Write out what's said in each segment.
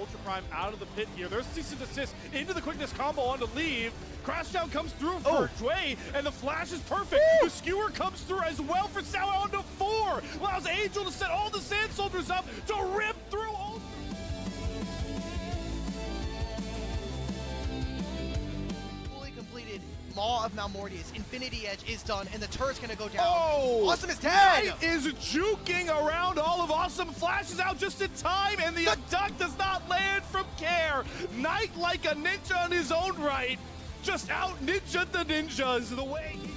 Ultra Prime out of the pit here. There's cease and desist into the quickness combo on to leave. Crashdown comes through for Dway, and the flash is perfect. The skewer comes through as well for Sao on to 4. Allows Angel to set all the Sand Soldiers up to rip through all. Fully completed Maw of Malmortius. Infinity Edge is done, and the turret's gonna go down. Oh! Awesome is dead! Knight is juking around all of Awesome, flashes out just in time, and the duck does not land from Care. Knight, like a ninja in his own right, just out ninja the ninjas the way he...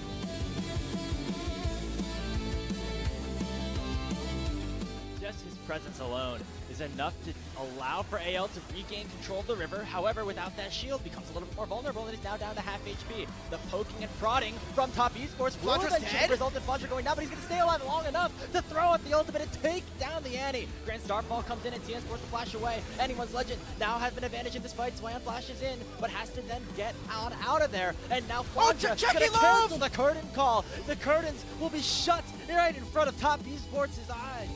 Just his presence alone is enough to allow for AL to regain control of the river. However, without that shield, becomes a little bit more vulnerable and is now down to half HP. The poking and prodding from top Esports will eventually result in Fudger going down, but he's going to stay alive long enough to throw out the ultimate and take down the Annie. Grand Starfall comes in and TN's forced to flash away. Anyone's Legend now has an advantage in this fight. Swan flashes in, but has to then get out of there. And now Fudger going to cancel the curtain call. The curtains will be shut right in front of top Esports' eyes.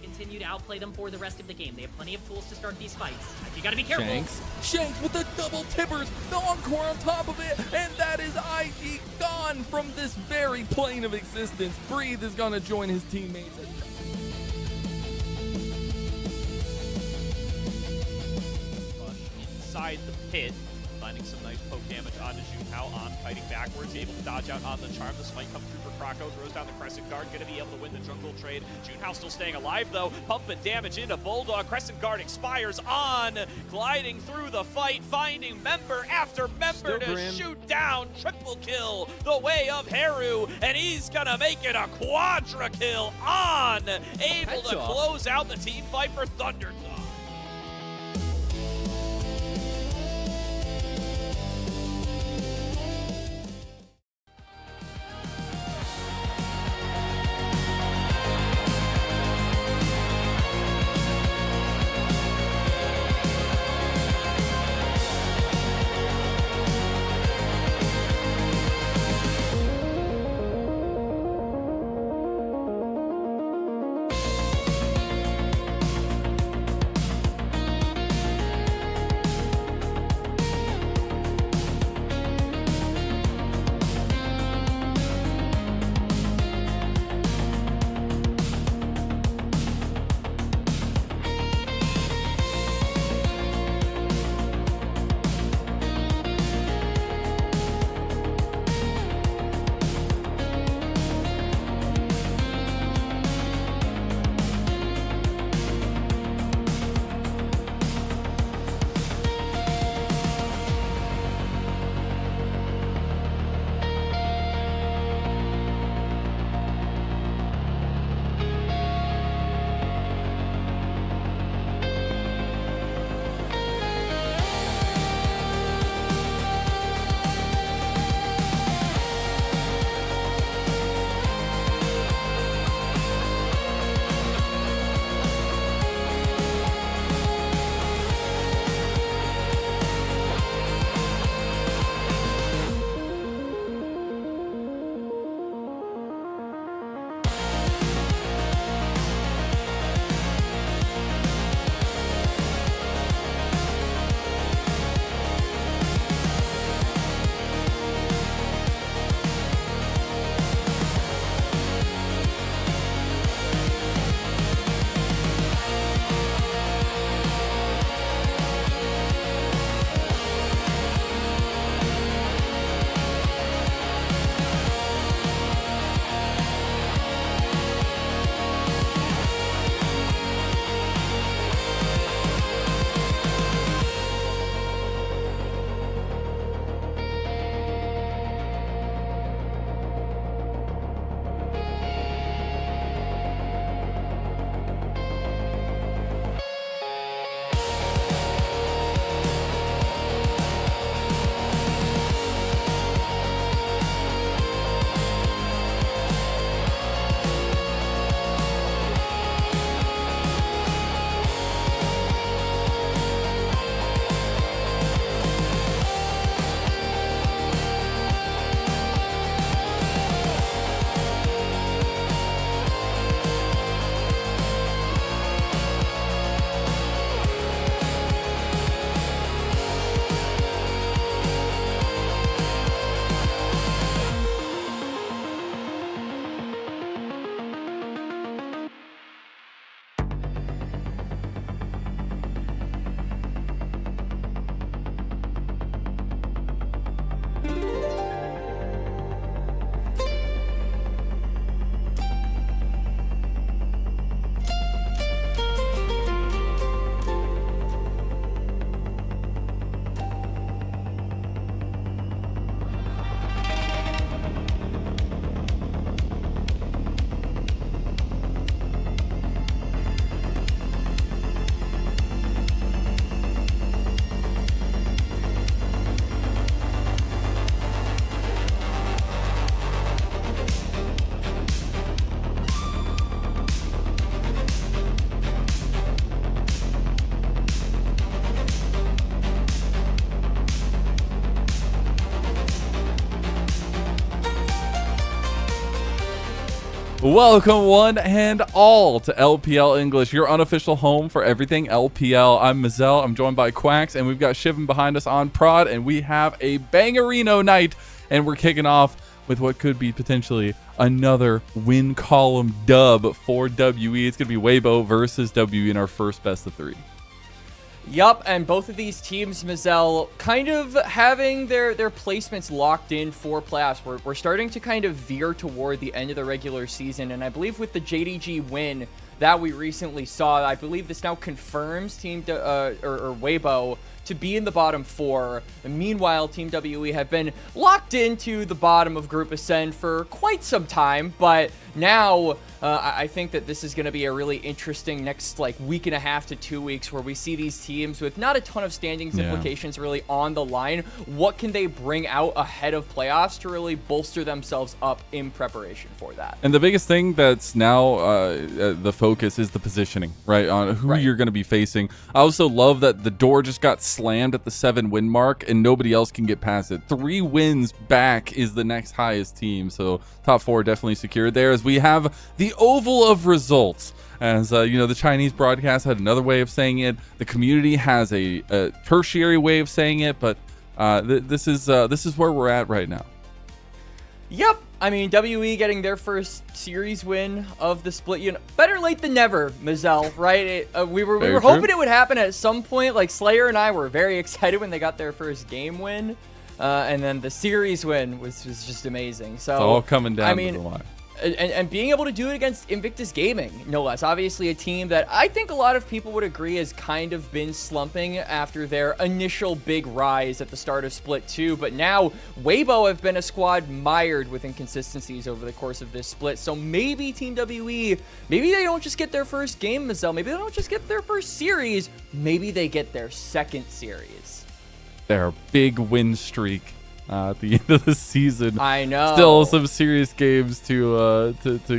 Continue to outplay them for the rest of the game. They have plenty of tools to start these fights. You gotta be careful. Shanks with the double tippers, the encore on top of it, and that is IG gone from this very plane of existence. Breathe is gonna join his teammates. Inside the pit, finding some nice poke damage onto Junhao on fighting backwards, able to dodge out on the charm. This might come through for Krako, throws down the Crescent Guard, gonna be able to win the jungle trade. Junhao still staying alive though, pumping damage into Bulldog. Crescent Guard expires on, gliding through the fight, finding member after member to shoot down. Triple kill the way of Haru, and he's gonna make it a quadra kill on, able to close out the team fight for Thunderdog. Welcome one and all to LPL English, your unofficial home for everything LPL. I'm Mazel, I'm joined by Quacks, and we've got Shivan behind us on prod, and we have a bangerino night, and we're kicking off with what could be potentially another win column dub for WE. It's going to be Weibo versus WE in our first best of 3. Yup, and both of these teams, Mazel, kind of having their placements locked in for playoffs. We're starting to kind of veer toward the end of the regular season, and I believe with the JDG win that we recently saw, I believe this now confirms Team Weibo to be in the bottom 4. And meanwhile, Team WE have been locked into the bottom of Group Ascend for quite some time, but now I think that this is going to be a really interesting next week and a half to 2 weeks where we see these teams with not a ton of standings implications really on the line. What can they bring out ahead of playoffs to really bolster themselves up in preparation for that? And the biggest thing that's now the focus is the positioning, right? On who you're going to be facing. I also love that the door just got slammed at the 7-win mark and nobody else can get past it. 3 wins back is the next highest team. So top 4 definitely secured there as we have the oval of results. As the Chinese broadcast had another way of saying it. The community has a tertiary way of saying it, but this is where we're at right now. Yep. I mean, WE getting their first series win of the split. Better late than never, Mazel, right? We were hoping it would happen at some point. Like, Slayer and I were very excited when they got their first game win. And then the series win was just amazing. So it's all coming down to the wire. And being able to do it against Invictus Gaming, no less. Obviously a team that I think a lot of people would agree has kind of been slumping after their initial big rise at the start of Split 2. But now Weibo have been a squad mired with inconsistencies over the course of this split. So maybe Team WE, maybe they don't just get their first game, Mazel. Maybe they don't just get their first series. Maybe they get their second series. Their big win streak. At the end of the season. I know. Still some serious games to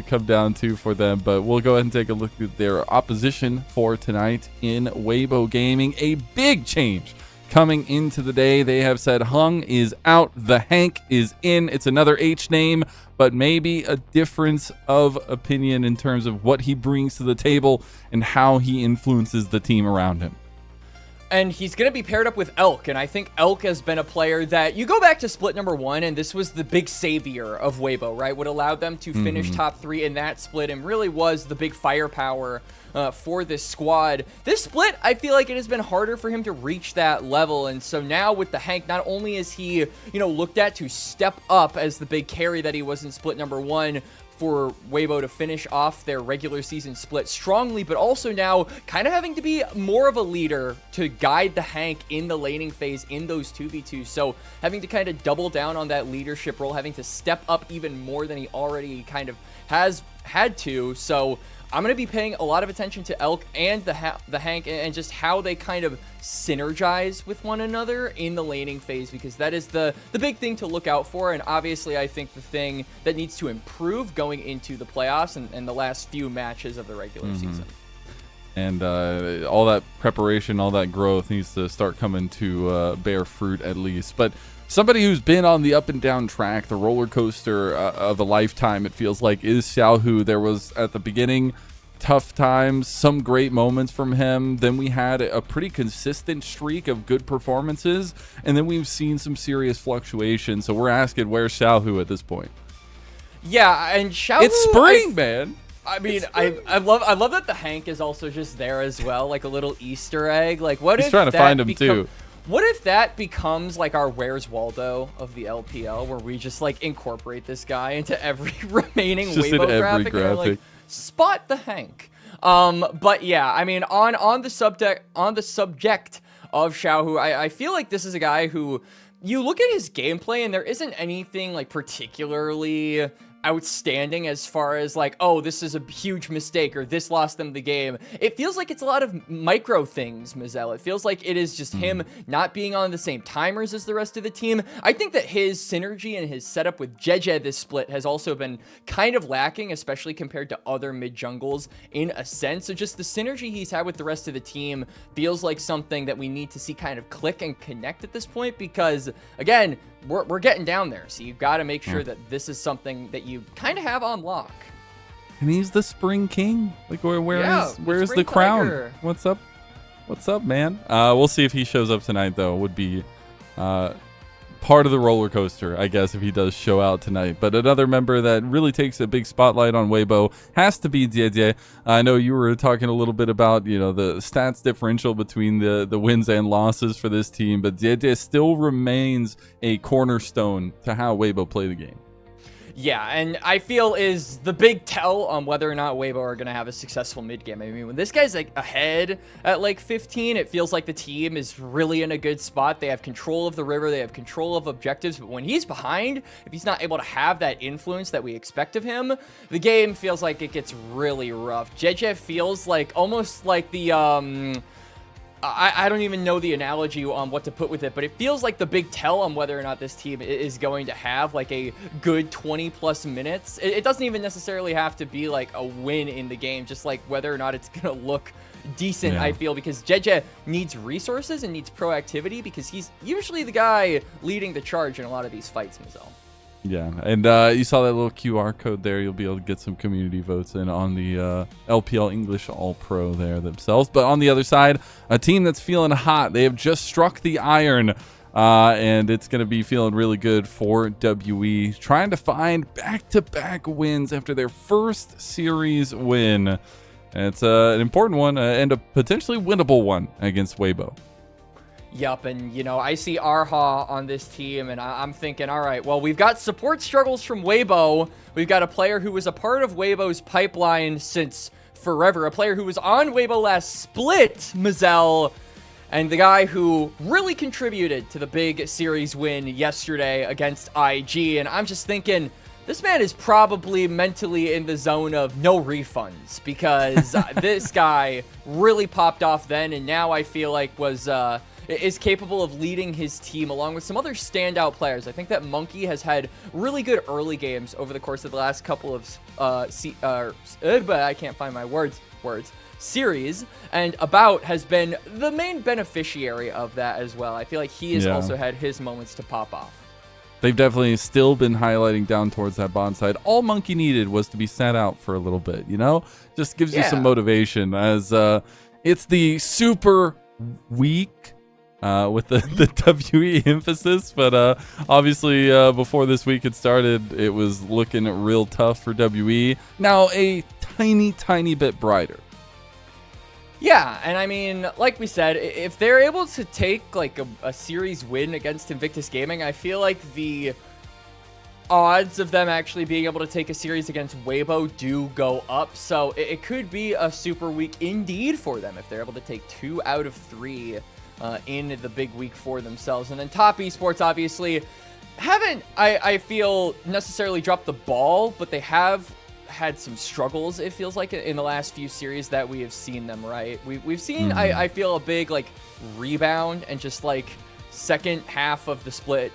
come down to for them, but we'll go ahead and take a look at their opposition for tonight in Weibo Gaming. A big change coming into the day. They have said Hung is out, the Hank is in. It's another H name, but maybe a difference of opinion in terms of what he brings to the table and how he influences the team around him. And he's going to be paired up with Elk, and I think Elk has been a player that you go back to split number 1, and this was the big savior of Weibo, right? What allowed them to finish top 3 in that split and really was the big firepower for this squad. This split, I feel like it has been harder for him to reach that level, and so now with the Hank, not only is he, looked at to step up as the big carry that he was in split number 1, for Weibo to finish off their regular season split strongly, but also now kind of having to be more of a leader to guide the Hank in the laning phase in those 2v2s. So having to kind of double down on that leadership role, having to step up even more than he already kind of has had to. So I'm going to be paying a lot of attention to Elk and the Hank and just how they kind of synergize with one another in the laning phase, because that is the big thing to look out for. And obviously, I think the thing that needs to improve going into the playoffs and the last few matches of the regular season. And all that preparation, all that growth needs to start coming to bear fruit at least. But somebody who's been on the up and down track, the roller coaster of a lifetime, it feels like, is Xiaohu. There was, at the beginning, tough times, some great moments from him. Then we had a pretty consistent streak of good performances, and then we've seen some serious fluctuation. So we're asking, where's Xiaohu at this point? Yeah, and Xiaohu... It's spring, man. I mean, I love that the Hank is also just there as well, like a little Easter egg. Like, what He's if trying to find him too. What if that becomes like our Where's Waldo of the LPL, where we just like incorporate this guy into every remaining Weibo graphic, and like spot the Hank. But yeah, I mean, on the subject of Xiaohu, I feel like this is a guy who you look at his gameplay and there isn't anything like particularly outstanding as far as like, oh, this is a huge mistake or this lost them the game. It feels like it's a lot of micro things, Mazel. It feels like it is just him not being on the same timers as the rest of the team. I think that his synergy and his setup with Jeje this split has also been kind of lacking, especially compared to other mid jungles in a sense. So just the synergy he's had with the rest of the team feels like something that we need to see kind of click and connect at this point, because again, we're getting down there. So you've got to make sure that this is something that you kind of have on lock. And he's the Spring King. Like, where's the Spring crown? Tiger. What's up? What's up, man? We'll see if he shows up tonight, though. Would be part of the roller coaster, I guess, if he does show out tonight. But another member that really takes a big spotlight on Weibo has to be Didier. I know you were talking a little bit about, you know, the stats differential between the wins and losses for this team, but Didier still remains a cornerstone to how Weibo play the game. Yeah, and I feel is the big tell on whether or not Weibo are going to have a successful mid-game. I mean, when this guy's like ahead at like 15, it feels like the team is really in a good spot. They have control of the river, they have control of objectives, but when he's behind, if he's not able to have that influence that we expect of him, the game feels like it gets really rough. JJ feels like almost like the I don't even know the analogy on what to put with it, but it feels like the big tell on whether or not this team is going to have like a good 20 plus minutes. It doesn't even necessarily have to be like a win in the game, just like whether or not it's going to look decent, I feel, because JJ needs resources and needs proactivity because he's usually the guy leading the charge in a lot of these fights, Mazel. Yeah, and you saw that little QR code there. You'll be able to get some community votes in on the LPL English All-Pro there themselves. But on the other side, a team that's feeling hot. They have just struck the iron, and it's going to be feeling really good for WE. Trying to find back-to-back wins after their first series win. And it's an important one and a potentially winnable one against Weibo. Yup, and, you know, I see Arha on this team, and I'm thinking, all right, well, we've got support struggles from Weibo. We've got a player who was a part of Weibo's pipeline since forever, a player who was on Weibo last split, Mazel, and the guy who really contributed to the big series win yesterday against IG, and I'm just thinking, this man is probably mentally in the zone of no refunds, because this guy really popped off then, and now I feel like is capable of leading his team along with some other standout players. I think that Monkey has had really good early games over the course of the last couple of but I can't find my words, series, and About has been the main beneficiary of that as well. I feel like he has also had his moments to pop off. They've definitely still been highlighting down towards that bond side. All Monkey needed was to be sat out for a little bit, you know? Just gives you some motivation as it's the super weak with the WE emphasis, but obviously before this week had started, it was looking real tough for WE. Now a tiny bit brighter. Yeah, and I mean, like we said, if they're able to take like a series win against Invictus Gaming, I feel like the odds of them actually being able to take a series against Weibo do go up. So it could be a super week indeed for them if they're able to take 2 out of 3 in the big week for themselves. And then Top Esports obviously haven't, I feel, necessarily dropped the ball, but they have had some struggles, it feels like, in the last few series that we have seen them, right? We've seen, I feel, a big like rebound and just like second half of the split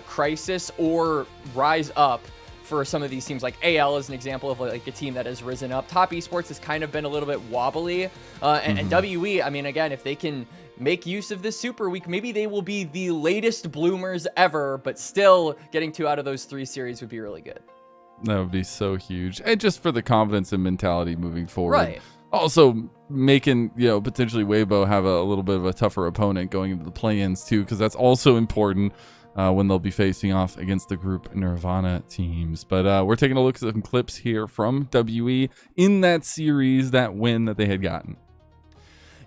crisis or rise up for some of these teams. Like AL is an example of like a team that has risen up. Top Esports has kind of been a little bit wobbly, and WE, I mean, again, if they can make use of this super week, maybe they will be the latest bloomers ever, but still getting 2 out of those 3 series would be really good. That would be so huge. And just for the confidence and mentality moving forward. Right. Also making, you know, potentially Weibo have a little bit of a tougher opponent going into the play-ins too, because that's also important when they'll be facing off against the group Nirvana teams. But we're taking a look at some clips here from WE in that series, that win that they had gotten.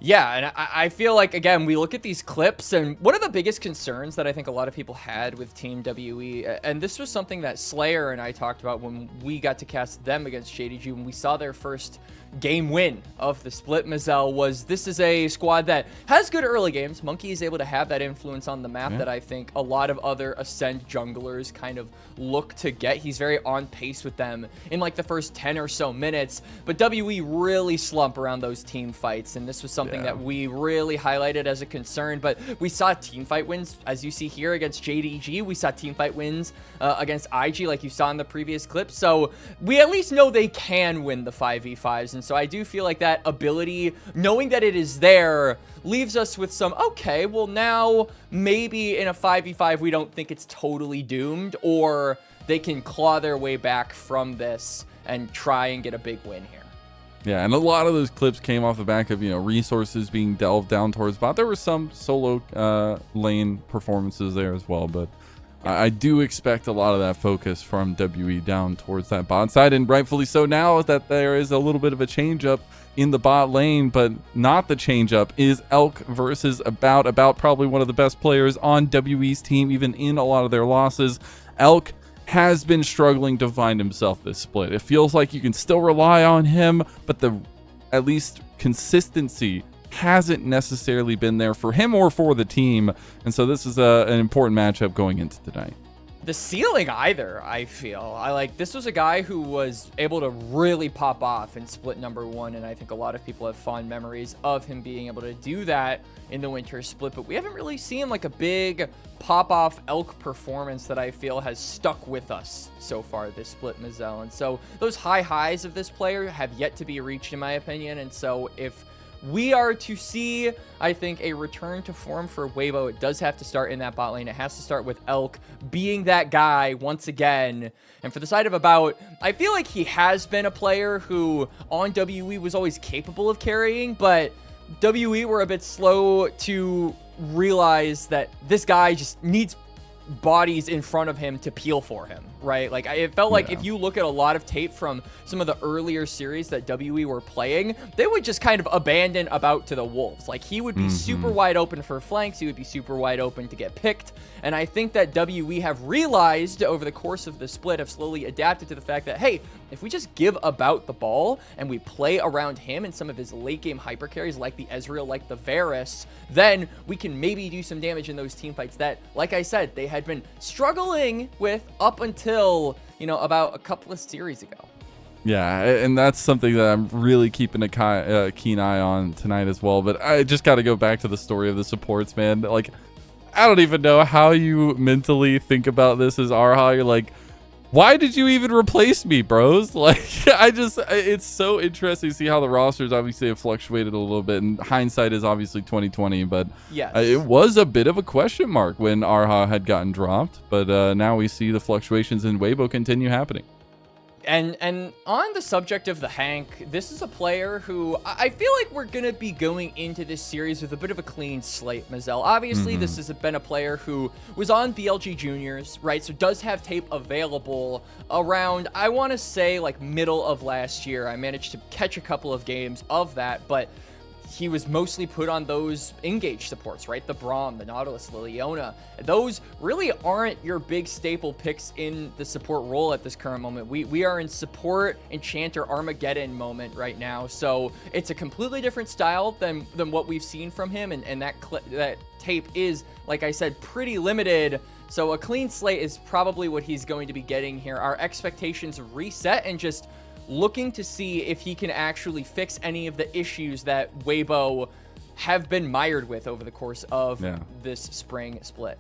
Yeah, and I feel like, again, we look at these clips, and one of the biggest concerns that I think a lot of people had with Team WE, and this was something that Slayer and I talked about when we got to cast them against Shady G, when we saw their first game win of the split, Mazel, was this is a squad that has good early games. Monkey is able to have that influence on the map that I think a lot of other Ascend junglers kind of look to get. He's very on pace with them in like the first 10 or so minutes, but WE really slump around those team fights, and this was something that we really highlighted as a concern. But we saw team fight wins, as you see here, against JDG. We saw team fight wins against IG, like you saw in the previous clip. So we at least know they can win the 5v5s. And so I do feel like that ability, knowing that it is there, leaves us with some, okay, well now maybe in a 5v5 we don't think it's totally doomed, or they can claw their way back from this and try and get a big win here. Yeah, and a lot of those clips came off the back of, resources being delved down towards bot. There were some solo lane performances there as well, but I do expect a lot of that focus from WE down towards that bot side, and rightfully so now that there is a little bit of a change up in the bot lane, but not the change up is Elk versus about probably one of the best players on WE's team, even in a lot of their losses. Elk has been struggling to find himself this split. It feels like you can still rely on him, but the at least consistency hasn't necessarily been there for him or for the team, and so this is an important matchup going into tonight. The ceiling either, I feel. This was a guy who was able to really pop off in split number 1, and I think a lot of people have fond memories of him being able to do that in the winter split, but we haven't really seen like a big pop-off Elk performance that I feel has stuck with us so far this split, Mazel. And so those high highs of this player have yet to be reached, in my opinion, and so if we are to see, I think, a return to form for Weibo, it does have to start in that bot lane. It has to start with Elk being that guy once again. And for the side of About, I feel like he has been a player who on WE was always capable of carrying, but WE were a bit slow to realize that this guy just needs bodies in front of him to peel for him, right? Like, it felt like if you look at a lot of tape from some of the earlier series that WE were playing, they would just kind of abandon About to the wolves. Like, he would be super wide open for flanks, he would be super wide open to get picked, and I think that WE have realized over the course of the split, have slowly adapted to the fact that, hey, if we just give About the ball and we play around him and some of his late game hyper carries like the Ezreal, like the Varus, then we can maybe do some damage in those team fights that, like I said, they had been struggling with up until, about a couple of series ago. Yeah, and that's something that I'm really keeping a keen eye on tonight as well. But I just got to go back to the story of the supports, man. Like, I don't even know how you mentally think about this as Arha. You're like, why did you even replace me, bros? Like, it's so interesting to see how the rosters obviously have fluctuated a little bit, and hindsight is obviously 2020, but yes, it was a bit of a question mark when Arha had gotten dropped, but now we see the fluctuations in Weibo continue happening. And on the subject of the Hank, this is a player who I feel like we're going to be going into this series with a bit of a clean slate, Mazel. Obviously, this has been a player who was on BLG Juniors, right? So does have tape available around, I want to say, like middle of last year. I managed to catch a couple of games of that, but he was mostly put on those engage supports, right? The Braum, the Nautilus, Liliona. Those really aren't your big staple picks in the support role at this current moment. We are in support, Enchanter, Armageddon moment right now. So it's a completely different style than what we've seen from him. And that tape is, like I said, pretty limited. So a clean slate is probably what he's going to be getting here. Our expectations reset and just looking to see if he can actually fix any of the issues that Weibo have been mired with over the course of this spring split.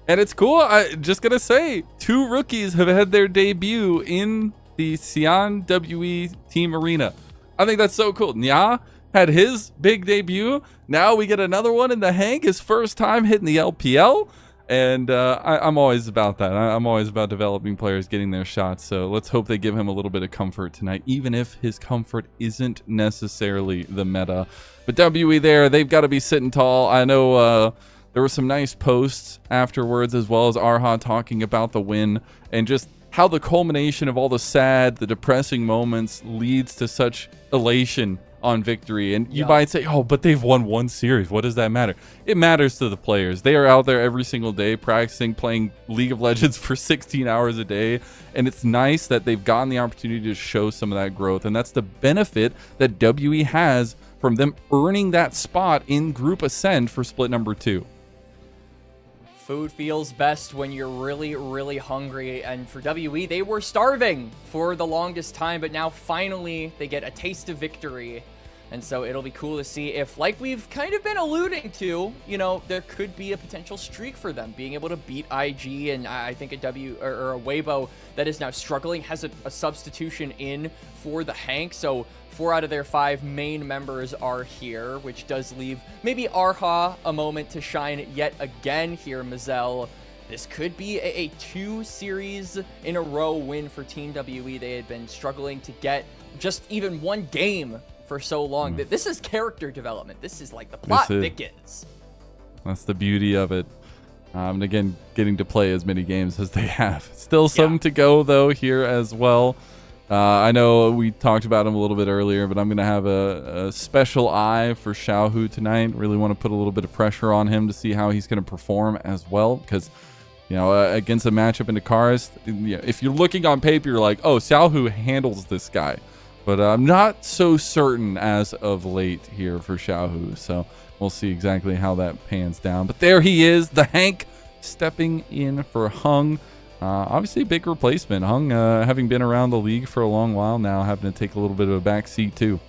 And it's cool. I just gonna say, 2 rookies have had their debut in the Xi'an WE team arena. I think that's so cool. Nya had his big debut. Now we get another one in the Hank, his first time hitting the LPL. And I'm always about that. I'm always about developing players getting their shots. So let's hope they give him a little bit of comfort tonight, even if his comfort isn't necessarily the meta. But WE there, they've got to be sitting tall. I know there were some nice posts afterwards, as well as Arha talking about the win and just how the culmination of all the sad, the depressing moments leads to such elation on victory. And you might say, oh, but they've won 1 series. What does that matter? It matters to the players. They are out there every single day practicing, playing League of Legends for 16 hours a day. And it's nice that they've gotten the opportunity to show some of that growth. And that's the benefit that WE has from them earning that spot in Group Ascend for split number 2. Food feels best when you're really, really hungry, and for WE, they were starving for the longest time, but now finally they get a taste of victory. And so it'll be cool to see if, like we've kind of been alluding to, there could be a potential streak for them being able to beat IG. And I think a Weibo that is now struggling has a substitution in for the Hank. So 4 out of their 5 main members are here, which does leave maybe Arha a moment to shine yet again here, Mazel. this could be a 2 series in a row win for Team WE. They had been struggling to get just even 1 game for so long. This is character development. This is like the plot thickens. That's the beauty of it. And again, getting to play as many games as they have. Still some to go, though, here as well. I know we talked about him a little bit earlier, but I'm going to have a special eye for Xiaohu tonight. Really want to put a little bit of pressure on him to see how he's going to perform as well. Because, you know, against a matchup in Dakaris, if you're looking on paper, you're like, oh, Xiaohu handles this guy. But I'm not so certain as of late here for Xiaohu. So we'll see exactly how that pans down. But there he is, the Hank stepping in for Hung. Obviously a big replacement. Hung, having been around the league for a long while now, having to take a little bit of a back seat too.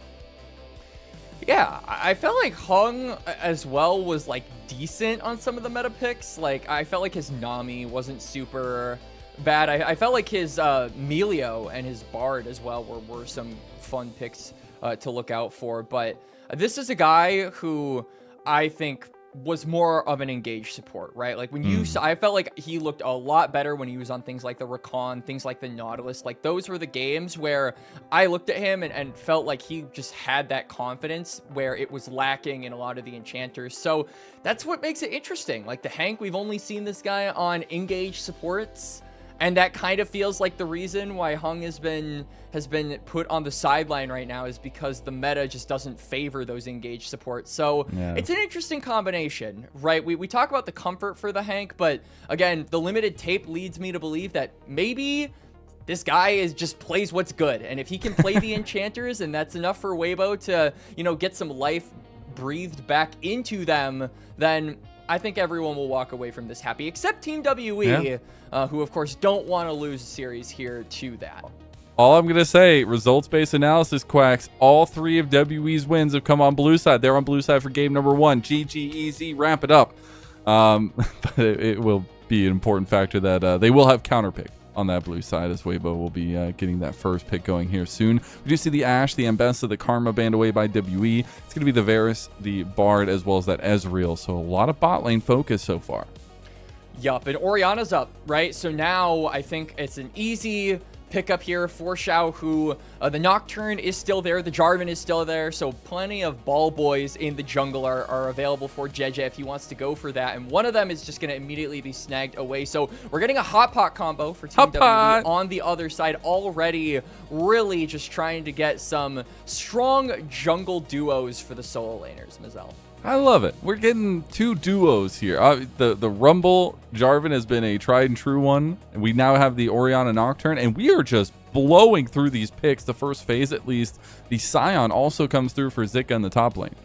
Yeah, I felt like Hung as well was like decent on some of the meta picks. Like I felt like his Nami wasn't super bad. I felt like his Melio and his Bard as well were some fun picks to look out for. But this is a guy who I think was more of an engaged support, right? Like when you saw, I felt like he looked a lot better when he was on things like the Rakan, things like the Nautilus. Like those were the games where I looked at him and felt like he just had that confidence where it was lacking in a lot of the enchanters. So that's what makes it interesting. Like the Hank, we've only seen this guy on engaged supports, and that kind of feels like the reason why Hung has been put on the sideline right now is because the meta just doesn't favor those engaged supports. So it's an interesting combination, right? We talk about the comfort for the Hank, but again, the limited tape leads me to believe that maybe this guy just plays what's good. And if he can play the enchanters and that's enough for Weibo to, you know, get some life breathed back into them, then I think everyone will walk away from this happy, except Team WE, who of course don't want to lose a series here to that. All I'm going to say, results-based analysis, Quacks, all 3 of WE's wins have come on blue side. They're on blue side for game number 1. GG, easy, ramp it up. But it will be an important factor that they will have counter pick on that blue side, as Weibo will be getting that first pick going here soon. We do see the Ashe, the Ambessa, the Karma banned away by WE. It's going to be the Varus, the Bard, as well as that Ezreal. So a lot of bot lane focus so far. Yup, and Orianna's up, right? So now I think it's an easy pickup here for Xiaohu. The Nocturne is still there. The Jarvan is still there. So plenty of ball boys in the jungle are available for JJ if he wants to go for that. And one of them is just going to immediately be snagged away. So we're getting a hot pot combo for Team WE on the other side already. Really just trying to get some strong jungle duos for the solo laners, Mazel. I love it. We're getting 2 duos here. The Rumble Jarvan has been a tried and true one. And we now have the Orianna Nocturne, and we are just blowing through these picks. The first phase, at least. The Scion also comes through for Zika in the top lane.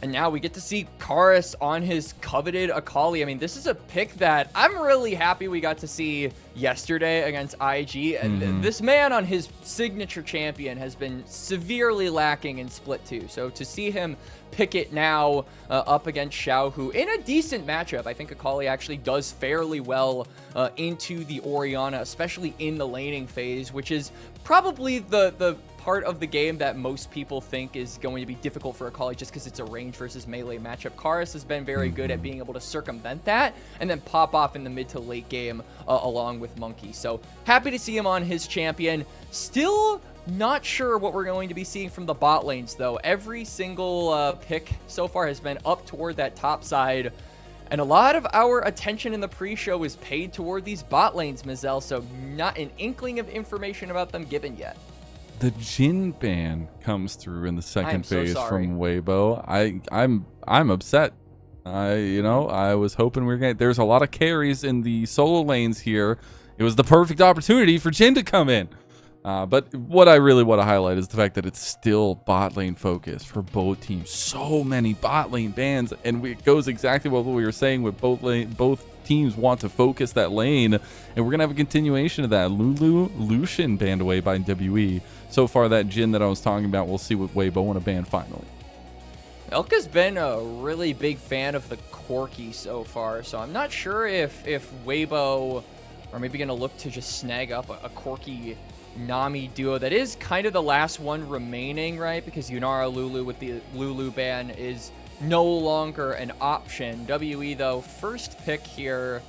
And now we get to see Karis on his coveted Akali. I mean, this is a pick that I'm really happy we got to see yesterday against IG. And this man on his signature champion has been severely lacking in Split 2. So to see him pick it now up against Xiaohu in a decent matchup, I think Akali actually does fairly well into the Orianna, especially in the laning phase, which is probably the part of the game that most people think is going to be difficult for Akali just because it's a range versus melee matchup. Karis has been very good at being able to circumvent that and then pop off in the mid to late game along with Monkey. So happy to see him on his champion. Still not sure what we're going to be seeing from the bot lanes though. Every single pick so far has been up toward that top side. And a lot of our attention in the pre-show is paid toward these bot lanes, Mazel, so not an inkling of information about them given yet. The Jhin ban comes through in the second phase from Weibo. I'm upset. I was hoping we were going to... There's a lot of carries in the solo lanes here. It was the perfect opportunity for Jhin to come in. But what I really want to highlight is the fact that it's still bot lane focus for both teams. So many bot lane bans, and it goes exactly what we were saying with both teams want to focus that lane, and we're gonna have a continuation of that. Lucian banned away by WE. So far, that Jhin that I was talking about, we'll see what Weibo want to ban finally. Elka's been a really big fan of the Corki so far, so I'm not sure if Weibo are maybe gonna look to just snag up a Corki Nami duo. That is kind of the last one remaining, right? Because Yunara Lulu with the Lulu ban is no longer an option. WE, though, first pick here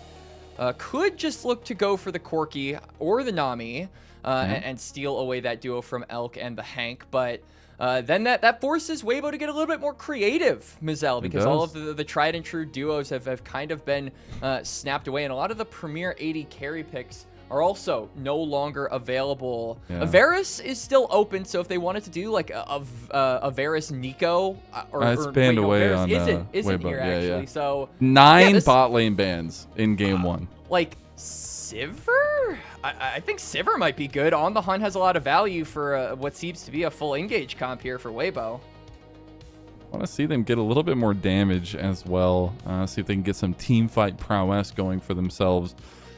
could just look to go for the Corki or the Nami and steal away that duo from Elk and the Hank. But then that forces Weibo to get a little bit more creative, Mizel, because all of the tried and true duos have kind of been snapped away. And a lot of the premier AD carry picks are also no longer available. Varus is still open, so if they wanted to do like a Varus Nico, it's banned away Varus on isn't Weibo. here actually. So 9 bot lane bans in game 1. Like Sivir, I think Sivir might be good. On the Hunt has a lot of value for what seems to be a full engage comp here for Weibo. I want to see them get a little bit more damage as well. See if they can get some team fight prowess going for themselves.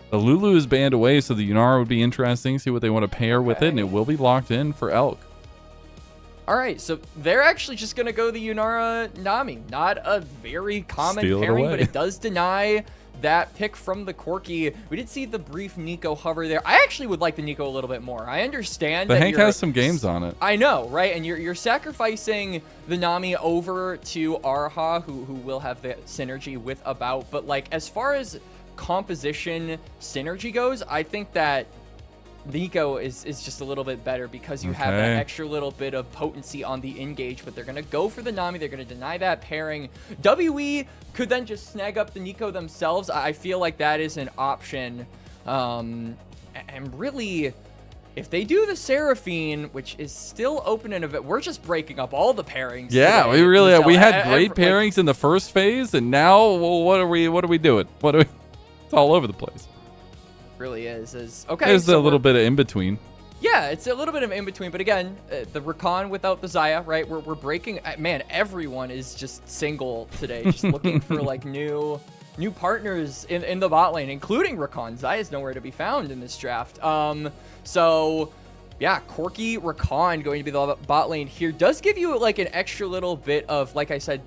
The Lulu is banned away, so the Yunara would be interesting. See what they want to pair with it, and it will be locked in for Elk. All right, so they're actually just going to go the Yunara Nami. Not a very common pairing, but it does deny that pick from the Corki. We did see the brief Nico hover there. I actually would like the Nico a little bit more. I understand the that Hank has some games on it. I know, right? And you're sacrificing the Nami over to Arha, who will have the synergy with About. But like as far as composition synergy goes, I think that Nico is just a little bit better because you have that extra little bit of potency on the engage, but they're going to go for the Nami. They're going to deny that pairing. WE could then just snag up the Nico themselves. I feel like that is an option. And really, if they do the Seraphine, which is still open and we're just breaking up all the pairings. Yeah, today. we really we had great pairings in the first phase, and now, well, what are we doing? It's all over the place. Really is okay. There's a little bit of in between. Yeah, it's a little bit of in between, but again, the Rakan without the Xayah, right? We're breaking. Man, everyone is just single today, just looking for like new partners in the bot lane, including Rakan. Xayah is nowhere to be found in this draft. So yeah, Corki Rakan going to be the bot lane here does give you like an extra little bit of, like I said,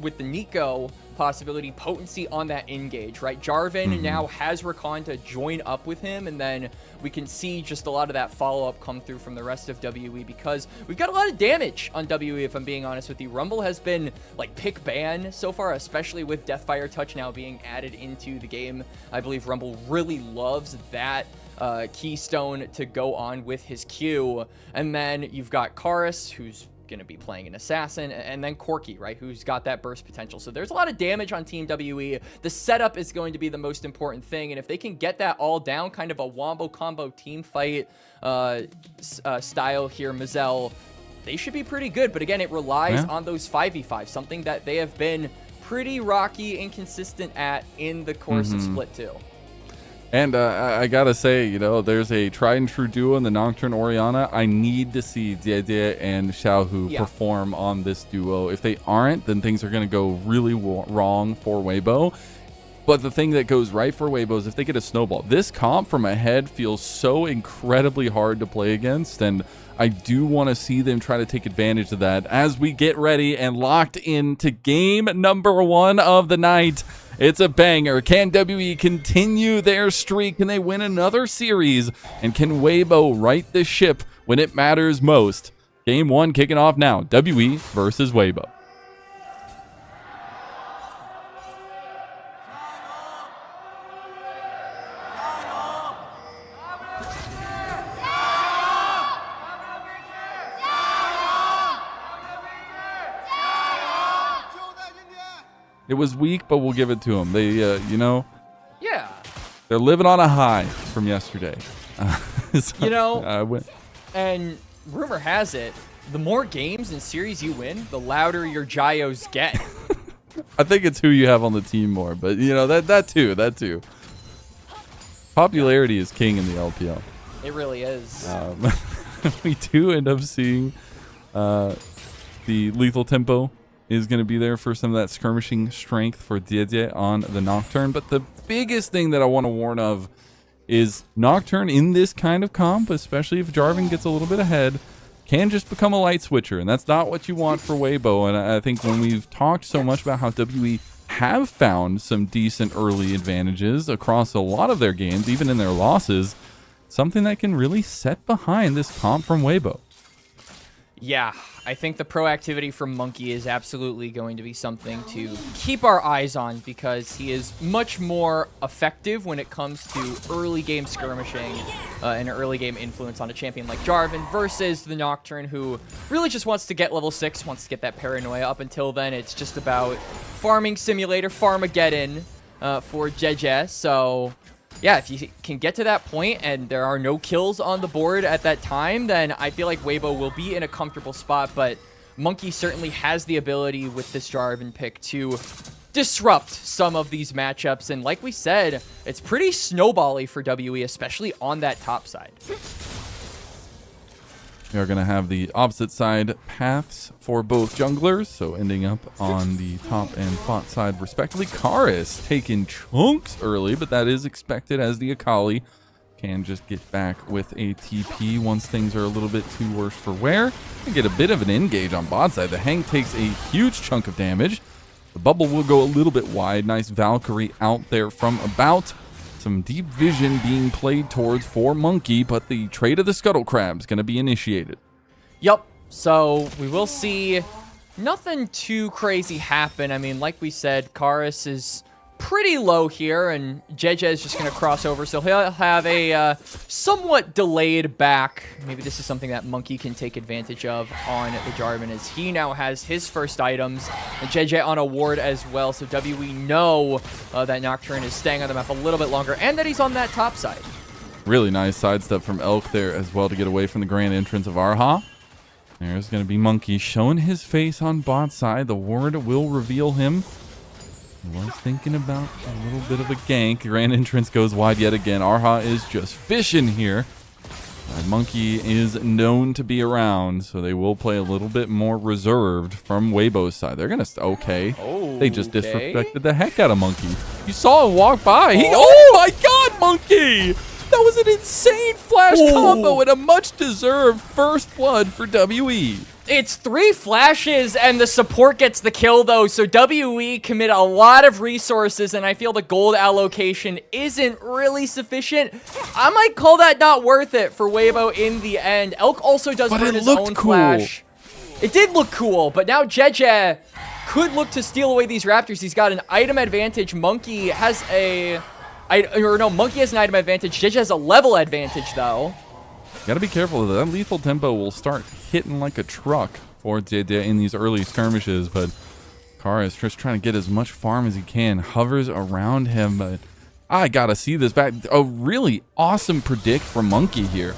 with the Nico possibility, potency on that engage, right? Jarvan now has Rakan to join up with him, and then we can see just a lot of that follow-up come through from the rest of WE because we've got a lot of damage on WE, if I'm being honest with you. Rumble has been like pick ban so far, especially with Deathfire Touch now being added into the game. I believe Rumble really loves that keystone to go on with his Q. And then you've got Karis, who's going to be playing an assassin, and then Corki, right, who's got that burst potential. So there's a lot of damage on Team WE. The setup is going to be the most important thing, and if they can get that all down, kind of a wombo combo team fight style here, Mizel, they should be pretty good. But again, it relies on those 5v5, something that they have been pretty rocky, inconsistent at in the course of Split 2. And I gotta say, you know, there's a tried and true duo in the Nocturne Orianna. I need to see Diede and Xiaohu perform on this duo. If they aren't, then things are gonna go really wrong for Weibo. But the thing that goes right for Weibo is if they get a snowball. This comp from ahead feels so incredibly hard to play against, and I do want to see them try to take advantage of that as we get ready and locked into game number 1 of the night. It's a banger. Can WE continue their streak? Can they win another series? And can Weibo right the ship when it matters most? Game 1 kicking off now. WE versus Weibo. It was weak, but we'll give it to them. They, you know, they're living on a high from yesterday. So, you know, and rumor has it, the more games and series you win, the louder your gyos get. I think it's who you have on the team more, but you know that too. Popularity is king in the LPL. It really is. We do end up seeing the lethal tempo is going to be there for some of that skirmishing strength for Diede on the Nocturne. But the biggest thing that I want to warn of is Nocturne in this kind of comp, especially if Jarvan gets a little bit ahead, can just become a light switcher. And that's not what you want for Weibo. And I think when we've talked so much about how WE have found some decent early advantages across a lot of their games, even in their losses, something that can really set behind this comp from Weibo. Yeah, I think the proactivity from Monkey is absolutely going to be something to keep our eyes on, because he is much more effective when it comes to early game skirmishing and early game influence on a champion like Jarvan versus the Nocturne, who really just wants to get level 6, wants to get that paranoia. Up until then, it's just about farming simulator, Farmageddon for JJ. So yeah, if you can get to that point and there are no kills on the board at that time, then I feel like Weibo will be in a comfortable spot. But Monkey certainly has the ability with this Jarvan pick to disrupt some of these matchups. And like we said, it's pretty snowbally for WE, especially on that top side. We are going to have the opposite side paths for both junglers, so ending up on the top and bot side respectively. Karis taking chunks early, but that is expected, as the Akali can just get back with a TP once things are a little bit too worse for wear. And get a bit of an engage on bot side. The Hank takes a huge chunk of damage. The bubble will go a little bit wide. Nice Valkyrie out there from about. Some deep vision being played towards for Monkey, but the trade of the Scuttle Crab is going to be initiated. Yup. So we will see nothing too crazy happen. I mean, like we said, Karis is pretty low here, and JJ is just going to cross over, so he'll have a somewhat delayed back. Maybe this is something that Monkey can take advantage of on the Jarvan, as he now has his first items, and JJ on a ward as well, so we know that Nocturne is staying on the map a little bit longer, and that he's on that top side. Really nice sidestep from Elk there as well to get away from the grand entrance of Arha. There's going to be Monkey showing his face on bot side. The ward will reveal him. Was thinking about a little bit of a gank. Grand entrance goes wide yet again. Arha is just fishing here. Monkey is known to be around, so they will play a little bit more reserved from Weibo's side. They're going to... Okay. They just disrespected the heck out of Monkey. You saw him walk by. Oh my god, Monkey! That was an insane flash combo and a much-deserved first blood for WE. It's 3 flashes, and the support gets the kill, though, so WE commit a lot of resources, and I feel the gold allocation isn't really sufficient. I might call that not worth it for Weibo in the end. Elk also does burn his own flash. It did look cool, but now JJ could look to steal away these Raptors. He's got an item advantage. Monkey has Monkey has an item advantage. JJ has a level advantage, though. Gotta be careful. That lethal tempo will start hitting like a truck for JJ in these early skirmishes, but Kara is just trying to get as much farm as he can. Hovers around him, but I gotta see this back. A really awesome predict from Monkey here.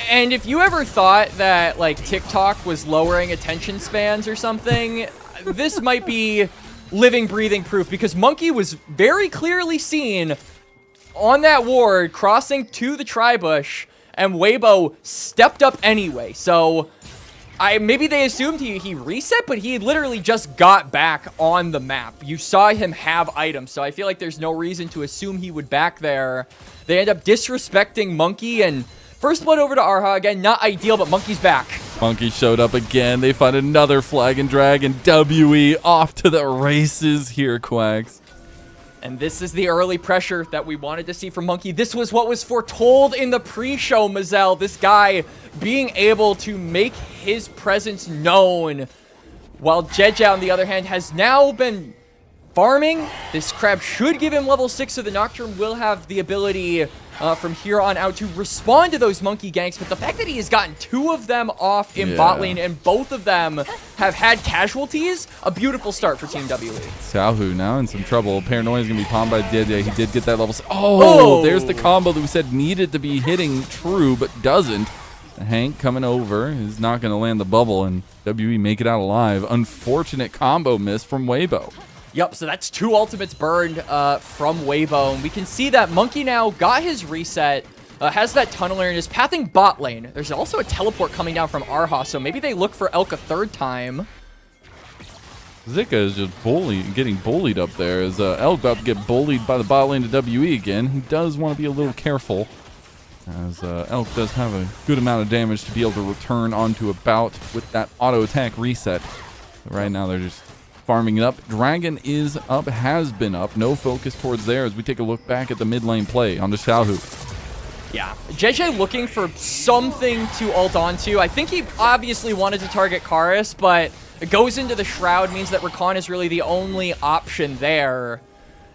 And if you ever thought that like TikTok was lowering attention spans or something, this might be living, breathing proof, because Monkey was very clearly seen on that ward crossing to the tri-bush, and Weibo stepped up anyway. So maybe they assumed he reset, but he literally just got back on the map. You saw him have items, so I feel like there's no reason to assume he would back there. They end up disrespecting Monkey, and first blood over to Arha. Again, not ideal, but Monkey's back. Monkey showed up again. They find another flag and drag, and WE off to the races here, Quacks. And this is the early pressure that we wanted to see from Monkey. This was what was foretold in the pre-show, Mazel. This guy being able to make his presence known, while JJ, on the other hand, has now been farming. This crab should give him level 6, so the Nocturne will have the ability from here on out to respond to those Monkey ganks. But the fact that he has gotten 2 of them off in bot lane, and both of them have had casualties, a beautiful start for Team WE. Xiaohu now in some trouble. Paranoia is going to be pawned by JJ. He did get that level 6. Oh, there's the combo that we said needed to be hitting true, but doesn't. Hank coming over is not going to land the bubble, and WE make it out alive. Unfortunate combo miss from Weibo. Yep, so that's 2 ultimates burned from Weibo. And we can see that Monkey now got his reset, has that tunneler, and is pathing bot lane. There's also a teleport coming down from Arha, so maybe they look for Elk a 3rd time. Zika is just getting bullied up there, as Elk about to get bullied by the bot lane to WE again. He does want to be a little careful, as Elk does have a good amount of damage to be able to return onto a bout with that auto attack reset. But right now they're just farming it up. Dragon is up, has been up. No focus towards there as we take a look back at the mid lane play onto Xiaohu. Yeah, JJ looking for something to ult onto. I think he obviously wanted to target Karis, but it goes into the Shroud, means that Rakan is really the only option there.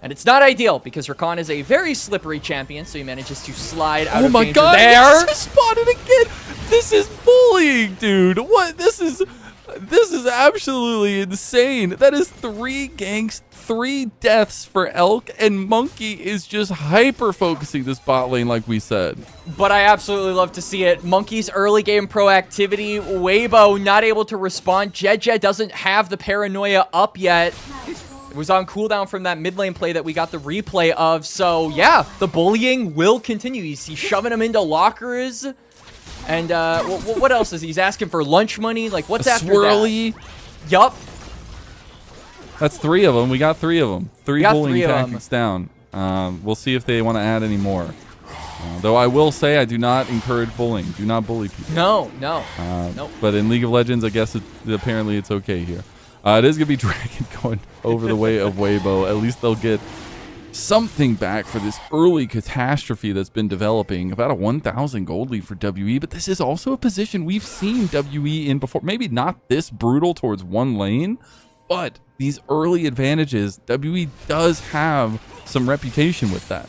And it's not ideal because Rakan is a very slippery champion, so he manages to slide out of danger God, there. he just spotted again. This is bullying, dude. What? This is absolutely insane. That is 3 ganks, 3 deaths for Elk, and Monkey is just hyper-focusing this bot lane like we said. But I absolutely love to see it. Monkey's early game proactivity. Weibo not able to respond. Jeje doesn't have the paranoia up yet. It was on cooldown from that mid lane play that we got the replay of. So, yeah, the bullying will continue. He's shoving him into lockers. And what else is he? He's asking for lunch money? Like, what's after swirly. that? Yup. That's 3 of them. We got 3 of them. 3 bullying tactics down. We'll see if they want to add any more. Though I will say I do not encourage bullying. Do not bully people. No. Nope. But in League of Legends, I guess apparently it's okay here. It is going to be Dragon going over the way of Weibo. At least they'll get something back for this early catastrophe that's been developing. About a 1,000 gold lead for WE, but this is also a position we've seen WE in before. Maybe not this brutal towards one lane, but these early advantages, WE does have some reputation with that.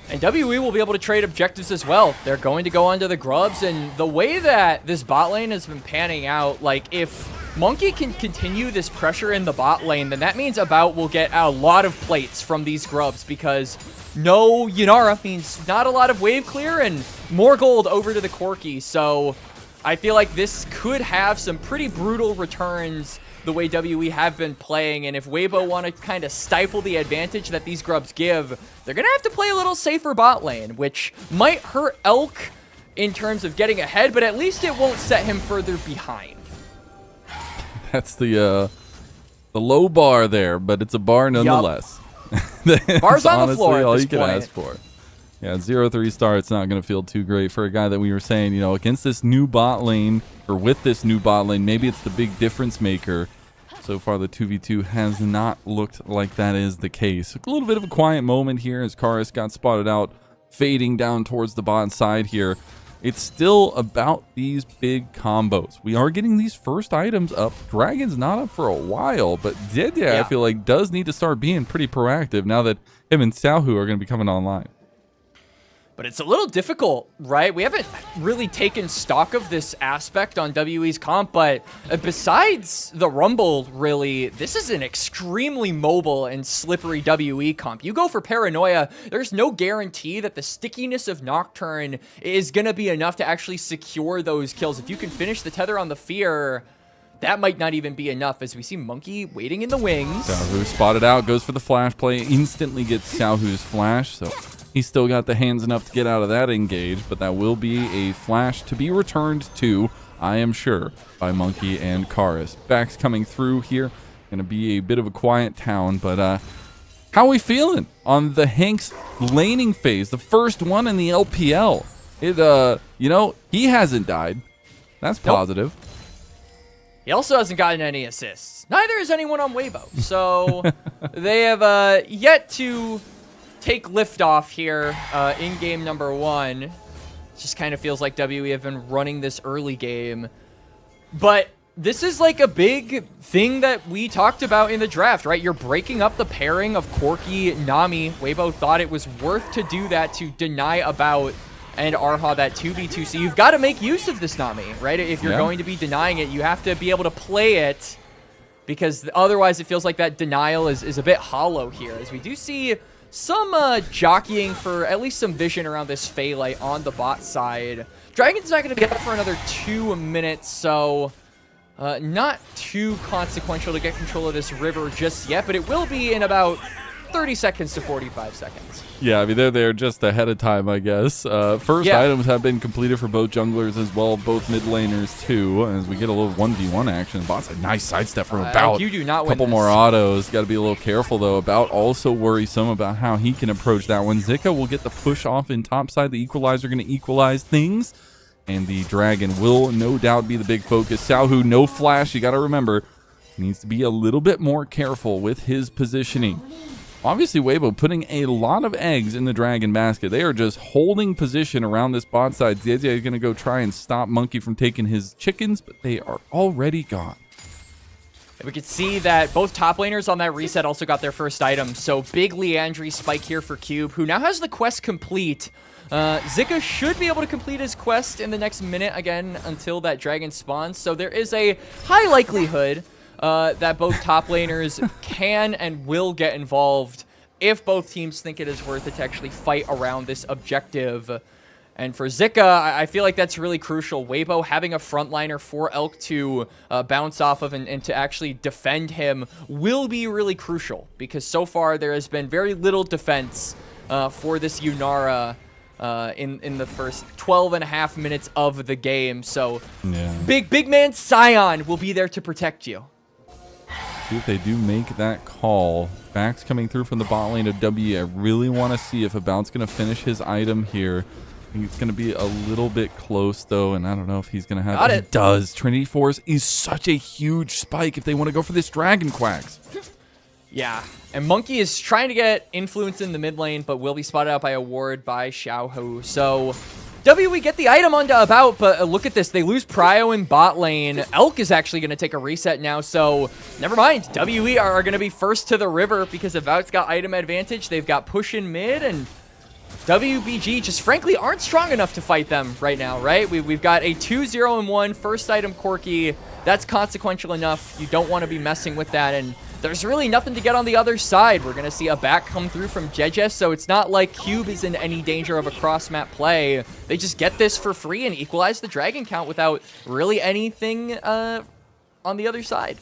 And WE will be able to trade objectives as well. They're going to go onto the grubs, and the way that this bot lane has been panning out, like if Monkey can continue this pressure in the bot lane, then that means About will get a lot of plates from these grubs because no Yunara means not a lot of wave clear and more gold over to the Corki. So I feel like this could have some pretty brutal returns the way WE have been playing, and if Weibo want to kind of stifle the advantage that these grubs give, they're going to have to play a little safer bot lane, which might hurt Elk in terms of getting ahead, but at least it won't set him further behind. That's the low bar there, but it's a bar nonetheless. Bar's on the floor all at this you can point. ask for. Yeah, 0-3 star, it's not going to feel too great for a guy that we were saying, you know, against this new bot lane, or with this new bot lane, maybe it's the big difference maker. So far, the 2v2 has not looked like that is the case. A little bit of a quiet moment here as Karis got spotted out, fading down towards the bot side here. It's still about these big combos. We are getting these first items up. Dragon's not up for a while, but Jeje, I feel like, does need to start being pretty proactive now that him and Xiaohu are going to be coming online. But it's a little difficult, right? We haven't really taken stock of this aspect on WE's comp, but besides the Rumble, really, this is an extremely mobile and slippery WE comp. You go for Paranoia, there's no guarantee that the stickiness of Nocturne is going to be enough to actually secure those kills. If you can finish the tether on the Fear, that might not even be enough, as we see Monkey waiting in the wings. Xiaohu spotted out, goes for the flash play, instantly gets Xiaohu's flash, so he's still got the hands enough to get out of that engage, but that will be a flash to be returned to, I am sure, by Monkey and Karis. Backs coming through here. Going to be a bit of a quiet town, but how are we feeling on the Hanks laning phase? The first one in the LPL. You know, he hasn't died. That's positive. Nope. He also hasn't gotten any assists. Neither has anyone on Weibo. So they have yet to take liftoff here in game number 1. It just kind of feels like WE have been running this early game. But this is like a big thing that we talked about in the draft, right? You're breaking up the pairing of Corki, Nami. Weibo thought it was worth to do that to deny About and Arha that 2v2. So you've got to make use of this Nami, right? If you're going to be denying it, you have to be able to play it, because otherwise it feels like that denial is a bit hollow here, as we do see some jockeying for at least some vision around this Phaelite on the bot side. Dragon's not going to be up for another 2 minutes, so not too consequential to get control of this river just yet, but it will be in about 30 seconds to 45 seconds. Yeah, I mean, they're there just ahead of time, I guess. First items have been completed for both junglers as well, both mid laners too, as we get a little 1v1 action. Bot's a nice sidestep from About. You do not win couple this. more autos. Got to be a little careful, though. About also worrisome about how he can approach that one. Zika will get the push off in topside. The equalizer going to equalize things, and the Dragon will no doubt be the big focus. Xiaohu, no flash. You got to remember, needs to be a little bit more careful with his positioning. Obviously, Weibo putting a lot of eggs in the Dragon basket. They are just holding position around this bot side. Zia is going to go try and stop Monkey from taking his chickens, but they are already gone. We could see that both top laners on that reset also got their first item. So big Leandri spike here for Cube, who now has the quest complete. Zika should be able to complete his quest in the next minute again until that dragon spawns. So there is a high likelihood that both top laners can and will get involved if both teams think it is worth it to actually fight around this objective. And for Zika, I feel like that's really crucial. Weibo having a frontliner for Elk to bounce off of and to actually defend him will be really crucial, because so far there has been very little defense for this Yunara in the first 12.5 minutes of the game. So big man Sion will be there to protect you. See if they do make that call. Backs coming through from the bot lane of W. I really want to see if About's going to finish his item here. I think it's going to be a little bit close, though, and I don't know if he's going to have it. He does. Trinity Force is such a huge spike if they want to go for this Dragon Quacks. Yeah, and Monkey is trying to get influence in the mid lane, but will be spotted out by a ward by Xiaohu. So we get the item onto About, but look at this. They lose Prio in bot lane. Elk is actually going to take a reset now, so never mind. WE are going to be first to the river because About's got item advantage. They've got push in mid, and WBG just frankly aren't strong enough to fight them right now, right? We've got a 2-0-1 first item Corki. That's consequential enough. You don't want to be messing with that, and there's really nothing to get on the other side. We're going to see a back come through from Jeje, so it's not like Cube is in any danger of a cross-map play. They just get this for free and equalize the dragon count without really anything on the other side.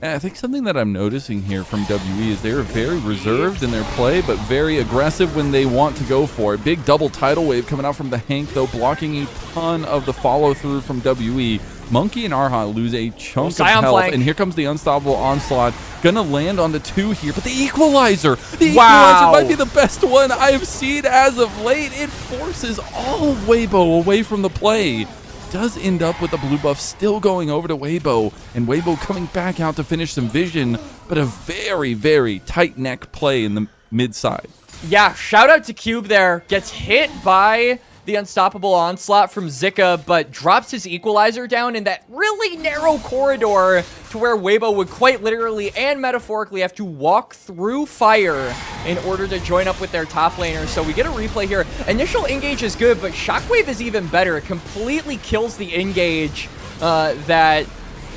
I think something that I'm noticing here from WE is they're very reserved in their play, but very aggressive when they want to go for it. Big double tidal wave coming out from the Hank, though, blocking a ton of the follow-through from WE. Monkey and Arha lose a chunk of health, flank. And here comes the unstoppable onslaught. Gonna land on the 2 here, but the equalizer! The equalizer might be the best one I've seen as of late. It forces all of Weibo away from the play. Does end up with the blue buff still going over to Weibo, and Weibo coming back out to finish some vision, but a very, very tight neck play in the mid side. Yeah, shout out to Cube there. Gets hit by the unstoppable onslaught from Zika, but drops his equalizer down in that really narrow corridor to where Weibo would quite literally and metaphorically have to walk through fire in order to join up with their top laner. So we get a replay here. Initial engage is good, but Shockwave is even better. It completely kills the engage that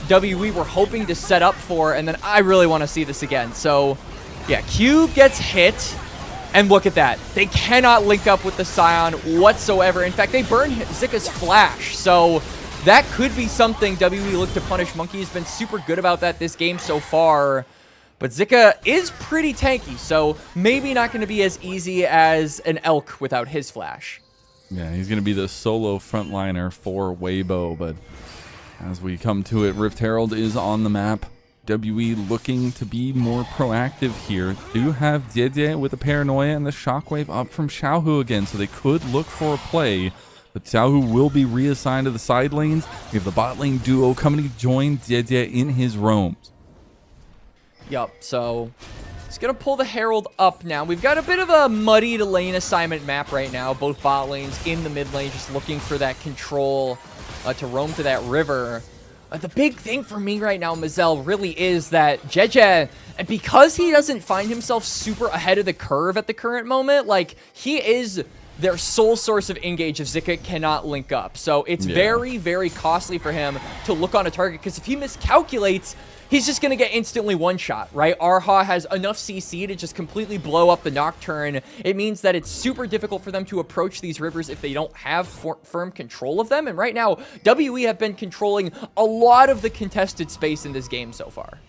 WE were hoping to set up for, and then I really want to see this again. So yeah, Cube gets hit. And look at that. They cannot link up with the Scion whatsoever. In fact, they burn Zika's flash. So that could be something WE look to punish. Monkey has been super good about that this game so far. But Zika is pretty tanky, so maybe not going to be as easy as an Elk without his flash. Yeah, he's going to be the solo frontliner for Weibo. But as we come to it, Rift Herald is on the map. WE looking to be more proactive here. Do have Jeje with the Paranoia and the Shockwave up from Xiaohu again, so they could look for a play. But Xiaohu will be reassigned to the side lanes. We have the bot lane duo coming to join Jeje in his roams. Yup, so he's going to pull the Herald up now. We've got a bit of a muddied lane assignment map right now. Both bot lanes in the mid lane just looking for that control to roam to that river. The big thing for me right now, Mazel, really is that Jeje, and because he doesn't find himself super ahead of the curve at the current moment, like, he is their sole source of engage if Zika cannot link up. So it's very, very costly for him to look on a target, because if he miscalculates, he's just going to get instantly one-shot, right? Arha has enough CC to just completely blow up the Nocturne. It means that it's super difficult for them to approach these rivers if they don't have firm control of them. And right now, WE have been controlling a lot of the contested space in this game so far.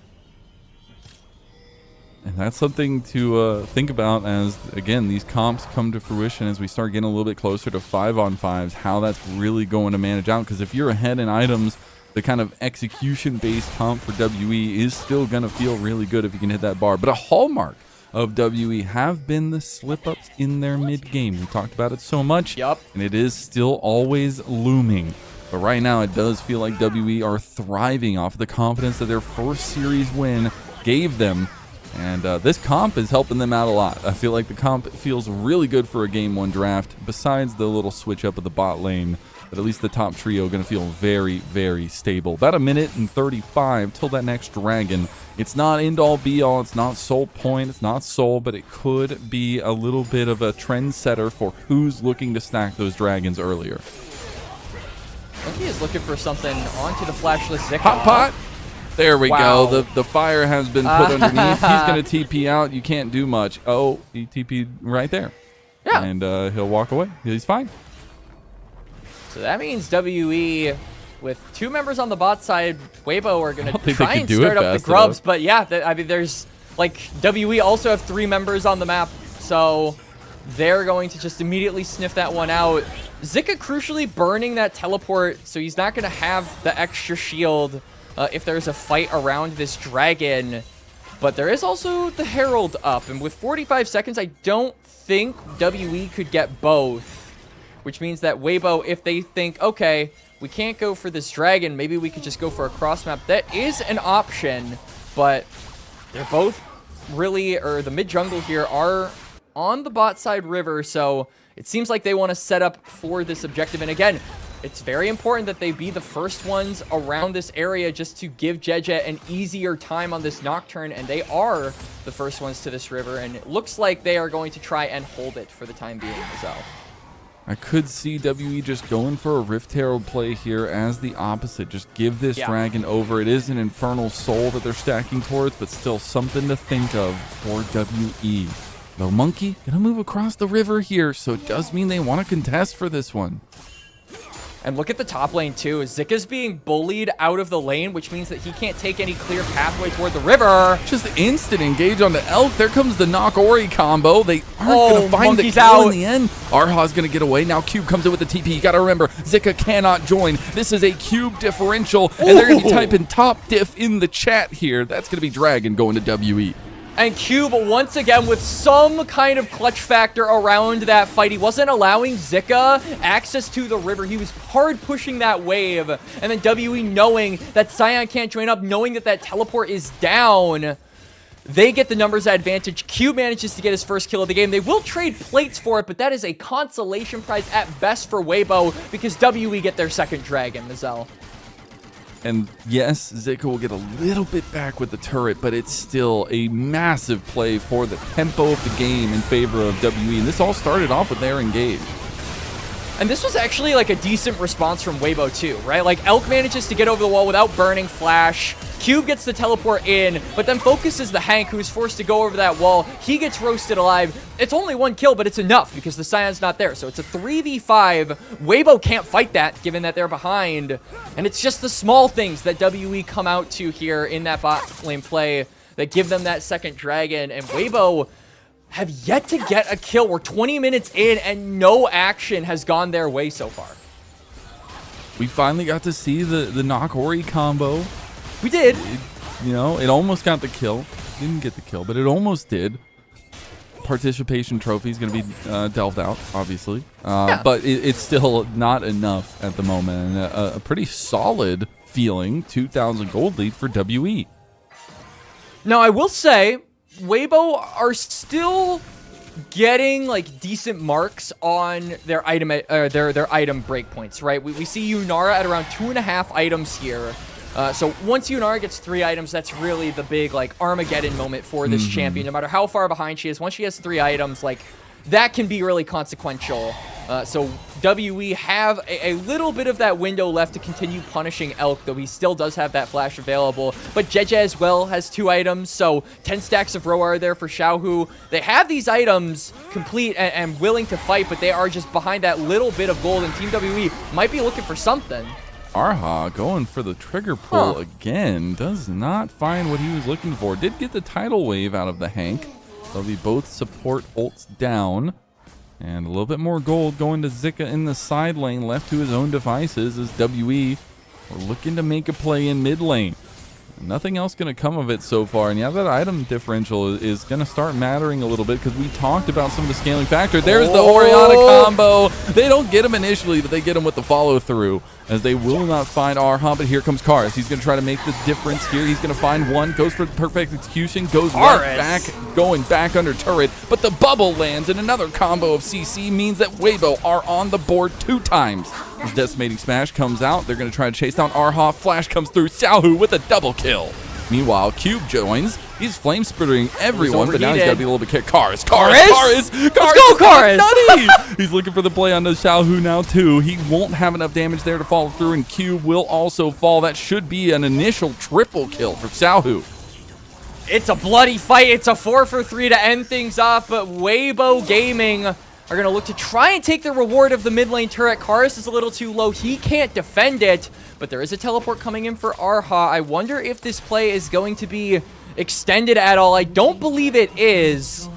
And that's something to think about as, again, these comps come to fruition as we start getting a little bit closer to 5-on-5s, how that's really going to manage out. Because if you're ahead in items, the kind of execution-based comp for WE is still going to feel really good if you can hit that bar. But a hallmark of WE have been the slip-ups in their mid-game. We talked about it so much, and it is still always looming. But right now, it does feel like WE are thriving off the confidence that their first series win gave them. And this comp is helping them out a lot. I feel like the comp feels really good for a Game 1 draft, besides the little switch up of the bot lane. But at least the top trio going to feel very, very stable. About 1 minute and 35 till that next dragon. It's not end-all be-all. It's not Soul Point. It's not Soul. But it could be a little bit of a trendsetter for who's looking to stack those dragons earlier. I think he is looking for something onto the flashless Zika. Hot pot. There we Wow. go. The fire has been put underneath. He's going to TP out. You can't do much. Oh, he TP'd right there. Yeah. And he'll walk away. He's fine. So that means WE, with 2 members on the bot side, Weibo are going to think try they and could do start it up the fast grubs. enough. But yeah, I mean, there's like WE also have 3 members on the map, so they're going to just immediately sniff that one out. Zika crucially burning that teleport, so he's not going to have the extra shield if there's a fight around this dragon. But there is also the Herald up, and with 45 seconds, I don't think WE could get both. Which means that Weibo, if they think, okay, we can't go for this dragon, maybe we could just go for a cross map. That is an option, but they're both really, or the mid jungle here are on the bot side river, so it seems like they want to set up for this objective. And again, it's very important that they be the first ones around this area just to give Jeje an easier time on this Nocturne, and they are the first ones to this river, and it looks like they are going to try and hold it for the time being as well. I could see WE just going for a Rift Herald play here as the opposite. Just give this dragon over. It is an Infernal Soul that they're stacking towards, but still something to think of for WE. The Monkey gonna move across the river here, so it does mean they want to contest for this one. And look at the top lane too. Zika's being bullied out of the lane, which means that he can't take any clear pathway toward the river. Just instant engage on the Elk. There comes the Knock Ori combo. They aren't going to find Monkey's the kill out in the end. Arha's going to get away. Now Cube comes in with the TP. You got to remember, Zika cannot join. This is a Cube differential, and they're going to be typing top diff in the chat here. That's going to be Dragon going to WE. And Cube, once again, with some kind of clutch factor around that fight. He wasn't allowing Zika access to the river. He was hard pushing that wave. And then WE knowing that Sion can't join up, knowing that that teleport is down, they get the numbers advantage. Cube manages to get his first kill of the game. They will trade plates for it, but that is a consolation prize at best for Weibo because WE get their second dragon, Mazel. And yes, Zika will get a little bit back with the turret, but it's still a massive play for the tempo of the game in favor of WE. And this all started off with their engage. And this was actually like a decent response from Weibo too, right? Like Elk manages to get over the wall without burning Flash. Cube gets the teleport in, but then focuses the Hank, who's forced to go over that wall. He gets roasted alive. It's only 1 kill, but it's enough because the Scion's not there. So it's a 3v5. Weibo can't fight that, given that they're behind. And it's just the small things that WE come out to here in that bot lane play that give them that second dragon. And Weibo have yet to get a kill. We're 20 minutes in, and no action has gone their way so far. We finally got to see the Knock Ori combo. We did. You know, it almost got the kill. Didn't get the kill, but it almost did. Participation trophy is going to be delved out, obviously. But it's still not enough at the moment. And a pretty solid feeling 2,000 gold lead for WE. Now, I will say, Weibo are still getting like decent marks on their item their item breakpoints, right? We see Yunara at around 2.5 items here. So once Yunara gets 3 items, that's really the big like Armageddon moment for this champion. No matter how far behind she is, once she has 3 items, like that can be really consequential. So WE have a little bit of that window left to continue punishing Elk, though he still does have that flash available. But Jeje as well has 2 items, so 10 stacks of Roar are there for Xiaohu. They have these items complete and willing to fight, but they are just behind that little bit of gold, and Team WE might be looking for something. Arha going for the trigger pull again. Does not find what he was looking for. Did get the tidal wave out of the Hank. They'll be both support ults down. And a little bit more gold going to Zika in the side lane, left to his own devices as WE are looking to make a play in mid lane. Nothing else going to come of it so far. And yeah, that item differential is going to start mattering a little bit because we talked about some of the scaling factor. There's the Orianna combo. They don't get him initially, but they get him with the follow-through, as they will not find Arha. But here comes Karis. He's going to try to make the difference here. He's going to find one, goes for the perfect execution, goes right back, going back under turret. But the bubble lands, and another combo of CC means that Weibo are on the board 2 times. His decimating smash comes out. They're going to try to chase down Arha. Flash comes through. Xiaohu with a double kill. Meanwhile, Cube joins. He's flame sprittering everyone, but now he's got to be a little bit careful. Karis! Let's go, Karis! Nutty! He's looking for the play on the Xiaohu now, too. He won't have enough damage there to follow through, and Cube will also fall. That should be an initial triple kill for Xiaohu. It's a bloody fight. It's a 4 for 3 to end things off, but Weibo Gaming are going to look to try and take the reward of the mid lane turret. Karis is a little too low. He can't defend it, but there is a teleport coming in for Arha. I wonder if this play is going to be extended at all. I don't believe it is,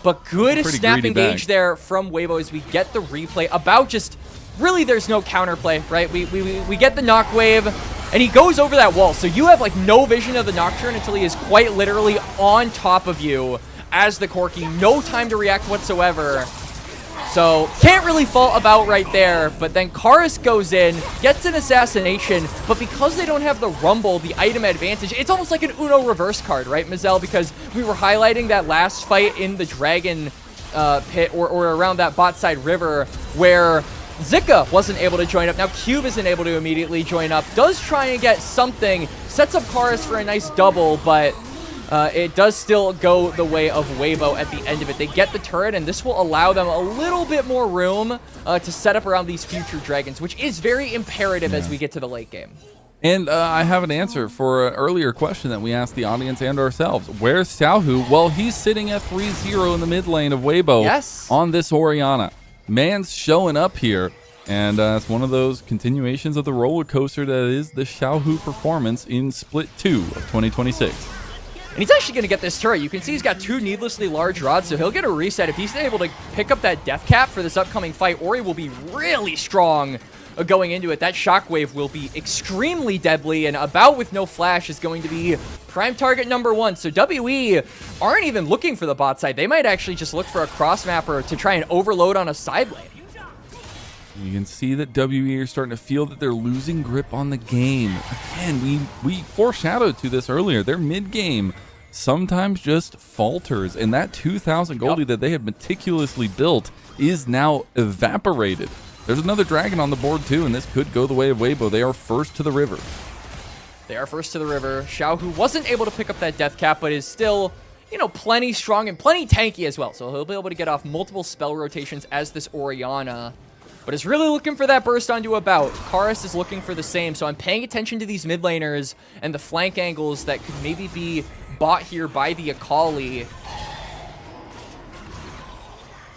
but good snap engage there from Weibo as we get the replay about just, really there's no counterplay, right? We get the knock wave, and he goes over that wall. So you have like no vision of the Nocturne until he is quite literally on top of you as the Corki. No time to react whatsoever. So, can't really fault about right there, but then Karis goes in, gets an assassination, but because they don't have the Rumble, the item advantage, it's almost like an Uno reverse card, right, Mazel? Because we were highlighting that last fight in the Dragon pit, or around that bot side river, where Zika wasn't able to join up. Now Cube isn't able to immediately join up, does try and get something, sets up Karis for a nice double, but it does still go the way of Weibo at the end of it. They get the turret, and this will allow them a little bit more room to set up around these future dragons, which is very imperative as we get to the late game. And I have an answer for an earlier question that we asked the audience and ourselves. Where's Xiaohu? Well, he's sitting at 3-0 in the mid lane of Weibo on this Orianna. Man's showing up here, and it's one of those continuations of the roller coaster that is the Xiaohu performance in Split 2 of 2026. And he's actually going to get this turret. You can see he's got 2 needlessly large rods, so he'll get a reset. If he's able to pick up that death cap for this upcoming fight, Ori will be really strong going into it. That shockwave will be extremely deadly, and about with no flash is going to be prime target number 1. So WE aren't even looking for the bot side. They might actually just look for a cross mapper to try and overload on a side lane. You can see that WE are starting to feel that they're losing grip on the game. Again, we foreshadowed to this earlier. Their mid-game sometimes just falters, and that 2,000 goldie that they have meticulously built is now evaporated. There's another dragon on the board too, and this could go the way of Weibo. They are first to the river. They are first to the river. Xiaohu wasn't able to pick up that death cap, but is still, you know, plenty strong and plenty tanky as well. So he'll be able to get off multiple spell rotations as this Orianna, but is really looking for that burst onto a bout. Karis is looking for the same, so I'm paying attention to these mid laners and the flank angles that could maybe be bought here by the Akali.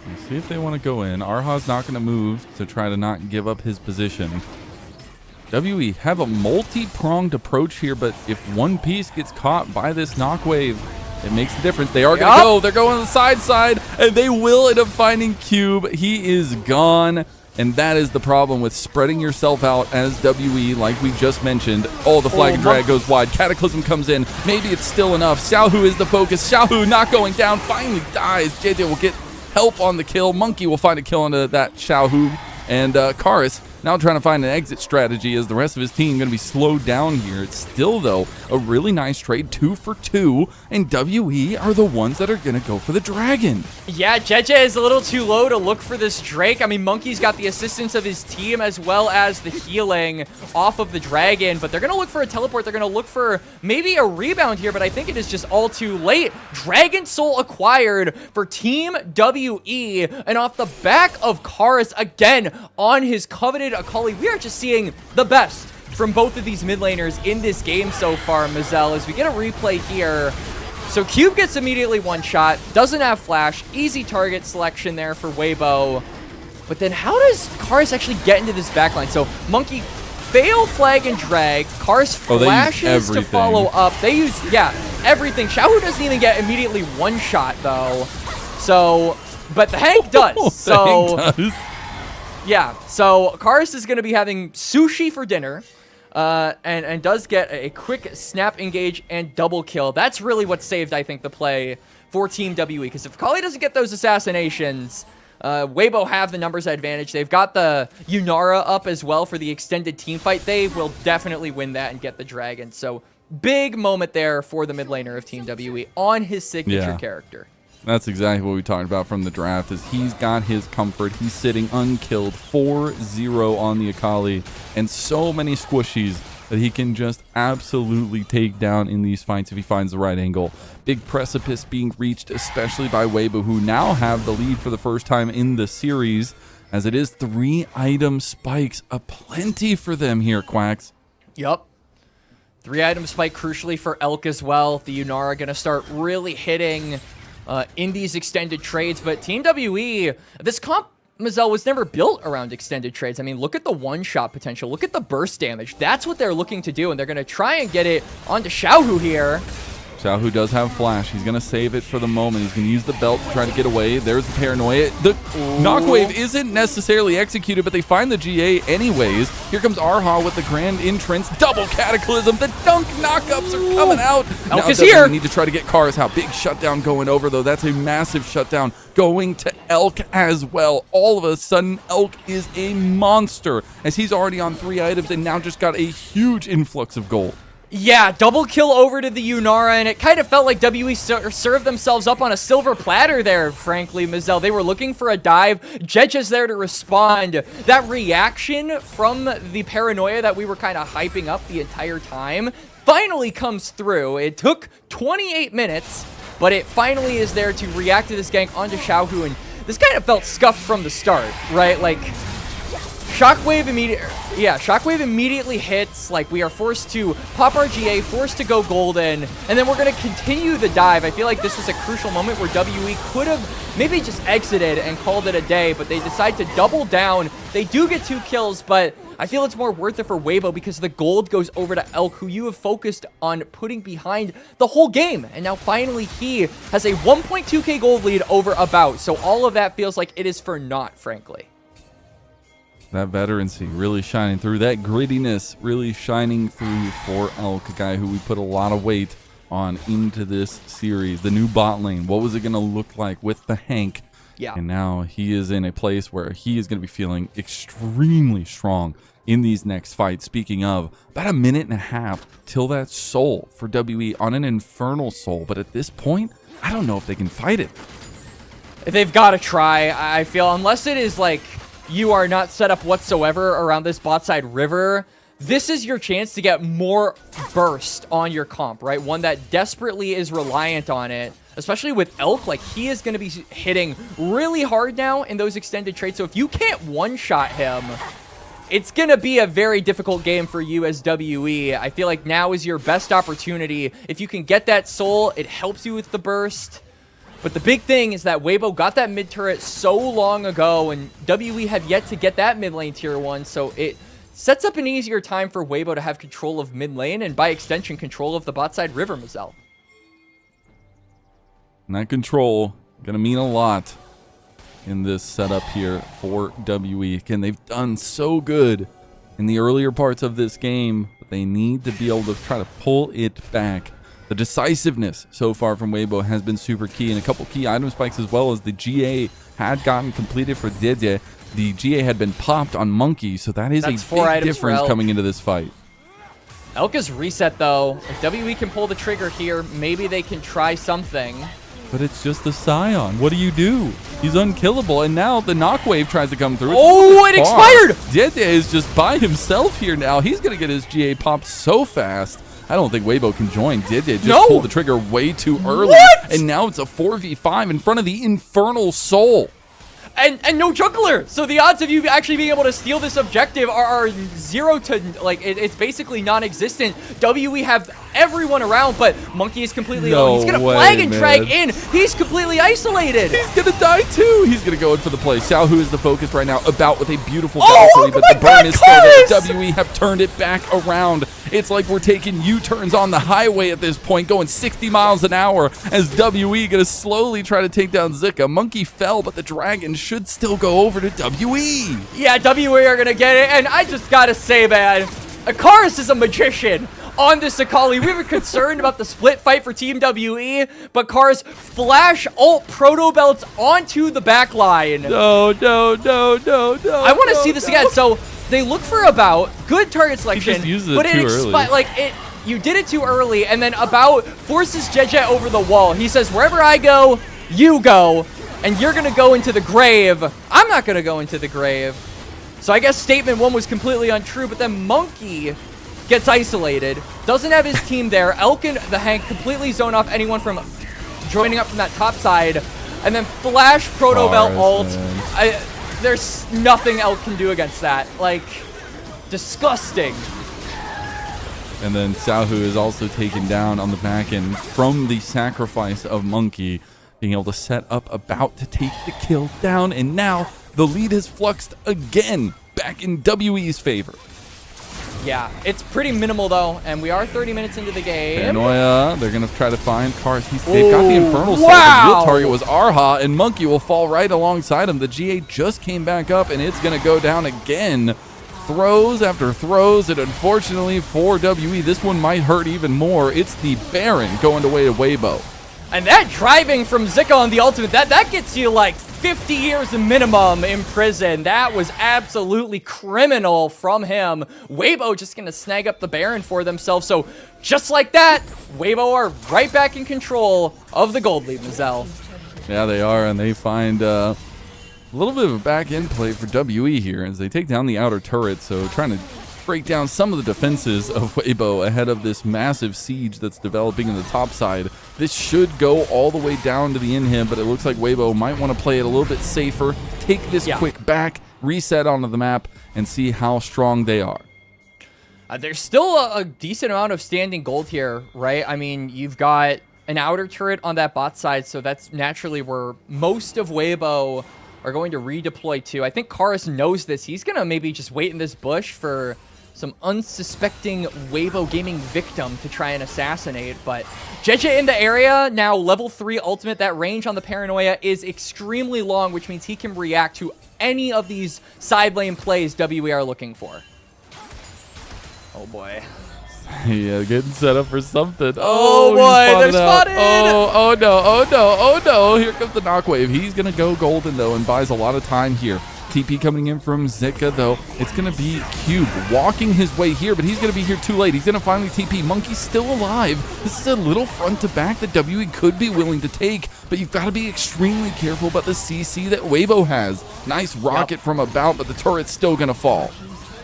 Let's see if they want to go in. Arha's not going to move to try to not give up his position. WE have a multi-pronged approach here, but if one piece gets caught by this knock wave, it makes a difference. They are going to go. They're going on the side, and they will end up finding Cube. He is gone. And that is the problem with spreading yourself out as WE, like we just mentioned. Oh, the flag and drag goes wide. Cataclysm comes in. Maybe it's still enough. Xiaohu is the focus. Xiaohu not going down. Finally dies. JJ will get help on the kill. Monkey will find a kill onto that Xiaohu. And Karis now trying to find an exit strategy as the rest of his team going to be slowed down here. It's still, though, a really nice trade, 2 for 2, and WE are the ones that are going to go for the dragon. Yeah, JJ is a little too low to look for this Drake. I mean, Monkey's got the assistance of his team as well as the healing off of the dragon, but they're going to look for a teleport. They're going to look for maybe a rebound here, but I think it is just all too late. Dragon Soul acquired for Team WE, and off the back of Karis again on his coveted Akali, we are just seeing the best from both of these mid laners in this game so far, Mazel, as we get a replay here. So Cube gets immediately one shot, doesn't have flash, easy target selection there for Weibo. But then how does Karis actually get into this backline? So Monkey fail flag and drag, Karis flashes to follow up. They use, everything. Xiaohu doesn't even get immediately one shot though. So, but the Hank does. So, yeah, so Karis is going to be having sushi for dinner. and does get a quick snap engage and double kill. That's really what saved, I think, the play for Team WE, because if Kali doesn't get those assassinations, Weibo have the numbers advantage. They've got the Yunara up as well for the extended team fight. They will definitely win that and get the dragon. So big moment there for the mid laner of Team WE on his signature character. That's exactly what we talked about from the draft, is he's got his comfort. He's sitting unkilled, 4-0 on the Akali, and so many squishies that he can just absolutely take down in these fights if he finds the right angle. Big precipice being reached, especially by Weibo, who now have the lead for the first time in the series, as it is 3-item spikes, aplenty for them here, Quacks. Yup. 3-item spike crucially for Elk as well. The Yunara going to start really hitting in these extended trades, but Team WE, this comp, Mazel, was never built around extended trades. I mean, look at the one-shot potential. Look at the burst damage. That's what they're looking to do, and they're going to try and get it onto Xiaohu here. Xiaohu does have flash. He's going to save it for the moment. He's going to use the belt to try to get away. There's the paranoia. The knockwave isn't necessarily executed, but they find the GA anyways. Here comes Arha with the grand entrance. Double cataclysm. The dunk knockups are coming out. Elk is here. Need to try to get Kars out. Big shutdown going over, though. That's a massive shutdown going to Elk as well. All of a sudden, Elk is a monster, as he's already on 3 items and now just got a huge influx of gold. Yeah, double kill over to the Yunara, and it kind of felt like WE served themselves up on a silver platter there, frankly, Mazel. They were looking for a dive. Jeja's there to respond. That reaction from the paranoia that we were kind of hyping up the entire time finally comes through. It took 28 minutes, but it finally is there to react to this gank onto Xiaohu, and this kind of felt scuffed from the start, right? Like, Shockwave immediately hits. Like, we are forced to pop our GA, forced to go golden, and then we're going to continue the dive. I feel like this was a crucial moment where WE could have maybe just exited and called it a day, but they decide to double down. They do get 2 kills, but I feel it's more worth it for Weibo because the gold goes over to Elk, who you have focused on putting behind the whole game. And now finally he has a 1.2k gold lead over About. So all of that feels like it is for naught, frankly. That veterancy really shining through. That grittiness really shining through for Elk, a guy who we put a lot of weight on into this series. The new bot lane, what was it going to look like with the Hank? Yeah. And now he is in a place where he is going to be feeling extremely strong in these next fights. Speaking of, about a minute and a half till that soul for WE on an infernal soul. But at this point, I don't know if they can fight it. They've got to try, I feel, unless it is like you are not set up whatsoever around this bot side river. This is your chance to get more burst on your comp, right? One that desperately is reliant on it, especially with Elk. Like, he is going to be hitting really hard now in those extended trades. So if you can't one-shot him, it's going to be a very difficult game for you as WE. I feel like now is your best opportunity. If you can get that soul, it helps you with the burst. But the big thing is that Weibo got that mid turret so long ago, and WE have yet to get that mid lane tier 1, so it sets up an easier time for Weibo to have control of mid lane, and by extension, control of the bot side river, Mazel. And that control gonna mean a lot in this setup here for WE. Again, they've done so good in the earlier parts of this game, but they need to be able to try to pull it back. The decisiveness so far from Weibo has been super key, and a couple key item spikes as well, as the GA had gotten completed for Dede. The GA had been popped on Monkey, so that is a big difference coming into this fight. Elk is reset, though. If WE can pull the trigger here, maybe they can try something. But it's just the Scion. What do you do? He's unkillable, and now the knockwave tries to come through. Oh, it expired! Dede is just by himself here now. He's going to get his GA popped so fast. I don't think Weibo can join. Dede just pulled the trigger way too early. What? And now it's a 4v5 in front of the Infernal Soul. And no jungler, so the odds of you actually being able to steal this objective are 0 to, like, it's basically non-existent. WE have everyone around, but Monkey is completely alone. He's gonna flag and drag in. He's completely isolated. He's gonna die too. He's gonna go in for the play. Xiaohu is the focus right now, About with a beautiful Valkyrie, but the burn is still there. WE have turned it back around. It's like we're taking U-turns on the highway at this point, going 60 miles an hour as WE gonna slowly try to take down Zika. Monkey fell, but the dragon should still go over to WE. Yeah, WE are gonna get it, and I just gotta say, man, Akaris is a magician on this Akali. We were concerned about the split fight for Team WE, but Karis flash ult proto belts onto the back line. No. I want to see this again. So they look for About, good target selection, just uses it but too early. You did it too early, and then About forces Jeje over the wall. He says, wherever I go, you go, and you're gonna go into the grave. I'm not gonna go into the grave. So I guess statement 1 was completely untrue, but then Monkey gets isolated, doesn't have his team there. Elk and the Hank completely zone off anyone from joining up from that top side, and then flash proto belt ult. There's nothing Elk can do against that. Like, disgusting. And then Xiaohu is also taken down on the back end from the sacrifice of Monkey, being able to set up About to take the kill down, and now the lead has fluxed again back in WE's favor. Yeah, it's pretty minimal though, and we are 30 minutes into the game. Paranoia, they're going to try to find Cars. They've got the Infernal Soul. Wow. The real target was Arha, and Monkey will fall right alongside him. The GA just came back up, and it's going to go down again. Throws after throws, and unfortunately for WE, this one might hurt even more. It's the Baron going away to Weibo. And that driving from Zika on the ultimate, that gets you like 50 years minimum in prison. That was absolutely criminal from him. Weibo just going to snag up the Baron for themselves. So just like that, Weibo are right back in control of the gold lead, Mazel. Yeah, they are, and they find a little bit of a back-end play for WE here as they take down the outer turret, so trying to break down some of the defenses of Weibo ahead of this massive siege that's developing in the top side. This should go all the way down to the inhib, but it looks like Weibo might want to play it a little bit safer, take this quick back, reset onto the map, and see how strong they are. There's still a decent amount of standing gold here, right? I mean, you've got an outer turret on that bot side, so that's naturally where most of Weibo are going to redeploy to. I think Karis knows this. He's going to maybe just wait in this bush for some unsuspecting Weibo gaming victim to try and assassinate, but Jeje in the area, now level 3 ultimate. That range on the Paranoia is extremely long, which means he can react to any of these side lane plays WE are looking for. Oh boy. Yeah, getting set up for something. Oh boy, they're spotted! Oh no, here comes the Knockwave. He's gonna go golden though and buys a lot of time here. TP coming in from Zika, though. It's going to be Cube walking his way here, but he's going to be here too late. He's going to finally TP. Monkey's still alive. This is a little front to back that WE could be willing to take, but you've got to be extremely careful about the CC that Weibo has. Nice rocket from About, but the turret's still going to fall.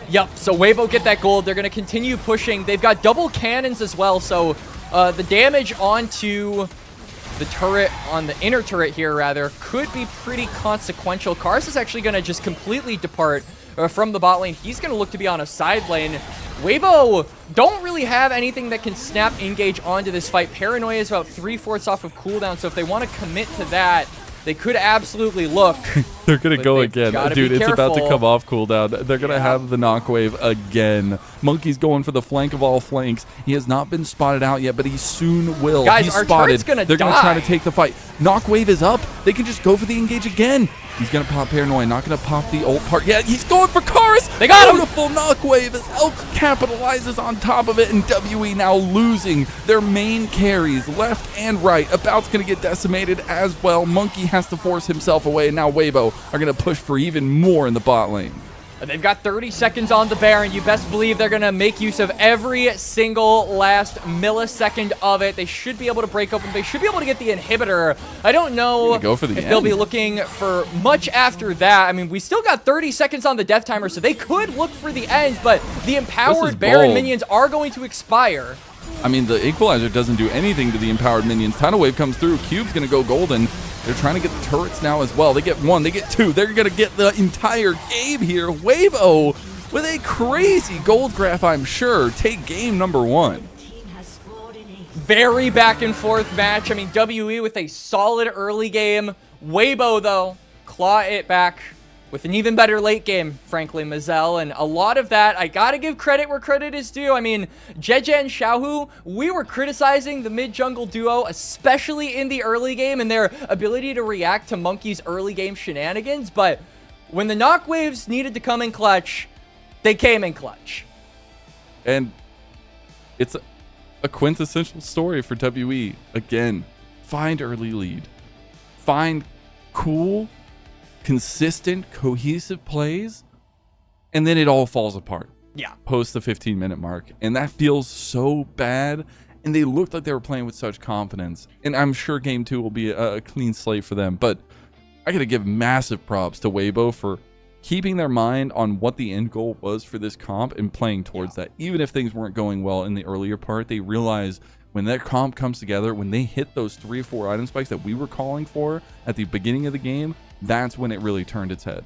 Yep, so Weibo get that gold. They're going to continue pushing. They've got double cannons as well, so the damage onto the turret, on the inner turret here rather, could be pretty consequential. Kars is actually going to just completely depart from the bot lane. He's going to look to be on a side lane. Weibo don't really have anything that can snap engage onto this fight. Paranoia is about 3/4 off of cooldown, so if they want to commit to that, they could absolutely look. They're going to go again. Dude, it's about to come off cooldown. They're going to have the Knockwave again. Monkey's going for the flank of all flanks. He has not been spotted out yet, but he soon will. Guys, He's our spotted. turret's gonna They're going to die. try to take the fight. Knockwave is up. They can just go for the engage again. He's going to pop Paranoia, not going to pop the ult part. Yeah, he's going for Karis. They got him. Beautiful Knockwave as Elk capitalizes on top of it, and WE now losing their main carries left and right. About's going to get decimated as well. Monkey has to force himself away, and now Weibo are going to push for even more in the bot lane. And they've got 30 seconds on the Baron. You best believe they're going to make use of every single last millisecond of it. They should be able to break open. They should be able to get the inhibitor. I don't know go for the if they'll be looking for much after that. I mean, we still got 30 seconds on the death timer, so they could look for the end, but the empowered Baron minions are going to expire. I mean, the Equalizer doesn't do anything to the empowered minions. Tidal Wave comes through. Cube's going to go golden. They're trying to get the turrets now as well. They get one. They get two. They're going to get the entire game here. Weibo with a crazy gold graph, I'm sure. Take game number 1. Very back and forth match. I mean, WE with a solid early game. Weibo, though, claw it back with an even better late game, frankly, Mazel. And a lot of that, I gotta give credit where credit is due. I mean, Jeje and Xiaohu, we were criticizing the mid-jungle duo, especially in the early game, and their ability to react to Monkey's early game shenanigans. But when the Knockwaves needed to come in clutch, they came in clutch. And it's a quintessential story for WE. Again, find early lead. Find cool, consistent, cohesive plays, and then it all falls apart. Yeah. Post the 15-minute mark. And that feels so bad. And they looked like they were playing with such confidence. And I'm sure game 2 will be a clean slate for them. But I got to give massive props to Weibo for keeping their mind on what the end goal was for this comp and playing towards that. Even if things weren't going well in the earlier part, they realized when that comp comes together, when they hit those 3 or 4 item spikes that we were calling for at the beginning of the game, that's when it really turned its head.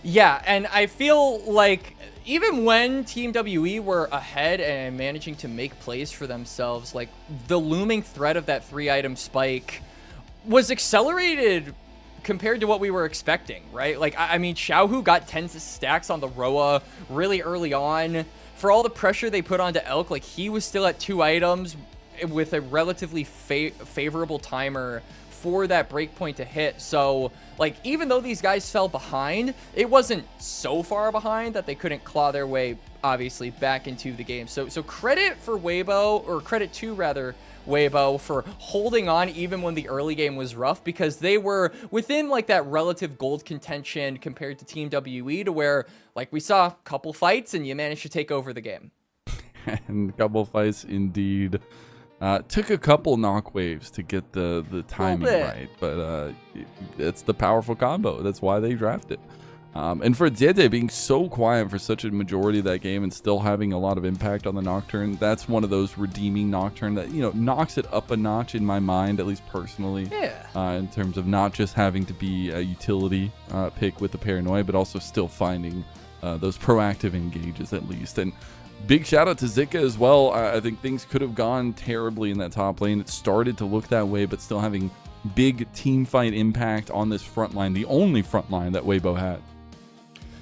Yeah, and I feel like even when Team WE were ahead and managing to make plays for themselves, like the looming threat of that 3-item spike was accelerated compared to what we were expecting, right? Like, I mean, Xiaohu got 10 stacks on the Roa really early on. For all the pressure they put onto Elk, like he was still at 2 items with a relatively favorable timer for that breakpoint to hit. So, like, even though these guys fell behind, it wasn't so far behind that they couldn't claw their way, obviously, back into the game. So credit for Weibo, or credit to, rather, Weibo for holding on even when the early game was rough, because they were within, like, that relative gold contention compared to Team WE, to where, like, we saw a couple fights and you managed to take over the game. And a couple fights, indeed. Took a couple knock waves to get the timing right, but it's the powerful combo. That's why they drafted. And for Dede being so quiet for such a majority of that game and still having a lot of impact on the Nocturne, that's one of those redeeming Nocturne that, you know, knocks it up a notch in my mind, at least personally. Yeah. In terms of not just having to be a utility pick with the Paranoia, but also still finding those proactive engages at least. And big shout out to Zika as well. I think things could have gone terribly in that top lane. It started to look that way, but still having big team fight impact on this front line, the only front line that Weibo had.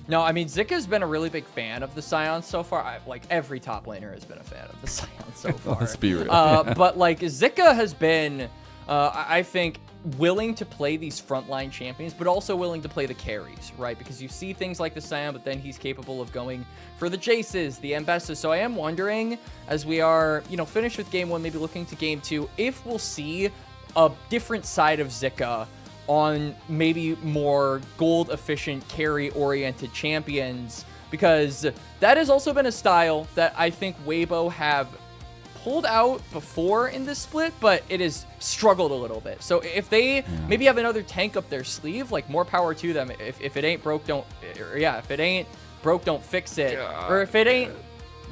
No, I mean, Zika's been a really big fan of the Scions so far. Like, every top laner has been a fan of the Scions so far. Let's be real. But, like, Zika has been, I think, willing to play these frontline champions, but also willing to play the carries, right? Because you see things like the Scion, but then he's capable of going for the Jaces, the Ambesses. So I am wondering, as we are, you know, finished with game 1, maybe looking to game 2, if we'll see a different side of Zika on maybe more gold efficient carry oriented champions, because that has also been a style that I think Weibo have pulled out before in this split, but it has struggled a little bit. So if they maybe have another tank up their sleeve, like, more power to them. If it ain't broke, don't, or yeah, if it ain't broke, don't fix it. Or if it ain't,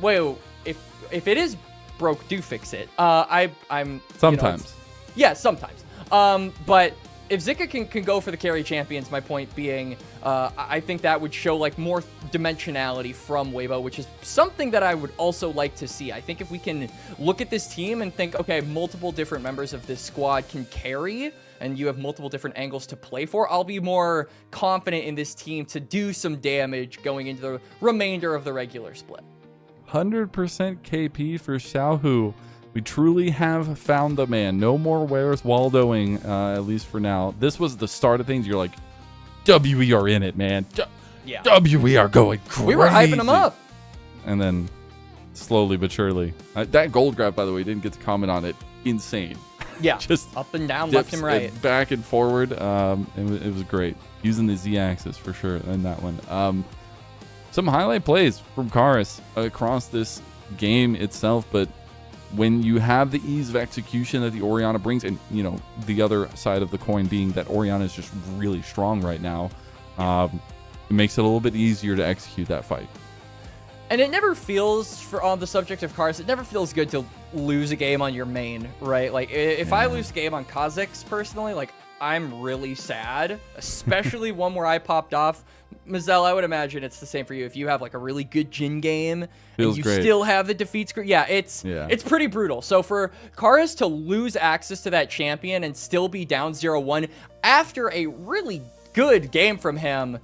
well, if it is broke, do fix it. I'm sometimes. You know, yeah, sometimes. But if Zika can go for the carry champions, my point being, I think that would show, like, more dimensionality from Weibo, which is something that I would also like to see. I think if we can look at this team and think, okay, multiple different members of this squad can carry, and you have multiple different angles to play for, I'll be more confident in this team to do some damage going into the remainder of the regular split. 100% KP for Xiaohu. We truly have found the man. No more Where's Waldoing, at least for now. This was the start of things. You're like, WE are in it, man. Yeah. WE are going crazy. We were hyping them up. And then, slowly but surely. That gold grab, by the way, didn't get to comment on it. Insane. Yeah. Just up and down, left and right. Back and forward. It was great. Using the Z-axis for sure in that one. Some highlight plays from Karis across this game itself, but when you have the ease of execution that the Orianna brings, and, you know, the other side of the coin being that Orianna is just really strong right now, it makes it a little bit easier to execute that fight. And it never feels, on the subject of Karis, it never feels good to lose a game on your main, right? Like, if I lose a game on Kha'Zix, personally, like, I'm really sad, especially one where I popped off. Mazel, I would imagine it's the same for you. If you have, like, a really good Jhin game and you still have the defeat screen, it's pretty brutal. So for Karis to lose access to that champion and still be down 0-1 after a really good game from him,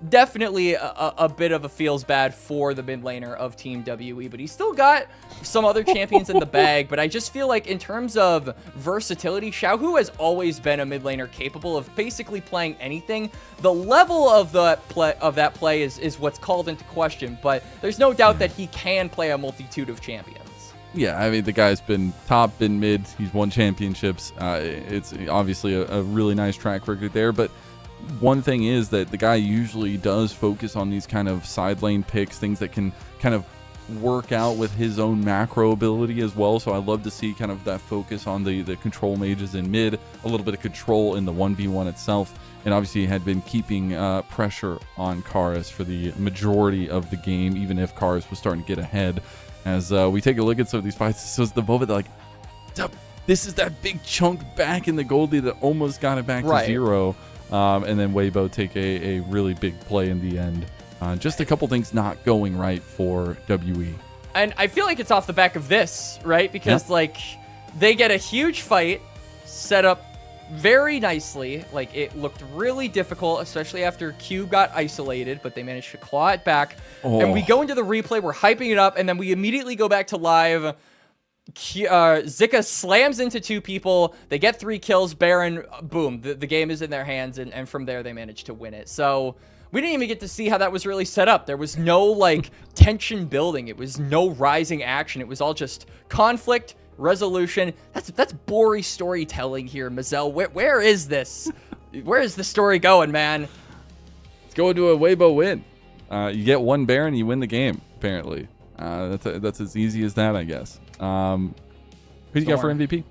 definitely a bit of a feels bad for the mid laner of Team WE, but he's still got some other champions in the bag. But I just feel like in terms of versatility, Xiaohu has always been a mid laner capable of basically playing anything. The level of that play is what's called into question, but there's no doubt that he can play a multitude of champions. Yeah, I mean, the guy's been top, been mid. He's won championships. It's obviously a really nice track record there. But one thing is that the guy usually does focus on these kind of side lane picks, things that can kind of work out with his own macro ability as well. So I love to see kind of that focus on the control mages in mid, a little bit of control in the 1v1 itself. And obviously he had been keeping pressure on Karis for the majority of the game, even if Karis was starting to get ahead. As we take a look at some of these fights, this was the moment that, like, this is that big chunk back in the Goldie that almost got it back to 0. And then Weibo take a really big play in the end. Just a couple things not going right for WE. And I feel like it's off the back of this, right? Because, like, they get a huge fight set up very nicely. Like, it looked really difficult, especially after Cube got isolated, but they managed to claw it back. And we go into the replay, we're hyping it up, and then we immediately go back to live. Zika slams into 2 people. They get 3 kills. Baron, boom, the game is in their hands, and from there they managed to win it. So we didn't even get to see how that was really set up. There was no, like, tension building. It was no rising action. It was all just conflict, resolution. That's Bori storytelling here, Mazel. Where is this? Where is the story going, man? It's going to a Weibo win. You get 1 Baron, you win the game, apparently. That's as easy as that, I guess. Who do you got for MVP? Who do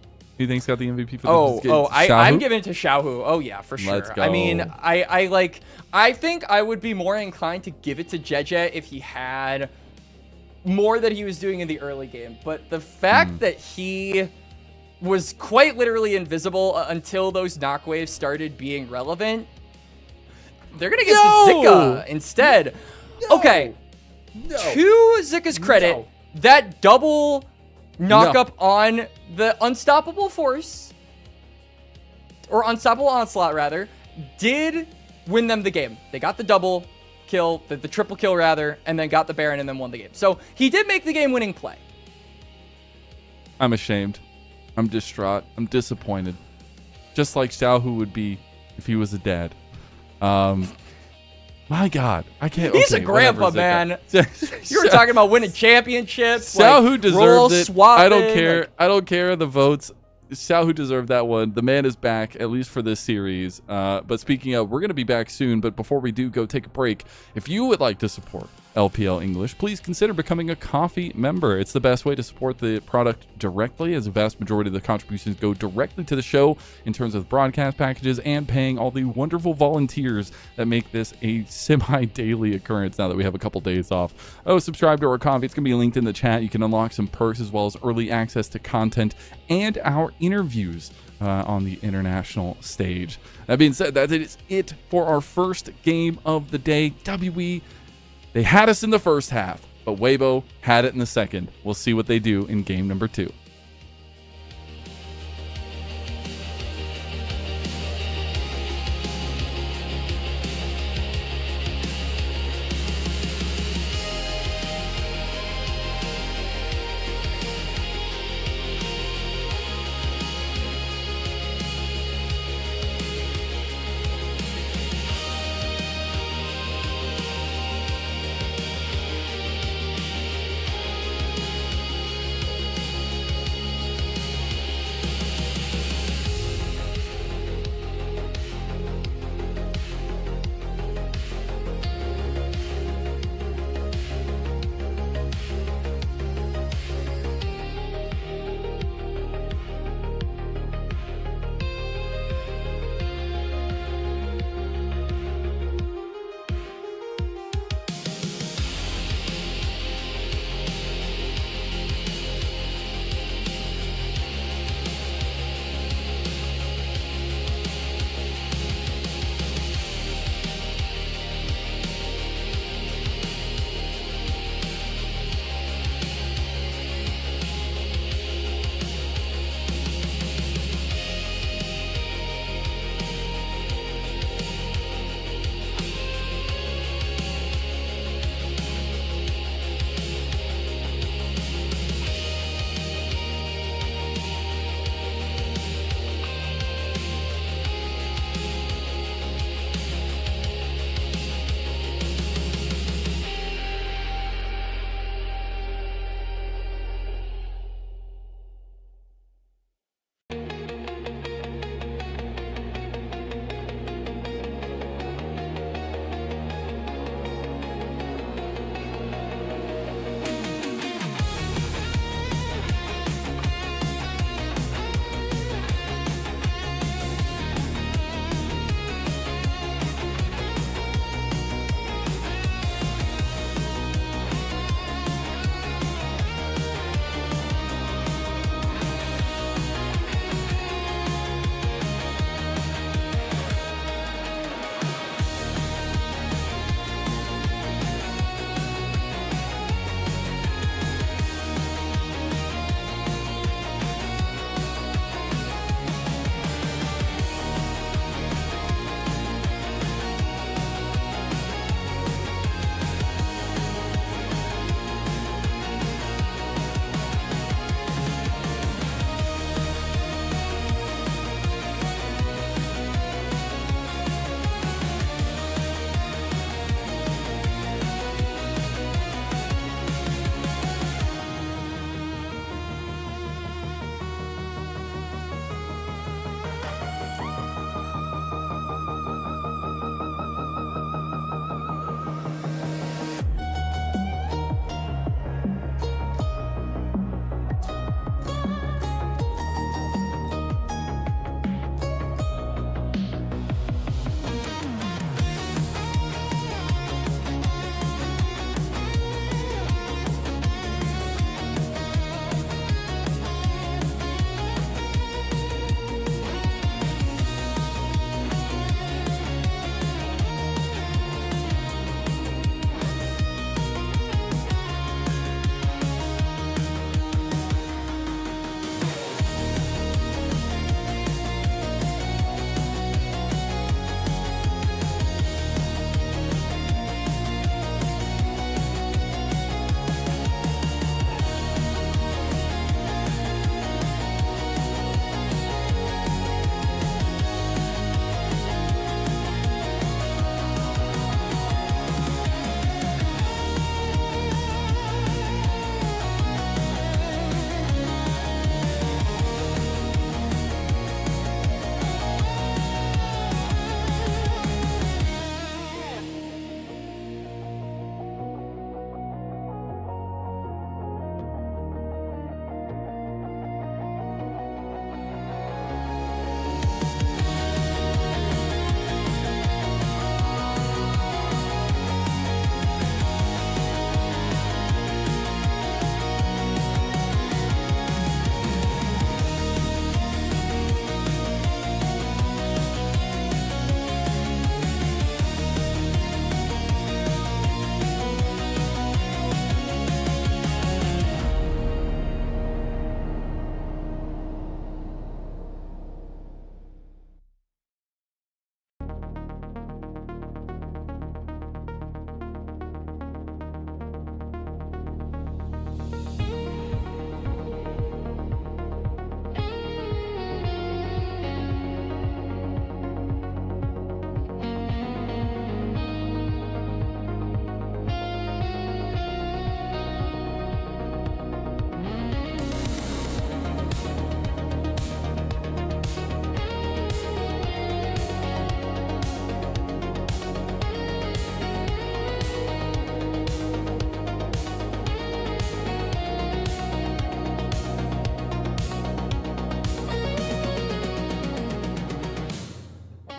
you think's got the MVP for this? I'm giving it to Xiaohu. Oh yeah, for sure. Let's go. I mean, I think I would be more inclined to give it to Jeje if he had more that he was doing in the early game. But the fact that he was quite literally invisible until those knock waves started being relevant, they're gonna give it to Zika instead. Okay. To Zika's credit, that double knock up on the Unstoppable Force, or Unstoppable Onslaught rather, did win them the game. They got the double kill, the triple kill rather, and then got the Baron and then won the game. So he did make the game winning play. I'm ashamed. I'm distraught. I'm disappointed. Just like Xiaohu would be if he was a dad. My God, I can't. He's a grandpa, man. You were talking about winning championships. Xiaohu deserved it. Swapping, I don't care. I don't care the votes. Xiaohu deserved that one. The man is back, at least for this series. But speaking of, we're going to be back soon. But before we do, go take a break. If you would like to support LPL English, please consider becoming a coffee member. It's the best way to support the product directly, as a vast majority of the contributions go directly to the show in terms of broadcast packages and paying all the wonderful volunteers that make this a semi-daily occurrence now that we have a couple days off. Subscribe to our coffee. It's going to be linked in the chat. You can unlock some perks as well as early access to content and our interviews on the international stage. That being said, that is it for our first game of the day. WE, they had us in the first half, but Weibo had it in the second. We'll see what they do in game number 2.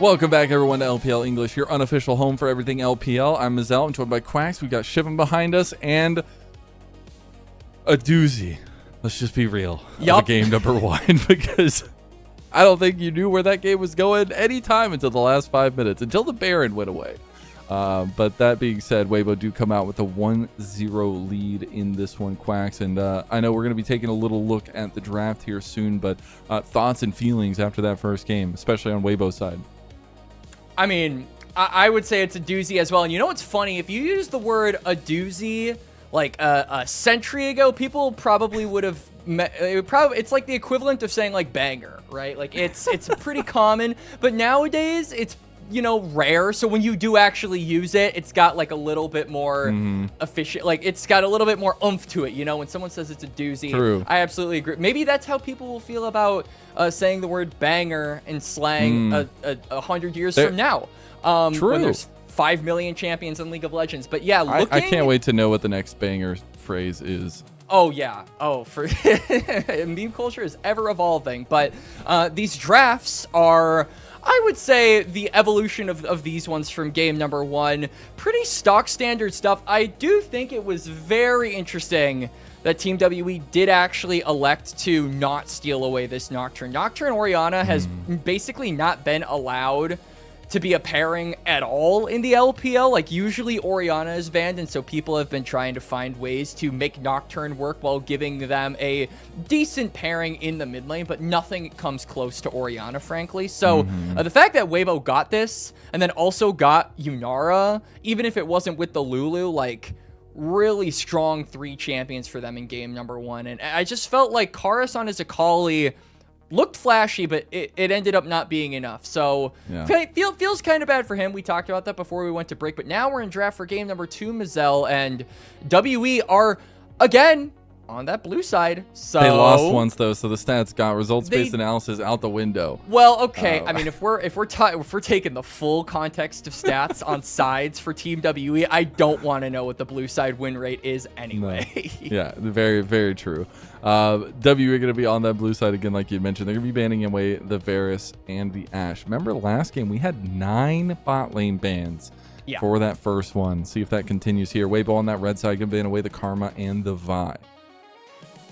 Welcome back, everyone, to LPL English, your unofficial home for everything LPL. I'm Mazel. I'm joined by Quacks. We got Shivan behind us and a doozy. Let's just be real. Yup. Game number 1, because I don't think you knew where that game was going any time until the last 5 minutes, until the Baron went away. But that being said, Weibo do come out with a 1-0 lead in this one, Quacks. And I know we're going to be taking a little look at the draft here soon, but thoughts and feelings after that first game, especially on Weibo's side. I mean, I would say it's a doozy as well. And you know what's funny? If you use the word a doozy like a century ago, people probably would have it's like the equivalent of saying like banger, right? Like it's pretty common, but nowadays it's, you know, rare. So when you do actually use it, it's got like a little bit more efficient, like it's got a little bit more oomph to it, you know, when someone says it's a doozy. True. I absolutely agree. Maybe that's how people will feel about saying the word banger in slang 100 years from now. True. When there's 5 million champions in League of Legends. But yeah, looking... I can't wait to know what the next banger phrase is. Oh, yeah. Oh, for meme culture is ever evolving. But these drafts are, I would say, the evolution of these ones from game number 1. Pretty stock standard stuff. I do think it was very interesting that Team WE did actually elect to not steal away this Nocturne. Nocturne Orianna has basically not been allowed to be a pairing at all in the LPL. Like, usually Orianna is banned, and so people have been trying to find ways to make Nocturne work while giving them a decent pairing in the mid lane, but nothing comes close to Orianna, frankly. So the fact that Weibo got this, and then also got Yunara, even if it wasn't with the Lulu, like, really strong 3 champions for them in game number 1. And I just felt like Karasan as a Akali looked flashy, but it ended up not being enough. So feels kind of bad for him. We talked about that before we went to break, but now we're in draft for game number 2, Mazel, and WE are, again, on that blue side. So they lost once, though, so the stats got results-based analysis out the window. Well, okay. I mean, if we're taking the full context of stats on sides for Team WE, I don't want to know what the blue side win rate is anyway. No. Yeah, very, very true. WE are going to be on that blue side again, like you mentioned. They're going to be banning away the Varus and the Ashe. Remember last game, we had 9 bot lane bans for that first one. See if that continues here. Weibo on that red side, going to ban away the Karma and the Vi.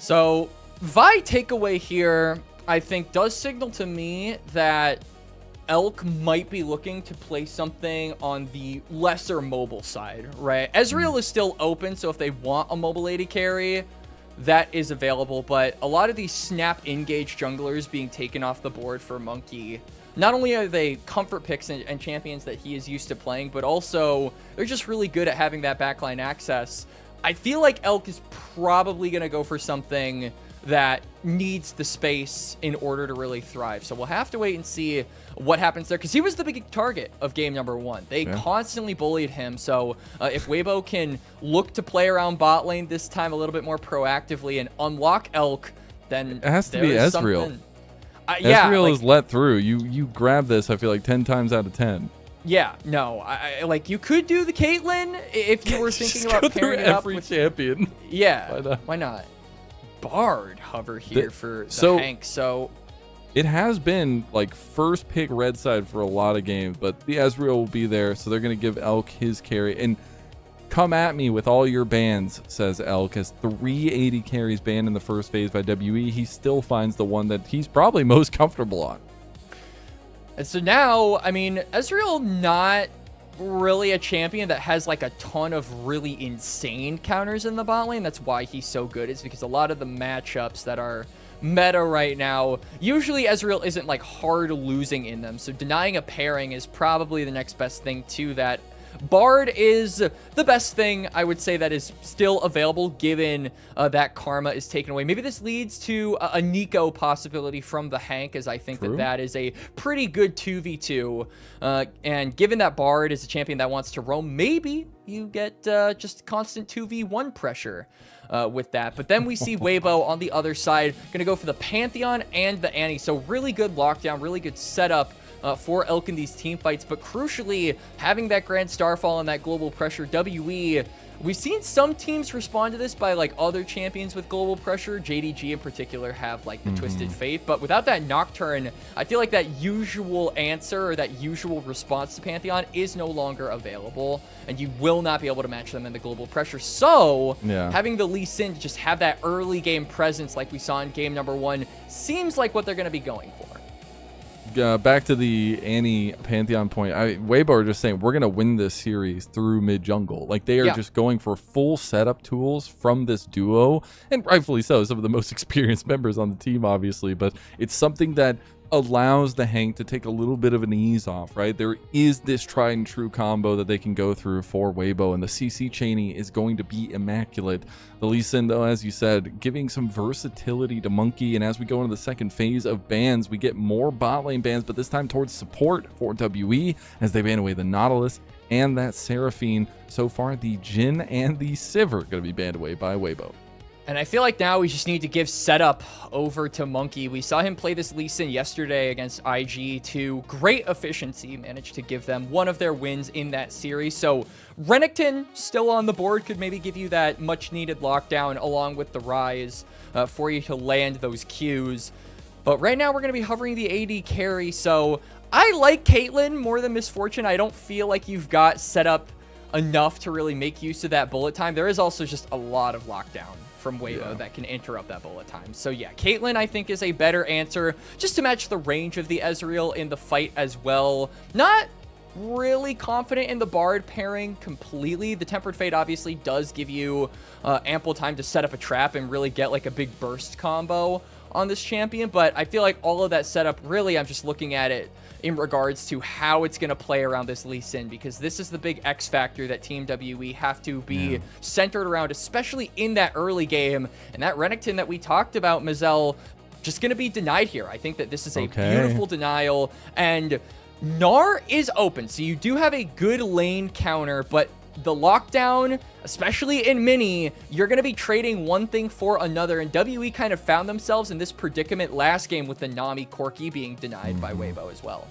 So, Vi takeaway here, I think, does signal to me that Elk might be looking to play something on the lesser mobile side, right? Ezreal is still open, so if they want a mobile AD carry, that is available, but a lot of these snap engage junglers being taken off the board for Monkey, not only are they comfort picks and champions that he is used to playing, but also they're just really good at having that backline access. I feel like Elk is probably going to go for something that needs the space in order to really thrive. So we'll have to wait and see what happens there, because he was the big target of game number 1. They constantly bullied him. So if Weibo can look to play around bot lane this time a little bit more proactively and unlock Elk, then it has to be Ezreal. Ezreal is let through. You grab this, I feel like 10 times out of 10. Yeah, no, I like, you could do the Caitlyn if you were thinking about pairing it up with champion. Yeah, why not? Bard hover here for the Hank. So it has been like first pick red side for a lot of games, but the Ezreal will be there, so they're going to give Elk his carry. And come at me with all your bans, says Elk, has 380 carries banned in the first phase by WE. He still finds the one that he's probably most comfortable on. And so now, I mean, Ezreal not really a champion that has like a ton of really insane counters in the bot lane. That's why he's so good. It's because a lot of the matchups that are meta right now, usually Ezreal isn't like hard losing in them. So denying a pairing is probably the next best thing to that. Bard is the best thing, I would say, that is still available, given that Karma is taken away. Maybe this leads to a Nico possibility from the Hank, as I think that is a pretty good 2v2. And given that Bard is a champion that wants to roam, maybe you get just constant 2v1 pressure with that. But then we see Weibo on the other side, going to go for the Pantheon and the Annie. So really good lockdown, really good setup for Elk in these team fights, but crucially, having that Grand Starfall and that global pressure, WE, we've seen some teams respond to this by like other champions with global pressure. JDG in particular have like the Twisted Faith, but without that Nocturne, I feel like that usual answer or that usual response to Pantheon is no longer available, and you will not be able to match them in the global pressure. So having the Lee Sin just have that early game presence like we saw in game number 1 seems like what they're going to be going for. Back to the Annie Pantheon point, Weibo are just saying we're going to win this series through mid jungle. Like they are just going for full setup tools from this duo, and rightfully so, some of the most experienced members on the team, obviously, but it's something that allows the Hank to take a little bit of an ease off, right? There is this tried and true combo that they can go through for Weibo, and the CC Cheney is going to be immaculate. The Lee Sin, though, as you said, giving some versatility to Monkey, and as we go into the second phase of bans, we get more bot lane bans, but this time towards support for WE as they ban away the Nautilus and that Seraphine. So far, the Jhin and the Sivir going to be banned away by Weibo. And I feel like now we just need to give setup over to Monkey. We saw him play this Lee Sin yesterday against IG to great efficiency, managed to give them one of their wins in that series. So Renekton still on the board, could maybe give you that much needed lockdown along with the Rise for you to land those Qs. But right now we're going to be hovering the AD carry. So I like Caitlyn more than Misfortune. I don't feel like you've got set up enough to really make use of that bullet time. There is also just a lot of lockdown from Weibo that can interrupt that bullet time. So yeah, Caitlyn I think is a better answer just to match the range of the Ezreal in the fight as well. Not really confident in the Bard pairing completely. The Tempered Fate obviously does give you ample time to set up a trap and really get like a big burst combo on this champion, but I feel like all of that setup, really I'm just looking at it in regards to how it's going to play around this Lee Sin, because this is the big X factor that Team WE have to be centered around, especially in that early game. And that Renekton that we talked about, Mazel, just going to be denied here. I think that this is a beautiful denial, and Gnar is open, so you do have a good lane counter, but the lockdown, especially in mini, you're going to be trading one thing for another, and WE kind of found themselves in this predicament last game with the Nami Corki being denied by Weibo as well.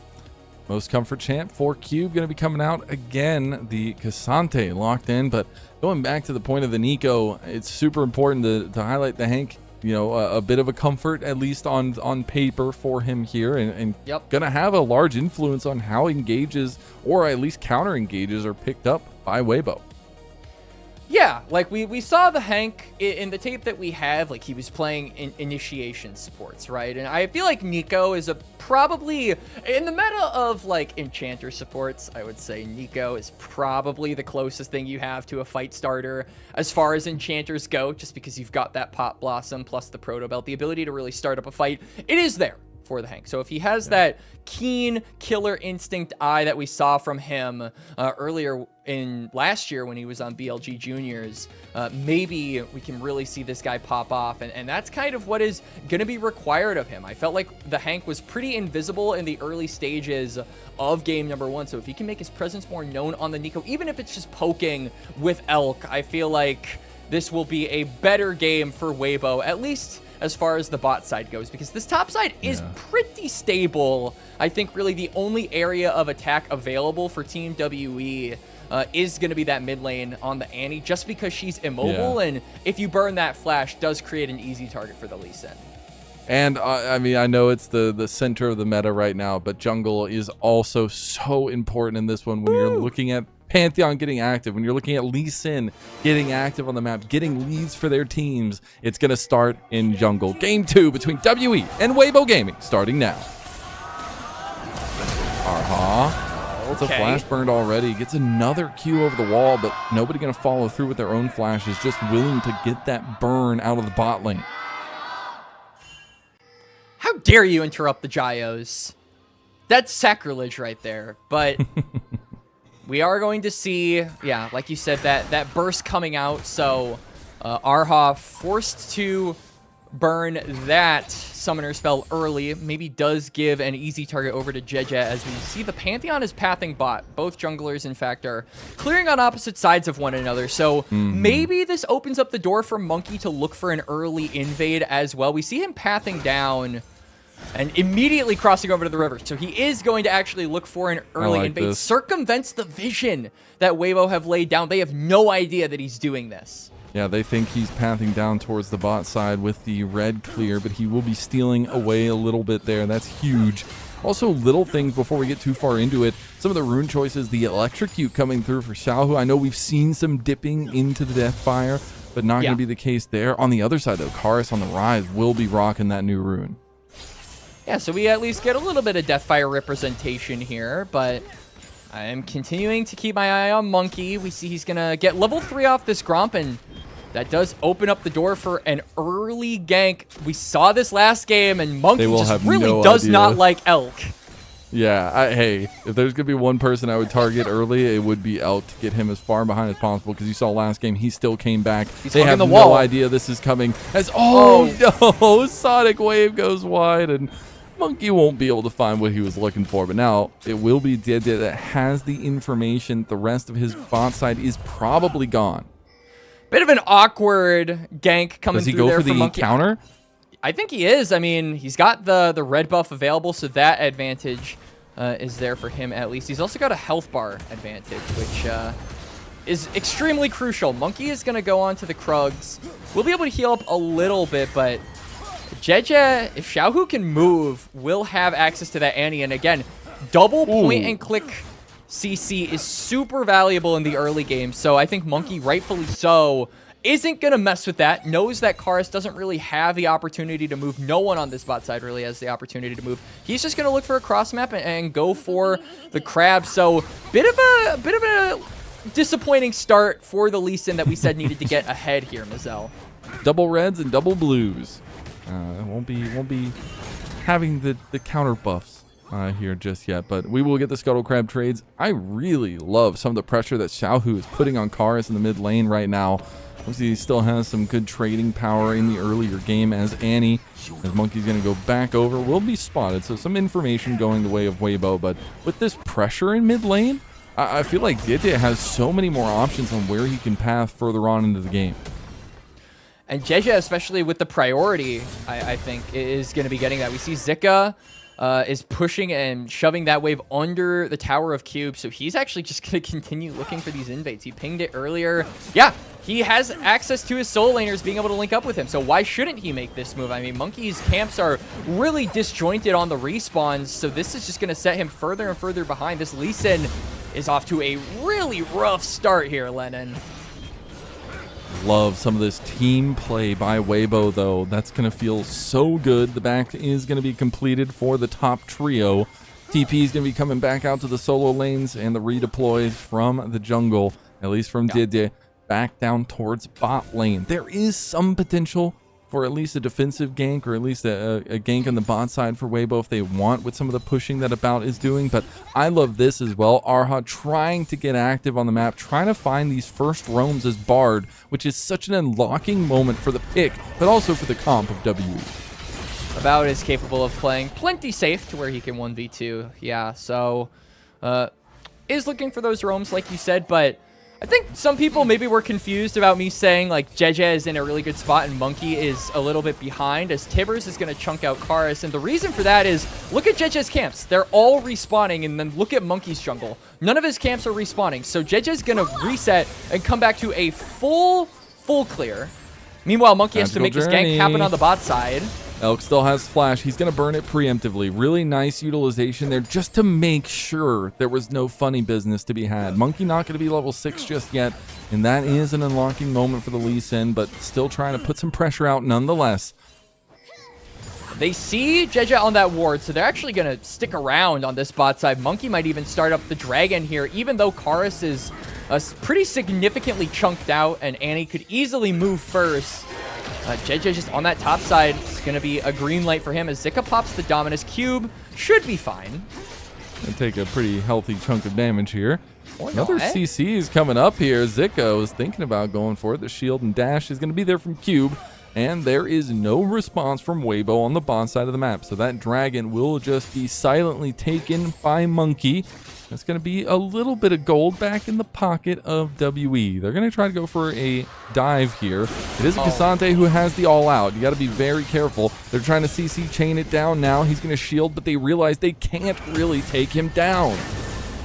Most comfort champ for Cube going to be coming out again. The Cassante locked in, but going back to the point of the Nico, it's super important to highlight the Hank. You know, a bit of a comfort, at least on paper, for him here, and going to have a large influence on how engages, or at least counter engages, are picked up by Weibo. Yeah, like we saw the Hank in the tape that we have, like he was playing in initiation supports, right? And I feel like Nico is probably, in the meta of like enchanter supports, I would say Nico is probably the closest thing you have to a fight starter as far as enchanters go, just because you've got that Pot Blossom plus the Proto Belt, the ability to really start up a fight. It is there for the Hank. So if he has that keen killer instinct eye that we saw from him earlier in last year when he was on BLG Juniors, maybe we can really see this guy pop off, and that's kind of what is going to be required of him. I felt like the Hank was pretty invisible in the early stages of game number 1, so if he can make his presence more known on the Nico, even if it's just poking with Elk, I feel like this will be a better game for Weibo, at least as far as the bot side goes, because this top side is pretty stable. I think really the only area of attack available for Team WE is going to be that mid lane on the Annie, just because she's immobile, and if you burn that flash, does create an easy target for the Lee Sin. And I mean, I know it's the center of the meta right now, but jungle is also so important in this one when you're looking at Pantheon getting active, when you're looking at Lee Sin getting active on the map, getting leads for their teams. It's going to start in jungle. Game 2 between WE and Weibo Gaming starting now. Arha. It's a flash burned already. Gets another Q over the wall, but nobody going to follow through with their own flashes. Just willing to get that burn out of the bot lane. How dare you interrupt the Gyos? That's sacrilege right there, but we are going to see, yeah, like you said, that burst coming out. So Arha forced to burn that summoner spell early. Maybe does give an easy target over to Jeje, as we see the Pantheon is pathing bot. Both junglers, in fact, are clearing on opposite sides of one another. So maybe this opens up the door for Monkey to look for an early invade as well. We see him pathing down and immediately crossing over to the river. So he is going to actually look for an early invade. Circumvents the vision that Weibo have laid down. They have no idea that he's doing this. Yeah, they think he's pathing down towards the bot side with the red clear, but he will be stealing away a little bit there. That's huge. Also, little things before we get too far into it. Some of the rune choices, the electrocute coming through for Xiaohu. I know we've seen some dipping into the Deathfire, but not going to be the case there. On the other side, though, Karis on the rise will be rocking that new rune. Yeah, so we at least get a little bit of Deathfire representation here, but I am continuing to keep my eye on Monkey. We see he's going to get level 3 off this Gromp, and that does open up the door for an early gank. We saw this last game, and Monkey just really does not like Elk. Yeah, hey, if there's going to be one person I would target early, it would be Elk to get him as far behind as possible, because you saw last game, he still came back. They have no idea this is coming. As no, Sonic Wave goes wide, and Monkey won't be able to find what he was looking for. But now it will be Dede that has the information. The rest of his bot side is probably gone. Bit of an awkward gank coming through there for Monkey. Does he go for the counter? I think he is. I mean, he's got the red buff available, so that advantage is there for him at least. He's also got a health bar advantage, which is extremely crucial. Monkey is going to go on to the Krugs. We'll be able to heal up a little bit, but Jeje, if Xiaohu can move, will have access to that Annie. And again, double point and click CC is super valuable in the early game, so I think Monkey, rightfully so, isn't going to mess with that. Knows that Karis doesn't really have the opportunity to move. No one on this bot side really has the opportunity to move. He's just going to look for a cross map and go for the crab. So bit of a disappointing start for the Lee Sin that we said needed to get ahead here, Mazel. Double reds and double blues. Won't be having the counter buffs here just yet, but we will get the Scuttle Crab trades. I really love some of the pressure that Xiaohu is putting on Karis in the mid lane right now. Obviously, he still has some good trading power in the earlier game as Annie. As Monkey's going to go back over, will be spotted, so some information going the way of Weibo, but with this pressure in mid lane, I feel like Dede has so many more options on where he can path further on into the game. And Jeje, especially with the priority, I think, is going to be getting that. We see Zika is pushing and shoving that wave under the Tower of Cubes, so he's actually just going to continue looking for these invades. He pinged it earlier. Yeah, he has access to his soul laners being able to link up with him, so why shouldn't he make this move? I mean, Monkey's camps are really disjointed on the respawns, so this is just going to set him further and further behind. This Lee Sin is off to a really rough start here, Lennon. Love some of this team play by Weibo, though. That's going to feel so good. The back is going to be completed for the top trio. TP is going to be coming back out to the solo lanes, and the redeploys from the jungle, at least from Dede, back down towards bot lane. There is some potential for at least a defensive gank, or at least a gank on the bot side for Weibo if they want, with some of the pushing that About is doing. But I love this as well. Arha trying to get active on the map, trying to find these first roams as Bard, which is such an unlocking moment for the pick, but also for the comp of WE. About is capable of playing plenty safe to where he can 1v2. Yeah, so is looking for those roams, like you said, but I think some people maybe were confused about me saying like Jeje is in a really good spot and Monkey is a little bit behind, as Tibbers is going to chunk out Karis. And the reason for that is, look at Jeje's camps. They're all respawning, and then look at Monkey's jungle. None of his camps are respawning. So Jeje's going to reset and come back to a full clear. Meanwhile, Monkey has to make this gank happen on the bot side. Elk still has flash. He's going to burn it preemptively. Really nice utilization there just to make sure there was no funny business to be had. Monkey not going to be level 6 just yet, and that is an unlocking moment for the Lee Sin, but still trying to put some pressure out nonetheless. They see Jeje on that ward, so they're actually going to stick around on this bot side. Monkey might even start up the dragon here, even though Karis is pretty significantly chunked out, and Annie could easily move first. Jeje just on that top side. It's going to be a green light for him as Zika pops the Dominus Cube. Should be fine. And take a pretty healthy chunk of damage here. Another CC is coming up here. Zika was thinking about going for it. The shield and dash is going to be there from Cube. and there is no response from Weibo on the bot side of the map. So that dragon will just be silently taken by Monkey. That's going to be a little bit of gold back in the pocket of WE. They're going to try to go for a dive here. It is Cassante who has the all-out. You got to be very careful. They're trying to CC chain it down now. He's going to shield, but they realize they can't really take him down.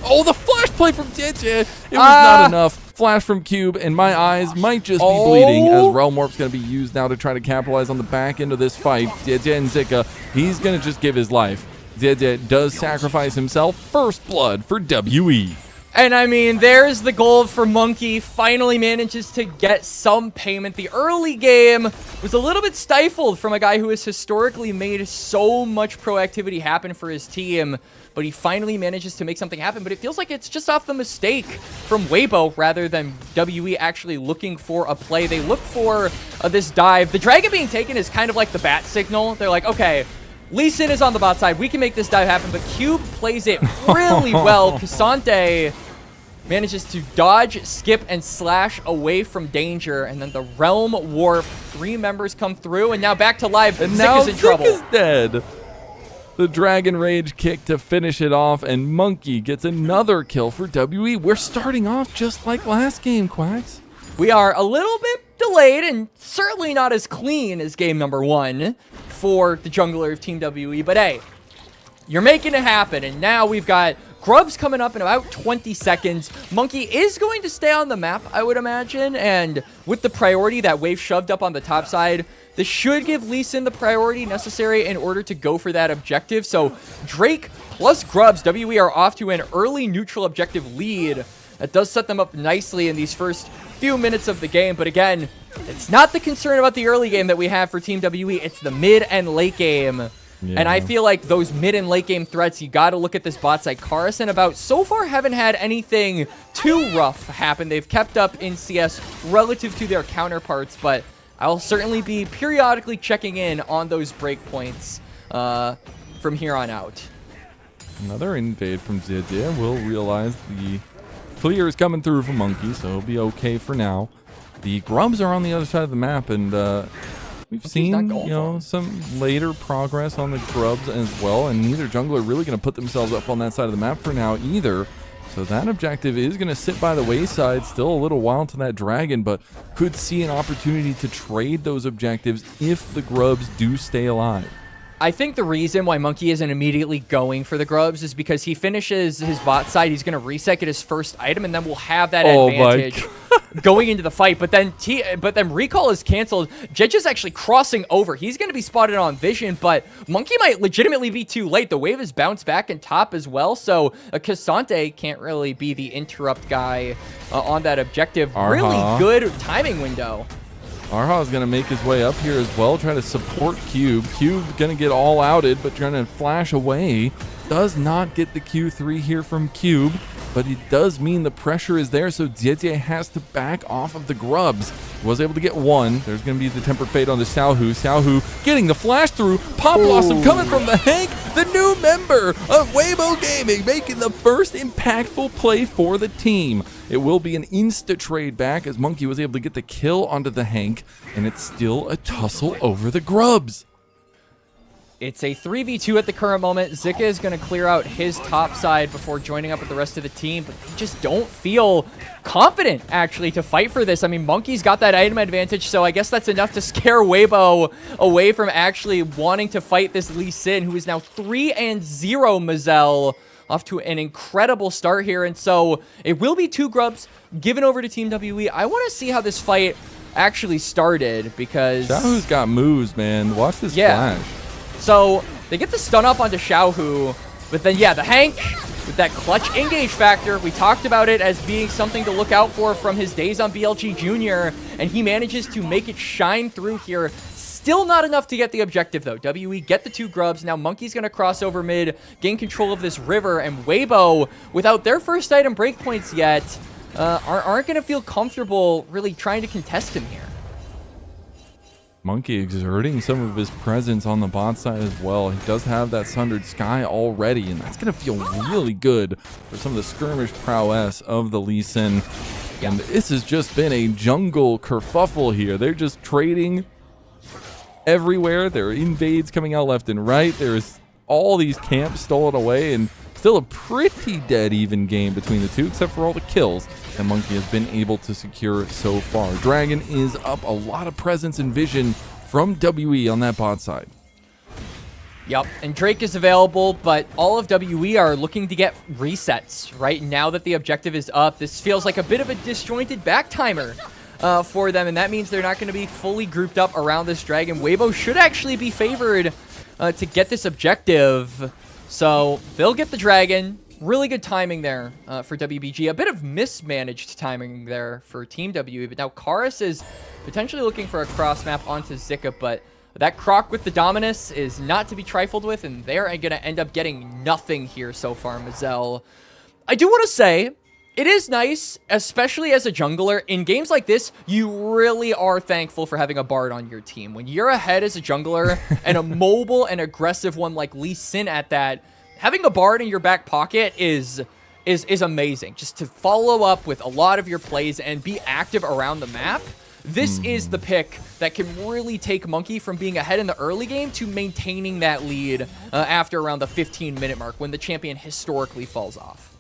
Oh, the flash play from JJ. It was not enough. Flash from Cube, and my eyes might just be bleeding as Realm Warp's going to be used now to try to capitalize on the back end of this fight. JJ and Zika, he's going to just give his life. JJ does sacrifice himself. First blood for WE. And I mean, there's the gold for Monkey. Finally manages to get some payment. The early game was a little bit stifled from a guy who has historically made so much proactivity happen for his team, but he finally manages to make something happen. But it feels like it's just off the mistake from Weibo rather than WE actually looking for a play. They look for this dive. The dragon being taken is kind of like the bat signal. They're like, okay, Lee Sin is on the bot side. We can make this dive happen, but Cube plays it really well. Cassante manages to dodge, skip, and slash away from danger, and then the Realm Warp. 3 members come through, and now back to live. And Zik now is in trouble. Zik is dead. The Dragon Rage kick to finish it off, and Monkey gets another kill for WE. We're starting off just like last game, Quacks. We are a little bit delayed, and certainly not as clean as game number 1 for the jungler of Team WE, but hey, you're making it happen, and now we've got Grubs coming up in about 20 seconds. Monkey is going to stay on the map, I would imagine, and with the priority that Wave shoved up on the top side, this should give Lee Sin the priority necessary in order to go for that objective. So Drake plus Grubs, WE are off to an early neutral objective lead. That does set them up nicely in these first few minutes of the game, but again, it's not the concern about the early game that we have for Team WE, it's the mid and late game. Yeah. And I feel like those mid and late game threats, you got to look at this bot side. Karis and About so far haven't had anything too rough happen. They've kept up in CS relative to their counterparts, but I'll certainly be periodically checking in on those breakpoints from here on out. Another invade from Zidya. We'll realize the clear is coming through for Monkey, so it'll be okay for now. The Grubs are on the other side of the map, and we've seen, you know, some later progress on the Grubs as well, and neither jungler really going to put themselves up on that side of the map for now either. So that objective is going to sit by the wayside. Still a little while to that dragon, but could see an opportunity to trade those objectives if the Grubs do stay alive. I think the reason why Monkey isn't immediately going for the Grubs is because he finishes his bot side. He's going to reset, get his first item, and then we'll have that advantage going into the fight. But then recall is canceled. Jedge is actually crossing over. He's going to be spotted on vision, but Monkey might legitimately be too late. The wave is bounced back and top as well, so Cassante can't really be the interrupt guy on that objective. Really good timing window. Arha is going to make his way up here as well, try to support Cube. Cube going to get all outed, but trying to flash away. Does not get the Q3 here from Cube, but it does mean the pressure is there, so Dziecie has to back off of the Grubs. Was able to get one. There's going to be the Tempered Fate on the Xiaohu. Xiaohu getting the flash through. Pop Blossom coming from the Hank, the new member of Weibo Gaming, making the first impactful play for the team. It will be an insta-trade back as Monkey was able to get the kill onto the Hank, and it's still a tussle over the Grubs. It's a 3v2 at the current moment. Zika is going to clear out his top side before joining up with the rest of the team, but they just don't feel confident, actually, to fight for this. I mean, Monkey's got that item advantage, so I guess that's enough to scare Weibo away from actually wanting to fight this Lee Sin, who is now 3-0 Mazel. Off to an incredible start here, and so it will be 2 Grubs given over to Team WE. I want to see how this fight actually started, because Xiaohu's got moves, man. Watch this flash. So they get the stun up onto Xiaohu, but then the Hank with that clutch engage factor. We talked about it as being something to look out for from his days on BLG Jr., and he manages to make it shine through here. Still not enough to get the objective, though. WE get the 2 Grubs. Now Monkey's going to cross over mid, gain control of this river, and Weibo, without their first item breakpoints yet, aren't going to feel comfortable really trying to contest him here. Monkey exerting some of his presence on the bot side as well. He does have that Sundered Sky already, and that's going to feel really good for some of the skirmish prowess of the Lee Sin. And this has just been a jungle kerfuffle here. They're just trading everywhere. There are invades coming out left and right. There's all these camps stolen away, and still a pretty dead even game between the two, except for all the kills that Monkey has been able to secure so far. Dragon is up. A lot of presence and vision from WE on that bot side. Yep, and Drake is available, but all of WE are looking to get resets, right? Now that the objective is up, this feels like a bit of a disjointed back timer for them, and that means they're not going to be fully grouped up around this Dragon. Weibo should actually be favored to get this objective, so they'll get the Dragon. Really good timing there for WBG. A bit of mismanaged timing there for Team WE, but now Karis is potentially looking for a cross map onto Zika, but that Croc with the Dominus is not to be trifled with, and they're going to end up getting nothing here so far, Mazel. I do want to say, it is nice, especially as a jungler, in games like this, you really are thankful for having a Bard on your team. When you're ahead as a jungler, and a mobile and aggressive one like Lee Sin at that, having a Bard in your back pocket is amazing. Just to follow up with a lot of your plays and be active around the map. This is the pick that can really take Monkey from being ahead in the early game to maintaining that lead after around the 15-minute mark when the champion historically falls off.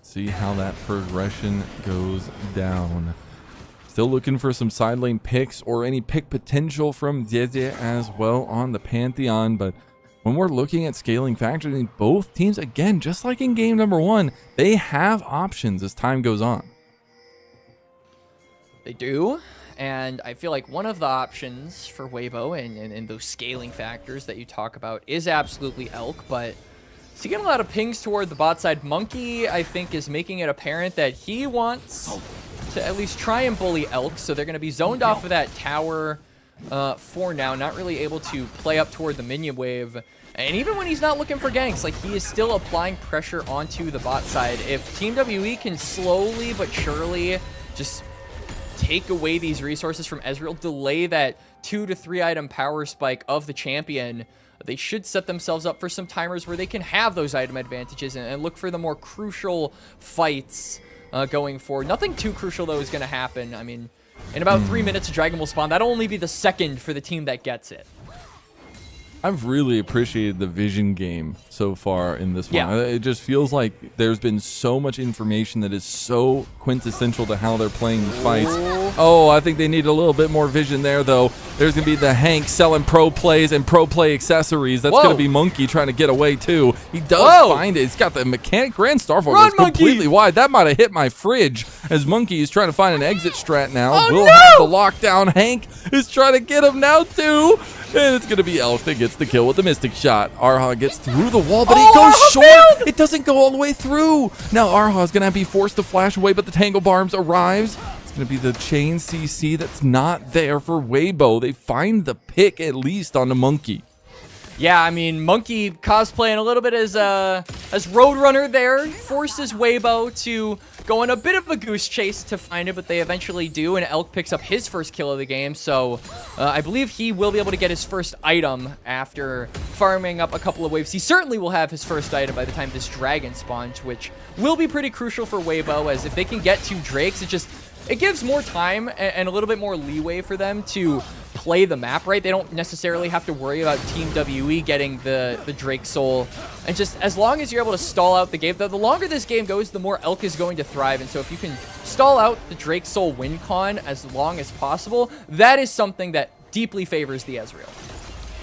See how that progression goes down. Still looking for some side lane picks or any pick potential from Zeze as well on the Pantheon, but when we're looking at scaling factors in both teams, again, just like in game number 1, they have options as time goes on. They do, and I feel like one of the options for Weibo and those scaling factors that you talk about is absolutely Elk, but he's getting a lot of pings toward the bot side. Monkey, I think, is making it apparent that he wants to at least try and bully Elk, so they're going to be zoned off of that tower for now, not really able to play up toward the minion wave. And even when he's not looking for ganks, like, he is still applying pressure onto the bot side. If Team WE can slowly but surely just take away these resources from Ezreal, delay that 2 to 3 item power spike of the champion, they should set themselves up for some timers where they can have those item advantages and look for the more crucial fights going forward. Nothing too crucial, though, is going to happen. I mean, in about 3 minutes, a Dragon will spawn. That'll only be the second for the team that gets it. I've really appreciated the vision game so far in this one. Yeah. It just feels like there's been so much information that is so quintessential to how they're playing these fights. Oh, I think they need a little bit more vision there, though. There's going to be the Hank selling pro plays and pro play accessories. That's going to be Monkey trying to get away, too. He does find it. He's got the mechanic. Grand Starfall goes completely wide. That might have hit my fridge as Monkey is trying to find an exit strat now. We'll have the lockdown. Hank is trying to get him now, too. And it's going to be Elf that gets the kill with the Mystic Shot. Arha gets through the wall, but he goes short. It doesn't go all the way through. Now Arha is going to be forced to flash away, but the Tangle Barms arrives. It's going to be the chain CC that's not there for Weibo. They find the pick at least on the Monkey. Yeah, I mean, Monkey cosplaying a little bit as Roadrunner there, forces Weibo to go on a bit of a goose chase to find it, but they eventually do, and Elk picks up his first kill of the game, so I believe he will be able to get his first item after farming up a couple of waves. He certainly will have his first item by the time this Dragon spawns, which will be pretty crucial for Weibo, as if they can get 2 Drakes, it gives more time and a little bit more leeway for them to play the map right. They don't necessarily have to worry about Team WE getting the Drake Soul. And just as long as you're able to stall out the game, the longer this game goes, the more Elk is going to thrive. And so if you can stall out the Drake Soul win con as long as possible, that is something that deeply favors the Ezreal.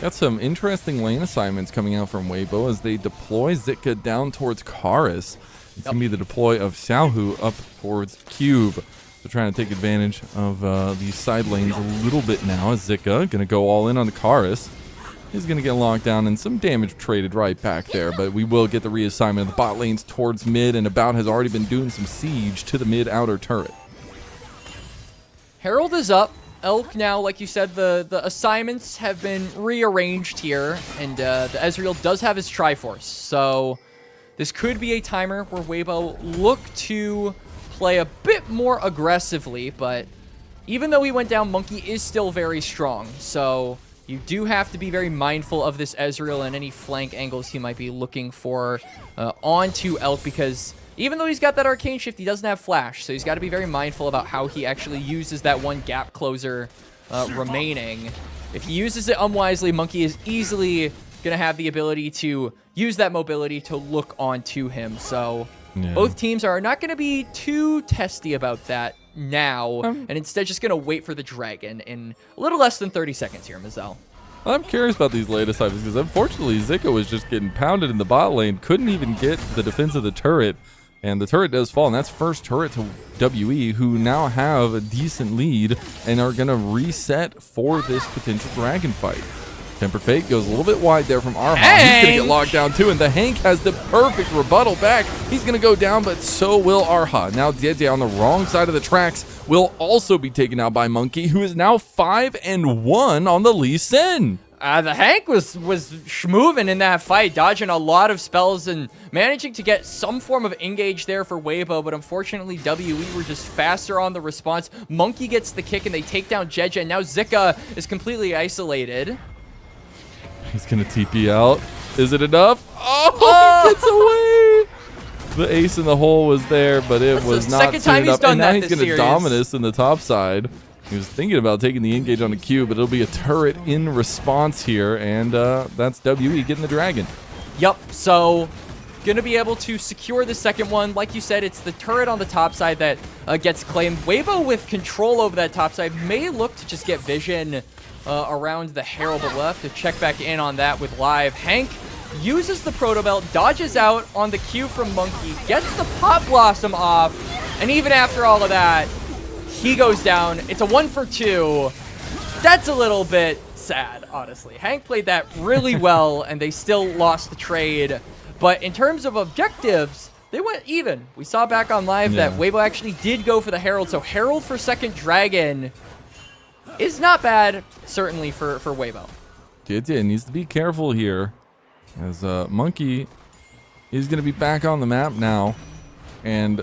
Got some interesting lane assignments coming out from Weibo as they deploy Zika down towards Karis. It's going to be the deploy of Xiaohu up towards Cube. So trying to take advantage of these side lanes a little bit now as Zika going to go all in on the Karis. He's going to get locked down and some damage traded right back there, but we will get the reassignment of the bot lanes towards mid, and About has already been doing some siege to the mid outer turret. Herald is up. Elk now, like you said, the assignments have been rearranged here, and the Ezreal does have his Triforce, so this could be a timer where Weibo look to play a bit more aggressively, but even though he went down, Monkey is still very strong, so you do have to be very mindful of this Ezreal and any flank angles he might be looking for onto Elk, because even though he's got that Arcane Shift, he doesn't have Flash, so he's got to be very mindful about how he actually uses that one gap closer remaining. If he uses it unwisely, Monkey is easily going to have the ability to use that mobility to look onto him. So both teams are not going to be too testy about that now, and instead just going to wait for the dragon in a little less than 30 seconds here, Mazel. I'm curious about these latest items because unfortunately Zika was just getting pounded in the bot lane, couldn't even get the defense of the turret, and the turret does fall, and that's first turret to WE, who now have a decent lead and are going to reset for this potential dragon fight. Tempered Fate goes a little bit wide there from Arha. He's going to get locked down too, and the Hank has the perfect rebuttal back. He's going to go down, but so will Arha. Now Dede on the wrong side of the tracks will also be taken out by Monkey, who is now 5-1 on the Lee Sin. The Hank was schmoving in that fight, dodging a lot of spells and managing to get some form of engage there for Weibo, but unfortunately WE were just faster on the response. Monkey gets the kick and they take down Jeje, and now Zika is completely isolated. He's going to TP out. Is it enough? Oh, he gets away! The ace in the hole was there, but it was not second time he's done and now that he's this going to series. Dominus in the top side. He was thinking about taking the engage on the Q, but it'll be a turret in response here, and that's WE getting the dragon. Yup, so going to be able to secure the second one. Like you said, it's the turret on the top side that gets claimed. Weibo with control over that top side may look to just get vision around the Herald, but we'll have to check back in on that with live. Hank uses the Proto Belt, dodges out on the Q from Monkey, gets the Pop Blossom off, and even after all of that, he goes down. It's a 1 for 2. That's a little bit sad, honestly. Hank played that really well, and they still lost the trade. But in terms of objectives, they went even. We saw back on live that Weibo actually did go for the Herald, so Herald for second dragon is not bad, certainly for Weibo. Dede needs to be careful here, as Monkey is going to be back on the map now, and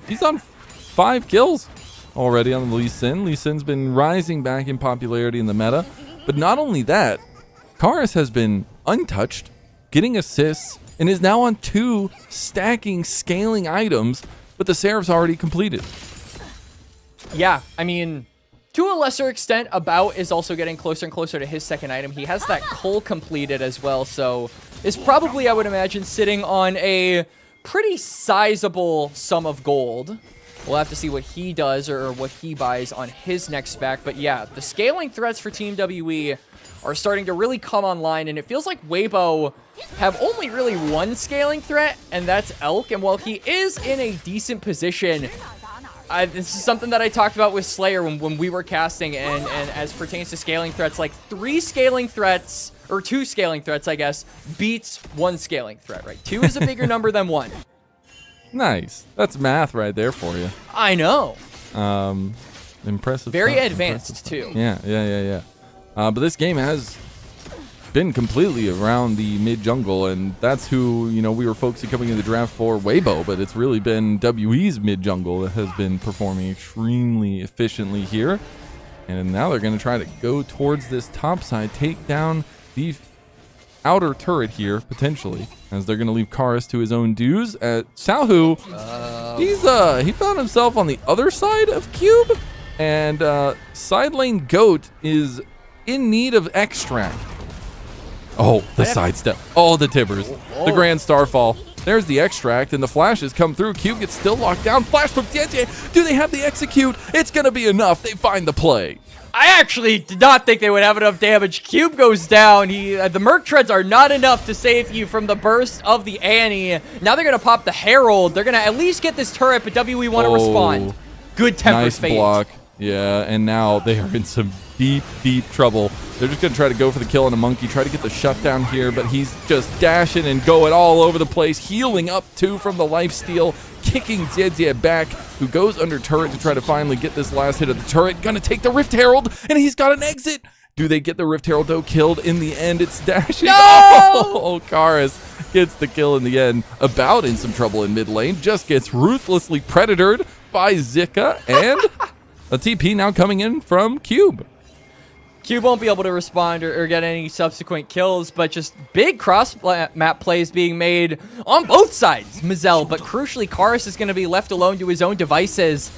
he's on 5 kills already on the Lee Sin. Lee Sin's been rising back in popularity in the meta, but not only that, Karis has been untouched, getting assists, and is now on 2 stacking, scaling items, but the Seraph's already completed. Yeah, I mean, to a lesser extent, About is also getting closer and closer to his second item. He has that Cull completed as well, so is probably, I would imagine, sitting on a pretty sizable sum of gold. We'll have to see what he does or what he buys on his next spec. But yeah, the scaling threats for Team WE are starting to really come online, and it feels like Weibo have only really one scaling threat, and that's Elk. And while he is in a decent position, this is something that I talked about with Slayer when we were casting, and as pertains to scaling threats, like 3 scaling threats, or 2 scaling threats, I guess, beats 1 scaling threat, right? 2 is a bigger number than 1. Nice. That's math right there for you. I know. Impressive. Very stuff. advanced, too. Yeah. But this game has been completely around the mid jungle, and that's who, you know, we were focusing coming in the draft for Weibo, but it's really been WE's mid jungle that has been performing extremely efficiently here. And now they're going to try to go towards this top side, take down the outer turret here, potentially, as they're going to leave Karis to his own dues. Xiaohu, he found himself on the other side of Cube, and side lane Goat is in need of extract. Oh, the sidestep. Oh, the Tibbers. The Grand Starfall. There's the extract, and the flashes come through. Cube gets still locked down. Flash from Dede. Do they have the execute? It's going to be enough. They find the play. I actually did not think they would have enough damage. Cube goes down. The Merc Treads are not enough to save you from the burst of the Annie. Now they're going to pop the Herald. They're going to at least get this turret, but WE want to respond. Good Tempered Fate. Nice block. Yeah, and now they are in some deep, deep trouble. They're just going to try to go for the kill on a Monkey, try to get the shutdown here, but he's just dashing and going all over the place, healing up too from the lifesteal, kicking Zedzia back, who goes under turret to try to finally get this last hit of the turret. Gonna take the Rift Herald, and he's got an exit. Do they get the Rift Herald, though? Killed in the end. It's dashing. No! Oh, Karis gets the kill in the end. About in some trouble in mid lane. Just gets ruthlessly predatored by Zika, and a TP now coming in from Cube. Cube won't be able to respond or get any subsequent kills, but just big cross-map plays being made on both sides, Mazel. But crucially, Karis is going to be left alone to his own devices.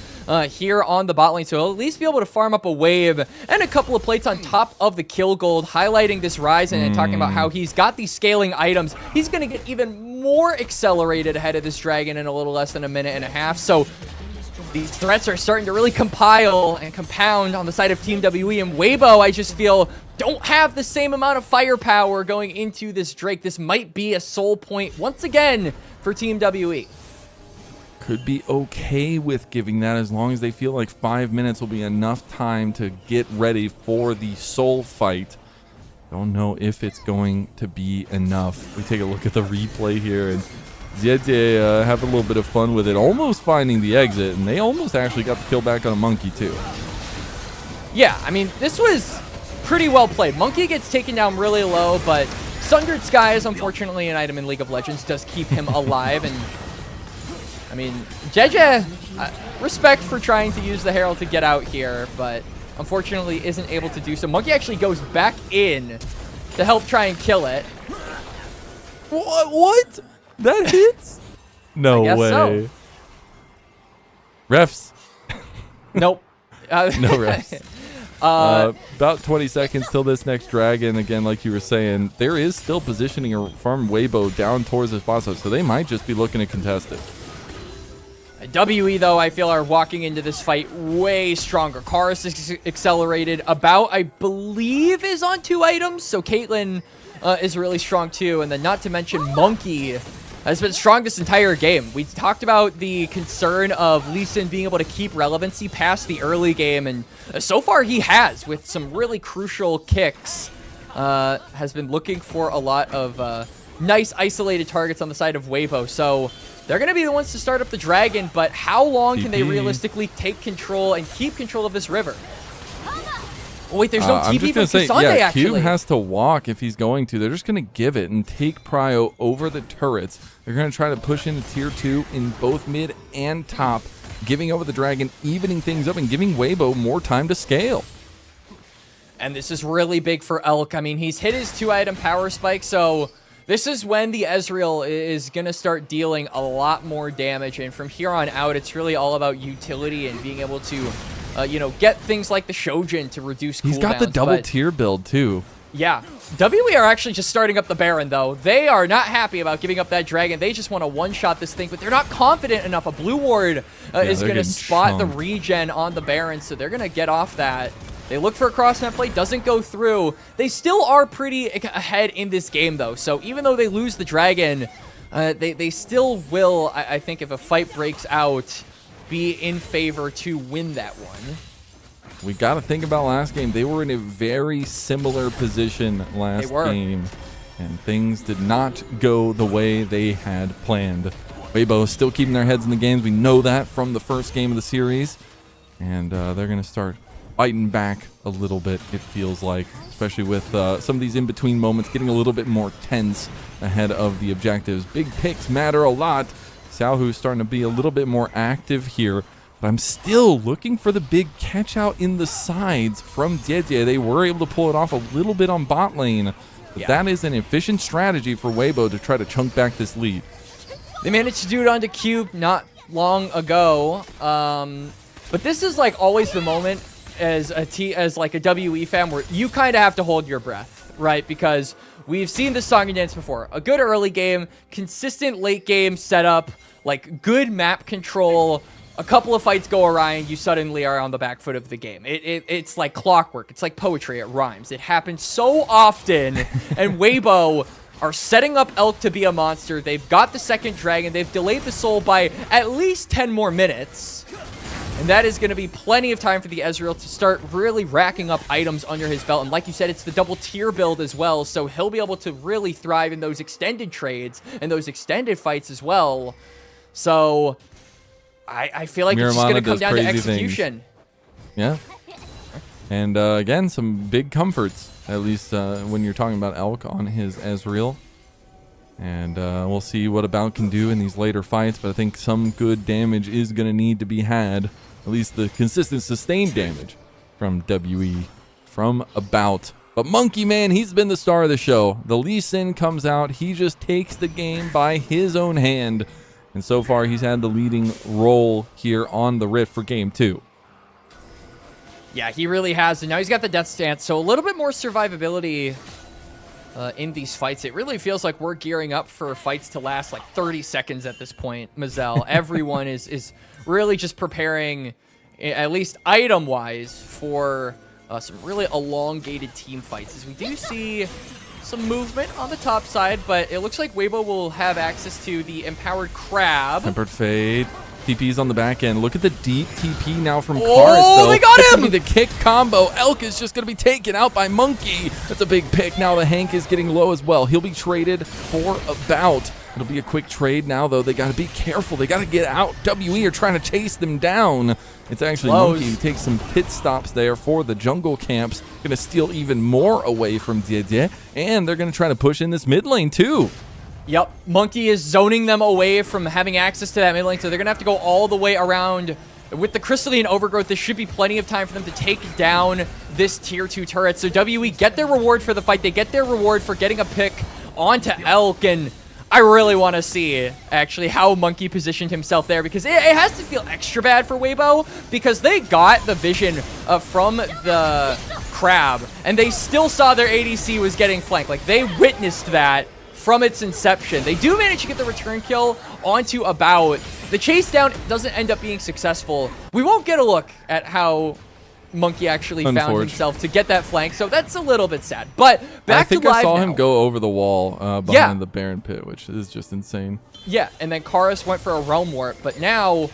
here on the bot lane, so he'll at least be able to farm up a wave and a couple of plates on top of the kill gold, highlighting this Ryzen and talking about how he's got these scaling items. He's going to get even more accelerated ahead of this dragon in a little less than a minute and a half, so these threats are starting to really compile and compound on the side of Team WE, and Weibo, I just feel, don't have the same amount of firepower going into this Drake. This might be a soul point once again for Team WE. Could be okay with giving that as long as they feel like 5 minutes will be enough time to get ready for the soul fight. Don't know if it's going to be enough. We take a look at the replay here, and Zete have a little bit of fun with it, almost finding the exit, and they almost actually got the kill back on a Monkey too. Yeah, I mean, this was pretty well played. Monkey gets taken down really low, but Sundered Sky is unfortunately an item in League of Legends, does keep him alive, and I mean, Jeje, respect for trying to use the Herald to get out here, but unfortunately isn't able to do so. Monkey actually goes back in to help try and kill it. What? That hits? No way. So. Refs. Nope. No refs. About 20 seconds till this next dragon. Again, like you were saying, there is still positioning from Weibo down towards this boss, so they might just be looking to contest it. WE, though, I feel are walking into this fight way stronger. Chorus is accelerated. About, I believe, is on 2 items, so Caitlyn is really strong too. And then not to mention Monkey has been strong this entire game. We talked about the concern of Lee Sin being able to keep relevancy past the early game, and so far he has, with some really crucial kicks. Has been looking for a lot of nice isolated targets on the side of Weibo, so they're going to be the ones to start up the dragon, but how long can they realistically take control and keep control of this river? Oh, wait, there's no TP from Kasande, actually. Cube has to walk if he's going to. They're just going to give it and take Prio over the turrets. They're going to try to push into tier 2 in both mid and top, giving over the dragon, evening things up, and giving Weibo more time to scale. And this is really big for Elk. I mean, he's hit his 2-item power spike, so this is when the Ezreal is going to start dealing a lot more damage. And from here on out, it's really all about utility and being able to you know, get things like the Shojin to reduce cooldowns. He's got the double tier build too. Yeah. WE are actually just starting up the Baron, though. They are not happy about giving up that dragon. They just want to one-shot this thing, but they're not confident enough. A blue ward is going to spot the regen on the Baron, so they're going to get off that. They look for a cross-net play, doesn't go through. They still are pretty ahead in this game, though. So even though they lose the dragon, they still will, I think, if a fight breaks out, be in favor to win that one. We got to think about last game. They were in a very similar position last game, and things did not go the way they had planned. Weibo still keeping their heads in the games. We know that from the first game of the series, and they're going to start fighting back a little bit, it feels like, especially with some of these in-between moments getting a little bit more tense ahead of the objectives. Big picks matter a lot. Xiaohu's starting to be a little bit more active here, but I'm still looking for the big catch out in the sides from Jieje. They were able to pull it off a little bit on bot lane, but that is an efficient strategy for Weibo to try to chunk back this lead. They managed to do it onto Cube not long ago, but this is like always the moment as like a WE fan where you kind of have to hold your breath, right? Because we've seen this song and dance before. A good early game, consistent late game setup, like good map control. A couple of fights go awry and you suddenly are on the back foot of the game. It's like clockwork. It's like poetry. It rhymes. It happens so often. And Weibo are setting up Elk to be a monster. They've got the second dragon. They've delayed the soul by at least 10 more minutes. And that is going to be plenty of time for the Ezreal to start really racking up items under his belt. And like you said, it's the double tier build as well. So he'll be able to really thrive in those extended trades and those extended fights as well. So I feel like it's just going to come down to execution. Things. Yeah. And again, some big comforts, at least when you're talking about Elk on his Ezreal. And we'll see what About can do in these later fights, but I think some good damage is going to need to be had, at least the consistent sustained damage from WE, from About. But Monkey Man, he's been the star of the show. The Lee Sin comes out, he just takes the game by his own hand, And so far, he's had the leading role here on the Rift for Game 2. Yeah, he really has. And now he's got the death stance, so a little bit more survivability in these fights. It really feels like we're gearing up for fights to last like 30 seconds at this point, Mazel. Everyone is really just preparing, at least item-wise, for some really elongated team fights. As we do see some movement on the top side, but it looks like Weibo will have access to the Empowered Crab. Tempered Fade. TP's on the back end. Look at the deep TP now from Karis, Oh, though. they got It's him! gonna be the kick combo. Elk is just going to be taken out by Monkey. That's a big pick. Now the Hank is getting low as well. He'll be traded for a bout. It'll be a quick trade now, though. They got to be careful. They got to get out. WE are trying to chase them down. It's actually Monkey who takes some pit stops there for the jungle camps. Going to steal even more away from Didier. And they're going to try to push in this mid lane, too. Yep, Monkey is zoning them away from having access to that mid lane, so they're going to have to go all the way around. With the Crystalline Overgrowth, there should be plenty of time for them to take down this Tier 2 turret. So WE get their reward for the fight. They get their reward for getting a pick onto Elk, and I really want to see, actually, how Monkey positioned himself there, because it has to feel extra bad for Weibo, because they got the vision from the Crab, and they still saw their ADC was getting flanked. Like, they witnessed that from its inception. They do manage to get the return kill onto About. The chase down doesn't end up being successful. We won't get a look at how Monkey actually found himself to get that flank, so that's a little bit sad. But back to live I saw now. him go over the wall behind the Baron pit, which is just insane. Yeah, and then Karis went for a Realm Warp, but now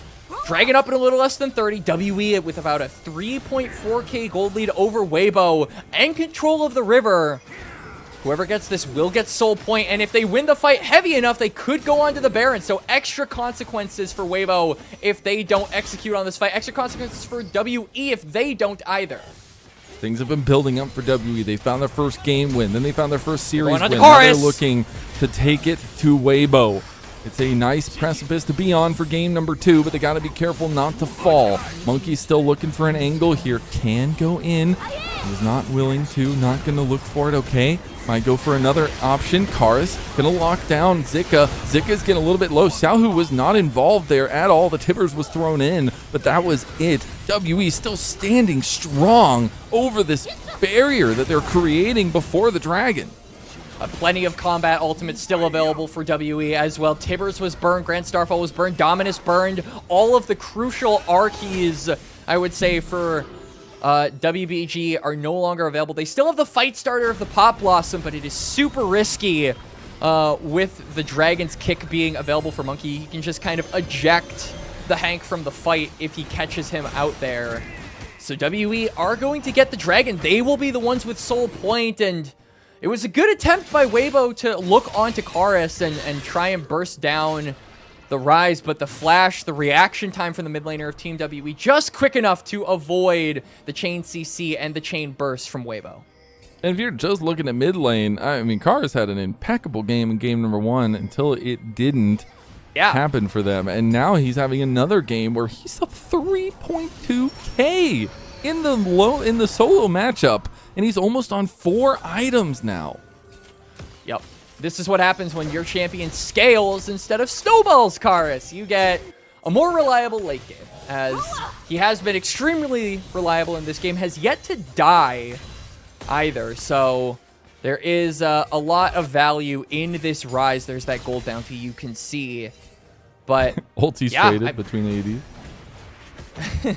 dragging up in a little less than 30, WE with about a 3.4k gold lead over Weibo and control of the river. Whoever gets this will get Soul Point, and if they win the fight heavy enough, they could go on to the Baron. So extra consequences for Weibo if they don't execute on this fight. Extra consequences for WE if they don't either. Things have been building up for WE. They found their first game win. Then they found their first series win. Going on to Now they're Chorus. looking to take it to Weibo. It's a nice precipice to be on for game number 2, but they got to be careful not to fall. Monkey's still looking for an angle here. Can go in. He's not willing to. Not going to look for it. Okay. Might go for another option. Karis going to lock down Zika. Zika's getting a little bit low. Xiaohu was not involved there at all. The Tibbers was thrown in, but that was it. WE still standing strong over this barrier that they're creating before the dragon. Plenty of combat ultimates still available for WE as well. Tibbers was burned, Grand Starfall was burned, Dominus burned. All of the crucial R keys, I would say, for WBG are no longer available. They still have the fight starter of the Pop Blossom, but it is super risky with the Dragon's Kick being available for Monkey. He can just kind of eject the Hank from the fight if he catches him out there. So WE are going to get the Dragon. They will be the ones with Soul Point, and it was a good attempt by Weibo to look onto Karis and try and burst down the Rise, but the flash, the reaction time from the mid laner of Team WE just quick enough to avoid the chain CC and the chain burst from Weibo. And if you're just looking at mid lane, I mean, Karis had an impeccable game in game number 1 until it didn't happen for them. And now he's having another game where he's up 3.2k in the solo matchup, and he's almost on 4 items now. Yep. This is what happens when your champion scales instead of snowballs, Karis. You get a more reliable late game, as he has been extremely reliable in this game, has yet to die either. So there is a lot of value in this Rise. There's that gold bounty you can see. But Ulti's traded between the ADs.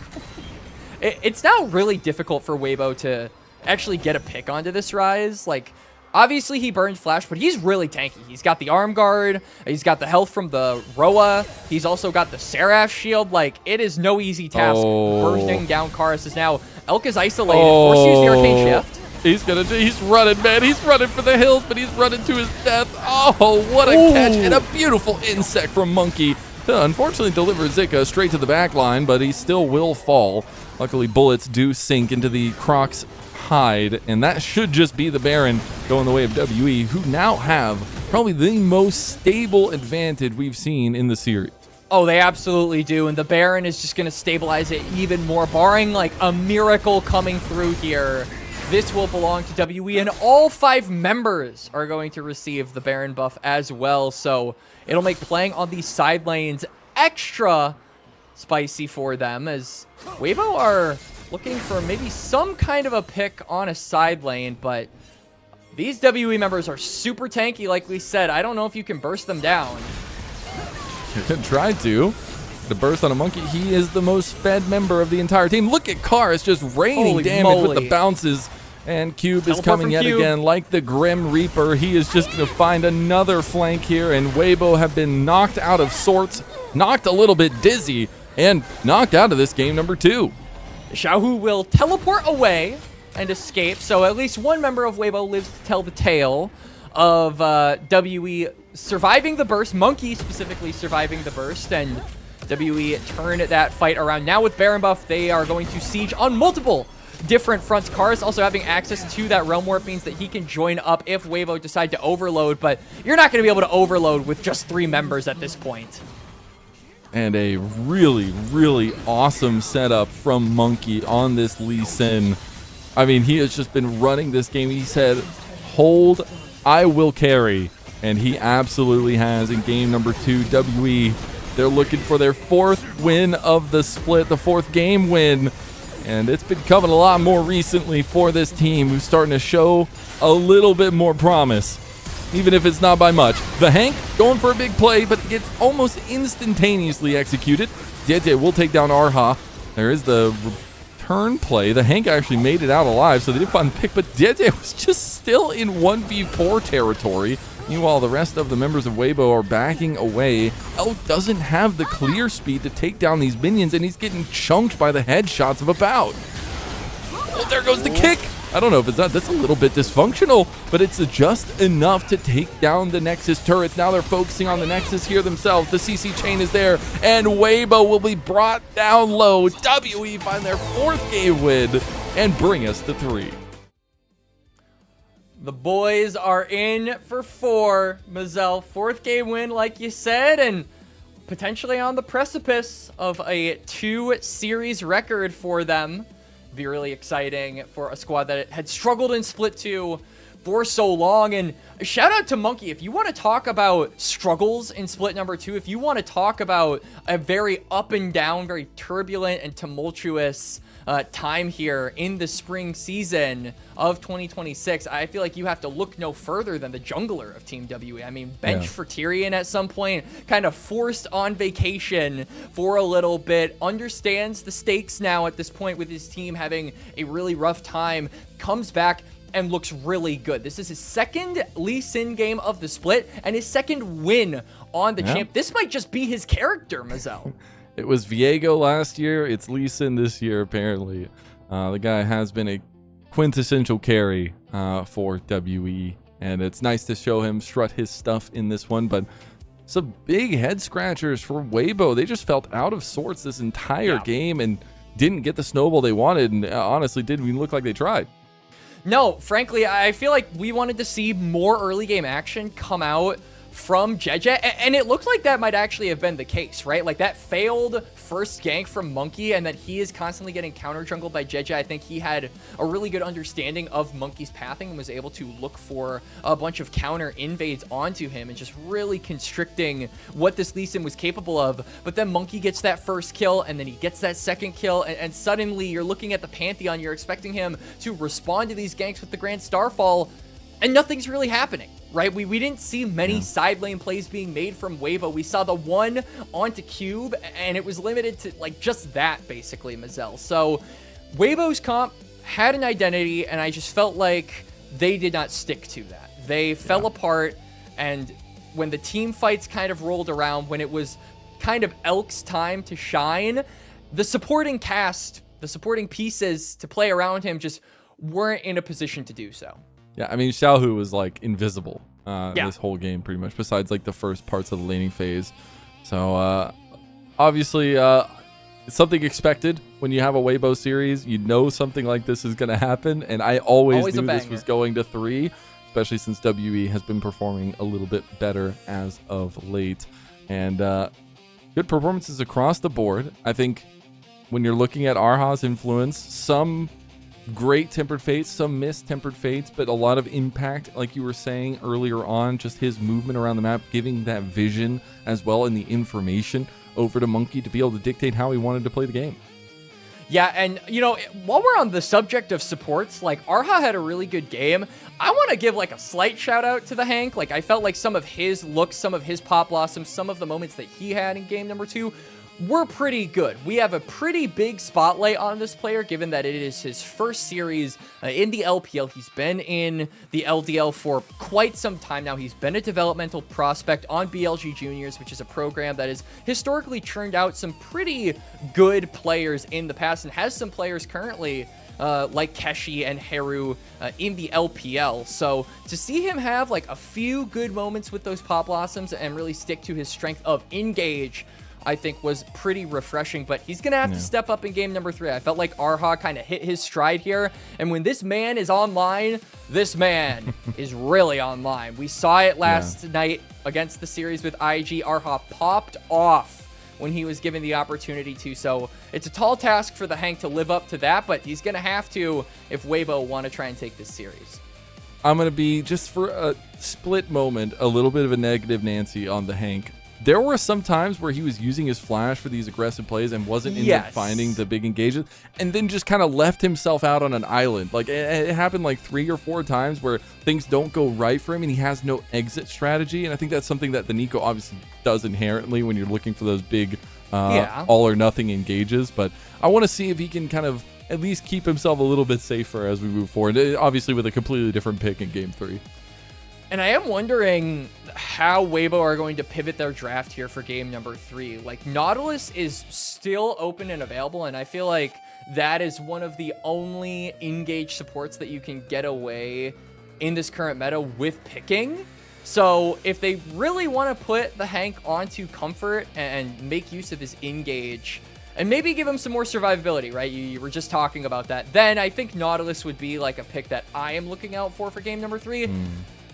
It's now really difficult for Weibo to actually get a pick onto this Rise. Like, obviously, he burned Flash, but he's really tanky. He's got the Arm Guard. He's got the health from the Roa. He's also got the Seraph Shield. Like, it is no easy task. Bursting down Karis is now. Elk is isolated. Forced to use the Arcane Shift. He's running, man. He's running for the hills, but he's running to his death. Oh, what a catch. And a beautiful insect from Monkey to unfortunately deliver Zika straight to the back line, but he still will fall. Luckily, bullets do sink into the Croc's hide, and that should just be the Baron going the way of WE, who now have probably the most stable advantage we've seen in the series. Oh, they absolutely do, and the Baron is just going to stabilize it even more, barring like a miracle coming through here. this will belong to WE, and all 5 members are going to receive the Baron buff as well. So it'll make playing on these side lanes extra spicy for them, as Weibo are looking for maybe some kind of a pick on a side lane, but these WE members are super tanky, like we said. I don't know if you can burst them down. You can try to. The burst on a Monkey. He is the most fed member of the entire team. Look at Cars just raining Holy damage moly. with the bounces. And Cube is Teleport coming from yet Cube. again like the Grim Reaper. He is just going to find another flank here. And Weibo have been knocked out of sorts, knocked a little bit dizzy, and knocked out of this game number 2. Xiaohu will teleport away and escape, so at least one member of Weibo lives to tell the tale of WE surviving the burst, Monkey specifically surviving the burst, and WE turn that fight around. Now with Baron buff, they are going to siege on multiple different fronts. Cars also having access to that Realm Warp means that he can join up if Weibo decide to overload, but you're not going to be able to overload with just 3 members at this point. And a really, really awesome setup from Monkey on this Lee Sin. I mean, he has just been running this game. He said, hold, I will carry. And he absolutely has in game number 2. WE, they're looking for their 4th win of the split, the 4th game win. And it's been coming a lot more recently for this team, who's starting to show a little bit more promise, even if it's not by much. The Hank going for a big play, but gets almost instantaneously executed. Diete will take down Arha. There is the return play. The Hank actually made it out alive, so they did find the pick, but Diete was just still in 1v4 territory. Meanwhile, the rest of the members of Weibo are backing away. Elk doesn't have the clear speed to take down these minions, and he's getting chunked by the headshots of a bout. Oh, there goes the kick. I don't know if it's not. That's a little bit dysfunctional, but it's just enough to take down the Nexus turrets. Now they're focusing on the Nexus here themselves. The CC chain is there, and Weibo will be brought down low. WE find their 4th game win and bring us to 3. The boys are in for 4. Mazel, 4th game win, like you said, and potentially on the precipice of a 2-series record for them. Be really exciting for a squad that had struggled in Split 2 for so long. And shout out to Monkey. If you want to talk about struggles in Split number 2, if you want to talk about a very up and down, very turbulent and tumultuous time here in the spring season of 2026, I feel like you have to look no further than the jungler of Team WE. I mean, bench for Tyrion at some point, kind of forced on vacation for a little bit, understands the stakes now at this point with his team having a really rough time, comes back and looks really good. This is his 2nd Lee Sin game of the split and his 2nd win on the champ. This might just be his character, Mazel. It was Viego last year. It's Lee Sin this year, apparently. The guy has been a quintessential carry for WE, and it's nice to show him strut his stuff in this one, but some big head scratchers for Weibo. They just felt out of sorts this entire game and didn't get the snowball they wanted, and honestly didn't even look like they tried. No, frankly, I feel like we wanted to see more early game action come out from Jeje, and it looked like that might actually have been the case, right? Like that failed first gank from Monkey, and that he is constantly getting counter jungled by Jeje. I think he had a really good understanding of Monkey's pathing and was able to look for a bunch of counter invades onto him and just really constricting what this Lee Sin was capable of. But then Monkey gets that first kill, and then he gets that 2nd kill, and suddenly you're looking at the Pantheon, you're expecting him to respond to these ganks with the Grand Starfall, and nothing's really happening, right? We didn't see many side lane plays being made from Weibo. We saw the one onto Cube, and it was limited to like just that, basically, Mazel. So Weibo's comp had an identity, and I just felt like they did not stick to that. They fell apart, and when the team fights kind of rolled around, when it was kind of Elk's time to shine, the supporting cast, the supporting pieces to play around him just weren't in a position to do so. Yeah, I mean, Xiaohu was like invisible this whole game pretty much, besides like the first parts of the laning phase. So obviously it's something expected when you have a Weibo series. You know something like this is going to happen, and I always knew this was going to 3, especially since WE has been performing a little bit better as of late. And good performances across the board. I think when you're looking at Arha's influence, some great tempered fates, some missed tempered fates, but a lot of impact, like you were saying earlier on, just his movement around the map, giving that vision as well and the information over to Monkey to be able to dictate how he wanted to play the game. Yeah, and, you know, while we're on the subject of supports, like, Arha had a really good game. I want to give, like, a slight shout-out to the Hank. Like, I felt like some of his looks, some of his pop blossoms, some of the moments that he had in game number 2 were pretty good. We have a pretty big spotlight on this player, given that it is his first series in the LPL. He's been in the LDL for quite some time now. He's been a developmental prospect on BLG Juniors, which is a program that has historically churned out some pretty good players in the past and has some players currently like Keshi and Haru in the LPL. So to see him have like a few good moments with those pop blossoms and really stick to his strength of engage, I think was pretty refreshing, but he's going to have to step up in game number 3. I felt like Arha kind of hit his stride here, and when this man is online, this man is really online. We saw it last night against the series with IG. Arha popped off when he was given the opportunity to, so it's a tall task for the Hank to live up to that, but he's going to have to if Weibo want to try and take this series. I'm going to be, just for a split moment, a little bit of a negative Nancy on the Hank. There were some times where he was using his flash for these aggressive plays and wasn't finding the big engages, and then just kind of left himself out on an island. Like, it happened like 3 or 4 times where things don't go right for him and he has no exit strategy. And I think that's something that the Nico obviously does inherently when you're looking for those big all or nothing engages. But I want to see if he can kind of at least keep himself a little bit safer as we move forward, obviously with a completely different pick in game 3. And I am wondering how Weibo are going to pivot their draft here for game number 3. Like, Nautilus is still open and available, and I feel like that is one of the only engage supports that you can get away in this current meta with picking. So if they really want to put the Hank onto comfort and make use of his engage, and maybe give him some more survivability, right? You were just talking about that. Then I think Nautilus would be like a pick that I am looking out for game number 3.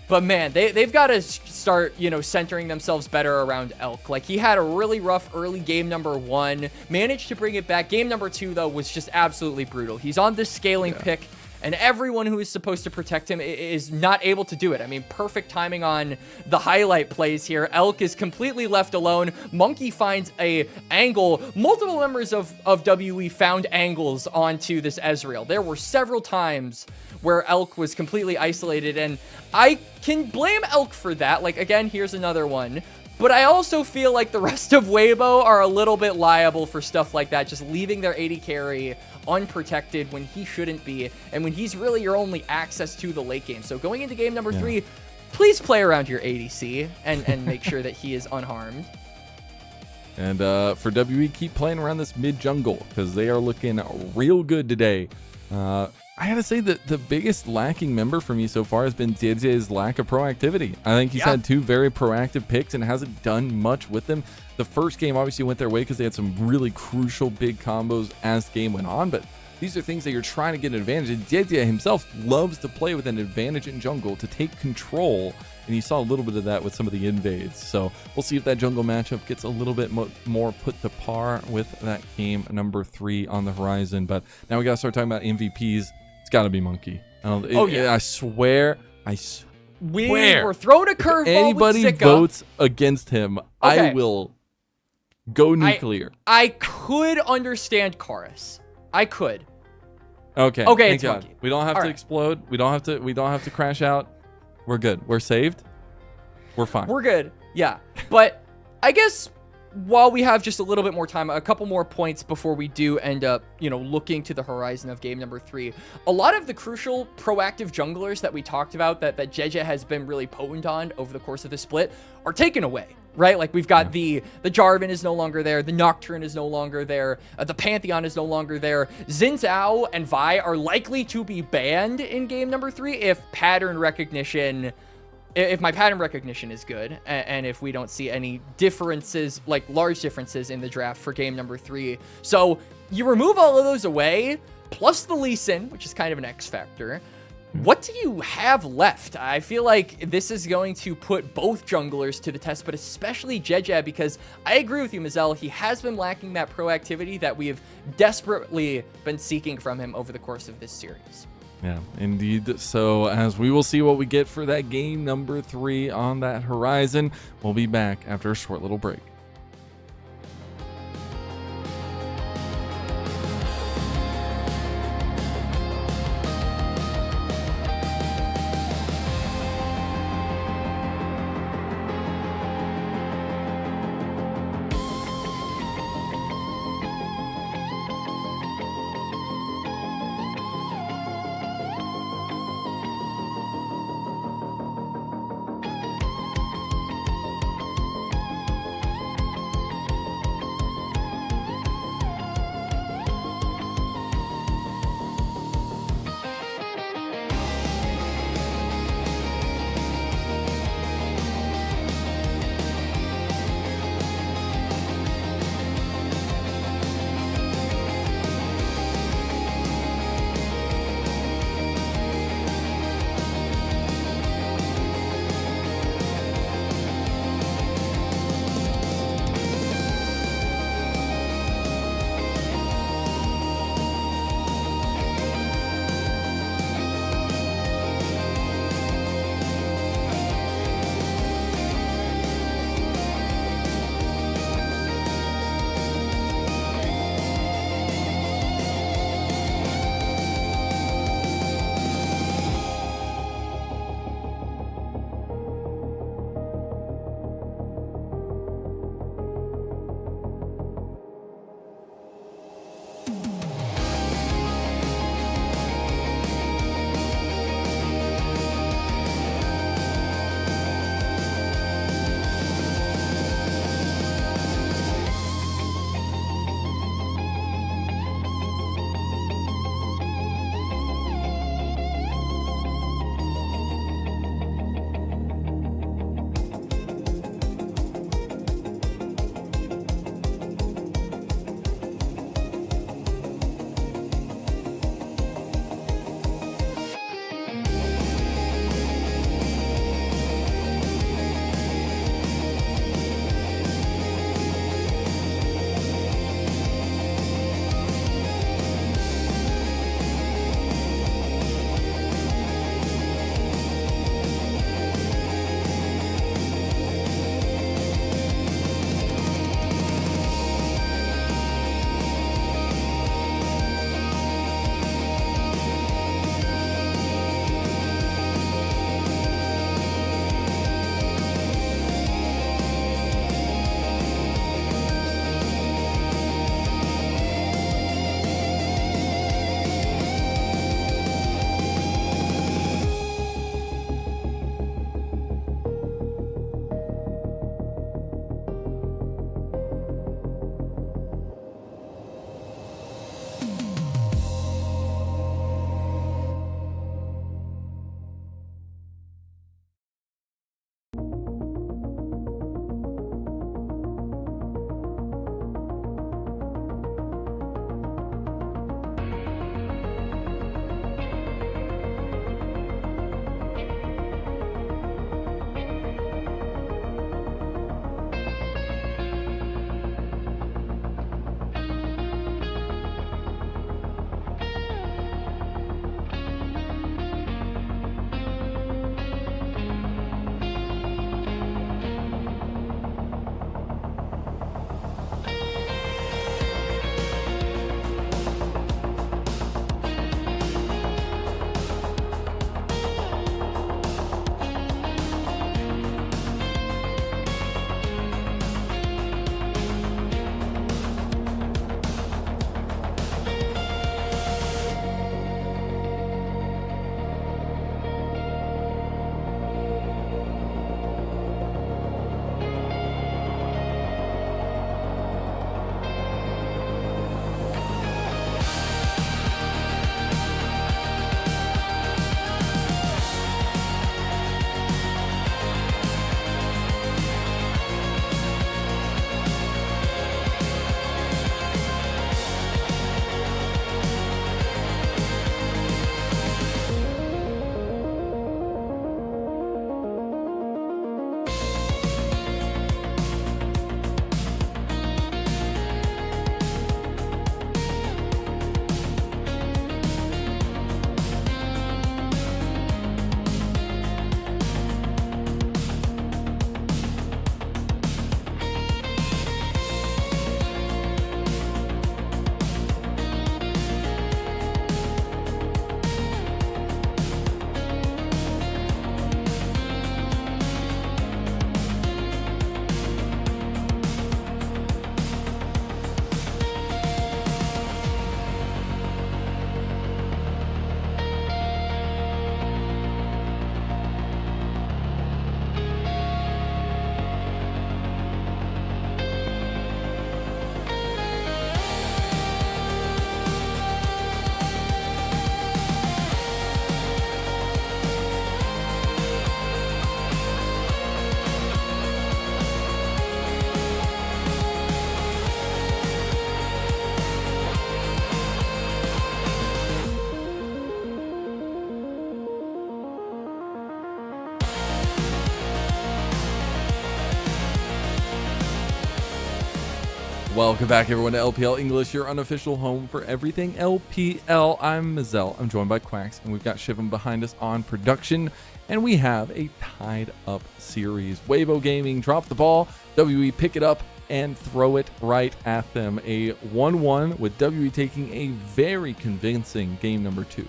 But man, they've got to start, you know, centering themselves better around Elk. Like, he had a really rough early game number 1, managed to bring it back. Game number 2, though, was just absolutely brutal. He's on this scaling pick, and everyone who is supposed to protect him is not able to do it. I mean, perfect timing on the highlight plays here. Elk is completely left alone. Monkey finds a angle. Multiple members of WE found angles onto this Ezreal. There were several times where Elk was completely isolated, and I can blame Elk for that. Like, again, here's another one. But I also feel like the rest of Weibo are a little bit liable for stuff like that, just leaving their AD carry unprotected when he shouldn't be, and when he's really your only access to the late game. So going into game number 3, please play around your ADC and make sure that he is unharmed. And for WE, keep playing around this mid jungle because they are looking real good today. I gotta say that the biggest lacking member for me so far has been DJ's lack of proactivity. I think he's had 2 very proactive picks and hasn't done much with them. The first game obviously went their way because they had some really crucial big combos as the game went on, but these are things that you're trying to get an advantage. And DJ himself loves to play with an advantage in jungle to take control, and you saw a little bit of that with some of the invades. So we'll see if that jungle matchup gets a little bit more put to par with that game number 3 on the horizon. But now we gotta start talking about MVPs. It's got to be Monkey. I swear. We were thrown a curveball. Anybody votes against him, I will go nuclear. I could understand Chorus. I could. Okay. Okay, it's Monkey. We don't have to explode. We don't have to crash out. We're good. We're saved. We're fine. We're good. Yeah. But I guess while we have just a little bit more time, a couple more points before we do end up, you know, looking to the horizon of game number 3. A lot of the crucial proactive junglers that we talked about that JJ has been really potent on over the course of the split are taken away, right? Like, we've got the Jarvan is no longer there, the Nocturne is no longer there, the Pantheon is no longer there. Xin Zhao and Vi are likely to be banned in game number 3 if my pattern recognition is good, and if we don't see any differences, like large differences in the draft for game number 3. So you remove all of those away, plus the Lee Sin, which is kind of an X factor. What do you have left? I feel like this is going to put both junglers to the test, but especially Jejab, because I agree with you, Mazel. He has been lacking that proactivity that we have desperately been seeking from him over the course of this series. Yeah, indeed. So as we will see what we get for that game number 3 on that horizon, we'll be back after a short little break. Welcome back, everyone, to LPL English, your unofficial home for everything LPL. I'm Mazel. I'm joined by Quacks, and we've got Shivam behind us on production, and we have a tied-up series. Weibo Gaming drop the ball, WE pick it up and throw it right at them. A 1-1 with WE taking a very convincing game number 2.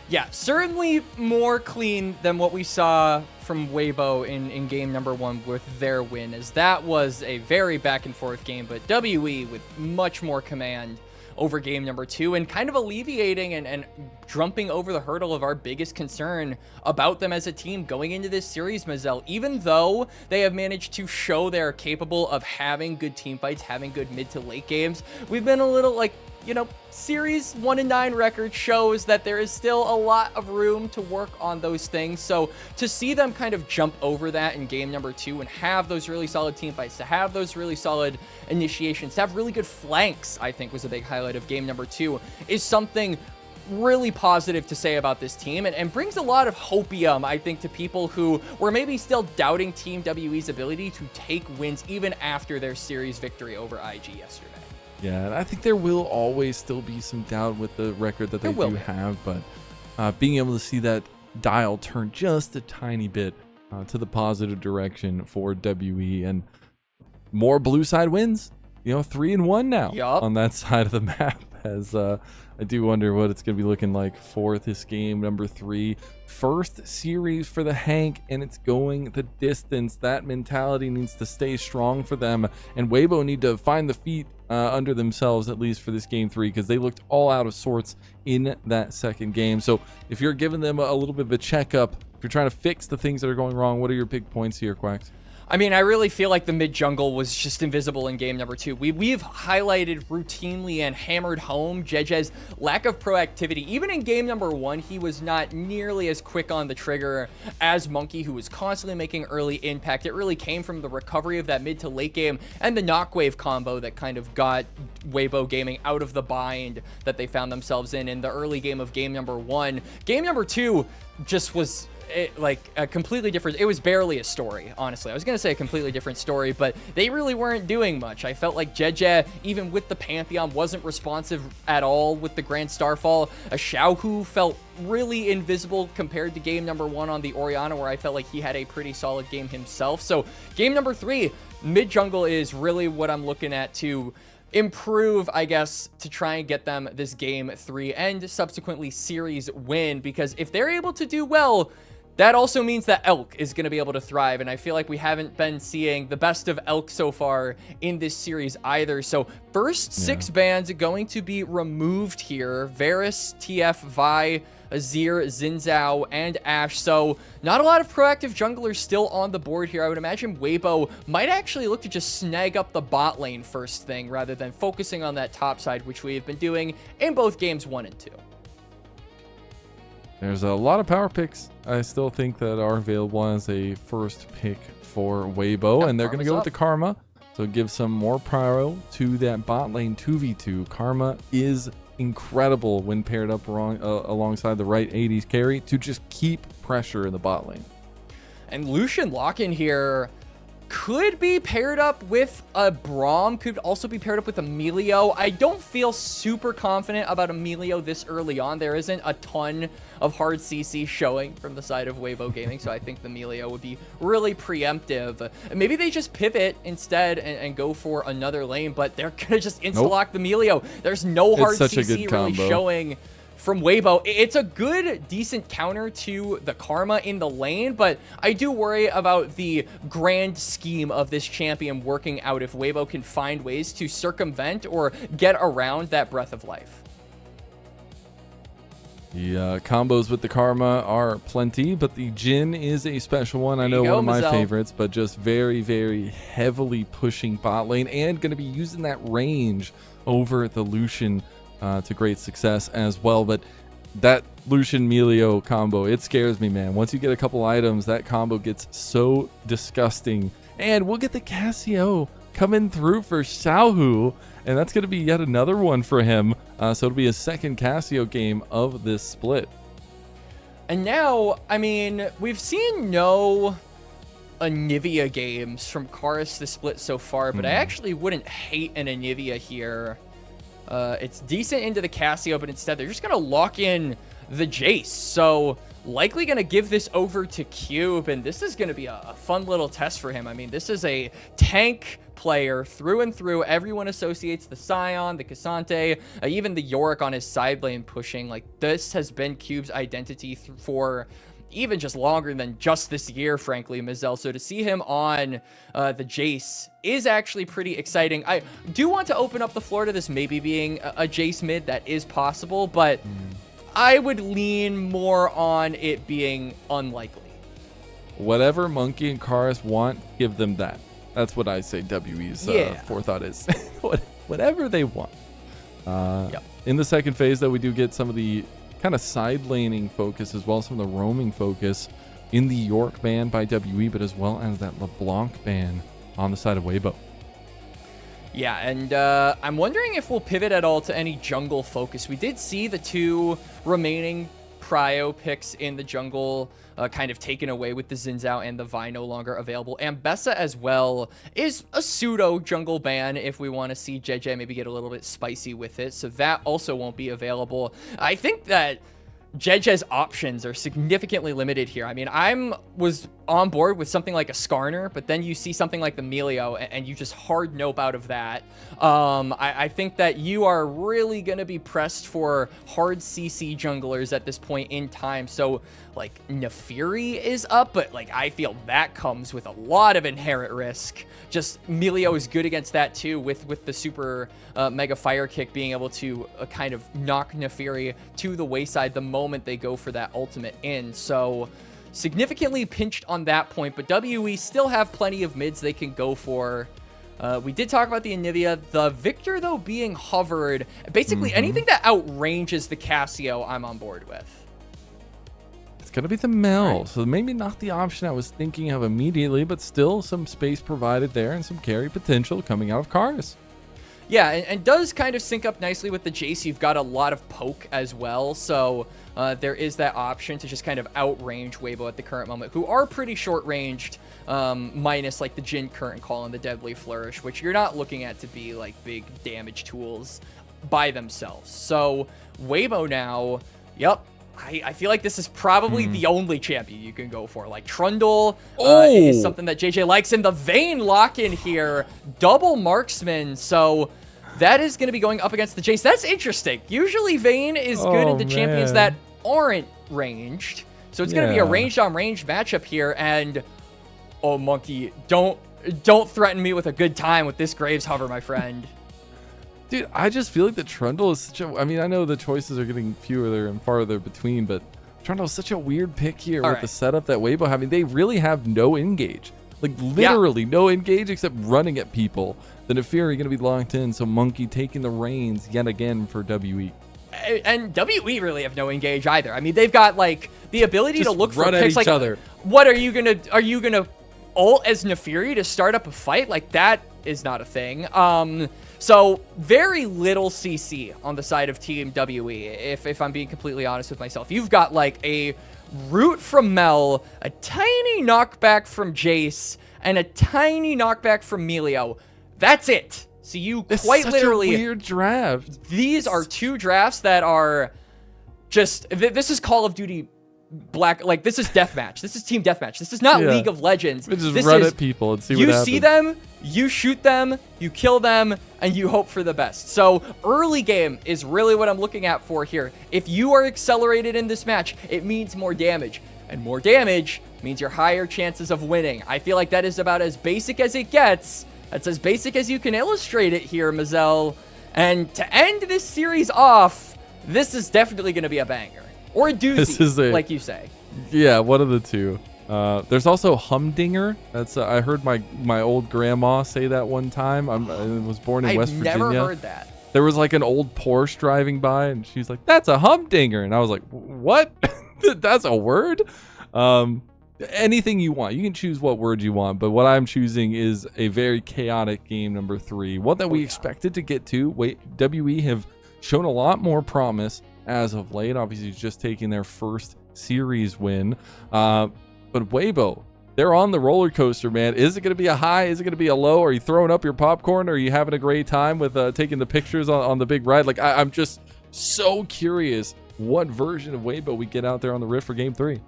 Yeah, certainly more clean than what we saw from Weibo in game number 1 with their win, as that was a very back and forth game, but WE with much more command over game number 2 and kind of alleviating and jumping over the hurdle of our biggest concern about them as a team going into this series, Mazel. Even though they have managed to show they're capable of having good team fights, having good mid to late games, we've been a little like, you know, series 1-9 record shows that there is still a lot of room to work on those things. So to see them kind of jump over that in game number 2 and have those really solid team fights, to have those really solid initiations, to have really good flanks, I think was a big highlight of game number 2, is something really positive to say about this team, and brings a lot of hopium, I think, to people who were maybe still doubting Team WE's ability to take wins even after their series victory over IG yesterday. Yeah, and I think there will always still be some doubt with the record that they do have, but being able to see that dial turn just a tiny bit to the positive direction for WE, and more blue side wins, 3-1 now on that side of the map, as I do wonder what it's going to be looking like for this game number 3. First series for the Hank, and it's going the distance. That mentality needs to stay strong for them, and Weibo need to find the feet under themselves, at least for this game 3, because they looked all out of sorts in that second game. So if you're giving them a little bit of a checkup, if you're trying to fix the things that are going wrong, what are your big points here, Quacks? I mean, I really feel like the mid jungle was just invisible in game number 2. We've highlighted routinely and hammered home JJ's lack of proactivity. Even in game number 1, he was not nearly as quick on the trigger as Monkey, who was constantly making early impact. It really came from the recovery of that mid to late game and the knockwave combo that kind of got Weibo Gaming out of the bind that they found themselves in the early game of game number 1. Game number 2 just was like a completely different. It was barely a story, honestly. I was gonna say a completely different story, but they really weren't doing much. I felt like Jeje, even with the Pantheon, wasn't responsive at all with the Grand Starfall. A Xiaohu felt really invisible compared to game number 1 on the Orianna, where I felt like he had a pretty solid game himself. So game number 3, mid jungle is really what I'm looking at to improve, I guess, to try and get them this game 3 and subsequently series win, because if they're able to do well, that also means that Elk is going to be able to thrive, and I feel like we haven't been seeing the best of Elk so far in this series either. So first 6 bans going to be removed here. Varus, TF, Vi, Azir, Xin, and Ashe. So not a lot of proactive junglers still on the board here. I would imagine Weibo might actually look to just snag up the bot lane first thing rather than focusing on that top side, which we have been doing in both games 1 and 2. There's a lot of power picks I still think that are available as a first pick for Weibo, and they're going to go with the Karma, so give some more prio to that bot lane 2v2. Karma is incredible when paired up alongside the right 80s carry to just keep pressure in the bot lane. And Lucian Lock-in here could be paired up with a Braum, could also be paired up with Emilio. I don't feel super confident about Emilio this early on. There isn't a ton of hard CC showing from the side of Weibo Gaming, so I think the Emilio would be really preemptive. Maybe they just pivot instead and go for another lane, but they're gonna just insta-lock the Emilio. There's no hard CC really showing from Weibo. It's a good, decent counter to the Karma in the lane, but I do worry about the grand scheme of this champion working out if Weibo can find ways to circumvent or get around that Breath of Life. The combos with the Karma are plenty, but the Jhin is a special one. I know one of my favorites, but just very, very heavily pushing bot lane and going to be using that range over the Lucian to great success as well. But that Lucian Melio combo, it scares me, man. Once you get a couple items, that combo gets so disgusting. And we'll get the Cassio coming through for Xiaohu, and that's going to be yet another one for him. So it'll be a second Cassio game of this split. And now, I mean, we've seen no Anivia games from Chorus the Split so far, but I actually wouldn't hate an Anivia here. It's decent into the Casio, but instead they're just going to lock in the Jace. So likely going to give this over to Cube, and this is going to be a fun little test for him. I mean, this is a tank player through and through. Everyone associates the Scion, the Cassante, even the Yorick on his side lane pushing. Like, this has been Cube's identity for even just longer than just this year, frankly, Mazel. So to see him on the Jace is actually pretty exciting. I do want to open up the floor to this maybe being a Jace mid. That is possible, but I would lean more on it being unlikely. Whatever Monkey and Karis want, give them that. That's what I say WE's forethought is. Whatever they want. In the second phase, though, we do get some of the kind of side laning focus as well, some of the roaming focus in the York ban by WE, but as well as that LeBlanc ban on the side of Weibo. Yeah, and I'm wondering if we'll pivot at all to any jungle focus. We did see the 2 remaining prio picks in the jungle kind of taken away with the Zinzao and the Vi no longer available. Ambessa as well is a pseudo jungle ban if we want to see JJ maybe get a little bit spicy with it. So that also won't be available. I think that JJ's options are significantly limited here. I mean, was on board with something like a Skarner, but then you see something like the Melio and you just hard nope out of that. I think that you are really going to be pressed for hard CC junglers at this point in time. So like Nefiri is up, but like I feel that comes with a lot of inherent risk. Just Melio is good against that too, with the super mega fire kick being able to kind of knock Nefiri to the wayside the moment they go for that ultimate in. So significantly pinched on that point, but WE still have plenty of mids they can go for. We did talk about the Anivia. The Victor, though, being hovered. Basically, anything that outranges the Casio, I'm on board with. It's going to be the Mel, so maybe not the option I was thinking of immediately, but still some space provided there and some carry potential coming out of Karis. Yeah, and does kind of sync up nicely with the Jace. You've got a lot of poke as well, so there is that option to just kind of outrange Weibo at the current moment, who are pretty short-ranged, minus like the Jin Current Call and the Deadly Flourish, which you're not looking at to be like big damage tools by themselves. So Weibo now, I feel like this is probably the only champion you can go for. Like Trundle is something that JJ likes, and the Vayne lock-in here, double marksman. So that is going to be going up against the Jace. That's interesting. Usually Vayne is good into champions that aren't ranged. So it's going to be a ranged on ranged matchup here. And oh, Monkey, don't threaten me with a good time with this Graves hover, my friend. Dude, I just feel like the Trundle is such a... I mean, I know the choices are getting fewer and farther between, but Trundle is such a weird pick here with the setup that Weibo having. They really have no engage. Like, literally no engage except running at people. The Nefiri going to be locked in, so Monkey taking the reins yet again for WE. And WE really have no engage either. I mean, they've got, like, the ability to look for picks. Like, other. What are you gonna ult as Nefiri to start up a fight? Like, that is not a thing. So very little CC on the side of Team WE, if I'm being completely honest with myself. You've got like a root from Mel, a tiny knockback from Jace, and a tiny knockback from Melio. That's it. So you quite literally... Such a weird draft. These are 2 drafts that are just... This is Call of Duty Black... Like, this is Deathmatch. This is Team Deathmatch. This is not League of Legends. Just run at people and see what happens. You see them, you shoot them, you kill them, and you hope for the best. So early game is really what I'm looking at for here. If you are accelerated in this match, it means more damage. And more damage means your higher chances of winning. I feel like that is about as basic as it gets. That's as basic as you can illustrate it here, Mazel. And to end this series off, this is definitely going to be a banger. Or a doozy, like you say. Yeah, one of the two. There's also Humdinger. That's I heard my old grandma say that one time. I was born in West Virginia. I've never heard that. There was like an old Porsche driving by, and she's like, "That's a Humdinger," and I was like, "What? That's a word?" Anything you want. You can choose what word you want, but what I'm choosing is a very chaotic game number 3. One that we expected to get to. WE have shown a lot more promise as of late. Obviously, just taking their first series win. But Weibo, they're on the roller coaster, man. Is it going to be a high? Is it going to be a low? Are you throwing up your popcorn? Are you having a great time with taking the pictures on the big ride? Like, I'm just so curious what version of Weibo we get out there on the Rift for Game 3.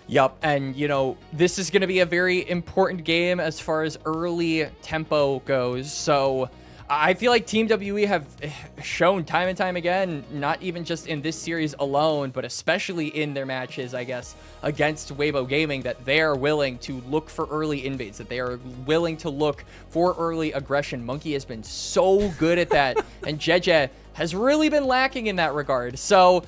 Yup, and you know, this is going to be a very important game as far as early tempo goes. So I feel like Team WE have shown time and time again, not even just in this series alone, but especially in their matches, I guess, against Weibo Gaming, that they are willing to look for early invades, that they are willing to look for early aggression. Monkey has been so good at that, and Jeje has really been lacking in that regard. So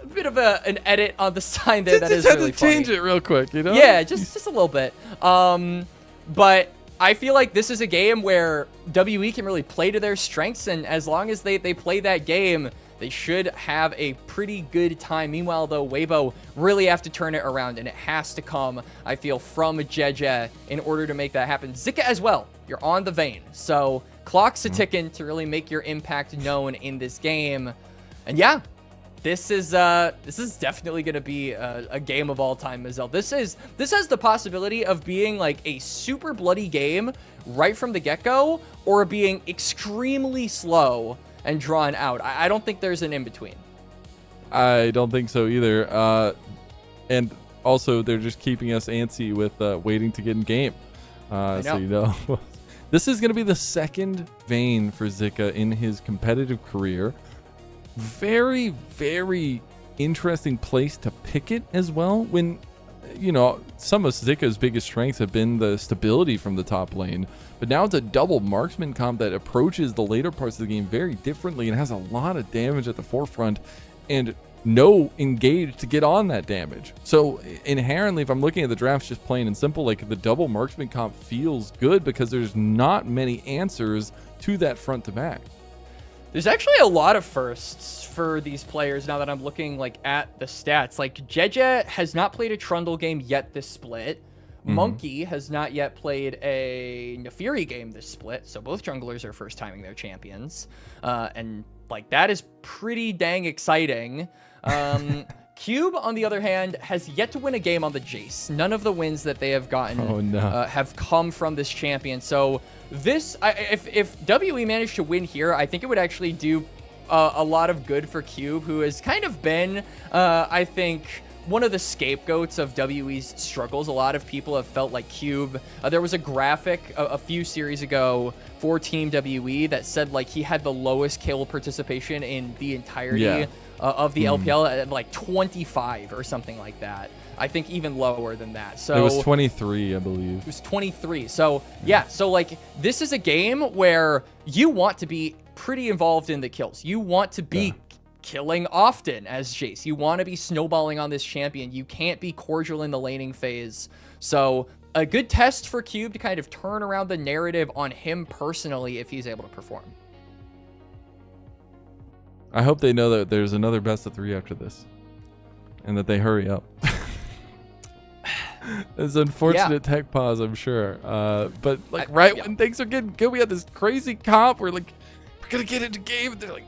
a bit of an edit on the sign there that is really funny. Just had to change it real quick, you know? Yeah, just a little bit. But I feel like this is a game where WE can really play to their strengths, and as long as they play that game, they should have a pretty good time. Meanwhile, though, Weibo really have to turn it around, and it has to come, I feel, from Jeje in order to make that happen. Zika as well, you're on the vein. So clock's a ticking to really make your impact known in this game. And yeah, this is definitely going to be a game of all time, Mazel. This has the possibility of being like a super bloody game right from the get-go, or being extremely slow and drawn out. I don't think there's an in-between. I don't think so either. And also, they're just keeping us antsy with waiting to get in game. So you know, this is going to be the second vein for Zika in his competitive career. Very, very interesting place to pick it as well, when, you know, some of Zika's biggest strengths have been the stability from the top lane, but now it's a double marksman comp that approaches the later parts of the game very differently and has a lot of damage at the forefront and no engage to get on that damage. So inherently, if I'm looking at the drafts just plain and simple, like, the double marksman comp feels good because there's not many answers to that front to back. There's actually a lot of firsts for these players now that I'm looking like at the stats. Like, Jeje has not played a Trundle game yet this split. Monkey has not yet played a Nefiri game this split. So both junglers are first timing their champions. And like, that is pretty dang exciting. Cube, on the other hand, has yet to win a game on the Jace. None of the wins that they have gotten have come from this champion. So this, if WE managed to win here, I think it would actually do a lot of good for Cube, who has kind of been, I think, one of the scapegoats of WE's struggles. A lot of people have felt like Cube. There was a graphic a few series ago for Team WE that said like he had the lowest kill participation in the entirety of the LPL at like 25 or something like that. I think even lower than that. So it was 23, I believe. It was 23. So yeah, so like, this is a game where you want to be pretty involved in the kills. You want to be killing often as Jace. You want to be snowballing on this champion. You can't be cordial in the laning phase. So a good test for Cube to kind of turn around the narrative on him personally if he's able to perform. I hope they know that there's another best of 3 after this, and that they hurry up. It's unfortunate tech pause, I'm sure. But like when things are getting good, we had this crazy comp. We're like, we're gonna get into game, and they're like,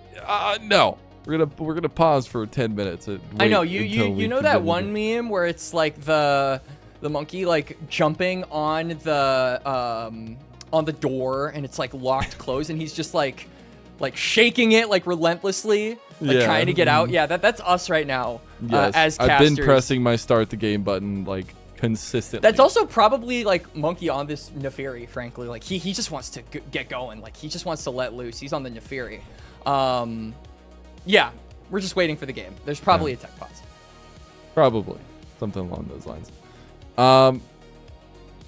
no, we're gonna pause for 10 minutes. I know you know that one meme where it's like the monkey like jumping on the door, and it's like locked closed, and he's just like shaking it like relentlessly, like trying to get out. Yeah, that's us right now. Yes, as casters. I've been pressing my start the game button like consistently. That's also probably like Monkey on this Nefiri, frankly. Like he just wants to get going. Like he just wants to let loose. He's on the Nefiri. Yeah, we're just waiting for the game. There's probably a tech pause. Probably something along those lines.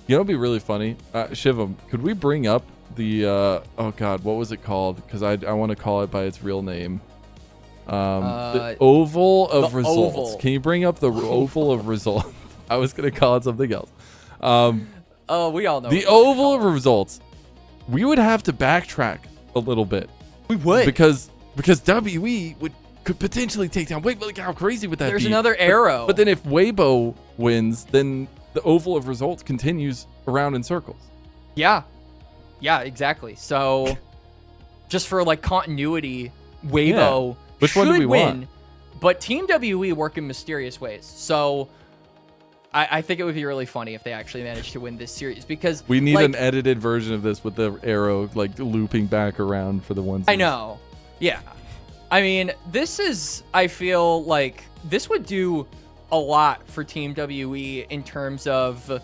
You know, it'd be really funny. Shivam, could we bring up the oh god, what was it called? Because I want to call it by its real name. The Oval of Results. Oval. Can you bring up the Oval of Results? I was gonna call it something else. We all know the Oval of Results. We would have to backtrack a little bit. We would, because WE could potentially take down. Wait, look how crazy would that be? There's another arrow. But then if Weibo wins, then the Oval of Results continues around in circles. Yeah, exactly. So just for like continuity, Weibo Which should one do we win, want? but Team WE work in mysterious ways. So I think it would be really funny if they actually managed to win this series, because we need like, an edited version of this with the arrow like looping back around for the ones. I know. Yeah. I mean, I feel like this would do a lot for Team WE in terms of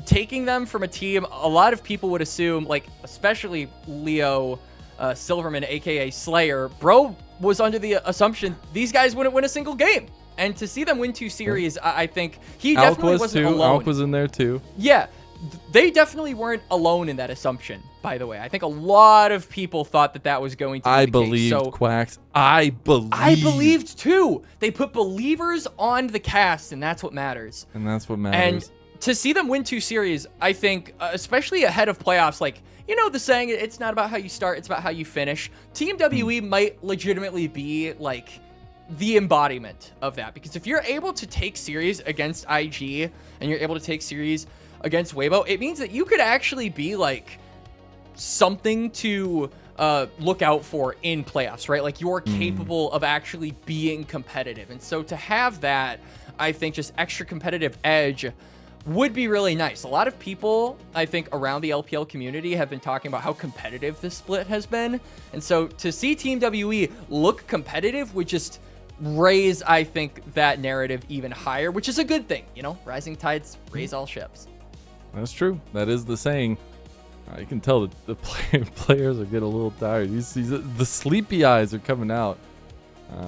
taking them from a team a lot of people would assume, like especially Leo Silverman, aka Slayer, bro was under the assumption these guys wouldn't win a single game. And to see them win 2 series, I think he definitely wasn't alone. Alk was in there too. Yeah, they definitely weren't alone in that assumption, by the way. I think a lot of people thought that was going to be I the believed, case. So, Quacks. I believed too. They put believers on the cast, and that's what matters. And that's what matters. And to see them win 2 series, I think, especially ahead of playoffs, like, you know the saying, it's not about how you start, it's about how you finish. Team WE might legitimately be, like, the embodiment of that. Because if you're able to take series against IG, and you're able to take series against Weibo, it means that you could actually be, like, something to look out for in playoffs, right? Like, you're capable of actually being competitive. And so to have that, I think, just extra competitive edge would be really nice. A lot of people, I think, around the LPL community have been talking about how competitive this split has been. And so to see Team WE look competitive would just raise, I think, that narrative even higher, which is a good thing. You know, rising tides raise all ships. That's true. That is the saying. You can tell that the players are getting a little tired. You see the sleepy eyes are coming out.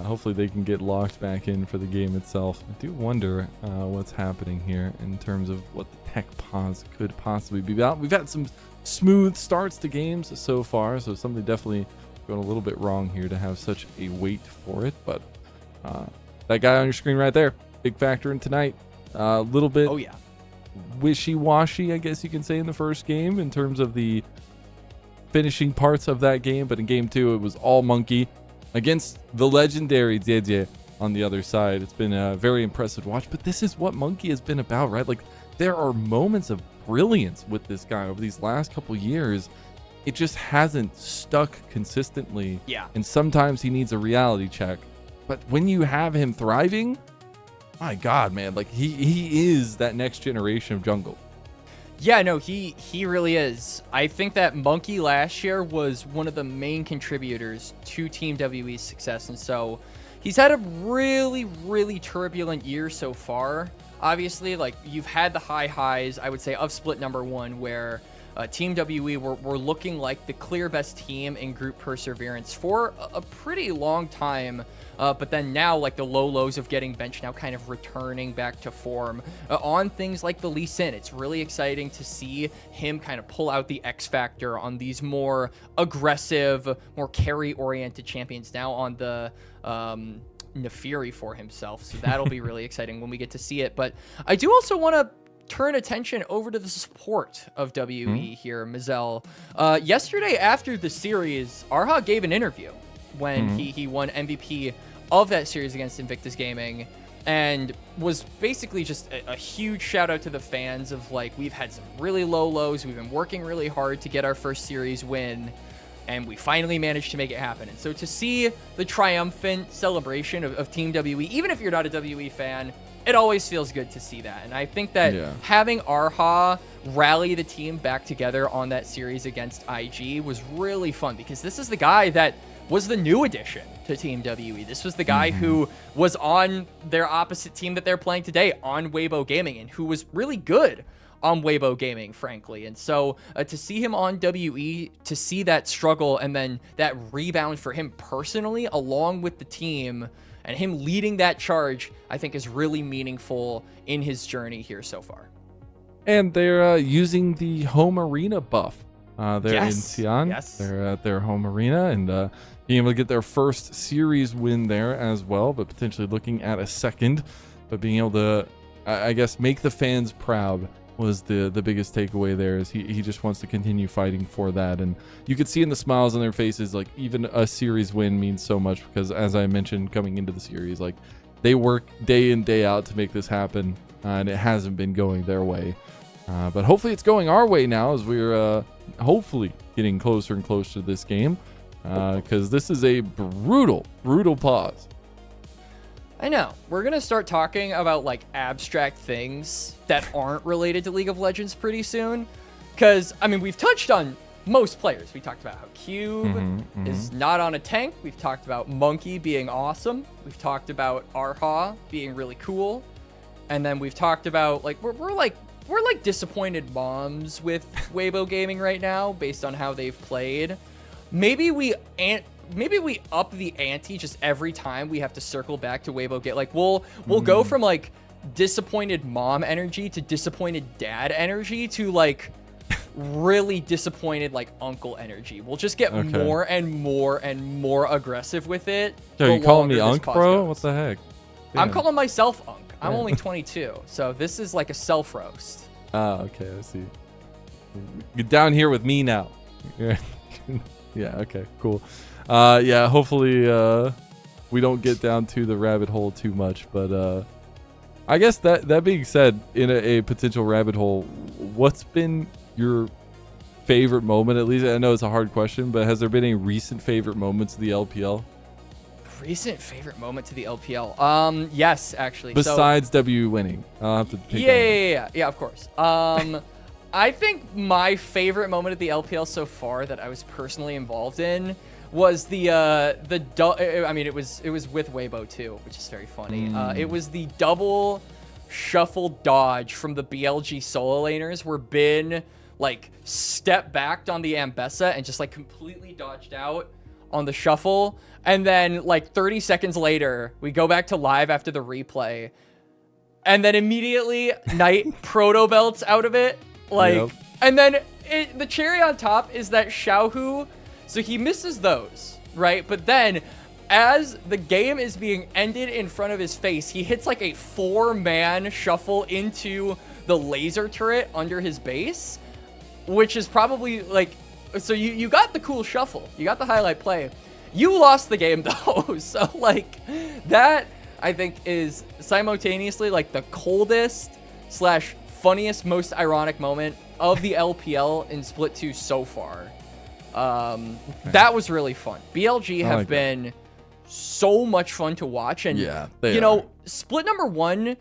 Hopefully they can get locked back in for the game itself. I do wonder what's happening here in terms of what the tech pause could possibly be about. We've had some smooth starts to games so far, so something definitely going a little bit wrong here to have such a wait for it. But that guy on your screen right there, big factor in tonight. A little bit wishy-washy, I guess you can say, in the first game in terms of the finishing parts of that game. But in game 2, it was all Monkey against the legendary Jeje on the other side. It's been a very impressive watch, but this is what Monkey has been about, right? Like, there are moments of brilliance with this guy over these last couple years. It just hasn't stuck consistently. Yeah. And sometimes he needs a reality check. But when you have him thriving, my God, man, like he is that next generation of jungle. Yeah, no, he really is. I think that Monkey last year was one of the main contributors to Team WE's success, and so he's had a really, really turbulent year so far. Obviously, like, you've had the high highs, I would say, of split number 1, where Team WE were looking like the clear best team in group perseverance for a pretty long time. But then now, like, the low lows of getting benched now kind of returning back to form on things like the Lee Sin. It's really exciting to see him kind of pull out the X factor on these more aggressive, more carry-oriented champions now on the Nefiri for himself. So that'll be really exciting when we get to see it. But I do also want to turn attention over to the support of WE here, Mazel. Yesterday after the series, Arha gave an interview when he won MVP of that series against Invictus Gaming, and was basically just a huge shout out to the fans of, like, we've had some really low lows, we've been working really hard to get our first series win, and we finally managed to make it happen. And so to see the triumphant celebration of Team WE, even if you're not a WE fan, it always feels good to see that. And I think that having Arha rally the team back together on that series against IG was really fun, because this is the guy that was the new addition to Team WE. This was the guy who was on their opposite team that they're playing today, on Weibo Gaming, and who was really good on Weibo Gaming, frankly. And so to see him on WE, to see that struggle and then that rebound for him personally along with the team, and him leading that charge, I think is really meaningful in his journey here so far. And they're using the home arena buff. They're in Xi'an. They're at their home arena, and being able to get their first series win there as well, but potentially looking at a second. But being able to, I guess, make the fans proud was the biggest takeaway there. Is he just wants to continue fighting for that. And you could see in the smiles on their faces, like, even a series win means so much, because as I mentioned coming into the series, like, they work day in, day out to make this happen, and it hasn't been going their way. But hopefully it's going our way now, as we're hopefully getting closer and closer to this game, because this is a brutal pause. I know. We're going to start talking about like abstract things that aren't related to League of Legends pretty soon. Because, I mean, we've touched on most players. We talked about how Cube is not on a tank. We've talked about Monkey being awesome. We've talked about Arha being really cool. And then we've talked about, like, we're like disappointed moms with Weibo Gaming right now based on how they've played. Maybe we up the ante just every time we have to circle back to Weibo Gaming. Like, we'll go from, like, disappointed mom energy to disappointed dad energy to, like, really disappointed like uncle energy. We'll just get more and more and more aggressive with it. Yo, you calling me Unk, bro? What the heck? Damn. I'm calling myself Unk. I'm only 22, so this is like a self roast. Ah, okay, I see. Get down here with me now. Yeah, okay, cool. Yeah, hopefully we don't get down to the rabbit hole too much, but I guess that being said, in a potential rabbit hole, what's been your favorite moment? At least I know it's a hard question, but has there been any recent favorite moments of the LPL? Recent favorite moment to the LPL? Yes, actually. Besides W winning, I'll have to pick yeah, of course. I think my favorite moment of the LPL so far that I was personally involved in was I mean, it was with Weibo too, which is very funny. It was the double shuffle dodge from the BLG solo laners where Bin like step backed on the Ambessa and just like completely dodged out on the shuffle. And then like 30 seconds later, we go back to live after the replay. And then immediately Knight proto belts out of it. Like, and then the cherry on top is that Xiaohu, so he misses those, right? But then as the game is being ended in front of his face, he hits like a 4-man shuffle into the laser turret under his base, which is probably like, so you got the cool shuffle, you got the highlight play, you lost the game though. So like that I think is simultaneously like the coldest / funniest, most ironic moment of the LPL in Split 2 so far. That was really fun. BLG have been so much fun to watch, and you know, Split number 1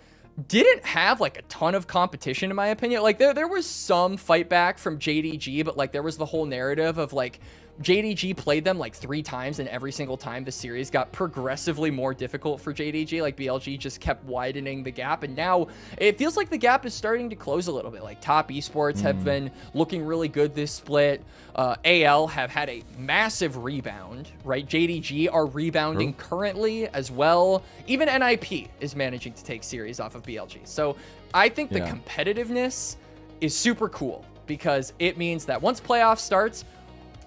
didn't have like a ton of competition in my opinion. Like there was some fight back from JDG, but like there was the whole narrative of like JDG played them like 3 times, and every single time the series got progressively more difficult for JDG. Like BLG just kept widening the gap, and now it feels like the gap is starting to close a little bit. Like top esports have been looking really good this split. AL have had a massive rebound, right? JDG are rebounding currently as well. Even NIP is managing to take series off of BLG. So I think the competitiveness is super cool because it means that once playoff starts,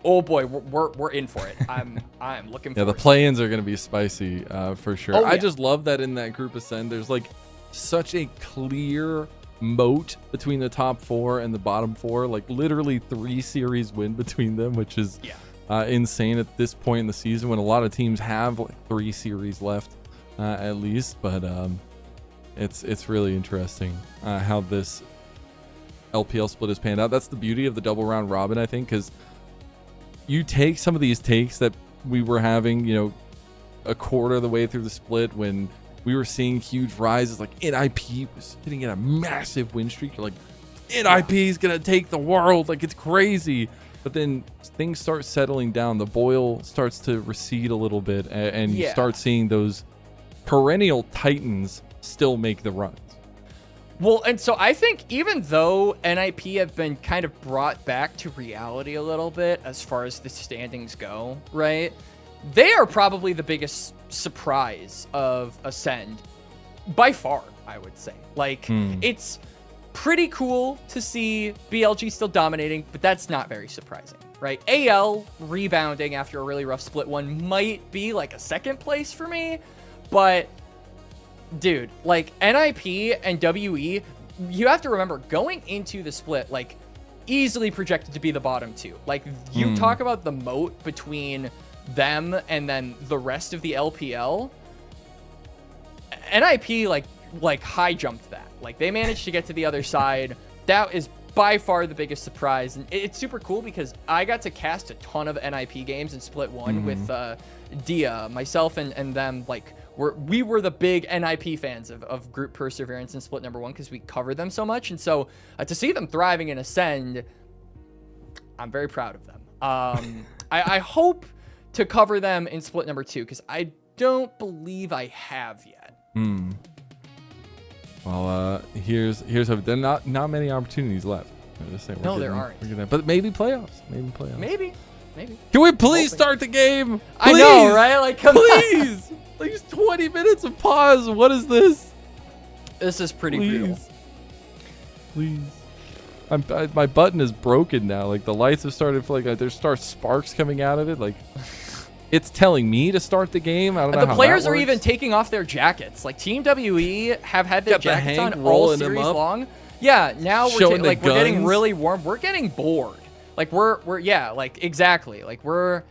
oh boy, we're in for it. I'm looking forward. Yeah, the play-ins are going to be spicy for sure. Oh, yeah. I just love that in that group ascend, there's like such a clear moat between the top 4 and the bottom 4. Like literally 3 series win between them, which is insane at this point in the season when a lot of teams have like 3 series left at least. But it's really interesting how this LPL split has panned out. That's the beauty of the double round robin, I think, because you take some of these takes that we were having, you know, a quarter of the way through the split when we were seeing huge rises, like NIP was sitting in a massive win streak. You're like, NIP is going to take the world. Like, it's crazy. But then things start settling down. The boil starts to recede a little bit, and you start seeing those perennial titans still make the runs. Well, and so I think even though NIP have been kind of brought back to reality a little bit as far as the standings go, right? They are probably the biggest surprise of Ascend by far, I would say. Like, it's pretty cool to see BLG still dominating, but that's not very surprising, right? AL rebounding after a really rough split 1 might be like a second place for me, but dude, like NIP and WE, you have to remember going into the split, like easily projected to be the bottom 2. Like you talk about the moat between them and then the rest of the LPL. NIP like high jumped that. Like they managed to get to the other side. That is by far the biggest surprise, and it's super cool because I got to cast a ton of NIP games in Split 1 with Dia, myself and them. Like we were the big NIP fans of Group Perseverance and Split number 1 because we covered them so much. And so to see them thriving in Ascend, I'm very proud of them. I hope to cover them in Split number 2 because I don't believe I have yet. Well, here's hope. There are not many opportunities left. No, there aren't. But maybe playoffs. Maybe. Can we please start the game? Please. I know, right? Like, come please. Like, just 20 minutes of pause. What is this? This is pretty brutal. Please. My button is broken now. Like, the lights have started, like, there's sparks coming out of it. Like, it's telling me to start the game. I don't know how the players that are works. even taking off their jackets. Like, Team WE have had their jackets on all series long. Yeah, now we're getting really warm. We're getting bored. Like, we're yeah, like, exactly. Like, our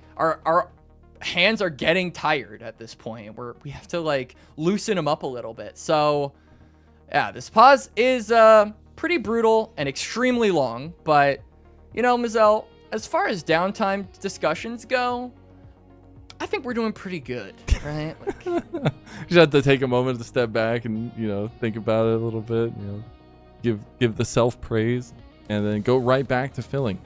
hands are getting tired at this point. We have to, like, loosen them up a little bit. So, yeah, this pause is pretty brutal and extremely long. But, you know, Mazel, as far as downtime discussions go, I think we're doing pretty good, right? Like, you just have to take a moment to step back and, you know, think about it a little bit, you know, give the self-praise, and then go right back to filling.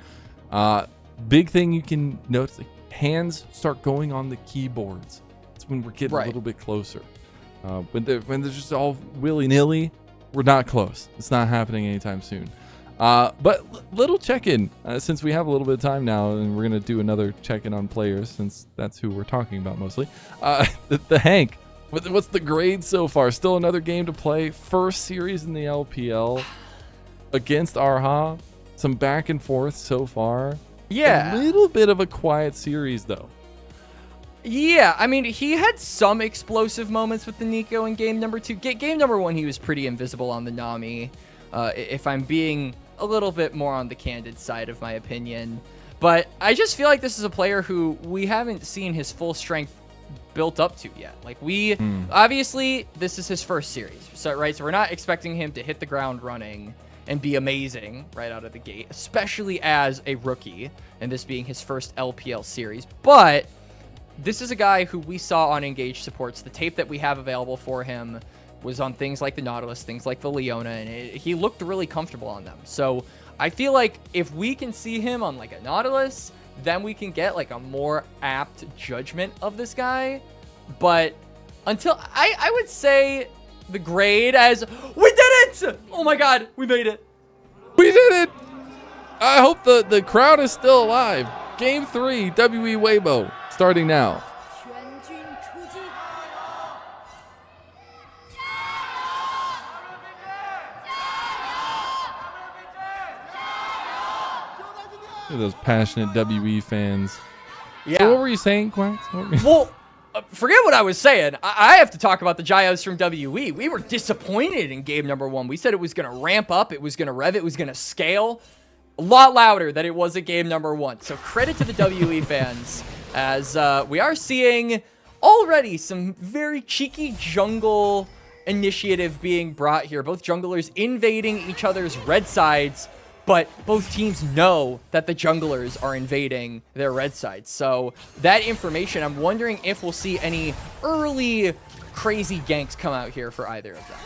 Big thing you can notice, like, hands start going on the keyboards. That's when we're getting a little bit closer. When they're just all willy-nilly, we're not close. It's not happening anytime soon. But little check-in, since we have a little bit of time now, and we're going to do another check-in on players, since that's who we're talking about mostly. The Hank, what's the grade so far? Still another game to play. First series in the LPL against Arha. Some back and forth so far. Yeah. A little bit of a quiet series, though. Yeah, I mean, he had some explosive moments with the Nico in game number 2. Game number 1, he was pretty invisible on the Nami, if I'm being a little bit more on the candid side of my opinion. But I just feel like this is a player who we haven't seen his full strength built up to yet. Like, obviously, this is his first series, so we're not expecting him to hit the ground running and be amazing right out of the gate, especially as a rookie, and this being his first LPL series. But this is a guy who we saw on Engage Supports. The tape that we have available for him was on things like the Nautilus, things like the Leona, and he looked really comfortable on them. So I feel like if we can see him on like a Nautilus, then we can get like a more apt judgment of this guy. But until I would say the grade as we did it! Oh my god, we made it. We did it! I hope the crowd is still alive. Game 3, WE Weibo, starting now. Look at those passionate WE fans. Yeah. So what were you saying, Quacks? Well, forget what I was saying. I have to talk about the Gyos from WE. We were disappointed in game number 1. We said it was going to ramp up, it was going to rev, it was going to scale a lot louder than it was at game number 1. So credit to the WE fans, as we are seeing already some very cheeky jungle initiative being brought here. Both junglers invading each other's red sides, but both teams know that the junglers are invading their red sides. So that information, I'm wondering if we'll see any early crazy ganks come out here for either of them.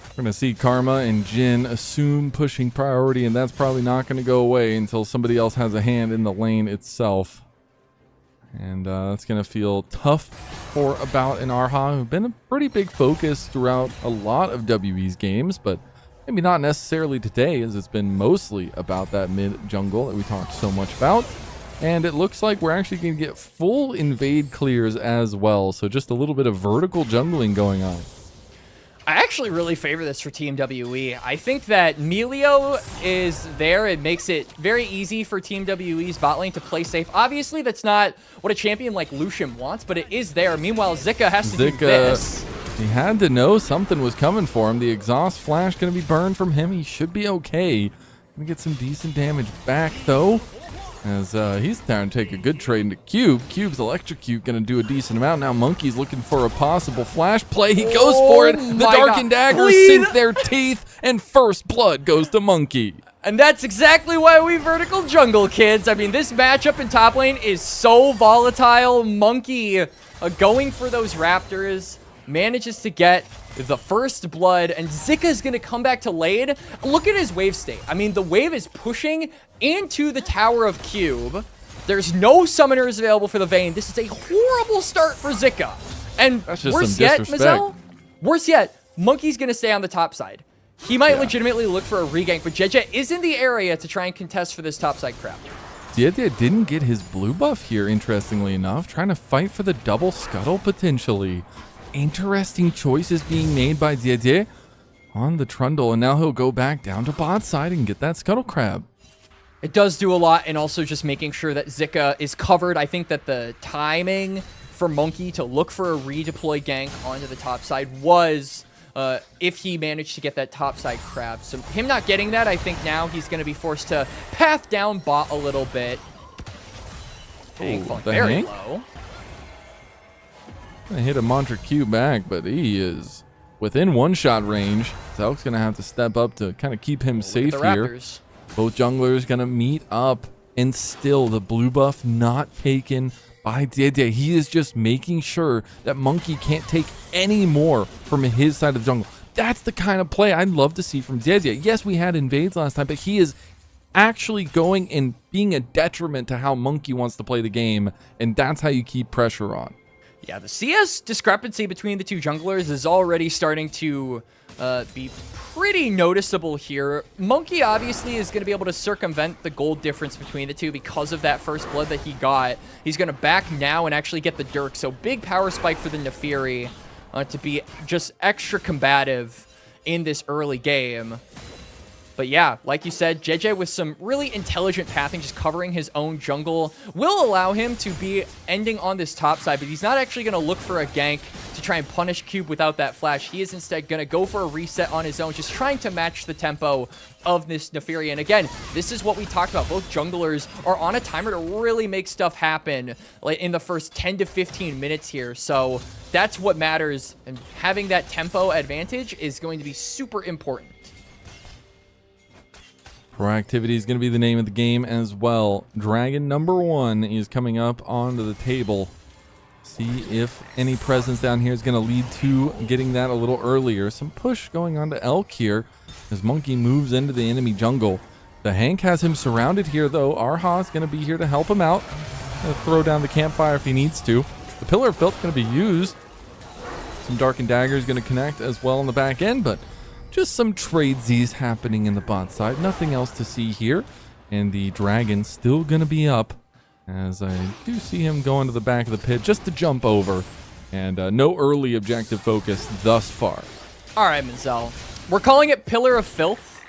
We're going to see Karma and Jin assume pushing priority, and that's probably not going to go away until somebody else has a hand in the lane itself. And that's going to feel tough for About and Arha, who've been a pretty big focus throughout a lot of WE's games, but maybe not necessarily today, as it's been mostly about that mid jungle that we talked so much about. And it looks like we're actually going to get full invade clears as well. So just a little bit of vertical jungling going on. I actually really favor this for Team WE. I think that Melio is there. It makes it very easy for Team WE's bot lane to play safe. Obviously, that's not what a champion like Lucian wants, but it is there. Meanwhile, Zika has to do this. He had to know something was coming for him. The exhaust flash going to be burned from him. He should be okay. Going to get some decent damage back, though, as he's trying to take a good trade into Cube. Cube's electrocute going to do a decent amount. Now Monkey's looking for a possible flash play. He goes for it. The Darkened Daggers sink their teeth, and first blood goes to Monkey. And that's exactly why we vertical jungle, kids. I mean, this matchup in top lane is so volatile. Monkey going for those Raptors, manages to get the first blood, and Zika is going to come back to lane. Look at his wave state. I mean, the wave is pushing into the Tower of Cube. There's no summoners available for the Vayne. This is a horrible start for Zika. And worse yet, Mazel, worse yet, Monkey's going to stay on the top side. He might legitimately look for a regank, but JJ is in the area to try and contest for this top side crap. Diete didn't get his blue buff here, interestingly enough. Trying to fight for the double scuttle, potentially. Interesting choices being made by Diete on the Trundle, and now he'll go back down to bot side and get that scuttle crab. It does do a lot, and also just making sure that Zika is covered. I think that the timing for Monkey to look for a redeploy gank onto the top side was if he managed to get that top side crab. So him not getting that, I think now he's going to be forced to path down bot a little bit. Dang, falling very low. I hit a Mantra Q back, but he is within one-shot range. Zelk's going to have to step up to kind of keep him safe here. Both junglers going to meet up, and still the blue buff not taken by Diete. He is just making sure that Monkey can't take any more from his side of the jungle. That's the kind of play I'd love to see from Diete. Yes, we had invades last time, but he is actually going and being a detriment to how Monkey wants to play the game, and that's how you keep pressure on. Yeah, the CS discrepancy between the two junglers is already starting to be pretty noticeable here. Monkey obviously is going to be able to circumvent the gold difference between the two because of that first blood that he got. He's going to back now and actually get the Dirk. So big power spike for the Nefiri to be just extra combative in this early game. But yeah, like you said, JJ with some really intelligent pathing, just covering his own jungle, will allow him to be ending on this top side, but he's not actually going to look for a gank to try and punish Cube without that flash. He is instead going to go for a reset on his own, just trying to match the tempo of this Nefiri. And again, this is what we talked about. Both junglers are on a timer to really make stuff happen like in the first 10 to 15 minutes here. So that's what matters, and having that tempo advantage is going to be super important. Proactivity is going to be the name of the game as well. Dragon number 1 is coming up onto the table. See if any presence down here is going to lead to getting that a little earlier. Some push going on to Elk here as Monkey moves into the enemy jungle. The Hank has him surrounded here, though. Arha is going to be here to help him out. Throw down the campfire if he needs to. The Pillar of Filth is going to be used. Some Darkened Dagger is going to connect as well on the back end, but just some tradesies happening in the bot side. Nothing else to see here. And the Dragon still going to be up, as I do see him going to the back of the pit just to jump over. And no early objective focus thus far. All right, Menzel. We're calling it Pillar of Filth.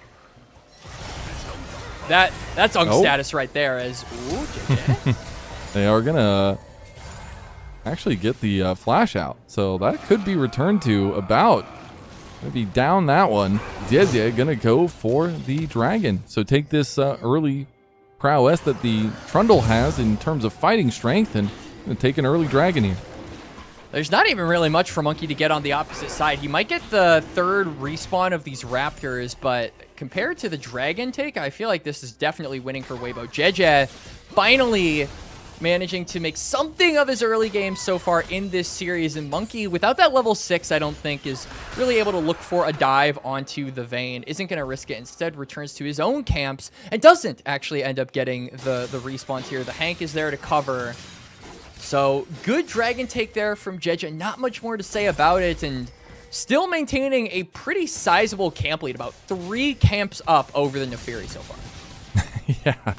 That's on status right there as... Ooh, JJ. They are going to actually get the flash out. So that could be returned to about... Maybe down that one. Diete gonna go for the Dragon. So take this early prowess that the Trundle has in terms of fighting strength and take an early Dragon here. There's not even really much for Monkey to get on the opposite side. He might get the third respawn of these Raptors, but compared to the Dragon take, I feel like this is definitely winning for Weibo. JJ finally managing to make something of his early game so far in this series, and Monkey, without that level 6, I don't think is really able to look for a dive onto the Vayne. Isn't going to risk it. Instead returns to his own camps and doesn't actually end up getting the respawns here. The Hank is there to cover. So good Dragon take there from JJ. Not much more to say about it, and still maintaining a pretty sizable camp lead, about 3 camps up over the Nefiri so far. Yeah.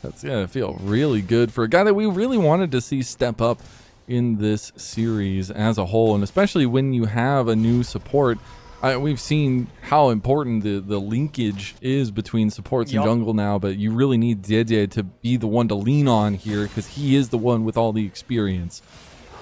That's going to feel really good for a guy that we really wanted to see step up in this series as a whole. And especially when you have a new support. We've seen how important the linkage is between supports and jungle now. But you really need Diete to be the one to lean on here, because he is the one with all the experience.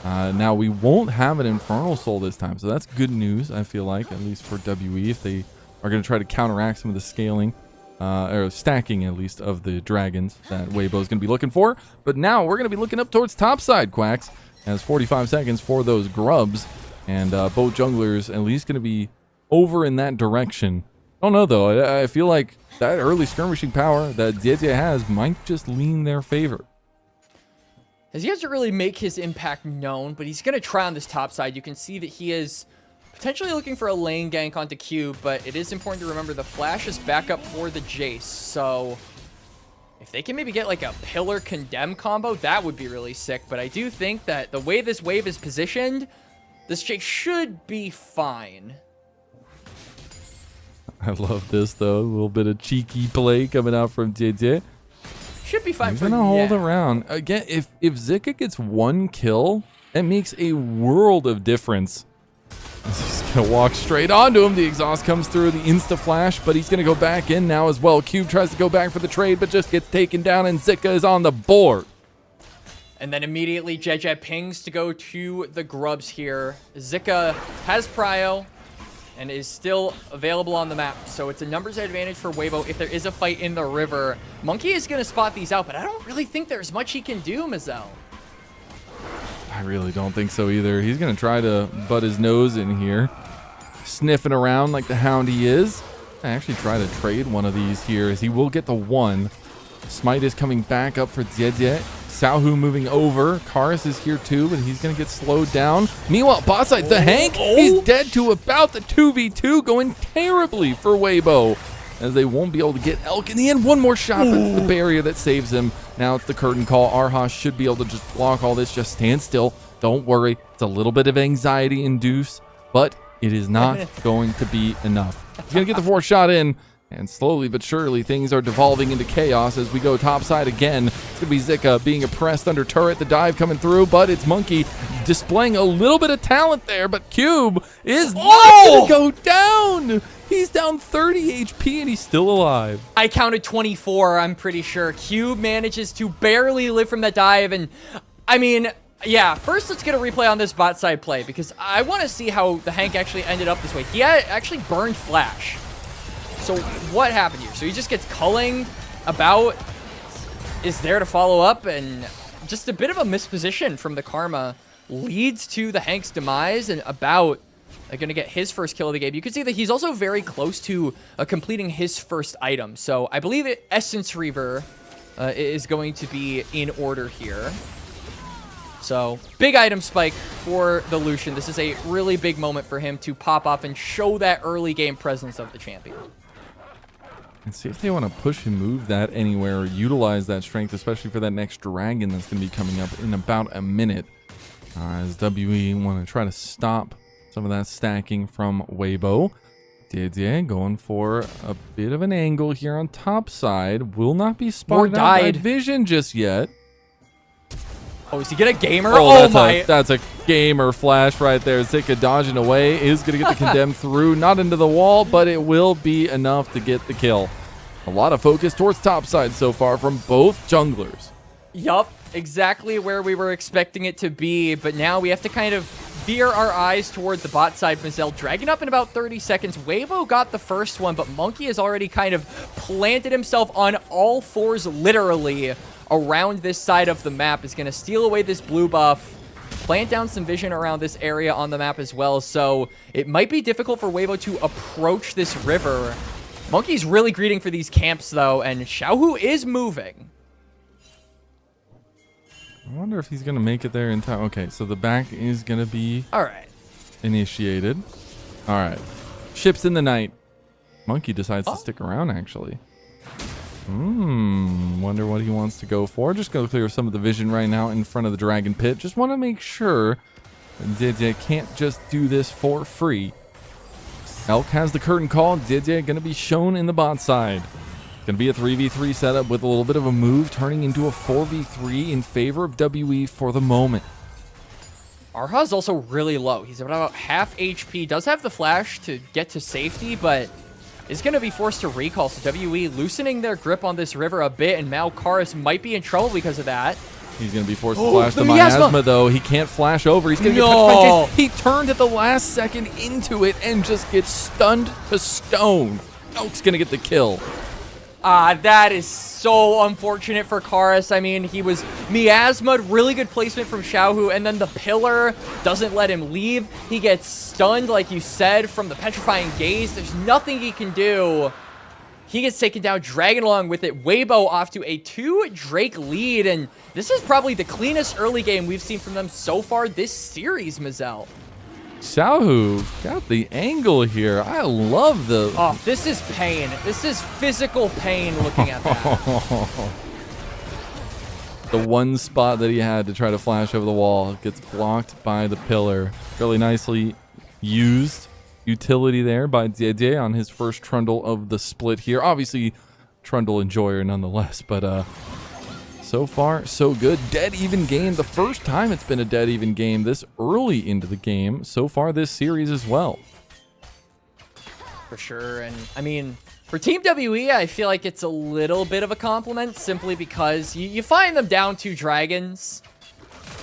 Now, we won't have an Infernal Soul this time. So that's good news, I feel like, at least for WE, if they are going to try to counteract some of the scaling. Or stacking, at least, of the Dragons that Weibo is going to be looking for. But now we're going to be looking up towards topside, Quacks, as 45 seconds for those grubs. And both junglers at least going to be over in that direction don't know, though. I feel like that early skirmishing power that Didier has might just lean their favor. He has to really make his impact known, but he's going to try on this top side. You can see that he is potentially looking for a lane gank onto Cube, but it is important to remember the flash is back up for the Jace. So if they can maybe get like a pillar condemn combo, that would be really sick. But I do think that the way this wave is positioned, this Jace should be fine. I love this, though. A little bit of cheeky play coming out from Didier. Should be fine. He's gonna hold around. Again, if Zika gets one kill, that makes a world of difference. He's gonna walk straight onto him. The exhaust comes through, the insta flash, but he's gonna go back in now as well. Cube tries to go back for the trade, but just gets taken down, and Zika is on the board. And then immediately Jeje pings to go to the grubs here. Zika has prio and is still available on the map. So it's a numbers advantage for Weibo if there is a fight in the river. Monkey is going to spot these out, but I don't really think there's much he can do, Mazel. I really don't think so either. He's going to try to butt his nose in here, sniffing around like the hound he is. I actually try to trade one of these here as he will get the one. Smite is coming back up for Didier. Sauhu moving over. Karis is here too, but he's going to get slowed down. Meanwhile, bot side, the Hank, he's dead to about the 2v2, going terribly for Weibo, as they won't be able to get Elk in the end. One more shot, but it's the barrier that saves him. Now it's the curtain call. Arhas should be able to just block all this. Just stand still. Don't worry. It's a little bit of anxiety induced, but it is not going to be enough. He's going to get the fourth shot in. And slowly but surely, things are devolving into chaos as we go topside again. It's going to be Zika being oppressed under turret. The dive coming through, but it's Monkey displaying a little bit of talent there. But Cube is not going to go down. He's down 30 HP and he's still alive. I counted 24, I'm pretty sure. Cube manages to barely live from that dive. And, I mean, yeah, first let's get a replay on this bot side play, because I want to see how the Hank actually ended up this way. He had actually burned Flash. So what happened here? So he just gets culling about, is there to follow up, and just a bit of a misposition from the Karma leads to the Hank's demise, and about going to get his first kill of the game. You can see that he's also very close to completing his first item. So I believe Essence Reaver is going to be in order here. So big item spike for the Lucian. This is a really big moment for him to pop off and show that early game presence of the champion. And see if they want to push and move that anywhere or utilize that strength, especially for that next dragon that's going to be coming up in about a minute. As WE want to try to stop some of that stacking from Weibo. Didier going for a bit of an angle here on top side. Will not be spotted out by vision just yet. Oh, is he get a gamer? Oh, that's a gamer flash right there. Zika dodging away. Is going to get the condemn through. Not into the wall, but it will be enough to get the kill. A lot of focus towards topside so far from both junglers. Yup, exactly where we were expecting it to be. But now we have to kind of veer our eyes toward the bot side. Mazel dragging up in about 30 seconds. Weibo got the first one, but Monkey has already kind of planted himself on all fours, literally, around this side of the map. Is going to steal away this blue buff, plant down some vision around this area on the map as well. So it might be difficult for Weibo to approach this river. Monkey's really greeting for these camps though, and Xiaohu is moving. I wonder if he's going to make it there in time. Okay, so the back is going to be initiated. All right. Ships in the night. Monkey decides to stick around, actually. Wonder what he wants to go for. Just go clear some of the vision right now in front of the dragon pit. Just want to make sure Didier can't just do this for free. Elk has the curtain call. Didier going to be shown in the bot side. Going to be a 3v3 setup with a little bit of a move, turning into a 4v3 in favor of WE for the moment. Arha is also really low. He's about half HP. Does have the flash to get to safety, but is going to be forced to recall. So WE loosening their grip on this river a bit, and Mal Karis might be in trouble because of that. He's going to be forced to flash the miasma, though. He can't flash over. He's going to get touched by He turned at the last second into it and just gets stunned to stone. Elk's going to get the kill. That is so unfortunate for Karis. I mean, he was miasma'd, really good placement from Xiaohu, and then the pillar doesn't let him leave. He gets stunned, like you said, from the petrifying gaze. There's nothing he can do. He gets taken down, dragging along with it. Weibo off to a 2 Drake lead, and this is probably the cleanest early game we've seen from them so far this series, Mazel. Xiaohu got the angle here. I love the... Oh, this is pain. This is physical pain looking at that. The one spot that he had to try to flash over the wall gets blocked by the pillar. Really nicely used utility there by Didier on his first Trundle of the split here. Obviously, Trundle enjoyer nonetheless, but so far, so good. Dead even game. The first time it's been a dead even game this early into the game so far this series as well. For sure, and I mean, for Team WE, I feel like it's a little bit of a compliment simply because you find them down 2 dragons,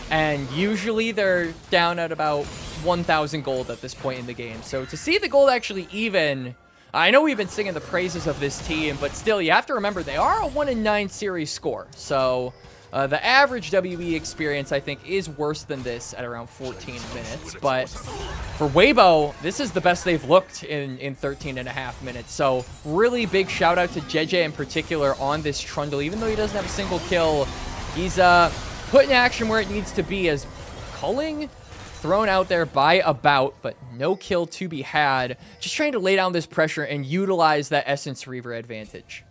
and usually they're down at about 1,000 gold at this point in the game. So to see the gold actually even, I know we've been singing the praises of this team, but still, you have to remember they are a 1-9 series score. So the average WE experience, I think, is worse than this at around 14 minutes. But for Weibo, this is the best they've looked in 13 and a half minutes. So really big shout out to JJ in particular on this Trundle. Even though he doesn't have a single kill, he's put in action where it needs to be, as culling thrown out there by About, but no kill to be had. Just trying to lay down this pressure and utilize that Essence Reaver advantage.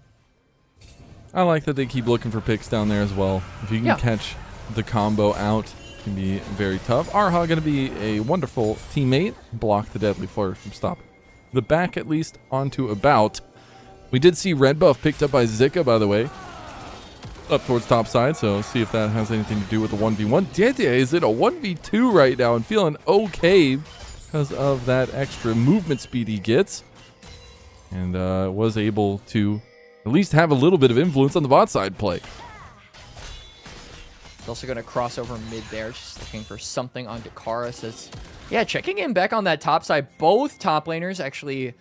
I like that they keep looking for picks down there as well. If you can catch the combo out, it can be very tough. Arha going to be a wonderful teammate. Block the deadly flare from stopping the back, at least, onto About. We did see red buff picked up by Zika, by the way, up towards top side, so see if that has anything to do with the 1v1. Diete is in a 1v2 right now and feeling okay because of that extra movement speed he gets, and was able to at least have a little bit of influence on the bot side play. He's also going to cross over mid there, just looking for something on Karis. As, yeah, checking in back on that top side. Both top laners actually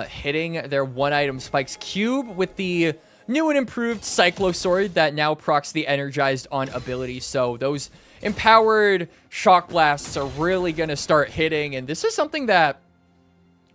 hitting their one-item spikes. Cube with the new and improved Cyclo Sword that now procs the Energized on ability. So those empowered shock blasts are really going to start hitting. And this is something that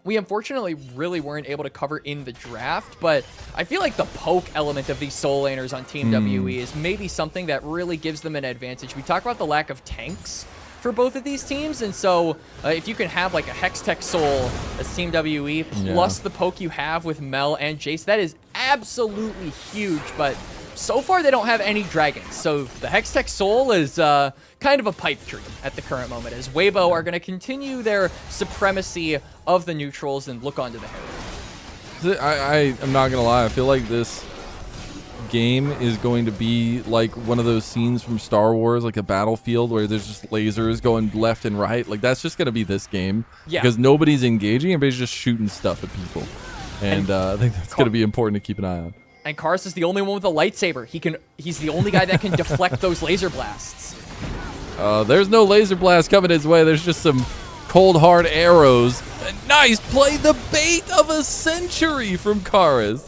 we unfortunately really weren't able to cover in the draft. But I feel like the poke element of these soul laners on Team WE is maybe something that really gives them an advantage. We talk about the lack of tanks for both of these teams, and so if you can have like a Hextech Soul as Team WE plus the poke you have with Mel and Jace, that is absolutely huge. But so far they don't have any dragons, so the Hextech Soul is kind of a pipe dream at the current moment, as Weibo are going to continue their supremacy of the neutrals and look onto the Herald. I'm not gonna lie, I feel like this game is going to be like one of those scenes from Star Wars, like a battlefield where there's just lasers going left and right. Like, that's just going to be this game, because nobody's engaging, everybody's just shooting stuff at people, and I think that's going to be important to keep an eye on. And Karis is the only one with a lightsaber. He's the only guy that can deflect those laser blasts. There's no laser blast coming his way. There's just some cold hard arrows. And nice play, the bait of a century from Karis.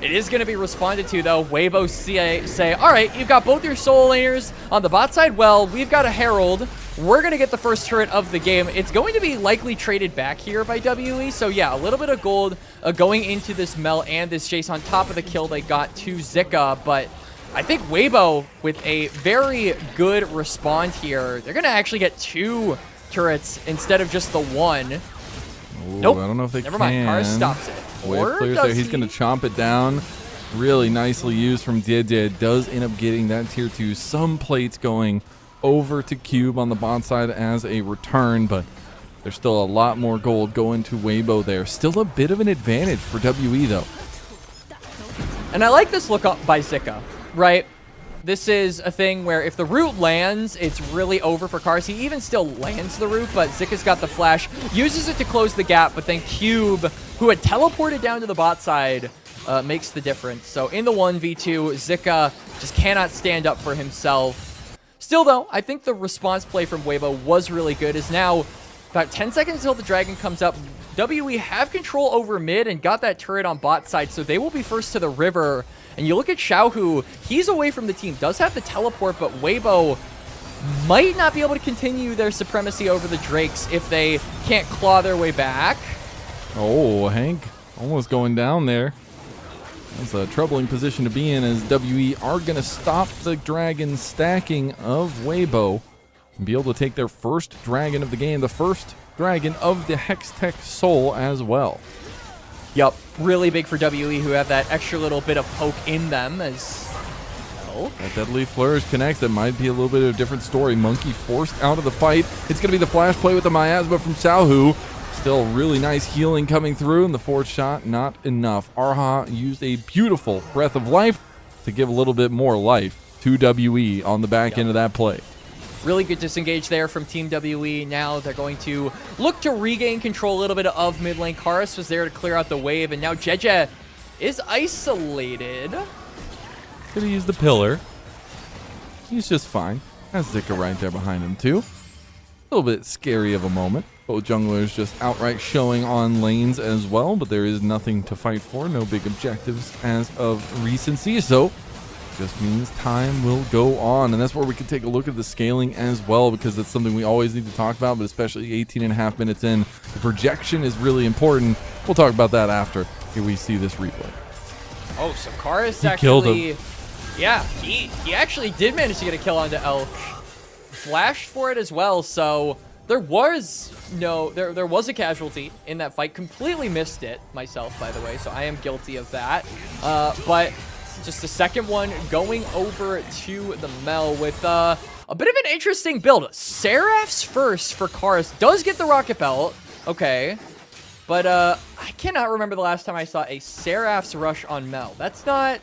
It is going to be responded to, though. Weibo say, all right, you've got both your soul laners on the bot side. Well, we've got a Herald. We're going to get the first turret of the game. It's going to be likely traded back here by WE. So, yeah, a little bit of gold going into this Mel and this Jace on top of the kill they got to Zika. But I think Weibo, with a very good respond here, they're going to actually get 2 turrets instead of just the 1. Ooh, nope. I don't know if they Never mind. Karis stops it. Wave clears there. He's going to chomp it down. Really nicely used from Didier. Does end up getting that tier 2. Some plates going over to Cube on the bot side as a return, but there's still a lot more gold going to Weibo there. Still a bit of an advantage for WE, though. And I like this look up by Zika, right? This is a thing where if the root lands, it's really over for Karis. He even still lands the root, but Zika's got the flash, uses it to close the gap, but then Cube, who had teleported down to the bot side, makes the difference. So in the 1v2, Zika just cannot stand up for himself. Still, though, I think the response play from Weibo was really good, as now About 10 seconds until the dragon comes up. WE have control over mid and got that turret on bot side, so they will be first to the river. And you look at Xiaohu, he's away from the team, does have the teleport, but Weibo might not be able to continue their supremacy over the Drakes if they can't claw their way back. Oh, Hank almost going down there. That's a troubling position to be in, as WE are going to stop the dragon stacking of Weibo and be able to take their first dragon of the game, the first dragon of the Hextech Soul as well. Yup, really big for WE, who have that extra little bit of poke in them as... That Deadly Flourish connects. That might be a little bit of a different story. Monkey forced out of the fight. It's going to be the flash play with the miasma from Xiaohu. Still really nice healing coming through, and the forward shot not enough. Arha used a beautiful Breath of Life to give a little bit more life to WE on the back end of that play. Really good disengage there from Team WE. Now they're going to look to regain control a little bit of mid lane. Karis was there to clear out the wave, and now Jeje is isolated. Could have used the pillar. He's just fine. Has Zika right there behind him too. A little bit scary of a moment. Both junglers just outright showing on lanes as well, but there is nothing to fight for. No big objectives as of recency, so just means time will go on. And that's where we can take a look at the scaling as well, because that's something we always need to talk about, but especially 18.5 minutes in, the projection is really important. We'll talk about that after we see this replay. Oh, so Karis He killed him. Yeah, he actually did manage to get a kill onto Elk. Flashed for it as well, so there was there was a casualty in that fight. Completely missed it myself, by the way, so I am guilty of that. But just the second one going over to the Mel with a bit of an interesting build. Seraph's first for Karis does get the Rocket Belt, okay. But I cannot remember the last time I saw a Seraph's rush on Mel. That's not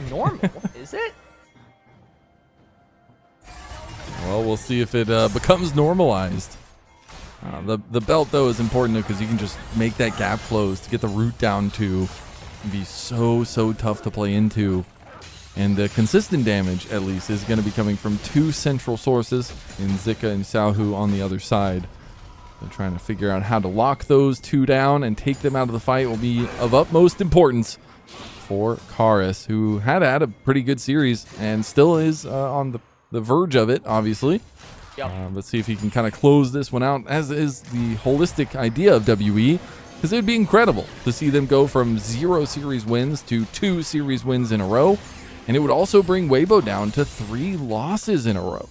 normal, is it? Well, we'll see if it becomes normalized. The belt, though, is important because you can just make that gap close to get the root down to be so tough to play into. And the consistent damage, at least, is going to be coming from two central sources in Zika and Xiaohu on the other side. So trying to figure out how to lock those two down and take them out of the fight will be of utmost importance for Karis, who had a pretty good series and still is on the verge of it, obviously. Yep. Let's see if he can kind of close this one out, as is the holistic idea of WE, because it would be incredible to see them go from 0 series wins to 2 series wins in a row, and it would also bring Weibo down to 3 losses in a row.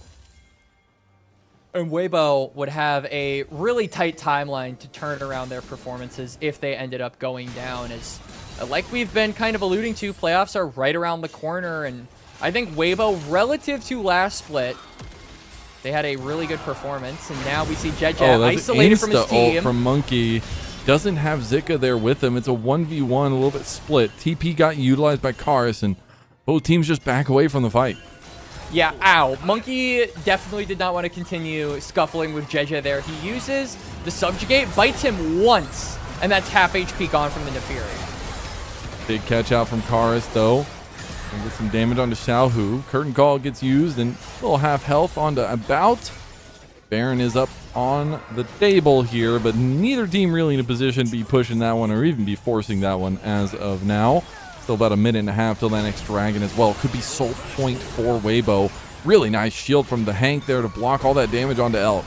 And Weibo would have a really tight timeline to turn around their performances if they ended up going down, as like we've been kind of alluding to, playoffs are right around the corner, and I think Weibo, relative to last split, they had a really good performance, and now we see Jeje isolated from his team. Ult from Monkey. Doesn't have Zika there with him. It's a 1v1, a little bit split. TP got utilized by Karis, and both teams just back away from the fight. Yeah, ow. Monkey definitely did not want to continue scuffling with Jeje there. He uses the Subjugate, bites him once, and that's half HP gone from the Neferi. Big catch out from Karis, though. And get some damage onto Xiaohu. Curtain Call gets used, and a little half health onto About. Baron is up on the table here, but neither team really in a position to be pushing that one or even be forcing that one as of now. Still about a minute and a half till that next dragon as well. Could be soul point for Weibo. Really nice shield from the Hank there to block all that damage onto Elk.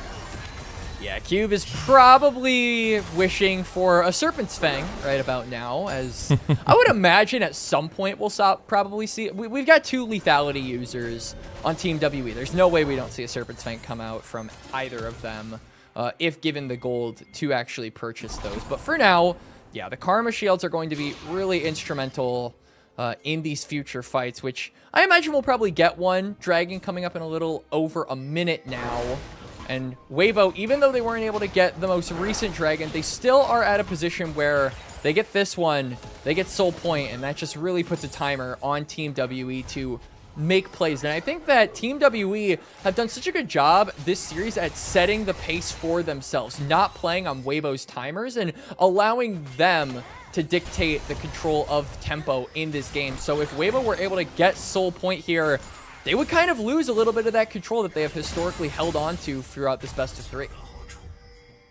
Yeah, Cube is probably wishing for a Serpent's Fang right about now, as I would imagine at some point we'll probably see. We've got 2 lethality users on Team WE. There's no way we don't see a Serpent's Fang come out from either of them if given the gold to actually purchase those. But for now, yeah, the Karma Shields are going to be really instrumental in these future fights, which I imagine we'll probably get one. Dragon coming up in a little over a minute now. And Weibo, even though they weren't able to get the most recent dragon, they still are at a position where they get this one, they get Soul Point, and that just really puts a timer on Team WE to make plays. And I think that Team WE have done such a good job this series at setting the pace for themselves, not playing on Weibo's timers and allowing them to dictate the control of the tempo in this game. So if Weibo were able to get Soul Point here, they would kind of lose a little bit of that control that they have historically held on to throughout this best of 3.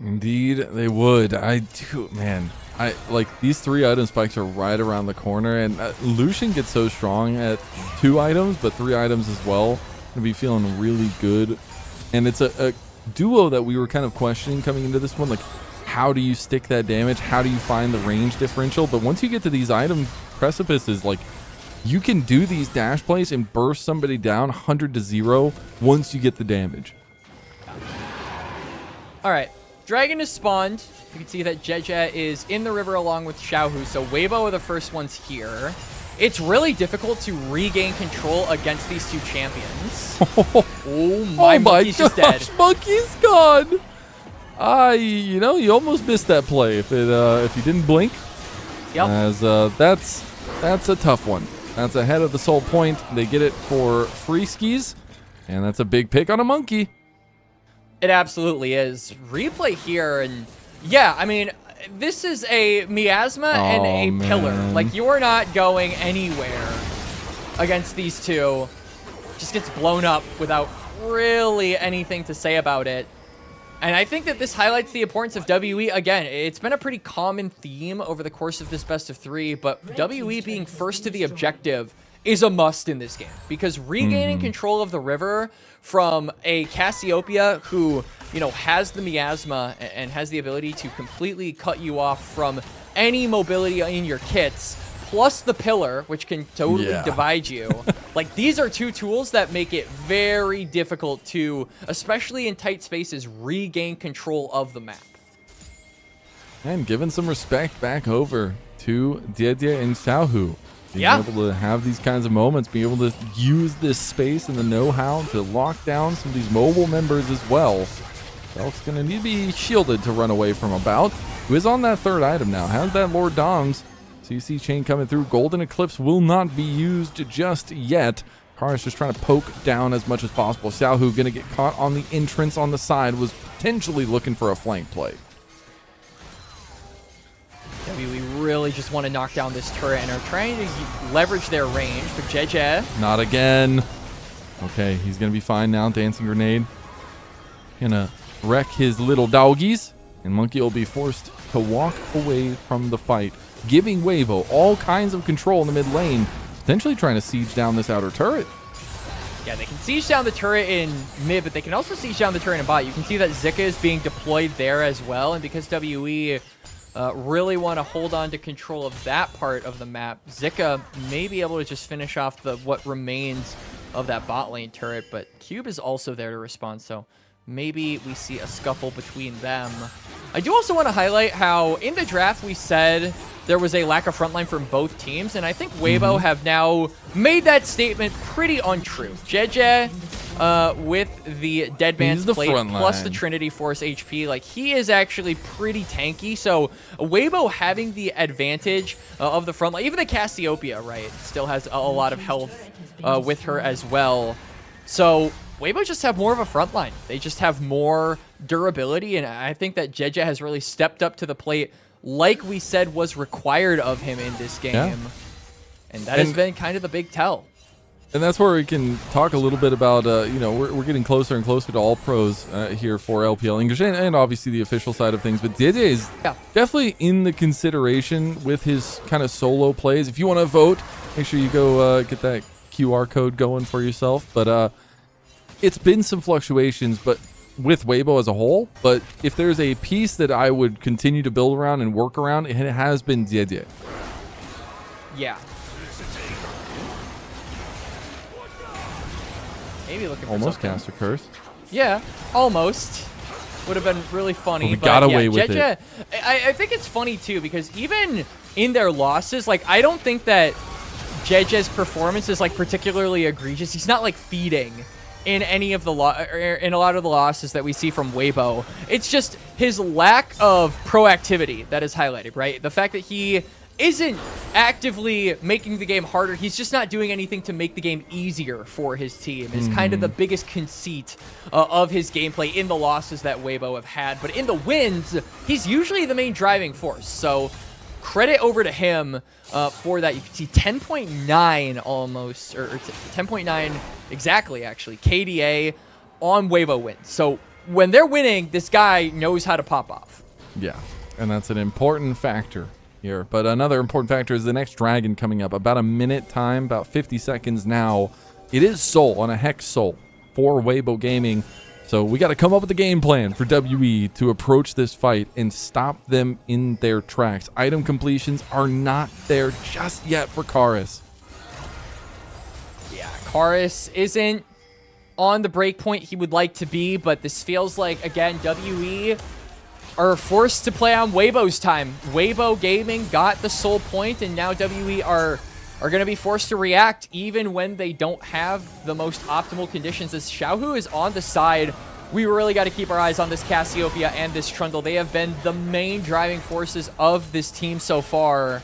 Indeed, they would. I do, man. I like these 3 item spikes are right around the corner, and Lucian gets so strong at 2 items, but 3 items as well. Gonna be feeling really good, and it's a duo that we were kind of questioning coming into this one. Like, how do you stick that damage? How do you find the range differential? But once you get to these item precipices, like, you can do these dash plays and burst somebody down 100-0 once you get the damage. All right, Dragon is spawned. You can see that Jeje is in the river along with Xiaohu, so Weibo are the first ones here. It's really difficult to regain control against these 2 champions. Oh my Monkey's just dead. Monkey's gone. You know, you almost missed that play if you didn't blink. Yep. As that's a tough one. That's ahead of the soul point. They get it for free skis, and that's a big pick on a monkey. It absolutely is. Replay here, and yeah, I mean, this is a miasma and a pillar. Like, you're not going anywhere against these 2. Just gets blown up without really anything to say about it. And I think that this highlights the importance of WE. Again, it's been a pretty common theme over the course of this best of 3, but WE being first to the objective is a must in this game, because regaining control of the river from a Cassiopeia who, you know, has the miasma and has the ability to completely cut you off from any mobility in your kits, plus the pillar, which can totally divide you. Like, these are 2 tools that make it very difficult to, especially in tight spaces, regain control of the map. And giving some respect back over to Diedier and Xiaohu. Being able to have these kinds of moments, being able to use this space and the know-how to lock down some of these mobile members as well. Self's going to need to be shielded to run away from a bout. Who is on that 3rd item now? Has that Lord Doms. CC chain coming through. Golden Eclipse will not be used just yet. Kara's just trying to poke down as much as possible. Xiaohu going to get caught on the entrance on the side. Was potentially looking for a flank play. We really just want to knock down this turret and are trying to leverage their range, but Jeje. Not again. Okay, he's going to be fine now. Dancing Grenade. Gonna wreck his little doggies, and Monkey will be forced to walk away from the fight, giving Weibo all kinds of control in the mid lane, potentially trying to siege down this outer turret. Yeah, they can siege down the turret in mid, but they can also siege down the turret in bot. You can see that Zika is being deployed there as well, and because WE really want to hold on to control of that part of the map, Zika may be able to just finish off what remains of that bot lane turret, but Cube is also there to respond, so maybe we see a scuffle between them. I do also want to highlight how in the draft we said there was a lack of frontline from both teams, and I think Weibo have now made that statement pretty untrue. Jeje with the Dead Man's Plate plus the Trinity Force HP, like, he is actually pretty tanky, so Weibo having the advantage of the frontline, even the Cassiopeia, right, still has a lot of health with her as well. So Weibo just have more of a front line. They just have more durability, and I think that Jeje has really stepped up to the plate like we said was required of him in this game. Yeah. And that has been kind of the big tell. And that's where we can talk a little bit about, you know, we're getting closer and closer to all pros here for LPL English and obviously the official side of things. But Jeje is definitely in the consideration with his kind of solo plays. If you want to vote, make sure you go get that QR code going for yourself. But it's been some fluctuations, but with Weibo as a whole. But if there's a piece that I would continue to build around and work around, it has been Jeje. Yeah. Maybe looking for almost something. caster curse. Yeah, almost. Would have been really funny. Well, we but got yeah, away with it. I think it's funny too, because even in their losses, like, I don't think that Jeje's performance is like particularly egregious. He's not like feeding in any of the in a lot of the losses that we see from Weibo. It's just his lack of proactivity that is highlighted, right? The fact that he isn't actively making the game harder, he's just not doing anything to make the game easier for his team is kind of the biggest conceit of his gameplay in the losses that Weibo have had. But in the wins, he's usually the main driving force. So credit over to him for that. You can see 10.9 almost, or 10.9 exactly, actually, KDA on Weibo wins. So when they're winning, this guy knows how to pop off. Yeah, and that's an important factor here. But another important factor is the next dragon coming up. About a minute time, about 50 seconds now. It is Soul on a Hex Soul for Weibo Gaming. So we got to come up with a game plan for WE to approach this fight and stop them in their tracks. Item completions are not there just yet for Karis. Yeah, Karis isn't on the break point he would like to be, but this feels like, again, WE are forced to play on Weibo's time. Weibo Gaming got the Soul point, and now WE are going to be forced to react even when they don't have the most optimal conditions. As Xiaohu is on the side, we really got to keep our eyes on this Cassiopeia and this Trundle. They have been the main driving forces of this team so far.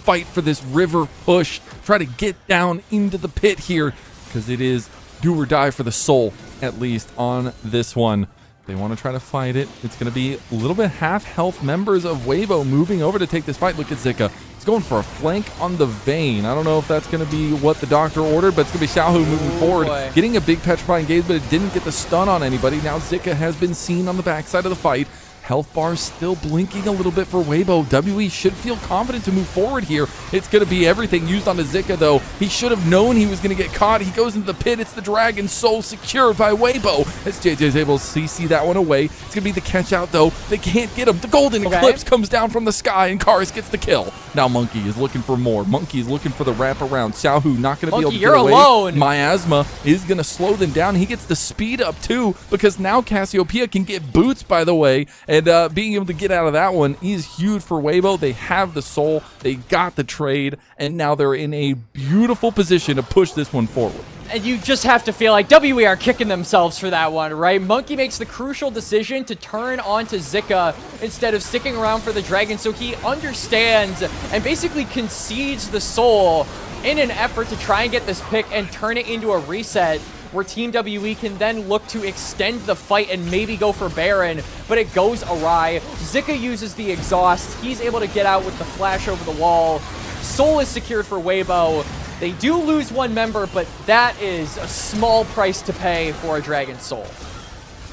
Fight for this river push. Try to get down into the pit here, because it is do or die for the Soul, at least on this one. They want to try to fight it. It's going to be a little bit half health members of Weibo moving over to take this fight. Look at Zika. He's going for a flank on the Vayne. I don't know if that's going to be what the doctor ordered, but it's going to be Xiaohu moving forward. Boy. Getting Getting a big petrifying gaze, but it didn't get the stun on anybody. Now Zika has been seen on the backside of the fight. Health bar still blinking a little bit for Weibo. WE should feel confident to move forward here. It's going to be everything used on the Zika, though. He should have known he was going to get caught. He goes into the pit. It's the Dragon Soul secured by Weibo. As JJ's able to CC that one away. It's going to be the catch out, though. They can't get him. The Golden Eclipse comes down from the sky, and Karis gets the kill. Now Monkey is looking for more. Monkey is looking for the wraparound. Xiaohu not going to be able to get away. You're alone. Miasma is going to slow them down. He gets the speed up, too, because now Cassiopeia can get boots, by the way, and being able to get out of that one is huge for Weibo. They have the Soul, they got the trade, and now they're in a beautiful position to push this one forward. And you just have to feel like WE are kicking themselves for that one, right? Monkey makes the crucial decision to turn onto Zika instead of sticking around for the Dragon, so he understands and basically concedes the Soul in an effort to try and get this pick and turn it into a reset where Team WE can then look to extend the fight and maybe go for Baron, but it goes awry. Zika uses the exhaust. He's able to get out with the flash over the wall. Soul is secured for Weibo. They do lose one member, but that is a small price to pay for a Dragon Soul.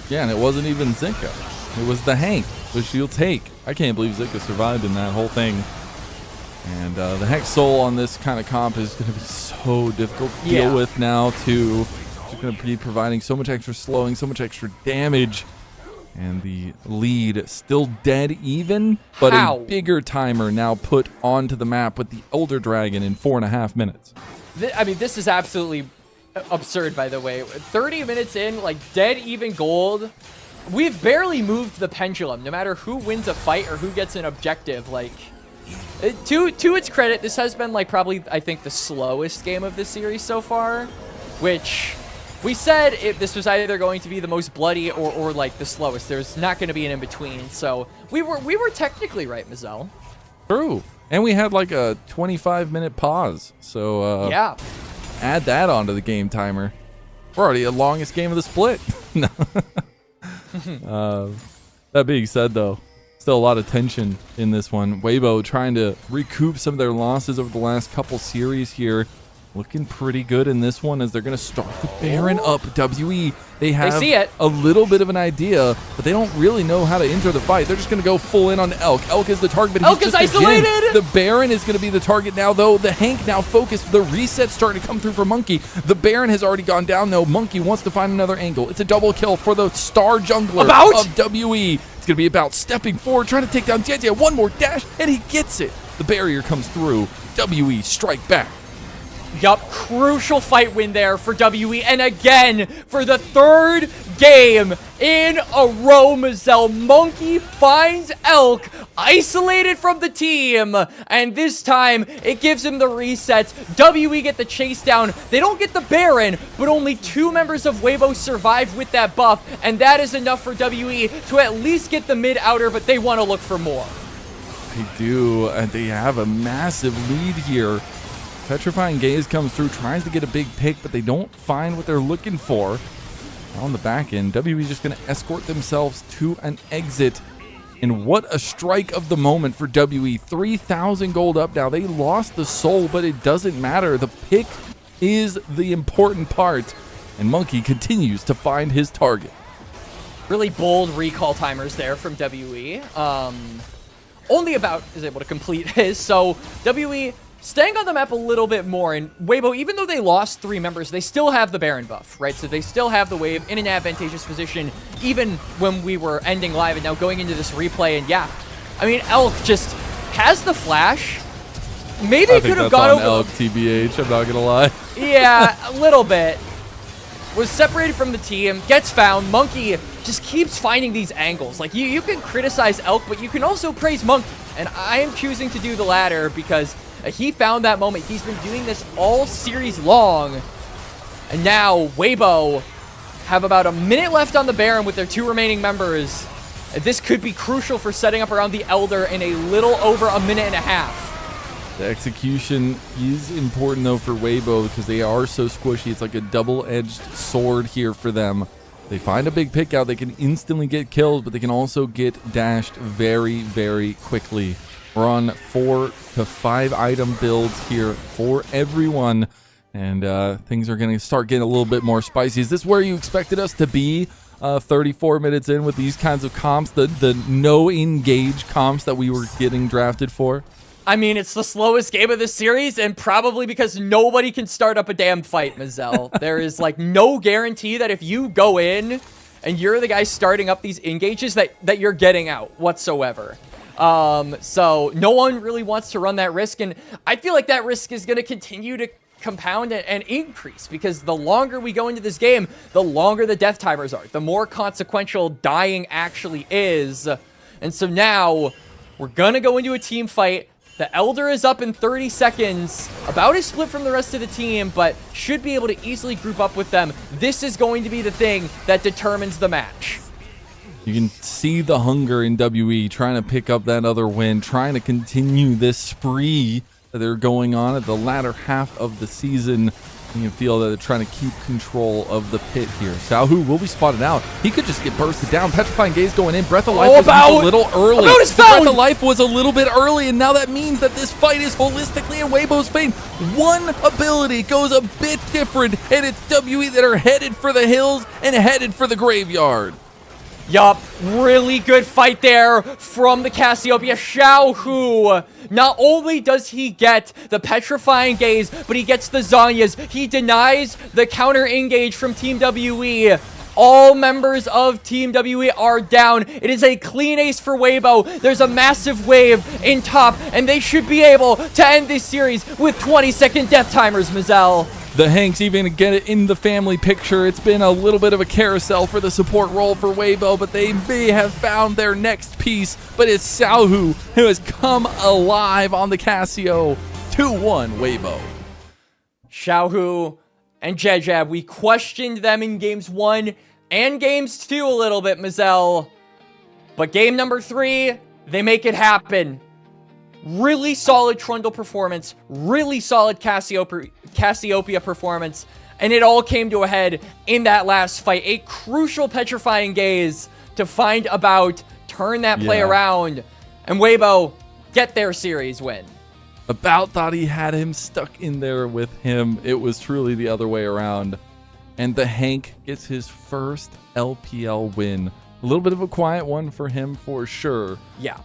Yeah, and it wasn't even Zika. It was the Hank, which you'll take. I can't believe Zika survived in that whole thing. And the Hex Soul on this kind of comp is going to be so difficult to deal with now, too. It's going to be providing so much extra slowing, so much extra damage. And the lead still dead even, but a bigger timer now put onto the map with the Elder Dragon in 4.5 minutes. I mean, this is absolutely absurd, by the way. 30 minutes in, like, dead even gold. We've barely moved the pendulum, no matter who wins a fight or who gets an objective. Like, to its credit, this has been, like, probably, I think, the slowest game of this series so far, which we said this was either going to be the most bloody or like the slowest. There's not going to be an in-between. So we were technically right, Mazel. True. And we had like a 25-minute pause. So yeah, add that onto the game timer. We're already the longest game of the split. That being said, though, still a lot of tension in this one. Weibo trying to recoup some of their losses over the last couple series here. Looking pretty good in this one as they're going to start the Baron up. WE, they have a little bit of an idea, but they don't really know how to enter the fight. They're just going to go full in on Elk. Elk is the target, but he's just isolated. The Baron is going to be the target now, though. The Hank now focused. The reset's starting to come through for Monkey. The Baron has already gone down, though. Monkey wants to find another angle. It's a double kill for the star jungler of WE. It's going to be about stepping forward, trying to take down JJ. One more dash, and he gets it. The barrier comes through. WE strike back. Yup, crucial fight win there for WE, and again, for the third game in a row, Mazel, Monkey finds Elk, isolated from the team, and this time, it gives him the resets. WE get the chase down. They don't get the Baron, but only 2 members of Weibo survive with that buff, and that is enough for WE to at least get the mid-outer, but they want to look for more. They do, and they have a massive lead here. Petrifying Gaze comes through, tries to get a big pick, but they don't find what they're looking for. On the back end, WB's just going to escort themselves to an exit. And what a strike of the moment for WE. 3,000 gold up now. They lost the Soul, but it doesn't matter. The pick is the important part. and Monkey continues to find his target. Really bold recall timers there from WE. Only About is able to complete his, so WE staying on the map a little bit more, and Weibo, even though they lost 3 members, they still have the Baron buff, right? So they still have the wave in an advantageous position, even when we were ending live and now going into this replay. And yeah, I mean, Elk just has the flash. Maybe it could have gone over. Elk, TBH, I'm not gonna lie. Yeah, a little bit. Was separated from the team, gets found. Monkey just keeps finding these angles. Like, you can criticize Elk, but you can also praise Monkey. And I am choosing to do the latter because he found that moment. He's been doing this all series long. And now Weibo have about a minute left on the Baron with their 2 remaining members. This could be crucial for setting up around the Elder in a little over a minute and a half. The execution is important, though, for Weibo because they are so squishy. It's like a double-edged sword here for them. They find a big pick out, they can instantly get killed, but they can also get dashed very, very quickly. We're on 4 to 5 item builds here for everyone, and things are going to start getting a little bit more spicy. Is this where you expected us to be 34 minutes in with these kinds of comps, the no-engage comps that we were getting drafted for? I mean, it's the slowest game of this series, and probably because nobody can start up a damn fight, Mazel. There is, like, no guarantee that if you go in and you're the guy starting up these engages that you're getting out whatsoever. So no one really wants to run that risk, and I feel like that risk is going to continue to compound and increase because the longer we go into this game, the longer the death timers are, the more consequential dying actually is. And so now we're going to go into a team fight. The Elder is up in 30 seconds, about as split from the rest of the team, but should be able to easily group up with them. This is going to be the thing that determines the match. You can see the hunger in WE trying to pick up that other win, trying to continue this spree that they're going on at the latter half of the season. You can feel that they're trying to keep control of the pit here. Xiaohu will be spotted out. He could just get bursted down. Petrifying Gaze going in. Breath of Life was a little early. About is found! Breath of Life was a little bit early, and now that means that this fight is holistically in Weibo's favor. One ability goes a bit different, and it's WE that are headed for the hills and headed for the graveyard. Yup, really good fight there from the Cassiopeia. Xiaohu, not only does he get the Petrifying Gaze, but he gets the Zhonya's. He denies the counter engage from Team WE. All members of Team WE are down. It is a clean ace for Weibo. There's a massive wave in top, and they should be able to end this series with 20-second death timers, Mazel. The Hanks even get it in the family picture. It's been a little bit of a carousel for the support role for Weibo, but they may have found their next piece. But it's Xiaohu who has come alive on the Casio. 2-1 Weibo. Xiaohu and Jejab, we questioned them in games 1 and games 2 a little bit, Mazel. But game number 3, they make it happen. Really solid Trundle performance, really solid Cassiopeia performance, and it all came to a head in that last fight. A crucial Petrifying Gaze to find About, turn that play around, and Weibo get their series win. About thought he had him stuck in there with him. It was truly the other way around. And the Hank gets his first LPL win. A little bit of a quiet one for him for sure. Yeah.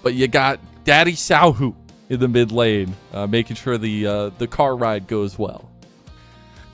But you got Daddy Xiaohu in the mid lane, making sure the car ride goes well.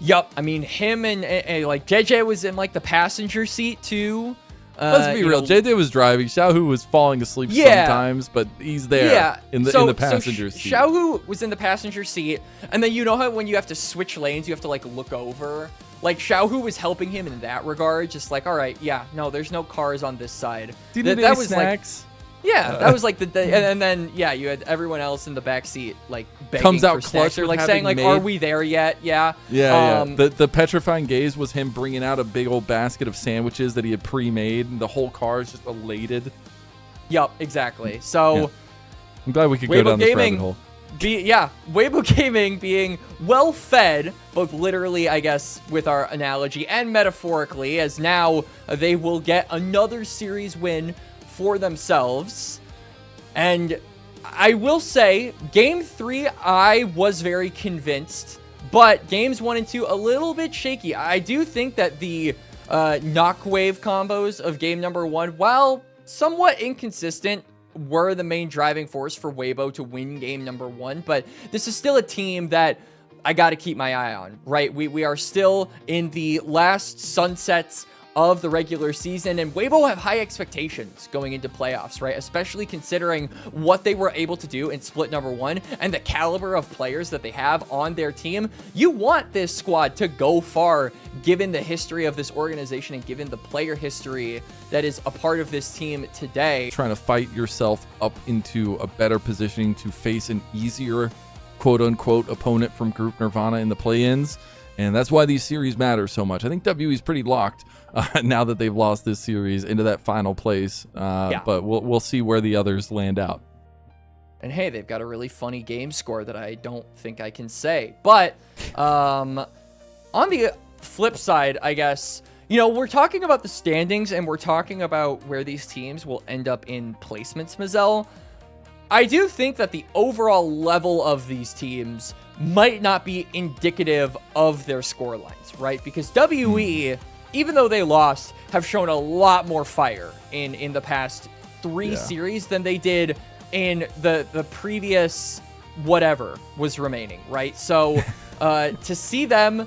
Yup, I mean, him and like JJ was in like the passenger seat too. Let's be real, JJ was driving. Xiaohu was falling asleep sometimes, but he's there in the passenger seat. Xiaohu was in the passenger seat, and then you know how when you have to switch lanes, you have to like look over. Like Xiaohu was helping him in that regard, just like, all right, yeah, no, there's no cars on this side. That was snacks. Like, yeah, that was like and then yeah, you had everyone else in the back seat like begging comes out for snacks, or like saying like, "Are we there yet?" Yeah. The Petrifying Gaze was him bringing out a big old basket of sandwiches that he had pre-made, and the whole car is just elated. Yup, exactly. So I'm glad we could go down this rabbit hole. Weibo Gaming being well fed, both literally, I guess, with our analogy, and metaphorically, as now they will get another series win for themselves. And I will say, game 3, I was very convinced But games 1 and 2, a little bit shaky. I do think that the knock wave combos of game number 1, while somewhat inconsistent, were the main driving force for Weibo to win game number 1. But this is still a team that I got to keep my eye on, right? We are still in the last sunsets of the regular season, and Weibo have high expectations going into playoffs, right? Especially considering what they were able to do in split number 1 and the caliber of players that they have on their team. You want this squad to go far, given the history of this organization and given the player history that is a part of this team today. Trying to fight yourself up into a better positioning to face an easier quote-unquote opponent from Group Nirvana in the play-ins, and that's why these series matter so much. I think WE is pretty locked now that they've lost this series into that final place, but we'll see where the others land out. And hey, they've got a really funny game score that I don't think I can say. But on the flip side, I guess, you know, we're talking about the standings and we're talking about where these teams will end up in placements, Mazel. I do think that the overall level of these teams might not be indicative of their score lines, right? Because WE, even though they lost, have shown a lot more fire in the past 3 series than they did in the previous whatever was remaining, right? So to see them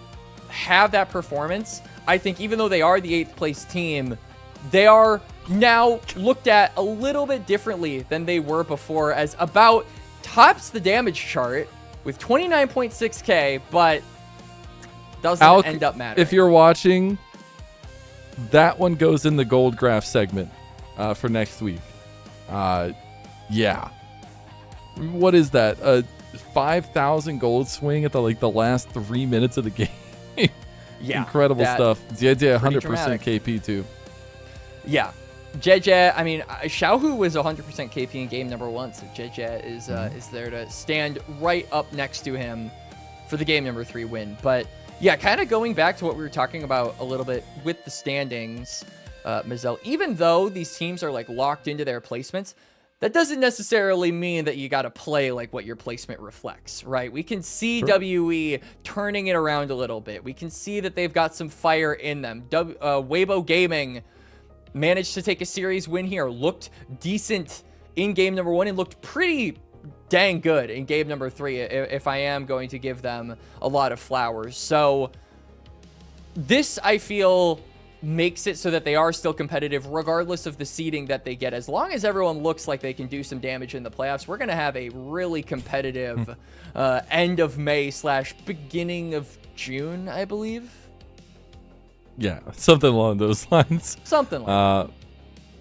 have that performance, I think even though they are the 8th place team, they are now looked at a little bit differently than they were before, as about tops the damage chart with 29.6k, but doesn't end up mattering. If you're watching, that one goes in the gold graph segment for next week. Yeah. What is that? A 5,000 gold swing at the last 3 minutes of the game. Yeah. Incredible stuff. JJ 100% dramatic. KP too. Yeah. JJ, I mean, Xiaohu was 100% KP in game number 1, so JJ is there to stand right up next to him for the game number 3 win. But yeah, kind of going back to what we were talking about a little bit with the standings, Mazel, even though these teams are like locked into their placements, that doesn't necessarily mean that you got to play like what your placement reflects, right? We can see WE turning it around a little bit. We can see that they've got some fire in them. Weibo Gaming managed to take a series win here, looked decent in game number 1 and looked pretty dang good in game number 3, if I am going to give them a lot of flowers. So this, I feel, makes it so that they are still competitive regardless of the seeding that they get. As long as everyone looks like they can do some damage in the playoffs, we're going to have a really competitive end of May / beginning of June, I believe. Yeah, something along those lines. Something like that.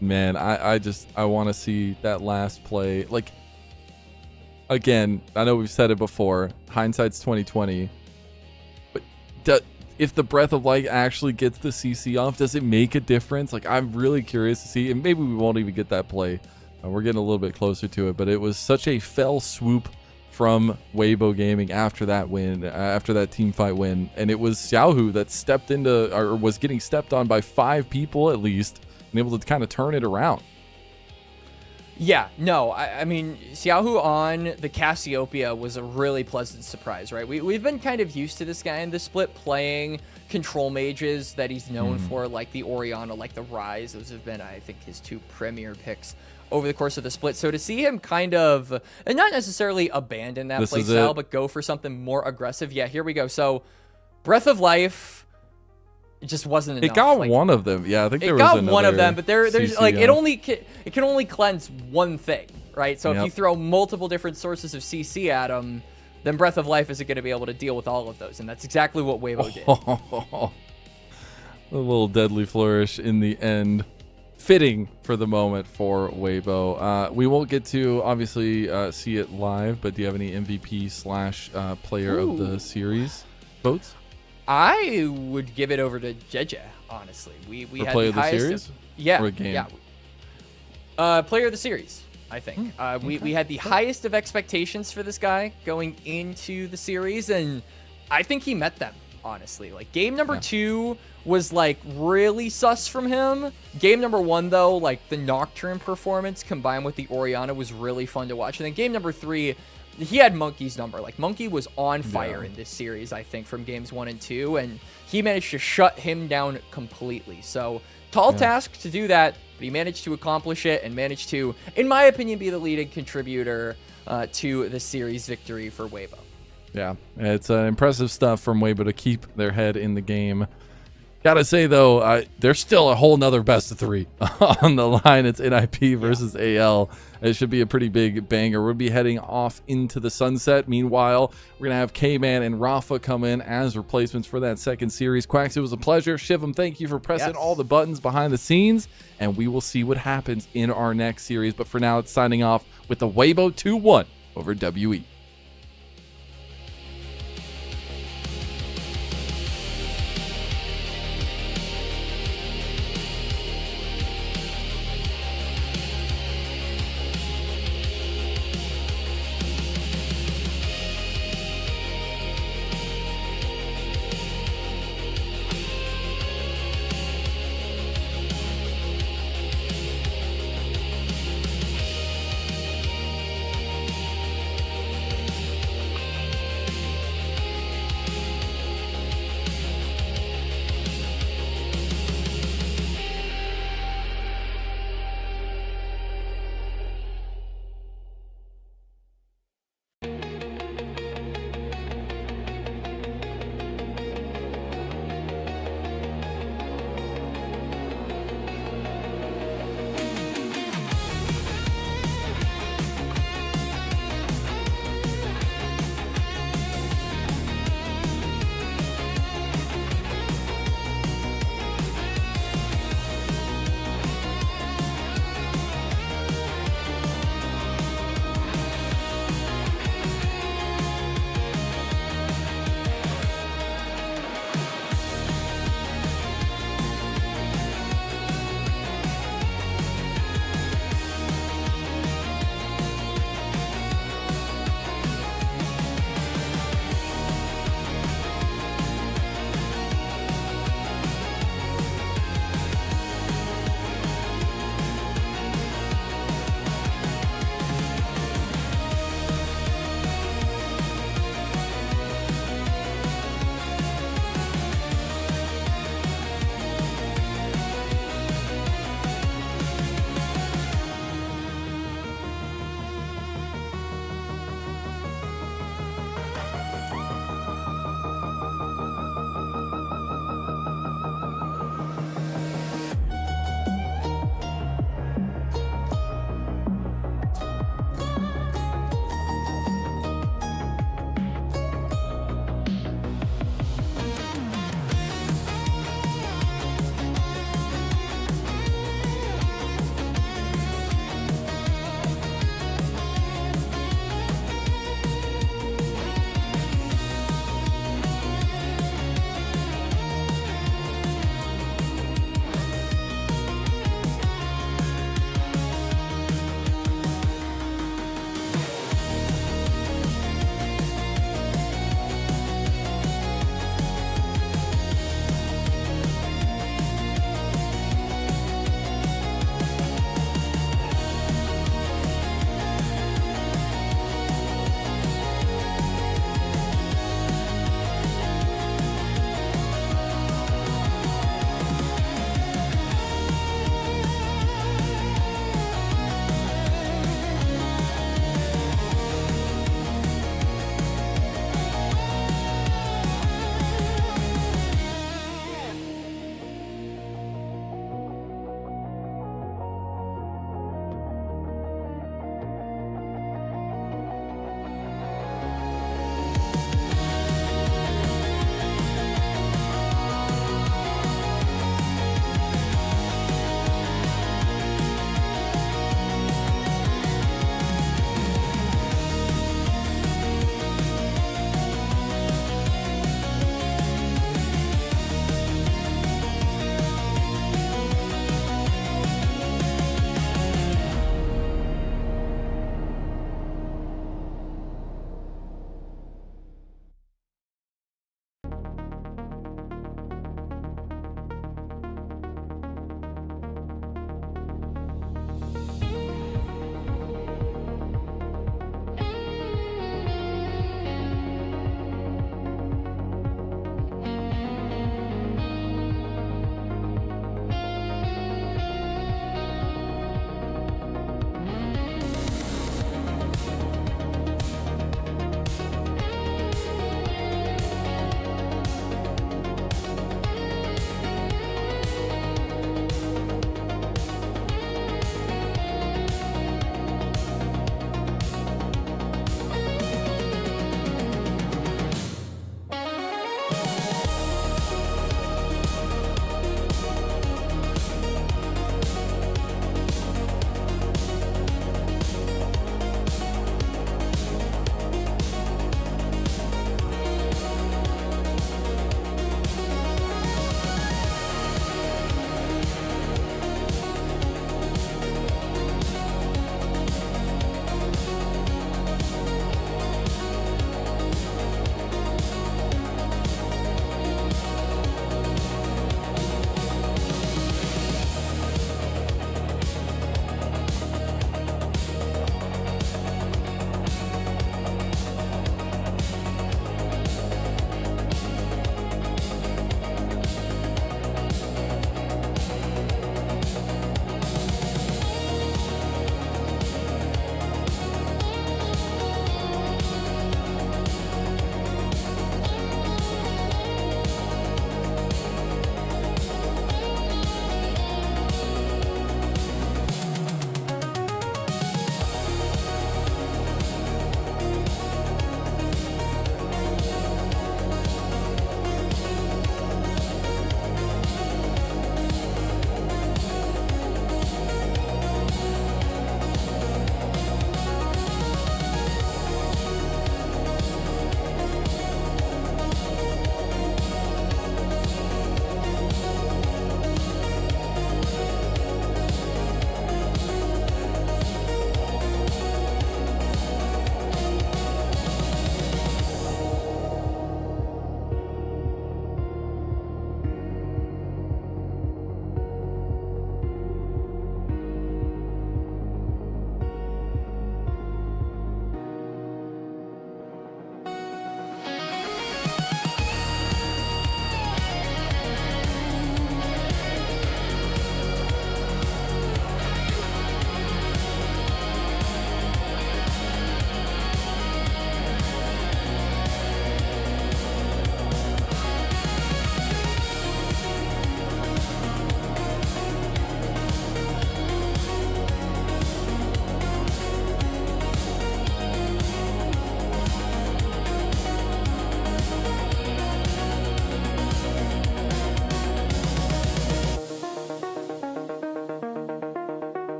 Man, I want to see that last play. Like, again, I know we've said it before, hindsight's 2020, but if the Breath of Light actually gets the CC off, does it make a difference? Like, I'm really curious to see, and maybe we won't even get that play. We're getting a little bit closer to it, but it was such a fell swoop from Weibo Gaming after that win, after that team fight win, and it was Xiaohu that stepped into, or was getting stepped on by 5 people at least, and able to kind of turn it around. Yeah, no, I mean, Xiaohu on the Cassiopeia was a really pleasant surprise, right? We've been kind of used to this guy in the split playing control mages that he's known for, like the Orianna, like the Rise. Those have been, I think, his 2 premier picks over the course of the split. So to see him kind of, and not necessarily abandon that play style, but go for something more aggressive. Yeah, here we go. So Breath of Life, it just wasn't enough. It got one of them. Yeah, I think there was another. It got one of them, but there's CC like it can only cleanse one thing, right? So if you throw multiple different sources of CC at them, then Breath of Life isn't going to be able to deal with all of those, and that's exactly what Weibo did. A little deadly flourish in the end. Fitting for the moment for Weibo. We won't get to obviously see it live, but do you have any MVP / player of the series votes? I would give it over to Jeje, honestly. We had player the of the highest series? Yeah, or a game? yeah. Player of the series, I think. We had the highest of expectations for this guy going into the series, and I think he met them, honestly. Like, game number 2 was like really sus from him. Game number 1, though, like the Nocturne performance combined with the Orianna was really fun to watch. And then game number 3, he had Monkey's number. Like, Monkey was on fire in this series, I think, from games 1 and 2, and he managed to shut him down completely. So, tall task to do that, but he managed to accomplish it and managed to, in my opinion, be the leading contributor to the series victory for Weibo. Yeah, it's impressive stuff from Weibo to keep their head in the game. Gotta say, though, there's still a whole nother best of 3 on the line. It's NIP versus AL. It should be a pretty big banger. We'll be heading off into the sunset. Meanwhile, we're going to have K-Man and Rafa come in as replacements for that second series. Quacks, it was a pleasure. Shivam, thank you for pressing all the buttons behind the scenes, and we will see what happens in our next series. But for now, it's signing off with the Weibo 2-1 over WE.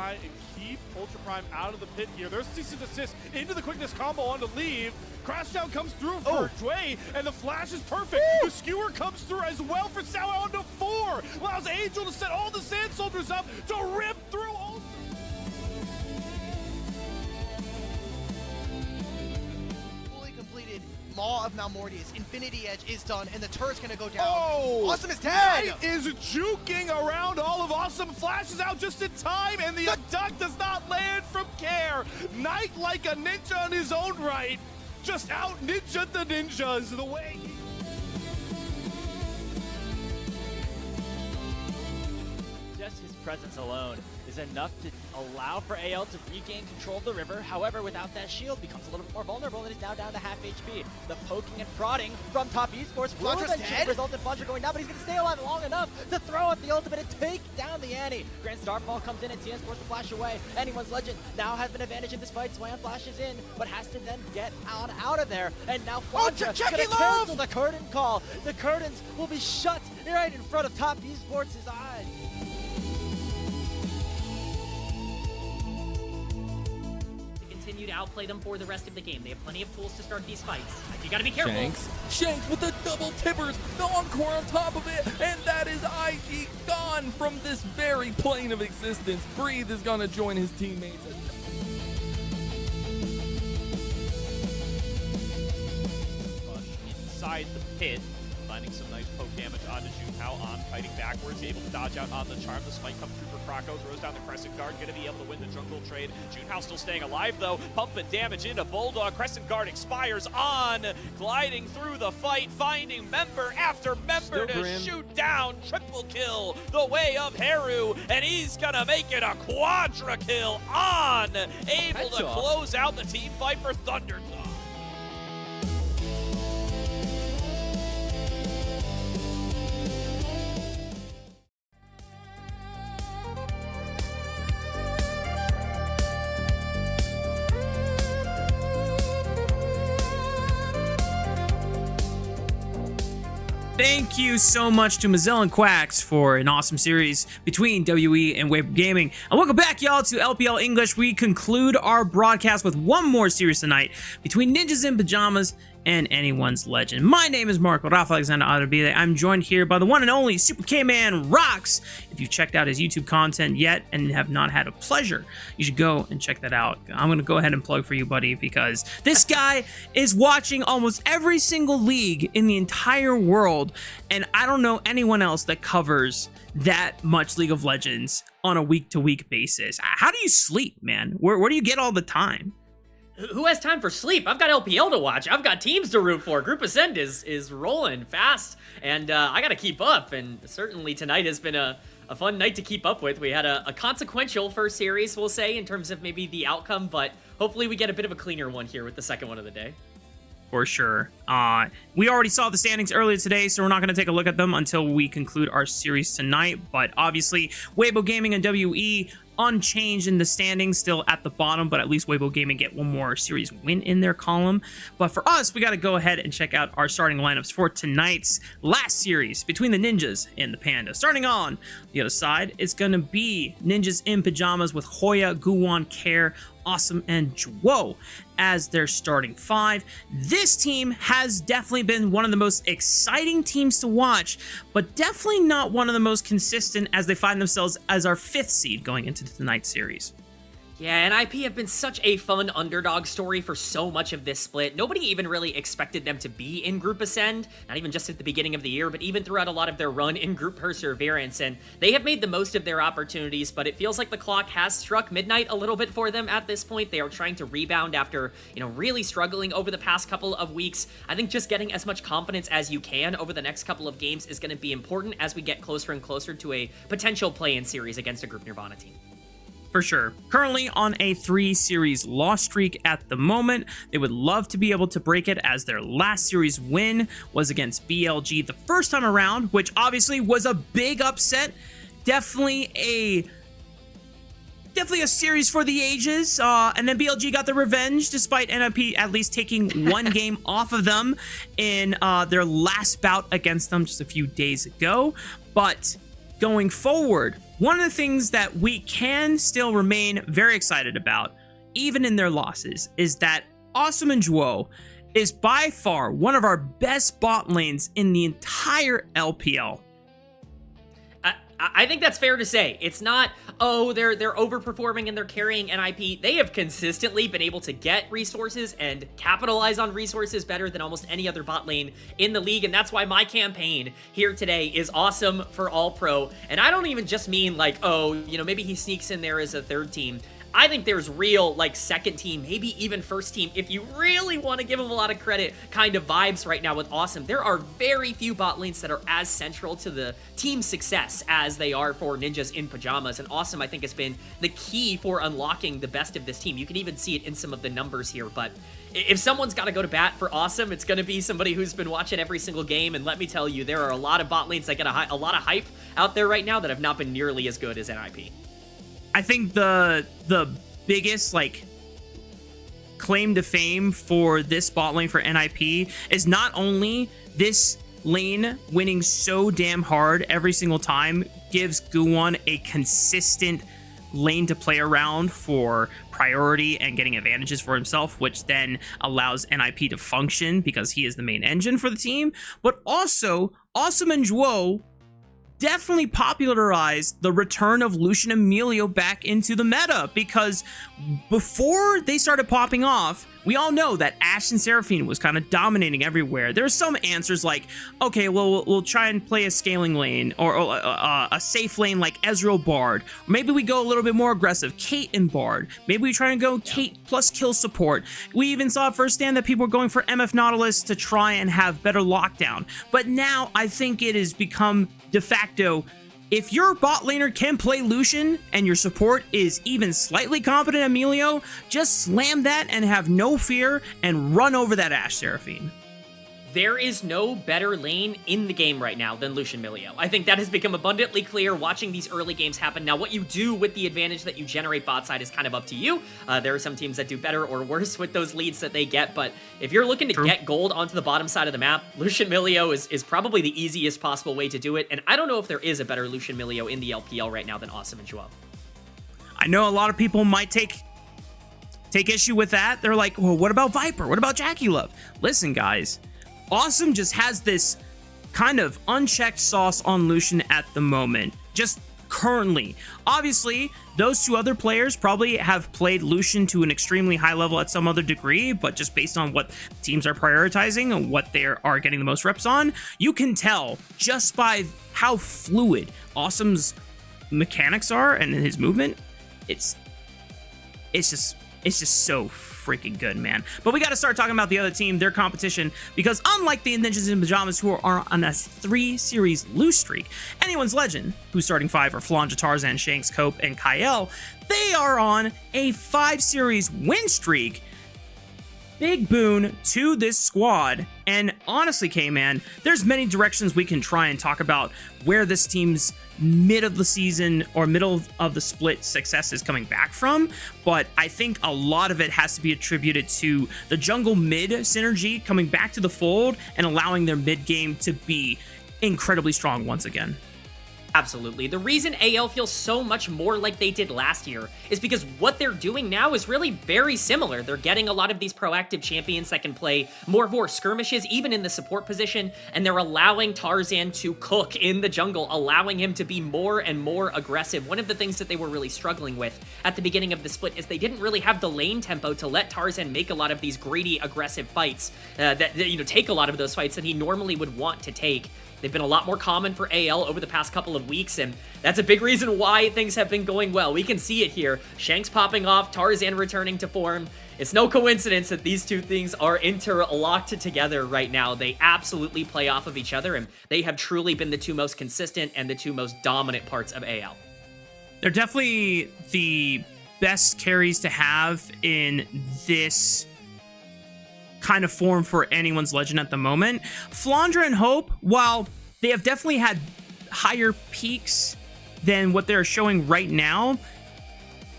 try and keep Ultra Prime out of the pit here. There's cease and desist into the quickness combo on to leave. Crashdown comes through for Dway, and the flash is perfect. The skewer comes through as well for Sao on to 4. Allows Angel to set all the Sand Soldiers up to rip through all. Fully completed. Maw of Malmortius. Infinity Edge is done, and the turret's gonna go down. Oh! Awesome is dead! Knight is juking around all of Awesome. Flashes out just in time, and the duck does not land from Care. Knight like a ninja in his own right. Just out ninja the ninjas the way he... Just his presence alone is enough to allow for AL to regain control of the river. However, without that shield, becomes a little bit more vulnerable and is now down to half HP. The poking and prodding from top Esports will eventually result in Fudger going down, but he's going to stay alive long enough to throw out the ultimate and take down the Annie. Grand Starfall comes in and TN's forced to flash away. Anyone's Legend now has an advantage in this fight. Swan flashes in, but has to then get out of there. And now Fudger going to cancel the curtain call. The curtains will be shut right in front of top Esports' eyes. Continue to outplay them for the rest of the game. They have plenty of tools to start these fights. You gotta be careful. Shanks with the double tippers, the encore on top of it, and that is IG gone from this very plane of existence. Breathe is gonna join his teammates. Inside the pit, finding some nice poke damage onto Junhao on, fighting backwards, able to dodge out on the charm. The smite comes through for Krakow, throws down the Crescent Guard, gonna be able to win the jungle trade. Junhao still staying alive though, pumping damage into Bulldog. Crescent Guard expires on, gliding through the fight, finding member after member to shoot down. Triple kill the way of Haru, and he's gonna make it a quadra kill on, able to close out the team fight for Thunderdog. Thank you so much to Mazel and Quacks for an awesome series between WE and Weibo Gaming. And welcome back, y'all, to LPL English. We conclude our broadcast with one more series tonight between Ninjas in Pajamas and Anyone's Legend. My name is Marco Rafa Alexander Adabile. I'm joined here by the one and only Super K-Man Rocks. If you've checked out his YouTube content yet and have not had a pleasure, you should go and check that out. I'm going to go ahead and plug for you, buddy, because this guy is watching almost every single league in the entire world, and I don't know anyone else that covers that much League of Legends on a week-to-week basis. How do you sleep, man? Where do you get all the time? Who has time for sleep? I've got LPL to watch. I've got teams to root for. Group Ascend is rolling fast, and I got to keep up. And certainly tonight has been a fun night to keep up with. We had a consequential first series, we'll say, in terms of maybe the outcome, but hopefully we get a bit of a cleaner one here with the second one of the day. For sure. We already saw the standings earlier today, so we're not going to take a look at them until we conclude our series tonight. But obviously, Weibo Gaming and WE unchanged in the standings, still at the bottom, but at least Weibo Gaming get one more series win in their column. But for us, we got to go ahead and check out our starting lineups for tonight's last series between the Ninjas and the Panda. Starting on the other side, it's going to be Ninjas in Pajamas with Hoya, Guwon, Care, Awesome, and Jwo as their starting five. This team has definitely been one of the most exciting teams to watch, but definitely not one of the most consistent as they find themselves as our 5th seed going into tonight's series. Yeah, and IP have been such a fun underdog story for so much of this split. Nobody even really expected them to be in Group Ascend, not even just at the beginning of the year, but even throughout a lot of their run in Group Perseverance, and they have made the most of their opportunities, but it feels like the clock has struck midnight a little bit for them at this point. They are trying to rebound after, really struggling over the past couple of weeks. I think just getting as much confidence as you can over the next couple of games is going to be important as we get closer and closer to a potential play-in series against a Group Nirvana team. For sure. Currently on a 3-series loss streak at the moment. They would love to be able to break it, as their last series win was against BLG the first time around, which obviously was a big upset. Definitely a series for the ages, and then BLG got the revenge despite NIP at least taking one game off of them in their last bout against them just a few days ago. But going forward, one of the things that we can still remain very excited about, even in their losses, is that Awesome and Juo is by far one of our best bot lanes in the entire LPL. I think that's fair to say. It's not, oh, they're overperforming and they're carrying NIP. They have consistently been able to get resources and capitalize on resources better than almost any other bot lane in the league, and that's why my campaign here today is Awesome for All Pro. And I don't even just mean like, oh, you know, maybe he sneaks in there as a third team. I think there's real, like, second team, maybe even first team, if you really want to give him a lot of credit, kind of vibes right now with Awesome. There are very few bot lanes that are as central to the team's success as they are for Ninjas in Pajamas, and Awesome, I think, has been the key for unlocking the best of this team. You can even see it in some of the numbers here, but if someone's got to go to bat for Awesome, it's going to be somebody who's been watching every single game, and let me tell you, there are a lot of bot lanes that get a lot of hype out there right now that have not been nearly as good as NIP. I think the biggest, like, claim to fame for this bot lane for NIP is not only this lane winning so damn hard every single time gives Guwon a consistent lane to play around for priority and getting advantages for himself, which then allows NIP to function because he is the main engine for the team, but also Awesome and Juo definitely popularized the return of Lucian and Emilio back into the meta, because before they started popping off, we all know that Ashe and Seraphine was kind of dominating everywhere. There's some answers like, okay, well, we'll try and play a scaling lane or a safe lane like Ezreal Bard. Maybe we go a little bit more aggressive, Kate and Bard. Maybe we try and go Kate plus kill support. We even saw firsthand that people were going for MF Nautilus to try and have better lockdown. But now I think it has become de facto, if your bot laner can play Lucian and your support is even slightly competent Emilio, just slam that and have no fear and run over that Ashe Seraphine. There is no better lane in the game right now than Lucian Milio. I think that has become abundantly clear watching these early games happen. Now, what you do with the advantage that you generate bot side is kind of up to you. There are some teams that do better or worse with those leads that they get, but if you're looking to get gold onto the bottom side of the map, Lucian Milio is probably the easiest possible way to do it, and I don't know if there is a better Lucian Milio in the LPL right now than Awesome and Juo. I know a lot of people might take issue with that. They're like, well, what about Viper? What about Jackie Love? Listen, guys, Awesome just has this kind of unchecked sauce on Lucian at the moment, just currently. Obviously, those two other players probably have played Lucian to an extremely high level at some other degree, but just based on what teams are prioritizing and what they are getting the most reps on, you can tell just by how fluid Awesome's mechanics are and his movement. It's just so freaking good, man. But we got to start talking about the other team, their competition, because unlike the Ninjas in Pajamas, who are on a 3-series lose streak, Anyone's Legend, who's starting 5 are Flanja, Tarzan, Shanks, Cope, and Kyle, they are on a 5-series win streak. Big boon to this squad. And honestly, K-Man, there's many directions we can try and talk about where this team's mid of the season or middle of the split success is coming back from, but I think a lot of it has to be attributed to the jungle mid synergy coming back to the fold and allowing their mid game to be incredibly strong once again. Absolutely. The reason AL feels so much more like they did last year is because what they're doing now is really very similar. They're getting a lot of these proactive champions that can play more skirmishes, even in the support position, and they're allowing Tarzan to cook in the jungle, allowing him to be more and more aggressive. One of the things that they were really struggling with at the beginning of the split is they didn't really have the lane tempo to let Tarzan make a lot of these greedy, aggressive fights that take a lot of those fights that he normally would want to take. They've been a lot more common for AL over the past couple of weeks, and that's a big reason why things have been going well. We can see it here. Shanks popping off, Tarzan returning to form. It's no coincidence that these two things are interlocked together right now. They absolutely play off of each other, and they have truly been the two most consistent and the two most dominant parts of AL. They're definitely the best carries to have in this kind of form for Anyone's Legend at the moment. Flanja and Hope, while they have definitely had higher peaks than what they're showing right now,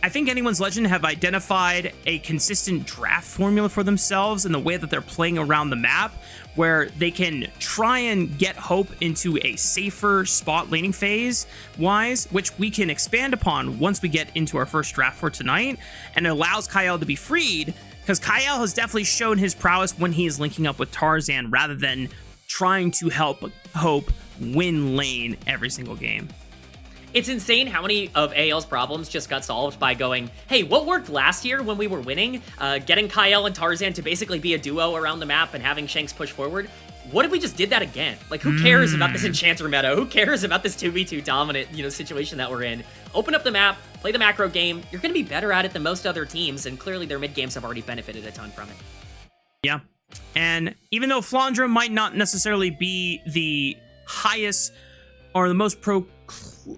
I think Anyone's Legend have identified a consistent draft formula for themselves in the way that they're playing around the map, where they can try and get Hope into a safer spot laning phase wise, which we can expand upon once we get into our first draft for tonight, and it allows Kyle to be freed, because Kyle has definitely shown his prowess when he is linking up with Tarzan rather than trying to help Hope win lane every single game. It's insane how many of AL's problems just got solved by going, hey, what worked last year when we were winning? Getting Kyle and Tarzan to basically be a duo around the map and having Shanks push forward. What if we just did that again? Like, who cares about this Enchanter meta? Who cares about this 2v2 dominant, situation that we're in? Open up the map, play the macro game. You're going to be better at it than most other teams, and clearly their mid games have already benefited a ton from it. Yeah. And even though Flandra might not necessarily be the highest or the most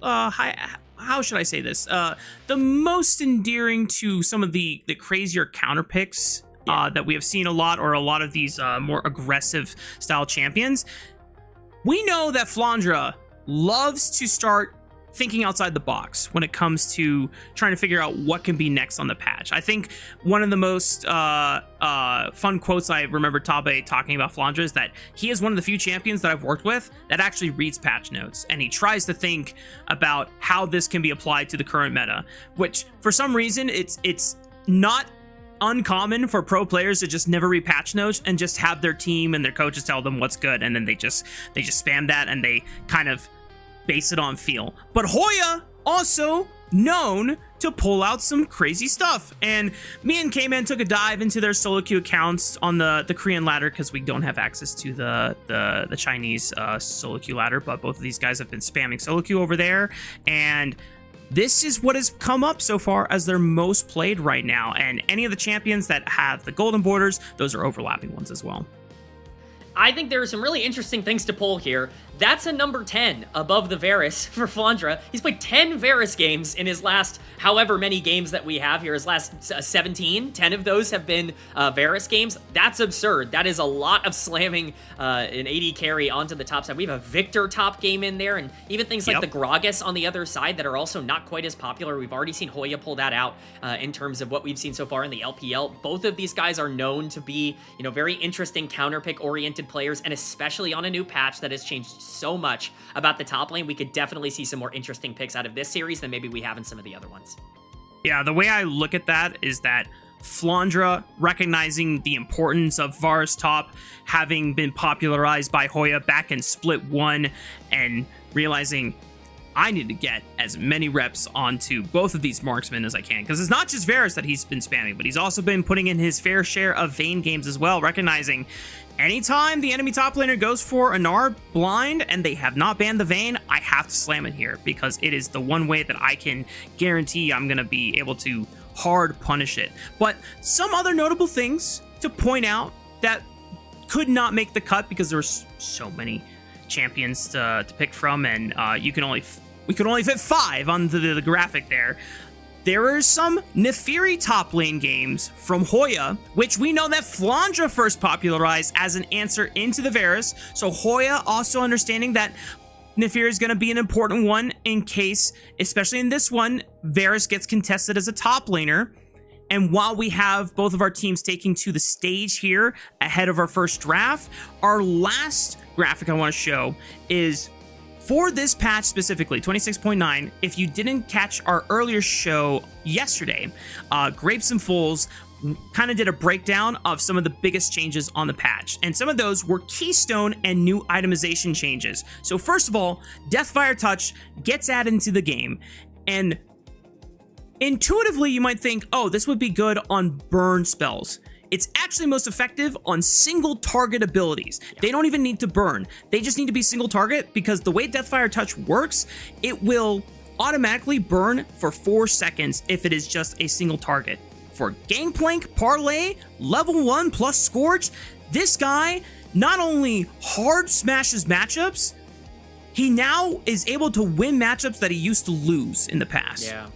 how should I say this? The most endearing to some of the crazier counter picks that we have seen a lot, or a lot of these more aggressive style champions. We know that Flandra loves to start thinking outside the box when it comes to trying to figure out what can be next on the patch. I think one of the most fun quotes I remember Tabe talking about Flandra is that he is one of the few champions that I've worked with that actually reads patch notes, and he tries to think about how this can be applied to the current meta, which for some reason it's not uncommon for pro players to just never read patch notes and just have their team and their coaches tell them what's good, and then they just spam that and they kind of base it on feel. But Hoya also known to pull out some crazy stuff, and me and K-Man took a dive into their solo queue accounts on the Korean ladder, because we don't have access to the Chinese solo queue ladder, but both of these guys have been spamming solo queue over there, and this is what has come up so far as their most played right now. And any of the champions that have the golden borders, those are overlapping ones as well. I think there are some really interesting things to pull here. That's a number 10 above the Varus for Flandra. He's played 10 Varus games in his last however many games that we have here. His last 17, 10 of those have been Varus games. That's absurd. That is a lot of slamming an AD carry onto the top side. We have a Victor top game in there, and even things like the Gragas on the other side that are also not quite as popular. We've already seen Hoya pull that out in terms of what we've seen so far in the LPL. Both of these guys are known to be, very interesting counter pick oriented players, and especially on a new patch that has changed so much about the top lane, we could definitely see some more interesting picks out of this series than maybe we have in some of the other ones. Yeah, the way I look at that is that Flandra, recognizing the importance of Varus top having been popularized by Hoya back in Split 1, and realizing I need to get as many reps onto both of these marksmen as I can, because it's not just Varus that he's been spamming, but he's also been putting in his fair share of Vayne games as well, recognizing anytime the enemy top laner goes for a Gnar blind and they have not banned the Vayne, I have to slam it here, because it is the one way that I can guarantee I'm going to be able to hard punish it. But some other notable things to point out that could not make the cut because there's so many champions to pick from, and we could only fit 5 on the graphic there. There are some Nefiri top lane games from Hoya, which we know that Flandra first popularized as an answer into the Varus. So Hoya also understanding that Nefiri is going to be an important one in case, especially in this one, Varus gets contested as a top laner. And while we have both of our teams taking to the stage here ahead of our first draft, our last graphic I want to show is for this patch specifically, 26.9. If you didn't catch our earlier show yesterday, Grapes and Fools kind of did a breakdown of some of the biggest changes on the patch. And some of those were keystone and new itemization changes. So first of all, Deathfire Touch gets added into the game. And intuitively, you might think, oh, this would be good on burn spells. It's actually most effective on single target abilities. They don't even need to burn. They just need to be single target, because the way Deathfire Touch works, it will automatically burn for 4 seconds if it is just a single target. For Gangplank, Parlay, level 1 plus Scourge, this guy not only hard smashes matchups, he now is able to win matchups that he used to lose in the past. Yeah.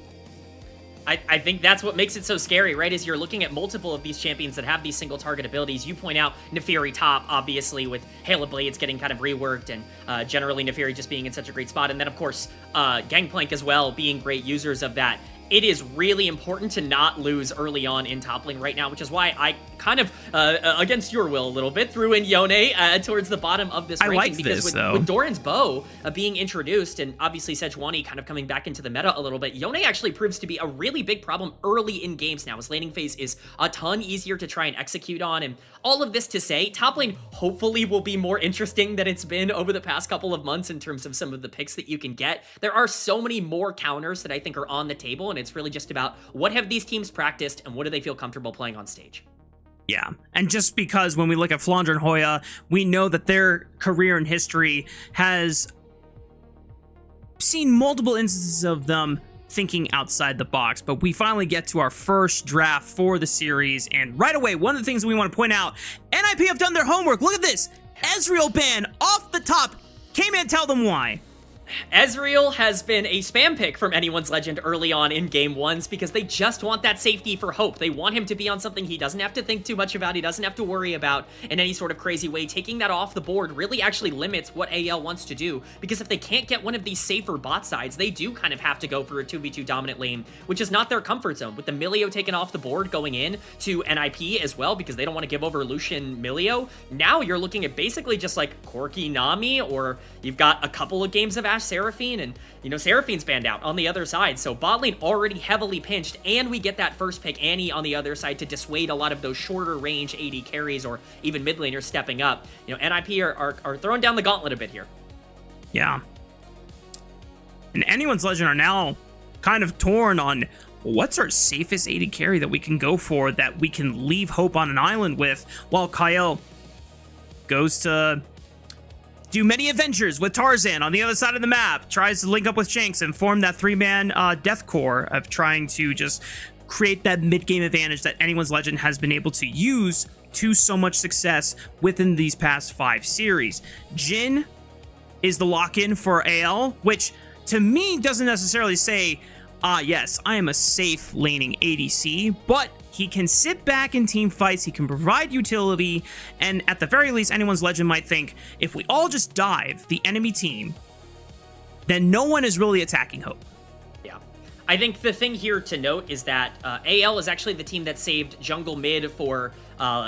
I think that's what makes it so scary, right? Is you're looking at multiple of these champions that have these single target abilities. You point out Nefiri top, obviously, with Hail of Blades getting kind of reworked, and generally Nefiri just being in such a great spot. And then, of course, Gangplank as well, being great users of that. it is really important to not lose early on in top lane right now, which is why I kind of, against your will a little bit, threw in Yone towards the bottom of this ranking. Like because with Doran's bow being introduced, and obviously Sejuani kind of coming back into the meta a little bit, Yone actually proves to be a really big problem early in games now. His laning phase is a ton easier to try and execute on, and all of this to say, top lane hopefully will be more interesting than it's been over the past couple of months in terms of some of the picks that you can get. There are so many more counters that I think are on the table, and it's really just about what have these teams practiced and what do they feel comfortable playing on stage. Yeah, and just because when we look at Flandre and Hoya, we know that their career and history has seen multiple instances of them thinking outside the box, but we finally get to our first draft for the series, and right away, one of the things we want to point out, NIP have done their homework. Look at this. Ezreal ban off the top. K-Man, tell them why. Ezreal has been a spam pick from Anyone's Legend early on in game ones because they just want that safety for Hope. They want him to be on something he doesn't have to think too much about, he doesn't have to worry about in any sort of crazy way. Taking that off the board really actually limits what AL wants to do, because if they can't get one of these safer bot sides, they do kind of have to go for a 2v2 dominant lane, which is not their comfort zone. With the Milio taken off the board going in to NIP as well, because they don't want to give over Lucian Milio, now you're looking at basically just like Corki Nami, or you've got a couple of games of Ashe Seraphine, and you know, Seraphine's banned out on the other side, so bot lane already heavily pinched, and we get that first pick Annie on the other side to dissuade a lot of those shorter range AD carries or even mid laners stepping up. You know, NIP are throwing down the gauntlet a bit here. Yeah. And Anyone's Legend are now kind of torn on what's our safest AD carry that we can go for, that we can leave Hope on an island with, while Kyle goes to do many adventures with Tarzan on the other side of the map, tries to link up with Shanks and form that three-man death core of trying to just create that mid-game advantage that Anyone's Legend has been able to use to so much success within these past 5 series. Jhin is the lock-in for AL, which to me doesn't necessarily say, yes, I am a safe laning ADC, but he can sit back in team fights, he can provide utility, and at the very least, Anyone's Legend might think, if we all just dive the enemy team, then no one is really attacking Hope. Yeah. I think the thing here to note is that AL is actually the team that saved jungle mid for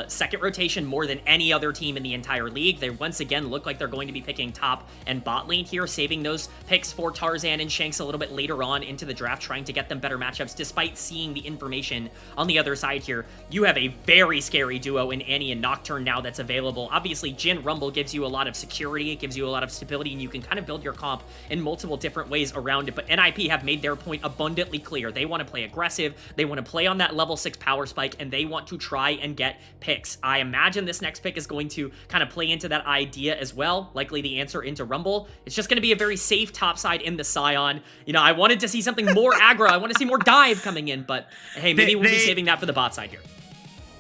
second rotation more than any other team in the entire league. They once again look like they're going to be picking top and bot lane here, saving those picks for Tarzan and Shanks a little bit later on into the draft, trying to get them better matchups despite seeing the information on the other side here. You have a very scary duo in Annie and Nocturne now that's available. Obviously, Jhin Rumble gives you a lot of security, it gives you a lot of stability, and you can kind of build your comp in multiple different ways around it, but NIP have made their point abundantly clear. They want to play aggressive, they want to play on that level 6 power spike, and they want to try and get picks. I imagine this next pick is going to kind of play into that idea as well, likely the answer into Rumble. It's just going to be a very safe top side in the Scion. You know, I wanted to see something more aggro, I want to see more dive coming in, but hey, maybe we'll be saving that for the bot side here.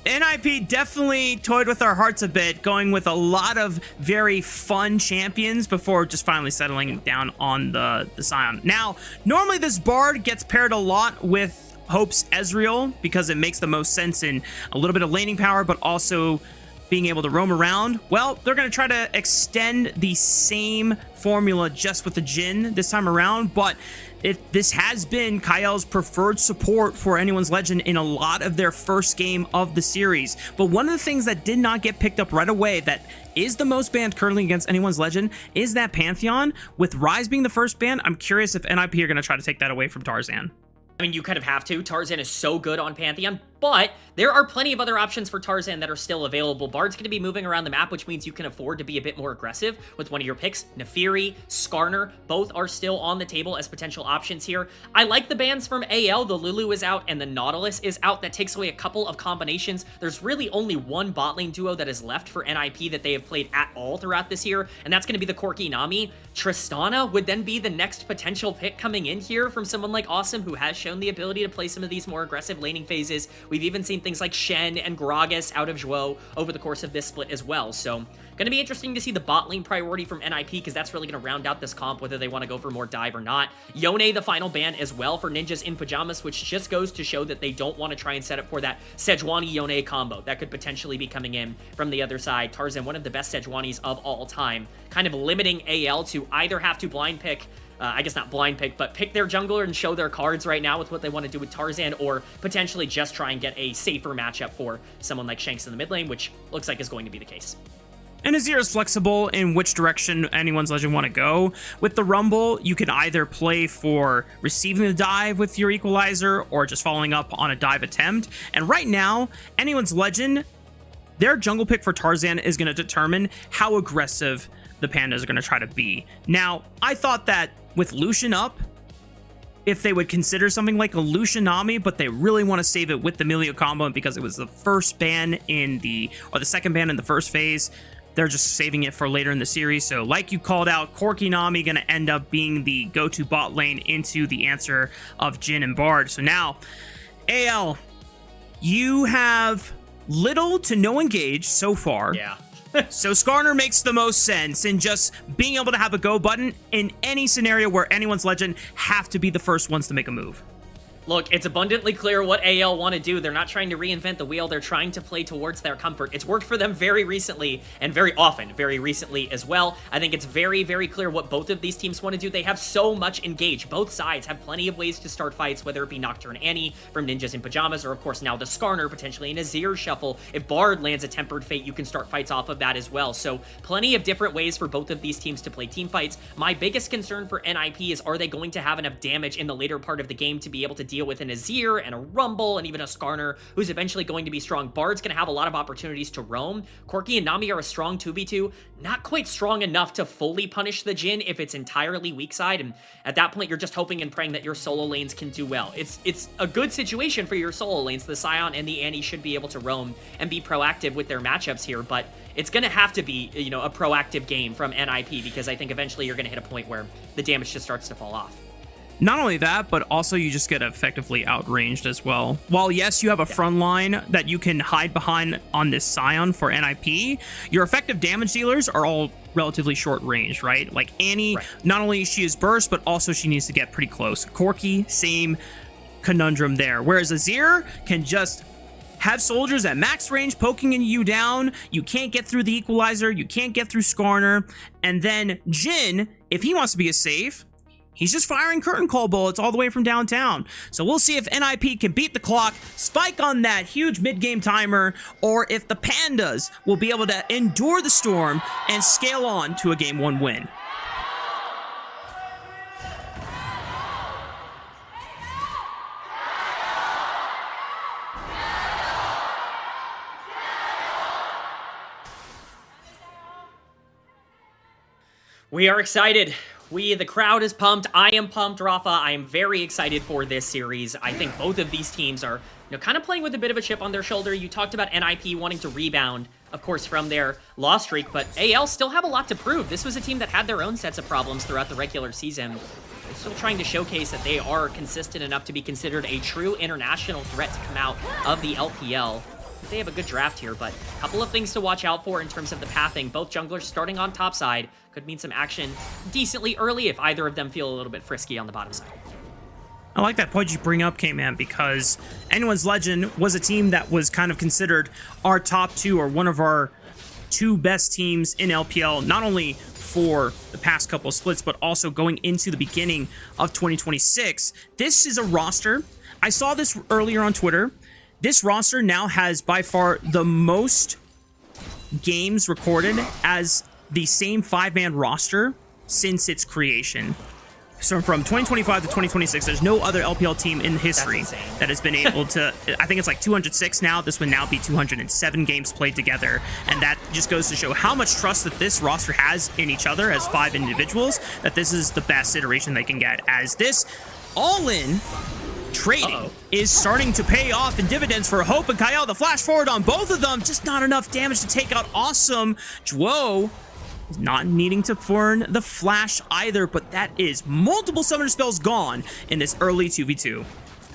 NIP definitely toyed with our hearts a bit, going with a lot of very fun champions before just finally settling down on the Scion. Now, normally this Bard gets paired a lot with Hope's Ezreal because it makes the most sense in a little bit of laning power, but also being able to roam around. Well, they're going to try to extend the same formula just with the Jhin this time around, but this has been Kyle's preferred support for Anyone's Legend in a lot of their first game of the series. But one of the things that did not get picked up right away that is the most banned currently against Anyone's Legend is that Pantheon. With Ryze being the first ban, I'm curious if NIP are going to try to take that away from Tarzan. I mean, you kind of have to. Tarzan is so good on Pantheon, but there are plenty of other options for Tarzan that are still available. Bard's going to be moving around the map, which means you can afford to be a bit more aggressive with one of your picks. Nefiri, Skarner, both are still on the table as potential options here. I like the bans from AL. The Lulu is out and the Nautilus is out. That takes away a couple of combinations. There's really only one bot lane duo that is left for NIP that they have played at all throughout this year, and that's going to be the Corki Nami. Tristana would then be the next potential pick coming in here from someone like Awesome, who has shown the ability to play some of these more aggressive laning phases. We've even seen things like Shen and Gragas out of Zhuo over the course of this split as well. So going to be interesting to see the bot lane priority from NIP, because that's really going to round out this comp, whether they want to go for more dive or not. Yone, the final ban as well for Ninjas in Pajamas, which just goes to show that they don't want to try and set up for that Sejuani-Yone combo that could potentially be coming in from the other side. Tarzan, one of the best Sejuanis of all time, kind of limiting AL to either have to blind pick I guess not blind pick, but pick their jungler and show their cards right now with what they want to do with Tarzan, or potentially just try and get a safer matchup for someone like Shanks in the mid lane, which looks like is going to be the case. And Azir is flexible in which direction anyone's legend want to go. With the Rumble, you can either play for receiving the dive with your equalizer or just following up on a dive attempt. And right now, anyone's legend, their jungle pick for Tarzan is going to determine how aggressive the Pandas are going to try to be. Now, I thought that with Lucian up, if they would consider something like a Lucian Nami, but they really want to save it with the Milio combo because it was the first ban in the second ban in the first phase. They're just saving it for later in the series. So like you called out, Corki Nami going to end up being the go-to bot lane into the answer of Jhin and Bard. So now, AL, you have little to no engage so far. Yeah. So Skarner makes the most sense in just being able to have a go button in any scenario where anyone's legend have to be the first ones to make a move. Look, it's abundantly clear what AL want to do. They're not trying to reinvent the wheel. They're trying to play towards their comfort. It's worked for them very recently, and very often, very recently as well. I think it's very, very clear what both of these teams want to do. They have so much engage. Both sides have plenty of ways to start fights, whether it be Nocturne Annie from Ninjas in Pajamas, or of course now the Skarner, potentially an Azir shuffle. If Bard lands a Tempered Fate, you can start fights off of that as well. So plenty of different ways for both of these teams to play team fights. My biggest concern for NIP is, are they going to have enough damage in the later part of the game to be able to deal with an Azir and a Rumble and even a Skarner who's eventually going to be strong? Bard's going to have a lot of opportunities to roam. Corki and Nami are a strong 2v2, not quite strong enough to fully punish the Jhin if it's entirely weak side, and at that point you're just hoping and praying that your solo lanes can do well. It's a good situation for your solo lanes. The Sion and the Annie should be able to roam and be proactive with their matchups here, but it's going to have to be, you know, a proactive game from NIP, because I think eventually you're going to hit a point where the damage just starts to fall off. Not only that, but also you just get effectively outranged as well. While yes, you have a front line that you can hide behind on this Scion for NIP, your effective damage dealers are all relatively short range, right? Like Annie, not only she is burst, but also she needs to get pretty close. Corki, same conundrum there. Whereas Azir can just have soldiers at max range poking you down. You can't get through the equalizer. You can't get through Skarner. And then Jhin, if he wants to be a safe, he's just firing curtain call bullets all the way from downtown. So we'll see if NIP can beat the clock, spike on that huge mid-game timer, or if the Pandas will be able to endure the storm and scale on to a Game 1 win. We are excited. The crowd is pumped. I am pumped, Rafa. I am very excited for this series. I think both of these teams are, kind of playing with a bit of a chip on their shoulder. You talked about NIP wanting to rebound, of course, from their loss streak, but AL still have a lot to prove. This was a team that had their own sets of problems throughout the regular season. They're still trying to showcase that they are consistent enough to be considered a true international threat to come out of the LPL. They have a good draft here, but a couple of things to watch out for in terms of the pathing. Both junglers starting on top side could mean some action decently early if either of them feel a little bit frisky on the bottom side. I like that point you bring up, K-Man, because Anyone's Legend was a team that was kind of considered our top two, or one of our two best teams in LPL, not only for the past couple of splits, but also going into the beginning of 2026. This is a roster. I saw this earlier on Twitter. This roster now has by far the most games recorded as the same 5-man roster since its creation. So from 2025 to 2026, there's no other LPL team in history that has been able to, I think it's like 206 now. This would now be 207 games played together. And that just goes to show how much trust that this roster has in each other as 5 individuals, that this is the best iteration they can get, as this all-in trading is starting to pay off in dividends for Hope and Kyle. The flash forward on both of them, just not enough damage to take out Awesome. Juo is not needing to burn the flash either, but that is multiple summoner spells gone in this early 2v2.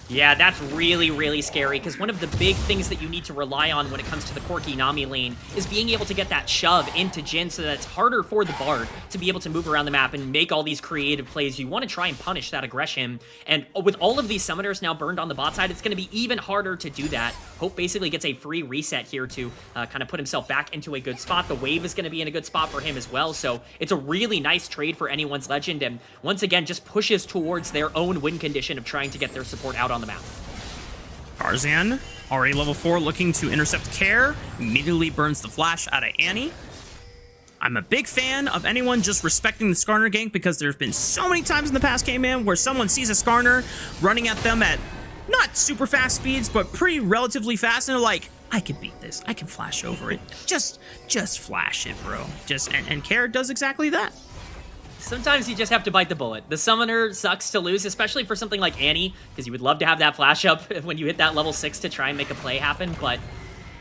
Yeah, that's really, really scary, because one of the big things that you need to rely on when it comes to the Corki Nami lane is being able to get that shove into Jhin so that it's harder for the Bard to be able to move around the map and make all these creative plays. You want to try and punish that aggression, and with all of these summoners now burned on the bot side, it's going to be even harder to do that. Hope basically gets a free reset here to kind of put himself back into a good spot. The wave is going to be in a good spot for him as well, so it's a really nice trade for anyone's Legend, and once again, just pushes towards their own win condition of trying to get their support out on the map. Tarzan, already level 4, looking to intercept Care, immediately burns the flash out of Annie. I'm a big fan of anyone just respecting the Skarner gank, because there's been so many times in the past game, man, where someone sees a Skarner running at them at not super fast speeds, but pretty relatively fast, and they're like, I can beat this. I can flash over it. Just flash it, bro. And Care does exactly that. Sometimes you just have to bite the bullet. The summoner sucks to lose, especially for something like Annie, because you would love to have that flash up when you hit that level 6 to try and make a play happen, but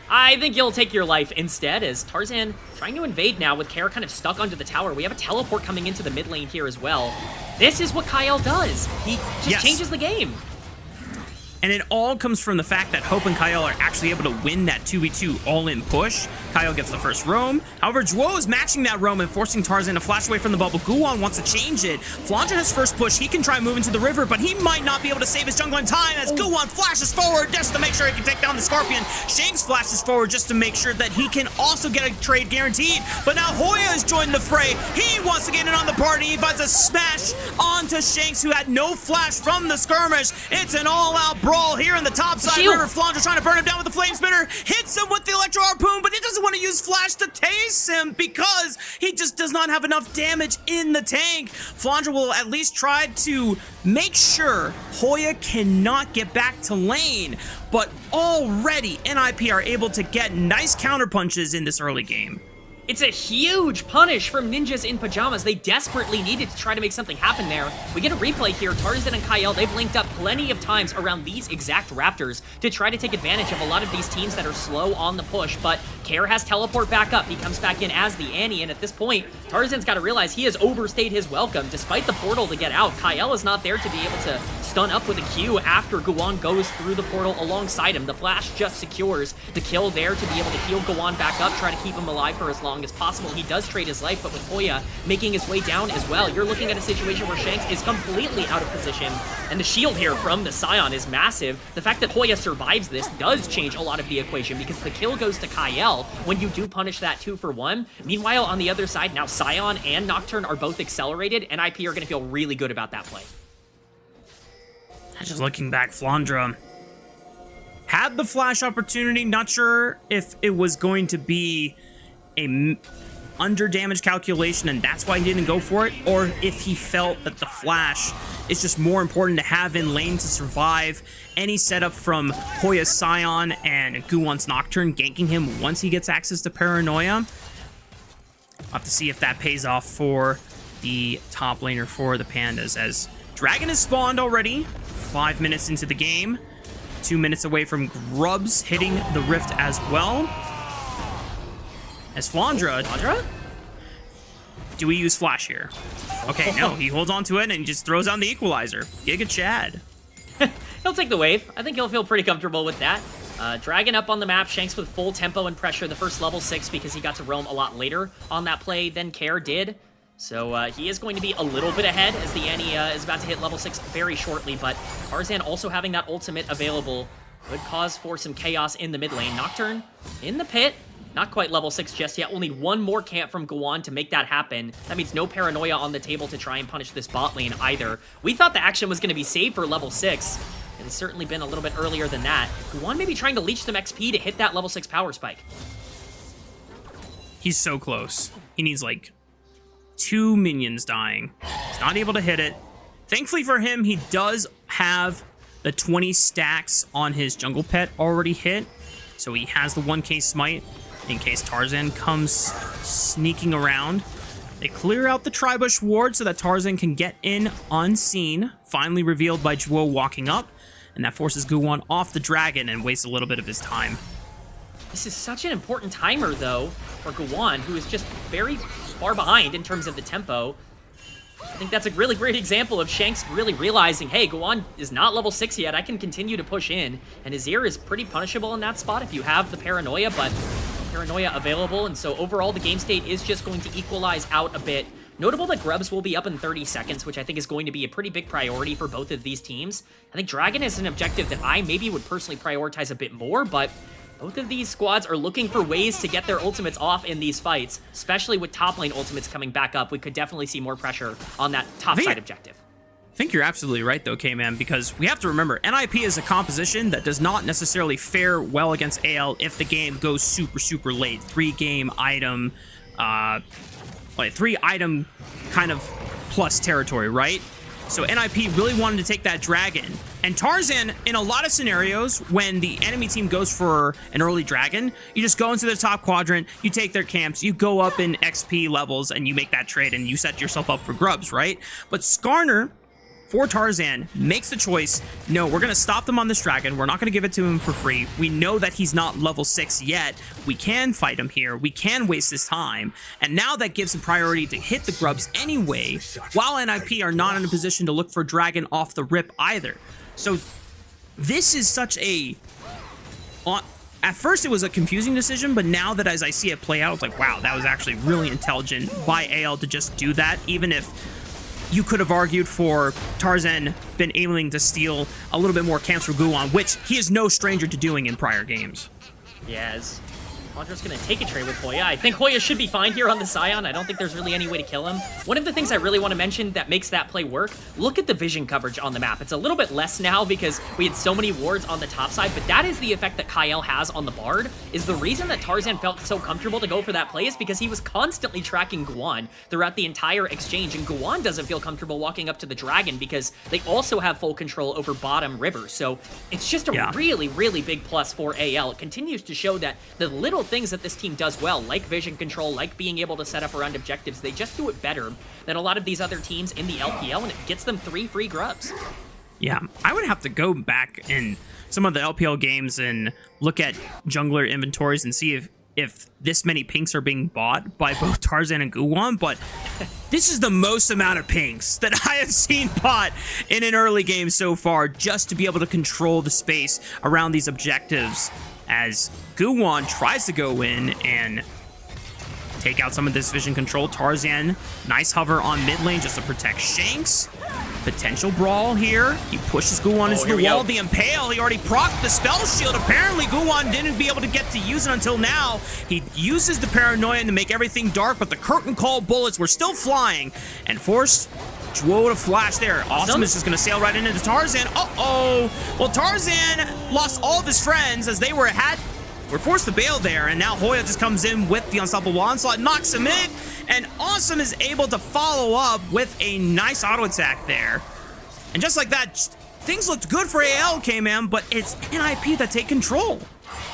I think you'll take your life instead, as Tarzan trying to invade now with Care kind of stuck onto the tower. We have a teleport coming into the mid lane here as well. This is what Kyle does. He just changes the game. And it all comes from the fact that Hope and Kyle are actually able to win that 2v2 all-in push. Kyle gets the first roam. However, Juo is matching that roam and forcing Tarzan to flash away from the bubble. Guwon wants to change it. Flandre has first push. He can try and move into the river, but he might not be able to save his jungle in time as Guwon flashes forward just to make sure he can take down the Scorpion. Shanks flashes forward just to make sure that he can also get a trade guaranteed. But now Hoya has joined the fray. He wants to get in on the party. He finds a smash onto Shanks, who had no flash from the skirmish. It's an all-out brawl here in the top side. River Flandre trying to burn him down with the flame spinner, hits him with the electro harpoon, but he doesn't want to use flash to tase him because he just does not have enough damage in the tank. Flandre will at least try to make sure Hoya cannot get back to lane, but already NIP are able to get nice counter punches in this early game. It's a huge punish from Ninjas in Pajamas. They desperately needed to try to make something happen there. We get a replay here. Tarzan and Kyle, they've linked up plenty of times around these exact Raptors to try to take advantage of a lot of these teams that are slow on the push, but Care has teleport back up. He comes back in as the Annie, and at this point, Tarzan's got to realize he has overstayed his welcome. Despite the portal to get out, Kyle is not there to be able to stun up with a Q after Guwon goes through the portal alongside him. The flash just secures the kill there to be able to heal Guwon back up, try to keep him alive for as long as possible. He does trade his life, but with Hoya making his way down as well, you're looking at a situation where Shanks is completely out of position, and the shield here from the Scion is massive. The fact that Hoya survives this does change a lot of the equation, because the kill goes to Kyle when you do punish that 2-for-1. Meanwhile, on the other side, now Scion and Nocturne are both accelerated, and IP are going to feel really good about that play. Just looking back, Flandre had the flash opportunity. Not sure if it was going to be a under damage calculation and that's why he didn't go for it, or if he felt that the flash is just more important to have in lane to survive any setup from Hoya's Scion and Guwon's Nocturne ganking him once he gets access to Paranoia. We'll have to see if that pays off for the top laner for the Pandas, as Dragon has spawned already 5 minutes into the game, 2 minutes away from Grubs hitting the Rift as well. As Flandre, do we use Flash here? Okay, no, he holds on to it and just throws on the Equalizer. Giga Chad. He'll take the wave. I think he'll feel pretty comfortable with that. Dragon up on the map, Shanks with full tempo and pressure, the first level 6, because he got to roam a lot later on that play than Care did. So he is going to be a little bit ahead, as the Annie is about to hit level 6 very shortly, but Tarzan also having that ultimate available could cause for some chaos in the mid lane. Nocturne in the pit. Not quite level 6 just yet. Only one more camp from Guwon to make that happen. That means no Paranoia on the table to try and punish this bot lane either. We thought the action was going to be saved for level 6. It has certainly been a little bit earlier than that. Guwon may be trying to leech some XP to hit that level 6 power spike. He's so close. He needs like 2 minions dying. He's not able to hit it. Thankfully for him, he does have the 20 stacks on his jungle pet already hit. So he has the 1k smite in case Tarzan comes sneaking around. They clear out the Tribush ward so that Tarzan can get in unseen, finally revealed by Juo walking up, and that forces Guwon off the dragon and wastes a little bit of his time. This is such an important timer, though, for Guwon, who is just very far behind in terms of the tempo. I think that's a really great example of Shanks really realizing, hey, Guan is not level 6 yet. I can continue to push in. And Azir is pretty punishable in that spot if you have the Paranoia, but Paranoia available. And so overall, the game state is just going to equalize out a bit. Notable that Grubs will be up in 30 seconds, which I think is going to be a pretty big priority for both of these teams. I think Dragon is an objective that I maybe would personally prioritize a bit more, but both of these squads are looking for ways to get their ultimates off in these fights, especially with top lane ultimates coming back up. We could definitely see more pressure on that top side objective. I think you're absolutely right, though, K-Man, because we have to remember, NIP is a composition that does not necessarily fare well against AL if the game goes super, super late. 3-game item, like 3-item kind of plus territory, right? So NIP really wanted to take that dragon. And Tarzan, in a lot of scenarios, when the enemy team goes for an early dragon, you just go into the top quadrant, you take their camps, you go up in XP levels, and you make that trade, and you set yourself up for grubs, right? But Skarner, for Tarzan, makes the choice, no, we're going to stop them on this dragon. We're not going to give it to him for free. We know that he's not level 6 yet. We can fight him here. We can waste his time. And now that gives him priority to hit the grubs anyway, while NIP are not in a position to look for dragon off the rip either. So this is such a... At first, it was a confusing decision, but now that as I see it play out, it's like, wow, that was actually really intelligent by AL to just do that, even if you could have argued for Tarzan been aiming to steal a little bit more camps for Guan, which he is no stranger to doing in prior games. Yes. Quadra's going to take a trade with Hoya. I think Hoya should be fine here on the Scion. I don't think there's really any way to kill him. One of the things I really want to mention that makes that play work, look at the vision coverage on the map. It's a little bit less now because we had so many wards on the top side, but that is the effect that Kyle has on the Bard, is the reason that Tarzan felt so comfortable to go for that play is because he was constantly tracking Guan throughout the entire exchange, and Guan doesn't feel comfortable walking up to the Dragon because they also have full control over bottom river. So it's just a really, really big plus for AL. It continues to show that the little things that this team does well, like vision control, like being able to set up around objectives, they just do it better than a lot of these other teams in the LPL, and it gets them 3 free grubs. Yeah, I would have to go back in some of the LPL games and look at jungler inventories and see if this many pinks are being bought by both Tarzan and Guwan, but this is the most amount of pinks that I have seen bought in an early game so far, just to be able to control the space around these objectives as Guwan tries to go in and take out some of this vision control. Tarzan, nice hover on mid lane just to protect Shanks. Potential brawl here. He pushes Guwan into the wall. The Impale, he already procced the spell shield. Apparently, Guwan didn't be able to get to use it until now. He uses the Paranoia to make everything dark, but the curtain call bullets were still flying and forced Jwo to flash there. Awesome is just going to sail right into Tarzan. Uh-oh. Well, Tarzan lost all of his friends as they were forced to bail there, and now Hoya just comes in with the unstoppable onslaught, knocks him in, and Awesome is able to follow up with a nice auto attack there. And just like that, things looked good for AL, K-Man, but it's NIP that take control.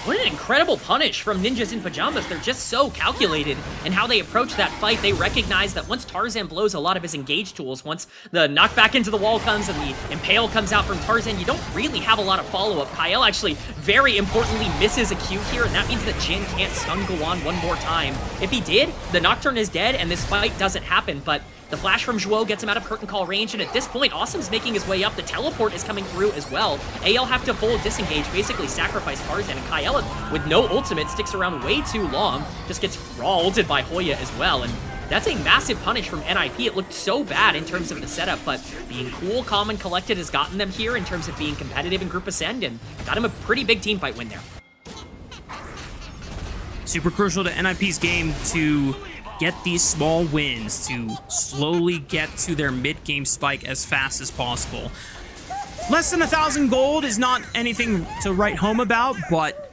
What an incredible punish from Ninjas in Pajamas. They're just so calculated in how they approach that fight. They recognize that once Tarzan blows a lot of his engage tools, once the knockback into the wall comes and the Impale comes out from Tarzan, you don't really have a lot of follow-up. Kyle actually, very importantly, misses a Q here, and that means that Jin can't stun Guwan one more time. If he did, the Nocturne is dead, and this fight doesn't happen, but the flash from Jwo gets him out of curtain call range, and at this point, Awesome's making his way up. The teleport is coming through as well. AL have to full disengage, basically sacrifice Tarzan, and Kyle, with no ultimate, sticks around way too long, just gets raw ulted by Hoya as well, and that's a massive punish from NIP. It looked so bad in terms of the setup, but being cool, calm, and collected has gotten them here in terms of being competitive in Group Ascend, and got him a pretty big teamfight win there. Super crucial to NIP's game to get these small wins, to slowly get to their mid-game spike as fast as possible. Less than 1,000 gold is not anything to write home about, but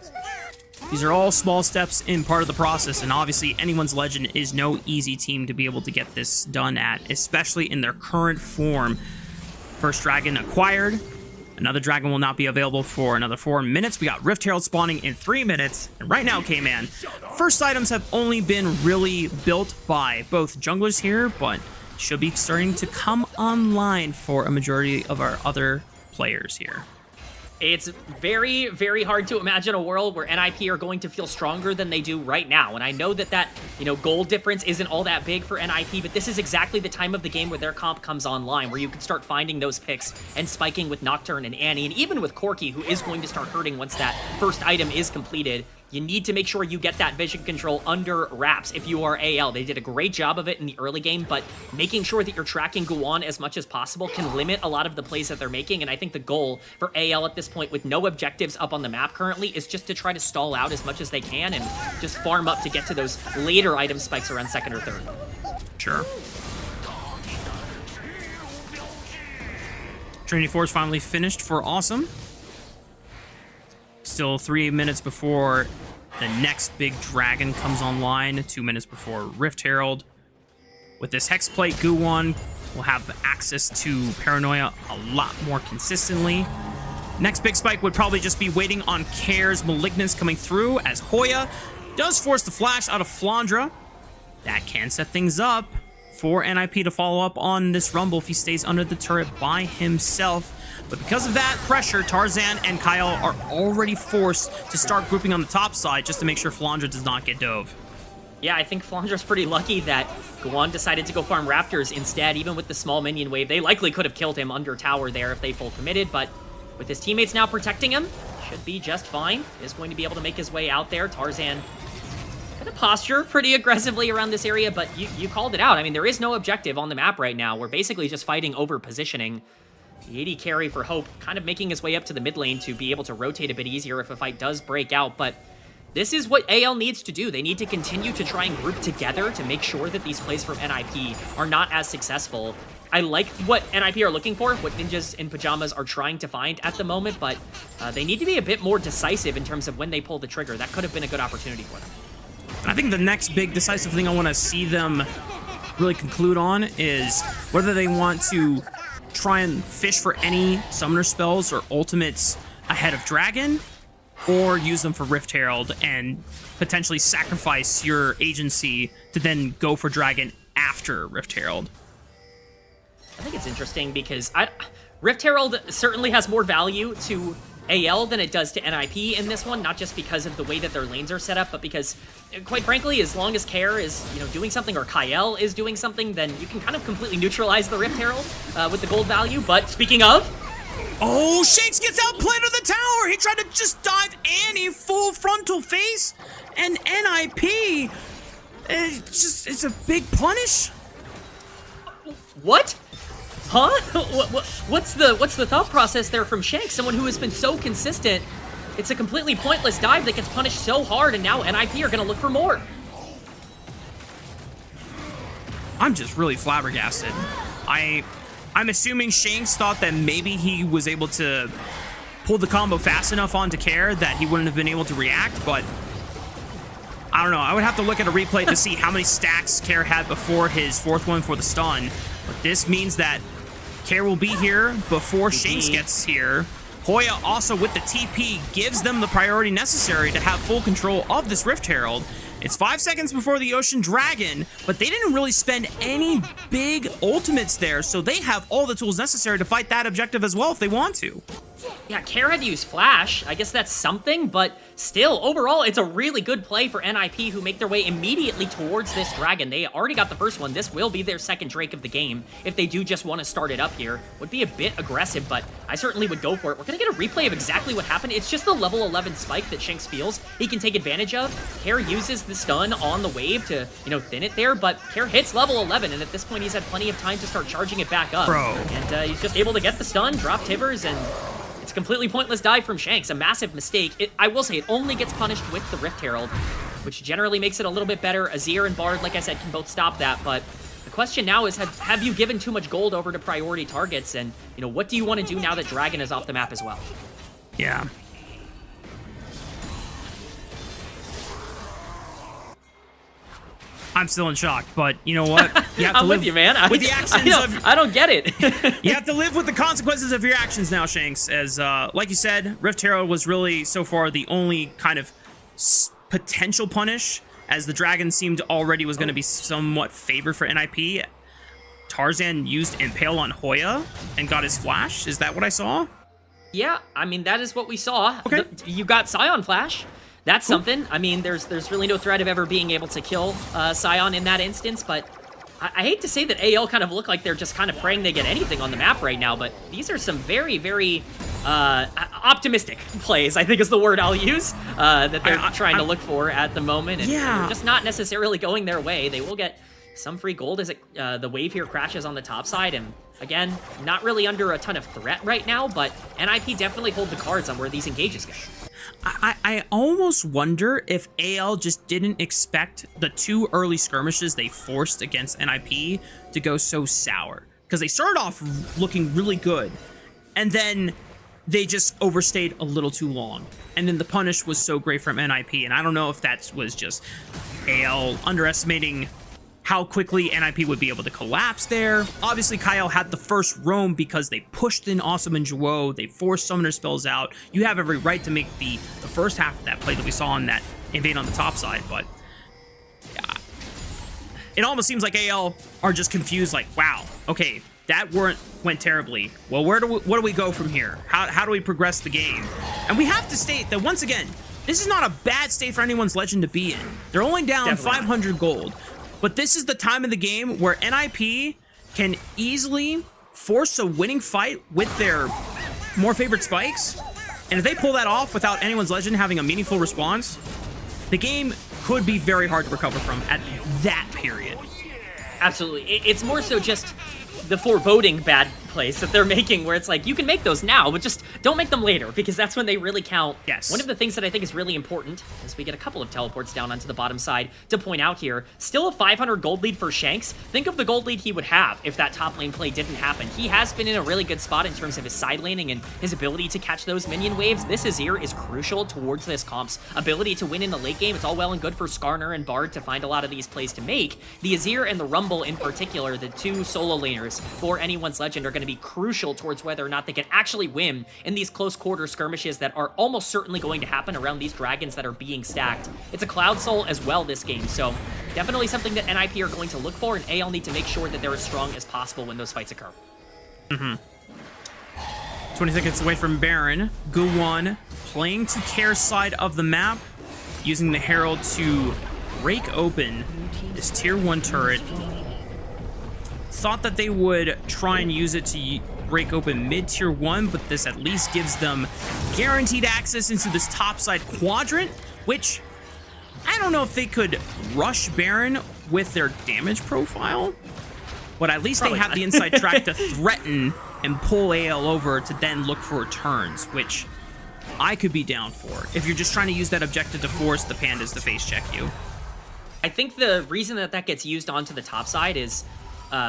these are all small steps in part of the process, and obviously anyone's legend is no easy team to be able to get this done at, especially in their current form. First dragon acquired. Another dragon will not be available for another 4 minutes. We got Rift Herald spawning in 3 minutes. And right now, K-Man, first items have only been really built by both junglers here, but should be starting to come online for a majority of our other players here. It's very, very hard to imagine a world where NIP are going to feel stronger than they do right now. And I know that, gold difference isn't all that big for NIP, but this is exactly the time of the game where their comp comes online, where you can start finding those picks and spiking with Nocturne and Annie, and even with Corki, who is going to start hurting once that first item is completed. You need to make sure you get that vision control under wraps if you are AL. They did a great job of it in the early game, but making sure that you're tracking Guan as much as possible can limit a lot of the plays that they're making, and I think the goal for AL at this point, with no objectives up on the map currently, is just to try to stall out as much as they can and just farm up to get to those later item spikes around second or third. Sure. Trinity Force finally finished for Awesome. Still 3 minutes before the next big dragon comes online, 2 minutes before Rift Herald. With this Hexplate, Guwon will have access to Paranoia a lot more consistently. Next big spike would probably just be waiting on Care's Malignance coming through, as Hoya does force the flash out of Flandra. That can set things up for NIP to follow up on this Rumble if he stays under the turret by himself. But because of that pressure, Tarzan and Kyle are already forced to start grouping on the top side just to make sure Flandra does not get dove. Yeah, I think Flandra's pretty lucky that Guan decided to go farm Raptors instead. Even with the small minion wave, they likely could have killed him under tower there if they full committed, but with his teammates now protecting him, should be just fine. Is going to be able to make his way out there. Tarzan gonna posture pretty aggressively around this area, but you called it out. I mean, there is no objective on the map right now. We're basically just fighting over positioning. The AD carry for Hope kind of making his way up to the mid lane to be able to rotate a bit easier if a fight does break out, but this is what AL needs to do. They need to continue to try and group together to make sure that these plays from NIP are not as successful. I like what NIP are looking for, what Ninjas in Pajamas are trying to find at the moment, but they need to be a bit more decisive in terms of when they pull the trigger. That could have been a good opportunity for them. I think the next big decisive thing I want to see them really conclude on is whether they want to try and fish for any summoner spells or ultimates ahead of Dragon, or use them for Rift Herald and potentially sacrifice your agency to then go for Dragon after Rift Herald. I think it's interesting because Rift Herald certainly has more value to AL than it does to NIP in this one, not just because of the way that their lanes are set up, but because, quite frankly, as long as Care is, doing something, or Kyle is doing something, then you can kind of completely neutralize the Rift Herald with the gold value. But speaking of... Oh, Shanks gets outplayed on the tower! He tried to just dive Annie full frontal face, and NIP, it's a big punish. What? Huh? What's the thought process there from Shanks? Someone who has been so consistent. It's a completely pointless dive that gets punished so hard, and now NIP are going to look for more. I'm just really flabbergasted. I'm assuming Shanks thought that maybe he was able to pull the combo fast enough onto Care that he wouldn't have been able to react, but I don't know. I would have to look at a replay to see how many stacks Care had before his fourth one for the stun. But this means that Care will be here before Shanks gets here. Hoya also with the TP gives them the priority necessary to have full control of this Rift Herald. It's 5 seconds before the Ocean Dragon, but they didn't really spend any big ultimates there, so they have all the tools necessary to fight that objective as well if they want to. Yeah, Care had to use Flash. I guess that's something, but still, overall, it's a really good play for NIP, who make their way immediately towards this Dragon. They already got the first one. This will be their second Drake of the game. If they do just want to start it up here, would be a bit aggressive, but I certainly would go for it. We're going to get a replay of exactly what happened. It's just the level 11 spike that Shanks feels he can take advantage of. Care uses the stun on the wave to, thin it there, but Care hits level 11, and at this point, he's had plenty of time to start charging it back up. Bro. And he's just able to get the stun, drop Tivers, and it's a completely pointless dive from Shanks. A massive mistake. I will say it only gets punished with the Rift Herald, which generally makes it a little bit better. Azir and Bard, like I said, can both stop that, but the question now is, have you given too much gold over to priority targets, and, what do you want to do now that Dragon is off the map as well? Yeah. I'm still in shock, but you know what? You have to I'm live with you, man. with the actions I don't get it. You have to live with the consequences of your actions now, Shanks. As like you said, Rift Herald was really so far the only kind of potential punish, as the Dragon seemed already was going to be somewhat favored for NIP. Tarzan used Impale on Hoya and got his flash. Is that what I saw? Yeah, I mean, that is what we saw. Okay. You got Scion Flash. That's something. I mean, there's really no threat of ever being able to kill Scion in that instance, but I hate to say that AL kind of look like they're just kind of praying they get anything on the map right now, but these are some very, very optimistic plays, I think is the word I'll use, that they're trying to look for at the moment, and they're just not necessarily going their way. They will get some free gold as the wave here crashes on the top side, and again, not really under a ton of threat right now, but NIP definitely hold the cards on where these engages go. I almost wonder if AL just didn't expect the 2 early skirmishes they forced against NIP to go so sour. Because they started off looking really good, and then they just overstayed a little too long. And then the punish was so great from NIP, and I don't know if that was just AL underestimating how quickly NIP would be able to collapse there. Obviously, Kyle had the first roam because they pushed in Awesome and Jouot. They forced Summoner spells out. You have every right to make the first half of that play that we saw on that invade on the top side, but yeah, it almost seems like AL are just confused, like, wow, okay, that went terribly. Well, what do we go from here? How do we progress the game? And we have to state that, once again, this is not a bad state for anyone's legend to be in. They're only down 500 gold. But this is the time of the game where NIP can easily force a winning fight with their more favored spikes. And if they pull that off without anyone's legend having a meaningful response, the game could be very hard to recover from at that period. Absolutely. It's more so just the foreboding bad plays that they're making, where it's like, you can make those now, but just don't make them later, because that's when they really count. Yes. One of the things that I think is really important, as we get a couple of teleports down onto the bottom side to point out here, still a 500 gold lead for Shanks. Think of the gold lead he would have if that top lane play didn't happen. He has been in a really good spot in terms of his side laning and his ability to catch those minion waves. This Azir is crucial towards this comp's ability to win in the late game. It's all well and good for Skarner and Bard to find a lot of these plays to make. The Azir and the Rumble in particular, the 2 solo laners for anyone's legend, are going to be crucial towards whether or not they can actually win in these close quarter skirmishes that are almost certainly going to happen around these dragons that are being stacked. It's a Cloud Soul as well this game, so definitely something that NIP are going to look for, and AL need to make sure that they're as strong as possible when those fights occur. 20 seconds away from Baron. Guwon playing to Care's side of the map, using the Herald to break open this tier 1 turret. Thought that they would try and use it to break open mid-tier 1, but this at least gives them guaranteed access into this topside quadrant, which I don't know if they could rush Baron with their damage profile, but at least they have the inside track to threaten and pull AL over to then look for returns, which I could be down for if you're just trying to use that objective to force the Pandas to face check you. I think the reason that that gets used onto the top side is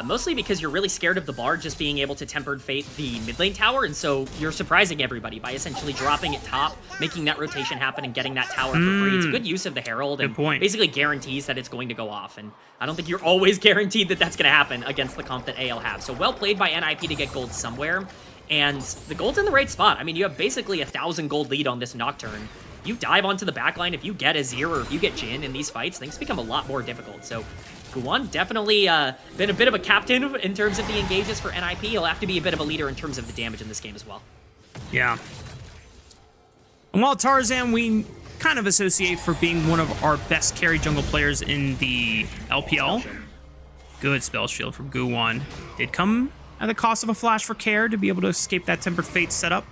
mostly because you're really scared of the Bard just being able to Tempered Fate the mid lane tower, and so you're surprising everybody by essentially dropping it top, making that rotation happen, and getting that tower for free. It's a good use of the Herald, and basically guarantees that it's going to go off, and I don't think you're always guaranteed that that's going to happen against the comp that AL have. So well played by NIP to get gold somewhere, and the gold's in the right spot. I mean, you have basically 1,000 gold lead on this Nocturne. You dive onto the backline, if you get Azir or if you get Jhin in these fights, things become a lot more difficult. So Guwon definitely been a bit of a captain in terms of the engages for NIP. He'll have to be a bit of a leader in terms of the damage in this game as well. Yeah. And while Tarzan we kind of associate for being one of our best carry jungle players in the LPL, good spell shield from Guwon. Did come at the cost of a flash for Care to be able to escape that Tempered Fate setup.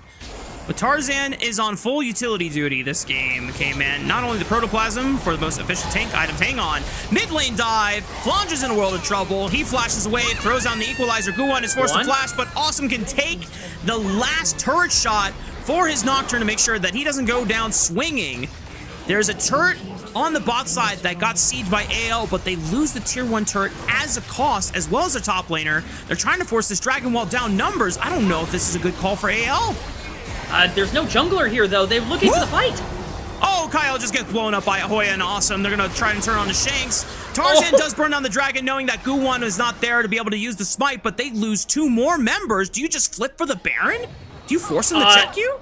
But Tarzan is on full utility duty this game, K-Man. Not only the Protoplasm for the most efficient tank items, hang on. Mid lane dive, Flange is in a world of trouble. He flashes away, throws down the Equalizer. Guwon is forced to flash, but Awesome can take the last turret shot for his Nocturne to make sure that he doesn't go down swinging. There's a turret on the bot side that got sieged by AL, but they lose the tier 1 turret as a cost, as well as their top laner. They're trying to force this Dragon Wall down numbers. I don't know if this is a good call for AL. There's no jungler here, though. They're looking for the fight. Oh, Kyle just gets blown up by Ahoya and Awesome. They're going to try and turn on the Shanks. Tarzan does burn down the dragon, knowing that Guwon is not there to be able to use the smite, but they lose 2 more members. Do you just flip for the Baron? Do you force him to check you?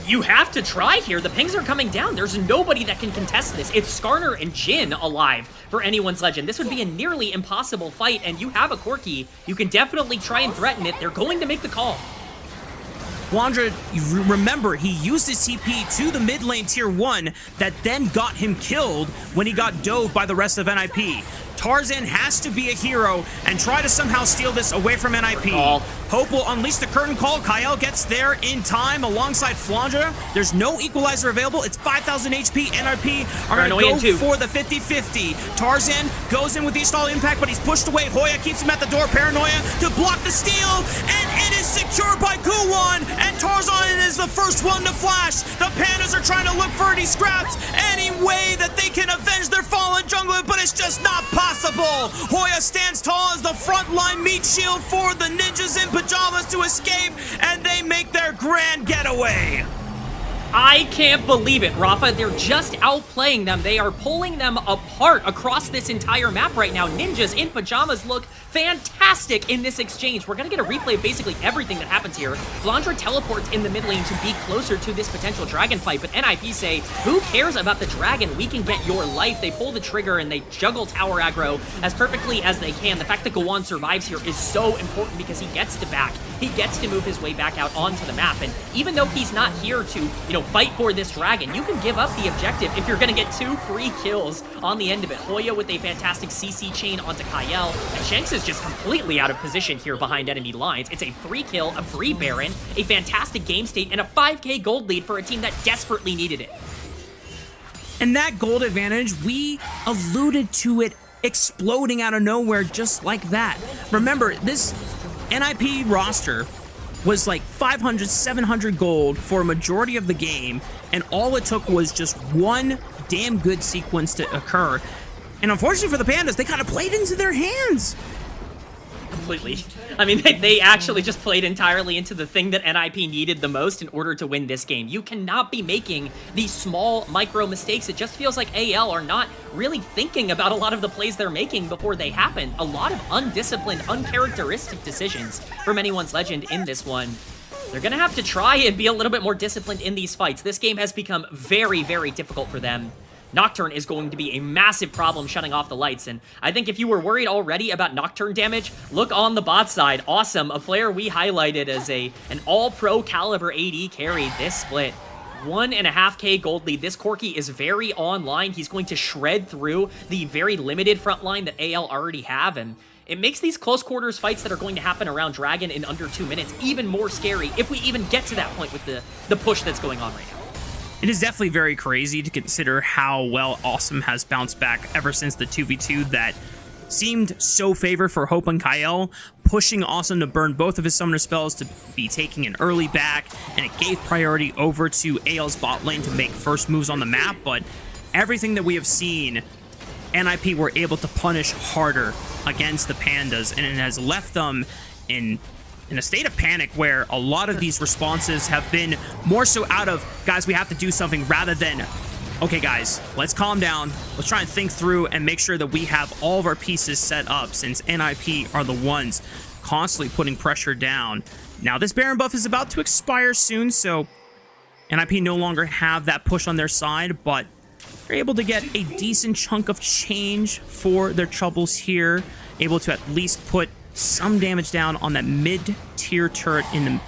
You have to try here. The pings are coming down. There's nobody that can contest this. It's Skarner and Jhin alive for anyone's legend. This would be a nearly impossible fight, and you have a Corki. You can definitely try and threaten it. They're going to make the call. Flandra, you remember, he used his TP to the mid lane tier 1 that then got him killed when he got dove by the rest of NIP. Tarzan has to be a hero and try to somehow steal this away from NIP. Hope will unleash the curtain call. Kyle gets there in time alongside Flandra. There's no equalizer available. It's 5,000 HP. NIP are going to go for the 50-50. Tarzan goes in with the stall impact, but he's pushed away. Hoya keeps him at the door. Paranoia to block the steal, and it is secured by Guwon, and Tarzan is the first one to flash. The Pandas are trying to look for any scraps, any way that they can avenge their fallen jungler, but it's just not possible. Hoya stands tall as the frontline meat shield for the ninjas in pajamas to escape, and they make their grand getaway. I can't believe it, Rafa. They're just outplaying them. They are pulling them apart across this entire map right now. Ninjas in pajamas look fantastic in this exchange. We're going to get a replay of basically everything that happens here. Flandra teleports in the mid lane to be closer to this potential dragon fight, but NIP say, who cares about the dragon? We can get your life. They pull the trigger and they juggle tower aggro as perfectly as they can. The fact that Gowon survives here is so important because he gets to back. He gets to move his way back out onto the map, and even though he's not here to, fight for this dragon, you can give up the objective if you're going to get 2 free kills on the end of it. Hoya with a fantastic CC chain onto Kyle, and Shanks is just completely out of position here behind enemy lines. It's a free kill, a free Baron, a fantastic game state, and a 5k gold lead for a team that desperately needed it. And that gold advantage, we alluded to it exploding out of nowhere just like that. Remember, this NIP roster was like 500, 700 gold for a majority of the game, and all it took was just one damn good sequence to occur. And unfortunately for the Pandas, they kind of played into their hands. Completely. I mean, they actually just played entirely into the thing that NIP needed the most in order to win this game. You cannot be making these small micro mistakes. It just feels like AL are not really thinking about a lot of the plays they're making before they happen. A lot of undisciplined, uncharacteristic decisions from anyone's legend in this one. They're gonna have to try and be a little bit more disciplined in these fights. This game has become very, very difficult for them. Nocturne is going to be a massive problem shutting off the lights, and I think if you were worried already about Nocturne damage, look on the bot side. Awesome, a player we highlighted as an all-pro caliber AD carry this split. 1.5k gold lead. This Corki is very online. He's going to shred through the very limited front line that AL already have, and it makes these close quarters fights that are going to happen around Dragon in under 2 minutes even more scary if we even get to that point with the push that's going on right now. It is definitely very crazy to consider how well Awesome has bounced back ever since the 2v2 that seemed so favor for Hope and Kyle, pushing Awesome to burn both of his summoner spells to be taking an early back, and it gave priority over to AL's bot lane to make first moves on the map, but everything that we have seen, NIP were able to punish harder against the Pandas, and it has left them in a state of panic where a lot of these responses have been more so out of, guys, we have to do something, rather than, okay, guys, let's calm down. Let's try and think through and make sure that we have all of our pieces set up, since NIP are the ones constantly putting pressure down. Now, this Baron buff is about to expire soon, so NIP no longer have that push on their side, but they're able to get a decent chunk of change for their troubles here, able to at least put some damage down on that mid-tier turret in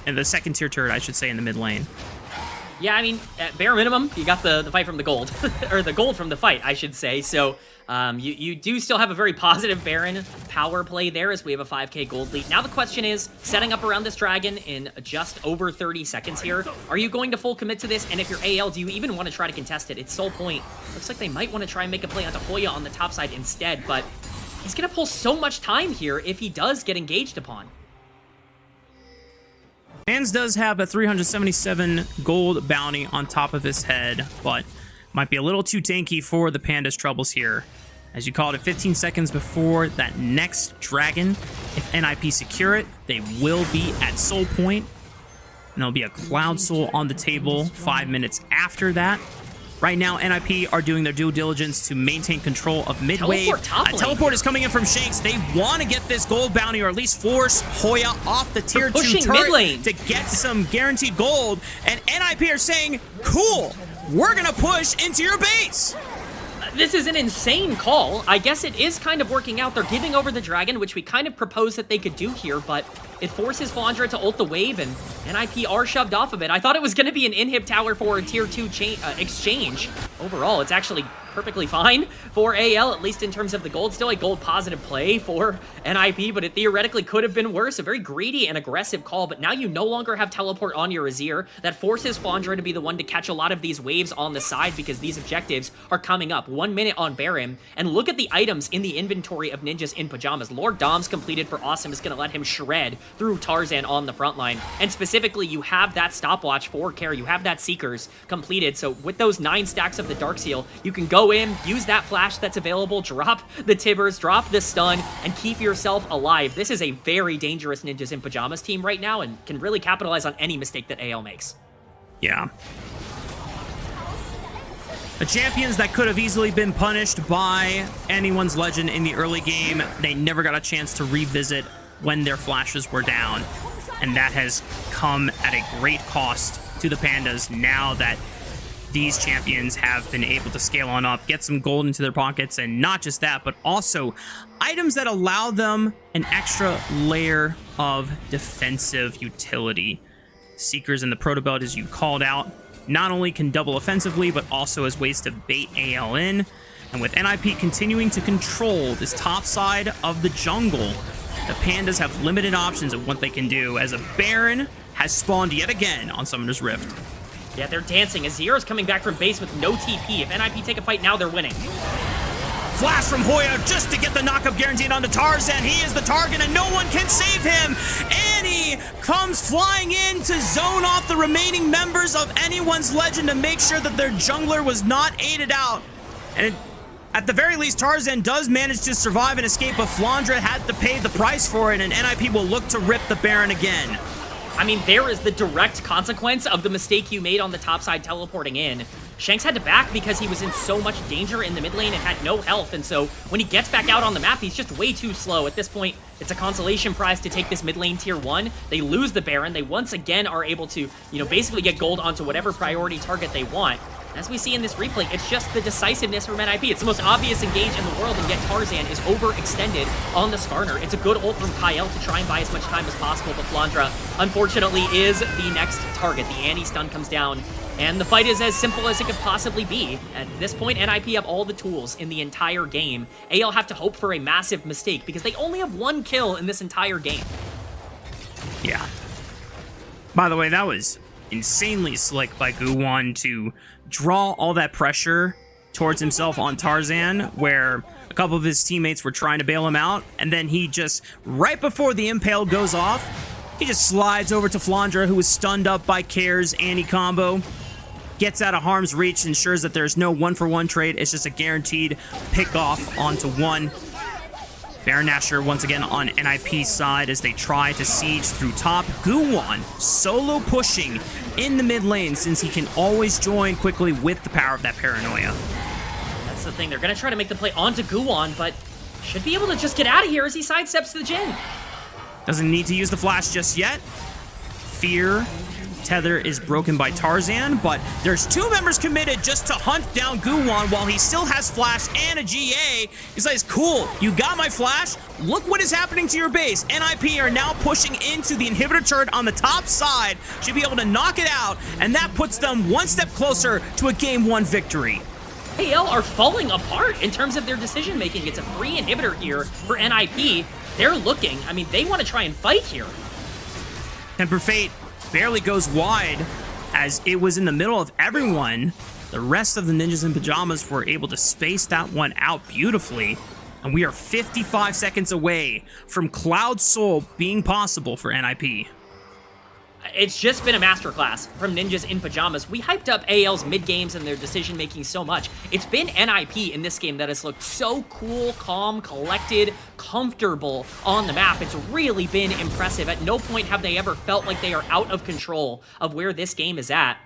the second-tier turret, I should say, in the mid lane. Yeah, I mean, at bare minimum, you got the fight from the gold, or the gold from the fight, I should say. So you do still have a very positive Baron power play there as we have a 5k gold lead. Now the question is, setting up around this dragon in just over 30 seconds here, are you going to full commit to this? And if you're AL, do you even want to try to contest it? It's Soul Point. Looks like they might want to try and make a play onto Hoya on the top side instead, but he's going to pull so much time here if he does get engaged upon. Mans does have a 377 gold bounty on top of his head, but might be a little too tanky for the Pandas' troubles here. As you called it, 15 seconds before that next dragon. If NIP secure it, they will be at Soul Point, and there'll be a Cloud Soul on the table 5 minutes after that. Right now, NIP are doing their due diligence to maintain control of mid-wave. Teleport is coming in from Shanks. They want to get this gold bounty, or at least force Hoya off the tier 2 turret to get some guaranteed gold. And NIP are saying, cool, we're going to push into your base. This is an insane call. I guess it is kind of working out. They're giving over the dragon, which we kind of proposed that they could do here, but it forces Flandra to ult the wave, and NIP are shoved off a bit. I thought it was going to be an inhib tower for a tier 2 exchange. Overall, it's actually perfectly fine for AL, at least in terms of the gold. Still a gold positive play for NIP, but it theoretically could have been worse. A very greedy and aggressive call, but now you no longer have teleport on your Azir. That forces Flandra to be the one to catch a lot of these waves on the side because these objectives are coming up. 1 minute on Baron, and look at the items in the inventory of Ninjas in Pajamas. Lord Dom's completed for Awesome is going to let him shred through Tarzan on the front line, and specifically you have that stopwatch for Care, you have that Seekers completed, so with those 9 stacks of the Darkseal, you can go in, use that flash that's available, drop the Tibbers, drop the stun, and keep yourself alive. This is a very dangerous Ninjas in Pajamas team right now and can really capitalize on any mistake that AL makes. Yeah. The champions that could have easily been punished by anyone's legend in the early game, they never got a chance to revisit when their flashes were down. And that has come at a great cost to the Pandas now that these champions have been able to scale on up, get some gold into their pockets, and not just that, but also items that allow them an extra layer of defensive utility. Seekers and the Proto Belt, as you called out, not only can double offensively, but also as ways to bait AL in. And with NIP continuing to control this top side of the jungle, the Pandas have limited options of what they can do, as a Baron has spawned yet again on Summoner's Rift. Yeah, they're dancing. Azir's coming back from base with no TP. If NIP take a fight now, they're winning. Flash from Hoya just to get the knockup guaranteed onto Tarzan. He is the target and no one can save him. Annie comes flying in to zone off the remaining members of anyone's legend to make sure that their jungler was not aided out. And at the very least, Tarzan does manage to survive and escape, but Flandra had to pay the price for it, and NIP will look to rip the Baron again. I mean, there is the direct consequence of the mistake you made on the top side teleporting in. Shanks had to back because he was in so much danger in the mid lane and had no health, and so when he gets back out on the map, he's just way too slow. At this point, it's a consolation prize to take this mid lane tier 1. They lose the Baron. They once again are able to, basically get gold onto whatever priority target they want. As we see in this replay, it's just the decisiveness from NIP. It's the most obvious engage in the world, and yet Tarzan is overextended on the Skarner. It's a good ult from Kyle to try and buy as much time as possible, but Flandra, unfortunately, is the next target. The Annie stun comes down, and the fight is as simple as it could possibly be. At this point, NIP have all the tools in the entire game. AL have to hope for a massive mistake, because they only have 1 kill in this entire game. Yeah. By the way, that was insanely slick by Guwon to draw all that pressure towards himself on Tarzan, where a couple of his teammates were trying to bail him out, and then he just, right before the impale goes off, he just slides over to Flandra, who was stunned up by Care's Annie combo, gets out of harm's reach, ensures that there's no 1-for-1 trade. It's just a guaranteed pick off onto 1. Baron Nashor once again on NIP's side as they try to siege through top. Guwon solo pushing in the mid lane, since he can always join quickly with the power of that paranoia. That's the thing. They're going to try to make the play onto Guwon, but should be able to just get out of here as he sidesteps the Jhin. Doesn't need to use the flash just yet. Fear tether is broken by Tarzan, but there's 2 members committed just to hunt down Guwon while he still has flash and a GA. He's like, cool, you got my flash? Look what is happening to your base. NIP are now pushing into the inhibitor turret on the top side. Should be able to knock it out, and that puts them 1 step closer to a game 1 victory. AL are falling apart in terms of their decision making. It's a free inhibitor here for NIP. They're looking, I mean, they want to try and fight here. Temper Fate barely goes wide as it was in the middle of everyone. The rest of the Ninjas in Pajamas were able to space that one out beautifully, and we are 55 seconds away from Cloud Soul being possible for NIP. It's just been a masterclass from Ninjas in Pajamas. We hyped up AL's mid-games and their decision-making so much. It's been NIP in this game that has looked so cool, calm, collected, comfortable on the map. It's really been impressive. At no point have they ever felt like they are out of control of where this game is at.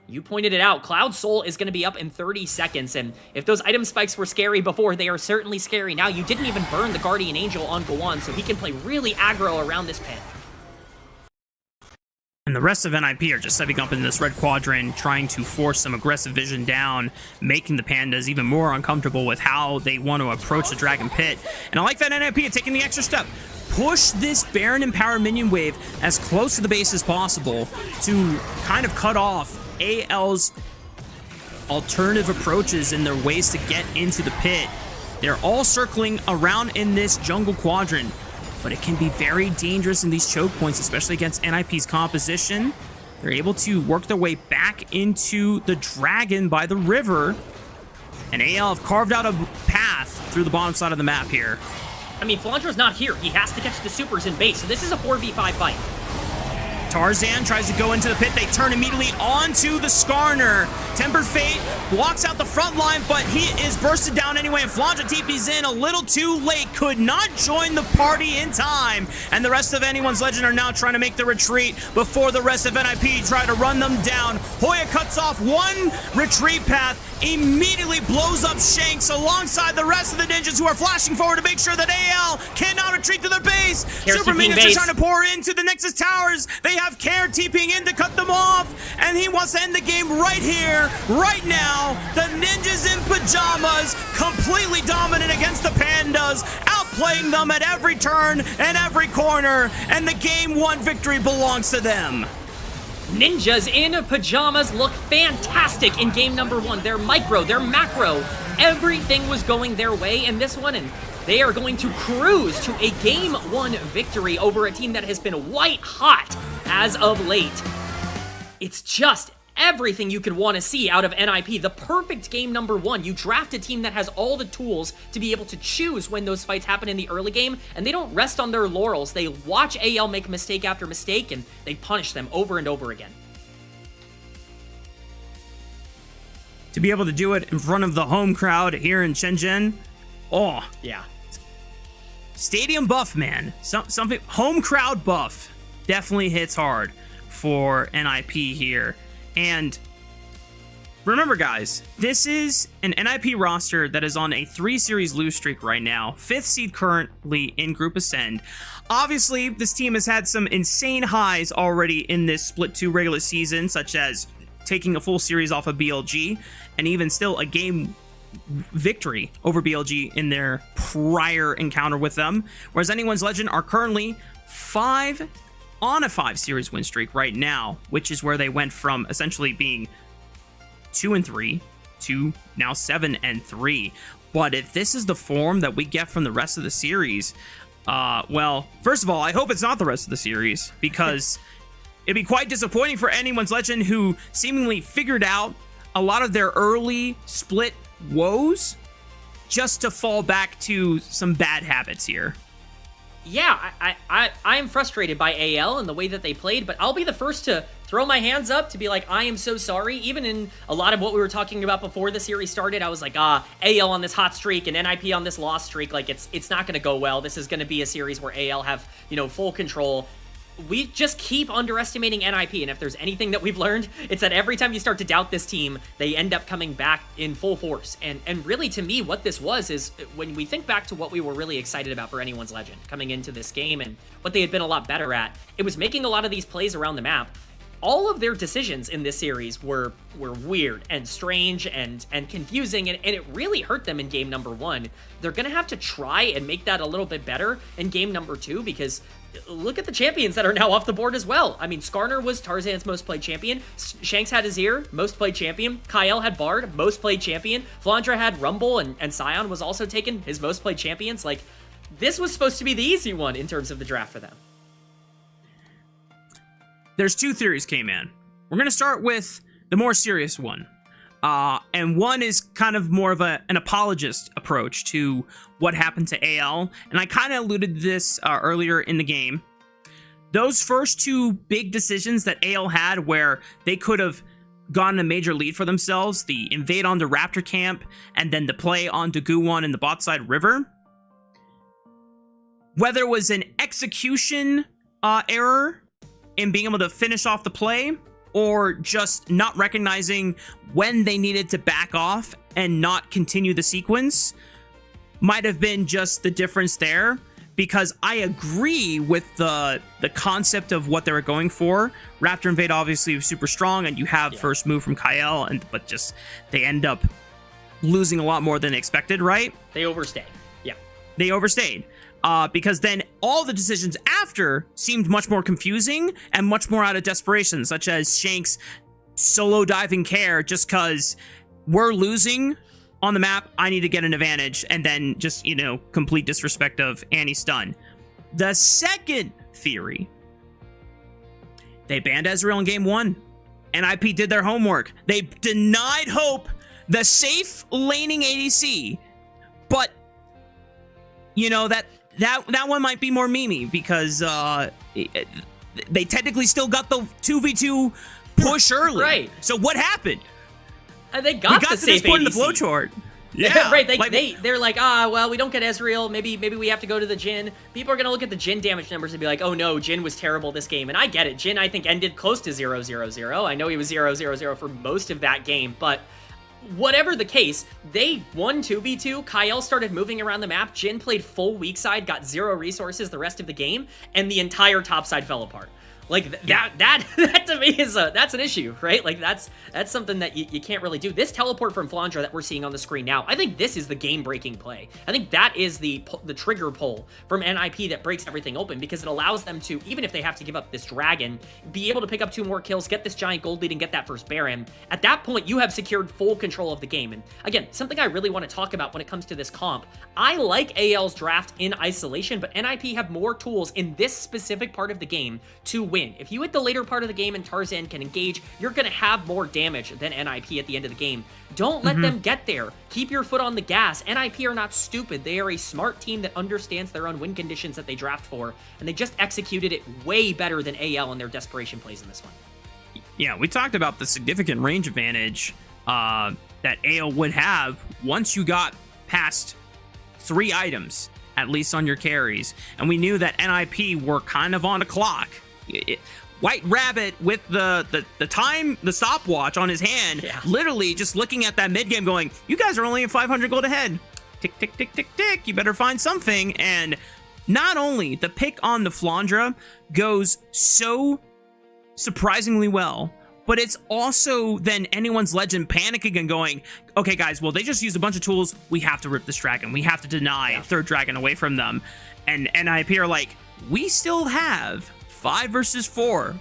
You pointed it out. Cloud Soul is going to be up in 30 seconds, and if those item spikes were scary before, they are certainly scary now. You didn't even burn the Guardian Angel on Guwon, so he can play really aggro around this pit. And the rest of NIP are just stepping up in this red quadrant, trying to force some aggressive vision down, making the Pandas even more uncomfortable with how they want to approach the Dragon Pit. And I like that NIP is taking the extra step. Push this Baron and Power Minion wave as close to the base as possible to kind of cut off AL's alternative approaches and their ways to get into the pit. They're all circling around in this jungle quadrant, but it can be very dangerous in these choke points, especially against NIP's composition. They're able to work their way back into the dragon by the river, and AL have carved out a path through the bottom side of the map here. I mean, Flandra's not here. He has to catch the supers in base, so this is a 4v5 fight. Tarzan tries to go into the pit. They turn immediately onto the Skarner. Tempered Fate blocks out the front line, but he is bursted down anyway, and Flandra TP's in a little too late. Could not join the party in time, and the rest of Anyone's Legend are now trying to make the retreat before the rest of NIP try to run them down. Hoya cuts off one retreat path, immediately blows up Shanks alongside the rest of the ninjas who are flashing forward to make sure that AL cannot retreat to their base. Super Minions are trying to pour into the Nexus Towers. They have Care TPing in to cut them off, and he wants to end the game right here, right now. The ninjas in pajamas, completely dominant against the Pandas, outplaying them at every turn and every corner, and the game 1 victory belongs to them. Ninjas in pajamas look fantastic in game number 1. They're micro, they're macro. Everything was going their way in this one, and they are going to cruise to a game 1 victory over a team that has been white hot as of late. It's just everything you could want to see out of NIP. The perfect game number 1. You draft a team that has all the tools to be able to choose when those fights happen in the early game, and they don't rest on their laurels. They watch AL make mistake after mistake, and they punish them over and over again. To be able to do it in front of the home crowd here in Shenzhen, oh yeah, stadium buff, man. Something home crowd buff definitely hits hard for NIP here. And remember, guys, this is an NIP roster that is on a 3-series lose streak right now, 5th seed currently in Group Ascend. Obviously, this team has had some insane highs already in this Split 2 regular season, such as taking a full series off of BLG, and even still a game victory over BLG in their prior encounter with them. Whereas Anyone's Legend are currently 5 on a 5-series win streak right now, which is where they went from essentially being 2-3 to now 7-3. But if this is the form that we get from the rest of the series, well, first of all, I hope it's not the rest of the series, because it'd be quite disappointing for Anyone's Legend, who seemingly figured out a lot of their early split woes, just to fall back to some bad habits here. Yeah, I am frustrated by AL and the way that they played, but I'll be the first to throw my hands up to be like, I am so sorry. Even in a lot of what we were talking about before the series started, I was like, AL on this hot streak and NIP on this loss streak, like it's not going to go well. This is going to be a series where AL have, full control. We just keep underestimating NIP, and if there's anything that we've learned, it's that every time you start to doubt this team, they end up coming back in full force. And really, to me, what this was is, when we think back to what we were really excited about for Anyone's Legend coming into this game and what they had been a lot better at, it was making a lot of these plays around the map. All of their decisions in this series were weird and strange and confusing, and it really hurt them in game number 1. They're going to have to try and make that a little bit better in game number 2, because look at the champions that are now off the board as well. I mean, Skarner was Tarzan's most played champion. Shanks had Azir, most played champion. Kyle had Bard, most played champion. Flandra had Rumble, and Sion was also taken, his most played champions. Like, this was supposed to be the easy one in terms of the draft for them. There's 2 theories, K-Man. We're going to start with the more serious one. And one is kind of more of an apologist approach to what happened to AL. And I kind of alluded to this earlier in the game. Those first 2 big decisions that AL had, where they could have gotten a major lead for themselves, the invade onto Raptor Camp and then the play onto Guwon in the bot side river, whether it was an execution error in being able to finish off the play, or just not recognizing when they needed to back off and not continue the sequence, might have been just the difference there. because I agree with the concept of what they were going for. Raptor Invade obviously was super strong, and you have first move from Kyle, but just they end up losing a lot more than expected, right? They overstayed. Yeah. They overstayed. Because then all the decisions after seemed much more confusing and much more out of desperation, such as Shanks solo diving Care just because we're losing on the map, I need to get an advantage, and then just, complete disrespect of Annie stun. The second theory, they banned Ezreal in game 1. NIP did their homework. They denied Hope the safe laning ADC, but, that one might be more memey because they technically still got the 2v2 push early. Right. So what happened? They got to the this safe point in ADC. the flowchart. Yeah, right. They're like, well, we don't get Ezreal. Maybe we have to go to the Jhin. People are gonna look at the Jhin damage numbers and be like, oh no, Jhin was terrible this game. And I get it. Jhin, I think, ended close to 0-0-0. I know he was 0-0-0 for most of that game, but whatever the case, they won 2v2. Kyle started moving around the map. Jhin played full weak side, got 0 resources the rest of the game, and the entire top side fell apart. Like that to me is that's an issue, right? Like that's something that you can't really do. This teleport from Flandra that we're seeing on the screen now, I think this is the game-breaking play. I think that is the trigger pull from NIP that breaks everything open, because it allows them to, even if they have to give up this dragon, be able to pick up 2 more kills, get this giant gold lead, and get that first Baron. At that point, you have secured full control of the game. And again, something I really want to talk about when it comes to this comp, I like AL's draft in isolation, but NIP have more tools in this specific part of the game to win. If you hit the later part of the game and Tarzan can engage, you're going to have more damage than NIP at the end of the game. Don't let them get there. Keep your foot on the gas. NIP are not stupid. They are a smart team that understands their own win conditions that they draft for, and they just executed it way better than AL in their desperation plays in this one. Yeah, we talked about the significant range advantage that AL would have once you got past 3 items, at least on your carries. And we knew that NIP were kind of on a clock. White Rabbit with the stopwatch on his hand, literally just looking at that mid game going, you guys are only 500 gold ahead. Tick, tick, tick, tick, tick. You better find something. And not only the pick on the Flandra goes so surprisingly well, but it's also then anyone's legend panicking and going, okay, guys, well, they just used a bunch of tools. We have to rip this dragon. We have to deny third dragon away from them. And NIP are like, we still have 5 versus 4.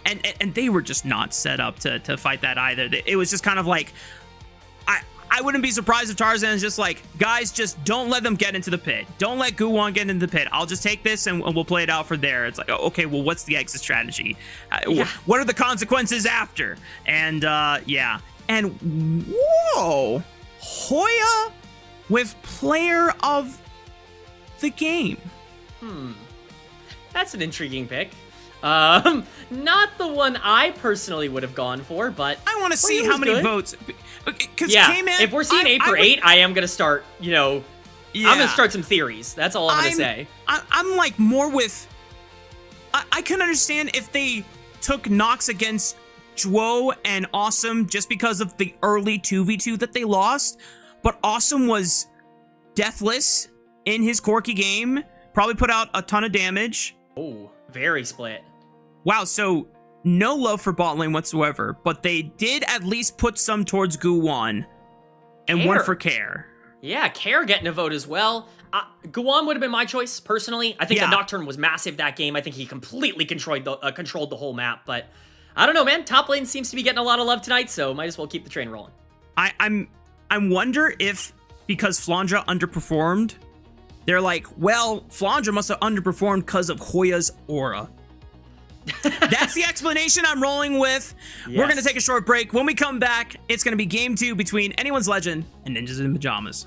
And they were just not set up to fight that either. It was just kind of like, I wouldn't be surprised if Tarzan is just like, guys, just don't let them get into the pit. Don't let Guwon get into the pit. I'll just take this and we'll play it out for there. It's like, okay, well, what's the exit strategy? What are the consequences after? And yeah. And whoa, Hoya with player of the game. That's an intriguing pick. Not the one I personally would have gone for, but I want to see how many votes. Yeah, K-Man, if we're seeing 8 for 8, I am gonna start. I'm gonna start some theories. That's all I'm gonna say. I'm like more with. I can understand if they took Nox against Juo and Awesome just because of the early 2v2 that they lost, but Awesome was deathless in his quirky game. Probably put out a ton of damage. Oh, very split. Wow, so no love for bot lane whatsoever, but they did at least put some towards Guwon and one for Care. Yeah, Care getting a vote as well. Guwon would have been my choice, personally. I think the Nocturne was massive that game. I think he completely controlled the whole map, but I don't know, man. Top lane seems to be getting a lot of love tonight, so might as well keep the train rolling. I wonder if, because Flandra underperformed, they're like, well, Flandra must have underperformed because of Hoya's aura. That's the explanation I'm rolling with. Yes. We're going to take a short break. When we come back, it's going to be game 2 between Anyone's Legend and Ninjas in Pajamas.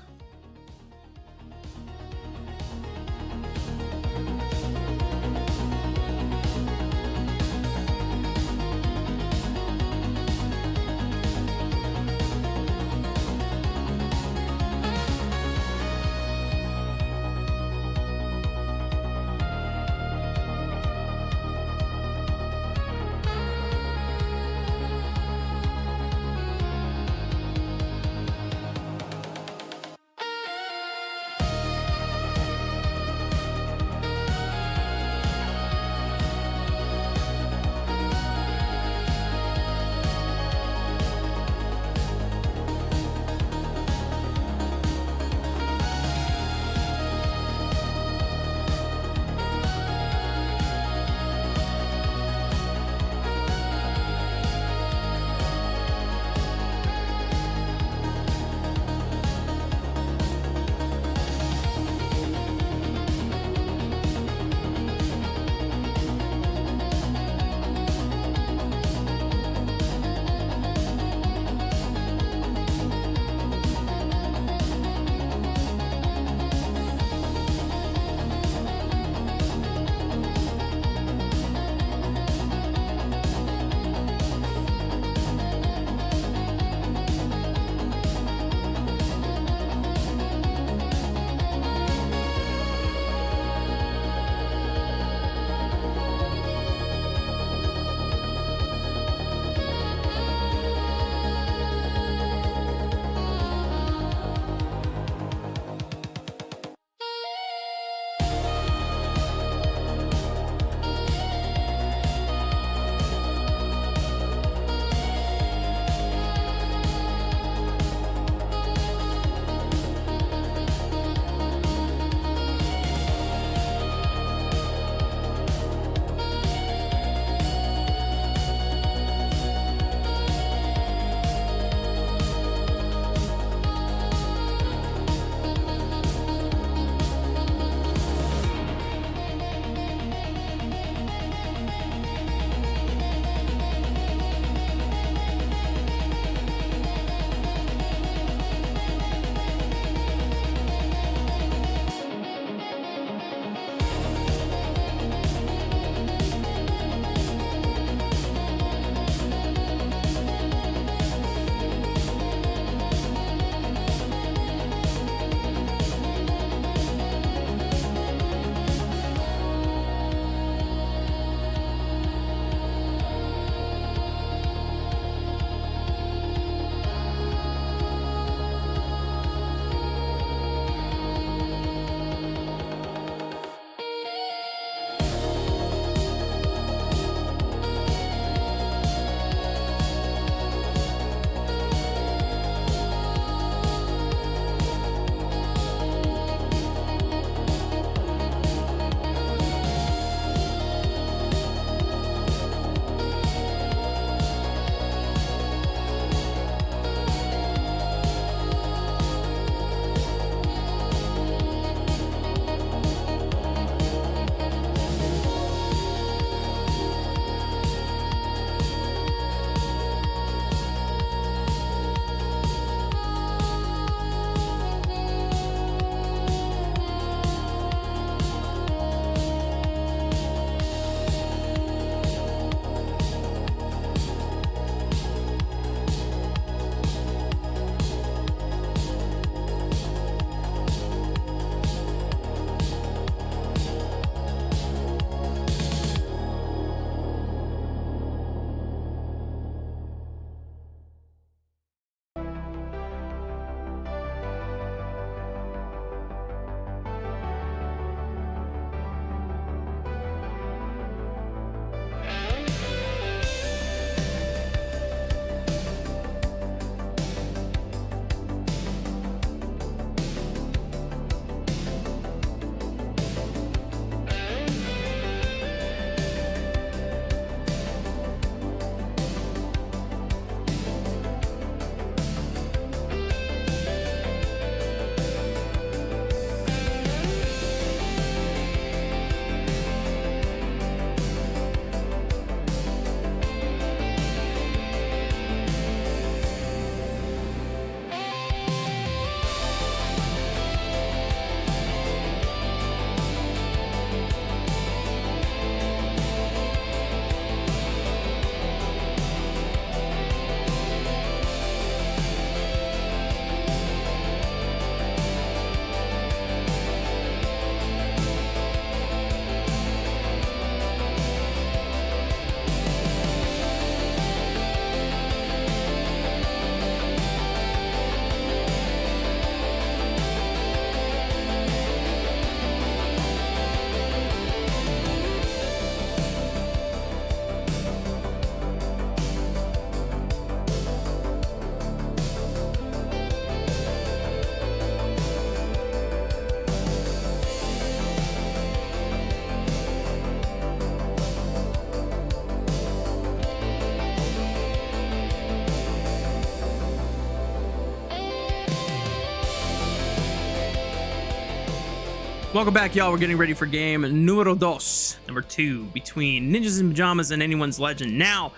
Welcome back, y'all. We're getting ready for game numero dos, number 2, between Ninjas in Pajamas and Anyone's Legend. Now,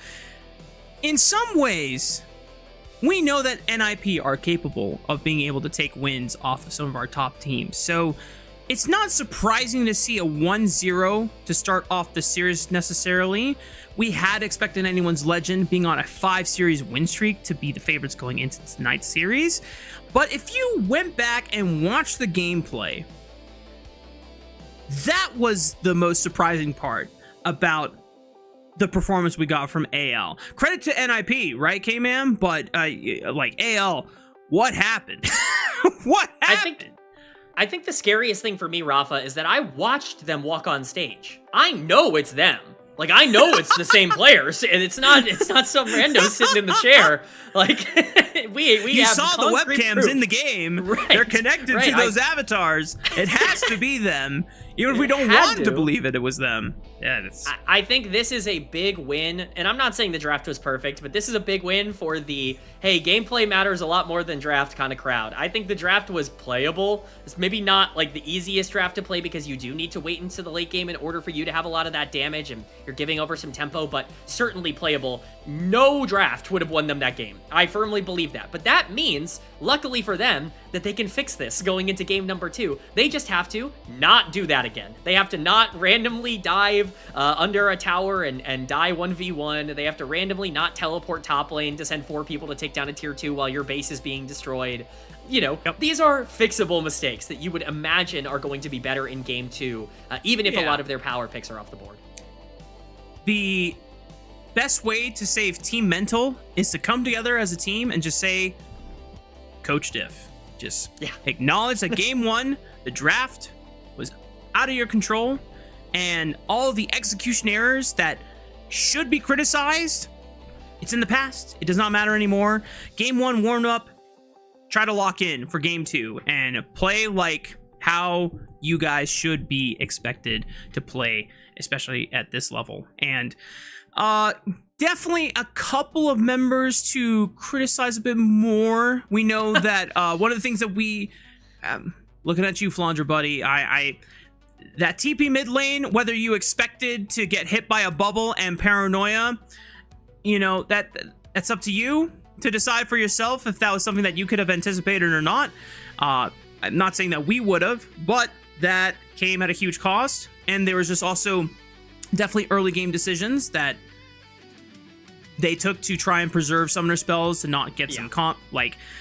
in some ways, we know that NIP are capable of being able to take wins off of some of our top teams. So it's not surprising to see a 1-0 to start off the series necessarily. We had expected Anyone's Legend being on a 5-series win streak to be the favorites going into tonight's series. But if you went back and watched the gameplay, that was the most surprising part about the performance we got from AL. Credit to NIP, right, K-Man? But, like, AL, what happened? What happened? I think the scariest thing for me, Rafa, is that I watched them walk on stage. I know it's them. Like, I know it's the same players, and it's not some rando sitting in the chair. Like, we you have saw the webcams proof. in the game. Right, They're connected to those avatars. It has to be them. Even if we don't want to believe it was them. Yeah, I think this is a big win, and I'm not saying the draft was perfect, but this is a big win for the, hey, gameplay matters a lot more than draft kind of crowd. I think the draft was playable. It's maybe not like the easiest draft to play because you do need to wait into the late game in order for you to have a lot of that damage, and you're giving over some tempo, but certainly playable. No draft would have won them that game. I firmly believe that. But that means, luckily for them, that they can fix this going into game number 2. They just have to not do that again. They have to not randomly dive under a tower and die 1v1. They have to randomly not teleport top lane to send 4 people to take down a tier 2 while your base is being destroyed. You know, these are fixable mistakes that you would imagine are going to be better in game 2, even if a lot of their power picks are off the board. The best way to save team mental is to come together as a team and just say, Coach Diff. Just acknowledge that game 1, the draft, was out of your control, and all the execution errors that should be criticized, it's in the past. It does not matter anymore. Game 1 warmed up. Try to lock in for game 2 and play like how you guys should be expected to play, especially at this level. And definitely a couple of members to criticize a bit more. We know that one of the things that we, looking at you, Flandre, buddy, that TP mid lane, whether you expected to get hit by a bubble and paranoia, you know, that's up to you to decide for yourself if that was something that you could have anticipated or not. I'm not saying that we would have, but that came at a huge cost. And there was just also definitely early game decisions that they took to try and preserve summoner spells to not get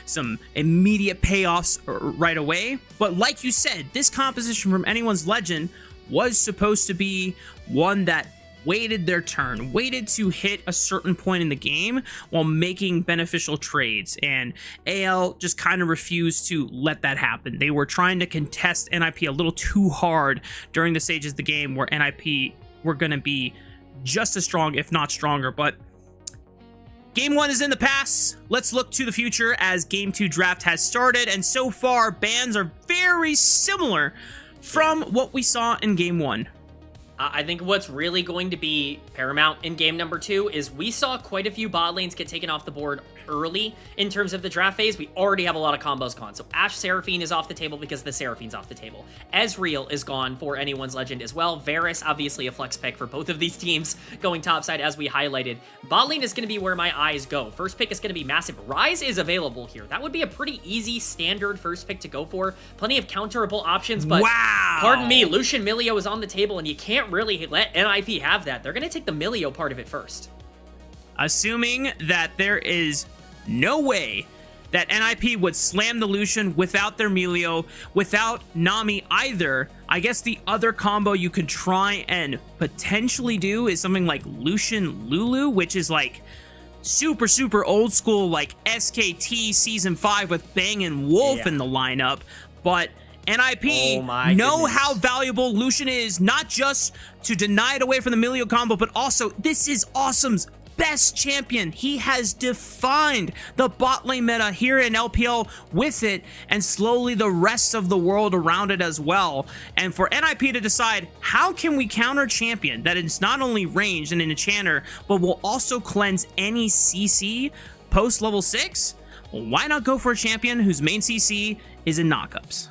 some immediate payoffs right away. But like you said, this composition from Anyone's Legend was supposed to be one that waited their turn, waited to hit a certain point in the game while making beneficial trades, and AL just kind of refused to let that happen. They were trying to contest NIP a little too hard during the stages of the game where NIP were going to be just as strong, if not stronger. But game 1 is in the past. Let's look to the future as game 2 draft has started, and so far bans are very similar from what we saw in game 1. I think what's really going to be paramount in game number 2 is we saw quite a few bot lanes get taken off the board early in terms of the draft phase. We already have a lot of combos gone. So Ashe Seraphine is off the table because the Seraphine's off the table. Ezreal is gone for Anyone's Legend as well. Varus, obviously a flex pick for both of these teams going topside as we highlighted. Bot lane is going to be where my eyes go. First pick is going to be massive. Ryze is available here. That would be a pretty easy standard first pick to go for. Plenty of counterable options, but pardon me, Lucian Milio is on the table and you can't really let NIP have that. They're going to take the Milio part of it first. Assuming that there is no way that NIP would slam the Lucian without their Milio, without Nami either, I guess the other combo you could try and potentially do is something like Lucian Lulu, which is like super old school, like SKT Season 5 with Bang and Wolf in the lineup. But NIP know how valuable Lucian is, not just to deny it away from the Milio combo, but also this is Awesome's best champion. He has defined the bot lane meta here in LPL with it, and slowly the rest of the world around it as well. And for NIP to decide, how can we counter champion that is not only ranged and an enchanter, but will also cleanse any CC post level 6? Well, why not go for a champion whose main CC is in knockups?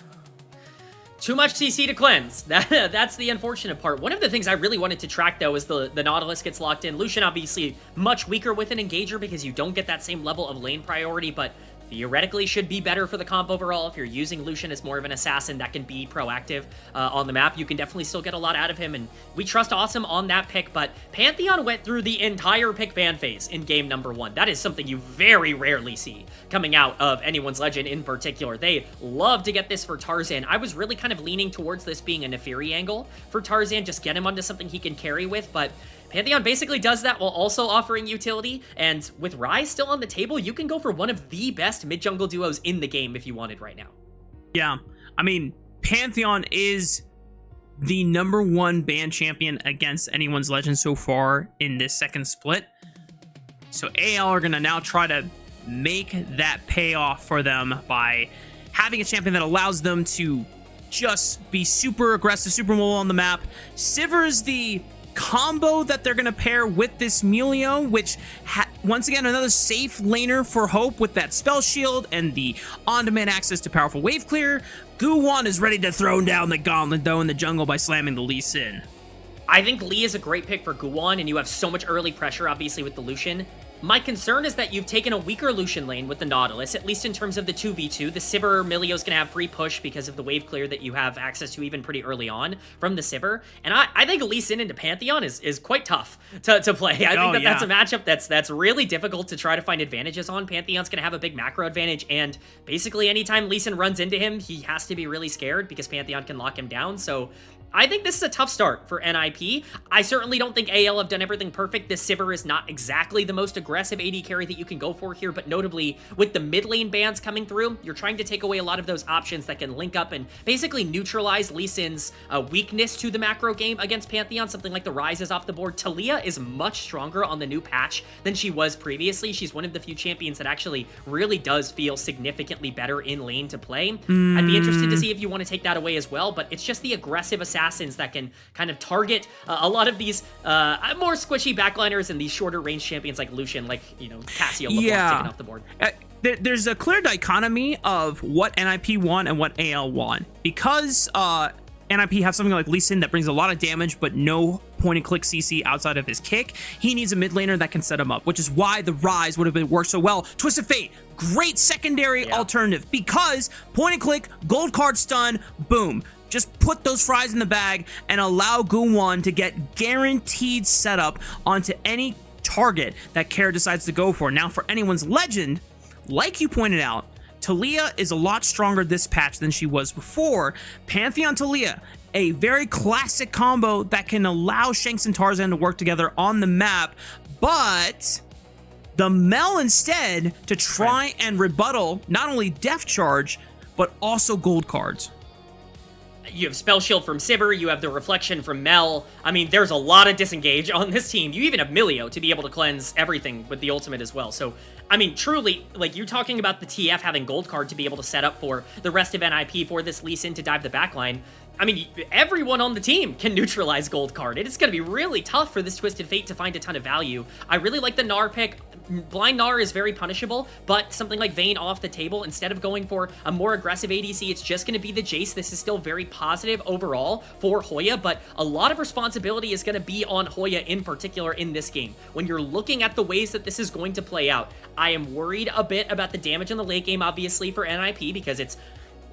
Too much CC to cleanse. That's the unfortunate part. One of the things I really wanted to track, though, is the Nautilus gets locked in. Lucian, obviously, much weaker with an Engager because you don't get that same level of lane priority, but theoretically should be better for the comp overall. If you're using Lucian as more of an assassin that can be proactive on the map, you can definitely still get a lot out of him, and we trust Awesome on that pick, but Pantheon went through the entire pick ban phase in game number 1. That is something you very rarely see coming out of anyone's Legend in particular. They love to get this for Tarzan. I was really kind of leaning towards this being a Neferi angle for Tarzan, just get him onto something he can carry with, but Pantheon basically does that while also offering utility, and with Rise still on the table, you can go for one of the best mid-jungle duos in the game if you wanted right now. Yeah, I mean, Pantheon is the #1 ban champion against anyone's Legend so far in this second split. So AL are going to now try to make that pay off for them by having a champion that allows them to just be super aggressive, super mobile on the map. Sivir is the combo that they're going to pair with this Melio, which once again another safe laner for Hope with that spell shield and the on-demand access to powerful wave clear. Guwon is ready to throw down the gauntlet though in the jungle by slamming the Lee Sin. I think Lee is a great pick for Guwon, and you have so much early pressure obviously with the Lucian. My concern is that you've taken a weaker Lucian lane with the Nautilus, at least in terms of the 2v2. The Sivir Milio's going to have free push because of the wave clear that you have access to even pretty early on from the Sivir. And I think Lee Sin into Pantheon is quite tough to play. I think that's a matchup that's really difficult to try to find advantages on. Pantheon's going to have a big macro advantage, and basically anytime Lee Sin runs into him, he has to be really scared because Pantheon can lock him down. So I think this is a tough start for NIP. I certainly don't think AL have done everything perfect. This Sivir is not exactly the most aggressive AD carry that you can go for here, but notably with the mid lane bans coming through, you're trying to take away a lot of those options that can link up and basically neutralize Lee Sin's weakness to the macro game against Pantheon. Something like the Rise is off the board. Taliyah is much stronger on the new patch than she was previously. She's one of the few champions that actually really does feel significantly better in lane to play. I'd be interested to see if you want to take that away as well, but it's just the aggressive assassins that can kind of target a lot of these more squishy backliners and these shorter range champions like Lucian, like, you know, Cassio taken off the board. There's a clear dichotomy of what NIP want and what AL want. Because NIP have something like Lee Sin that brings a lot of damage but no point and click CC outside of his kick, he needs a mid laner that can set him up, which is why the Rise would have worked so well. Twisted Fate, great secondary alternative because point and click, gold card stun, boom. Just put those fries in the bag and allow Guwon to get guaranteed setup onto any target that Kara decides to go for. Now, for anyone's Legend, like you pointed out, Taliyah is a lot stronger this patch than she was before. Pantheon Taliyah, a very classic combo that can allow Shanks and Tarzan to work together on the map, but the Mel instead to try and rebuttal not only Death Charge, but also gold cards. You have Spell Shield from Sivir, you have the Reflection from Mel. I mean, there's a lot of disengage on this team. You even have Milio to be able to cleanse everything with the ultimate as well. So, I mean, truly, like, you're talking about the TF having gold card to be able to set up for the rest of NIP for this Lee Sin to dive the backline. I mean, everyone on the team can neutralize gold card. It is going to be really tough for this Twisted Fate to find a ton of value. I really like the Gnar pick. Blind Gnar is very punishable, but something like Vayne off the table, instead of going for a more aggressive ADC, it's just going to be the Jace. This is still very positive overall for Hoya, but a lot of responsibility is going to be on Hoya in particular in this game. When you're looking at the ways that this is going to play out, I am worried a bit about the damage in the late game, obviously, for NIP, because it's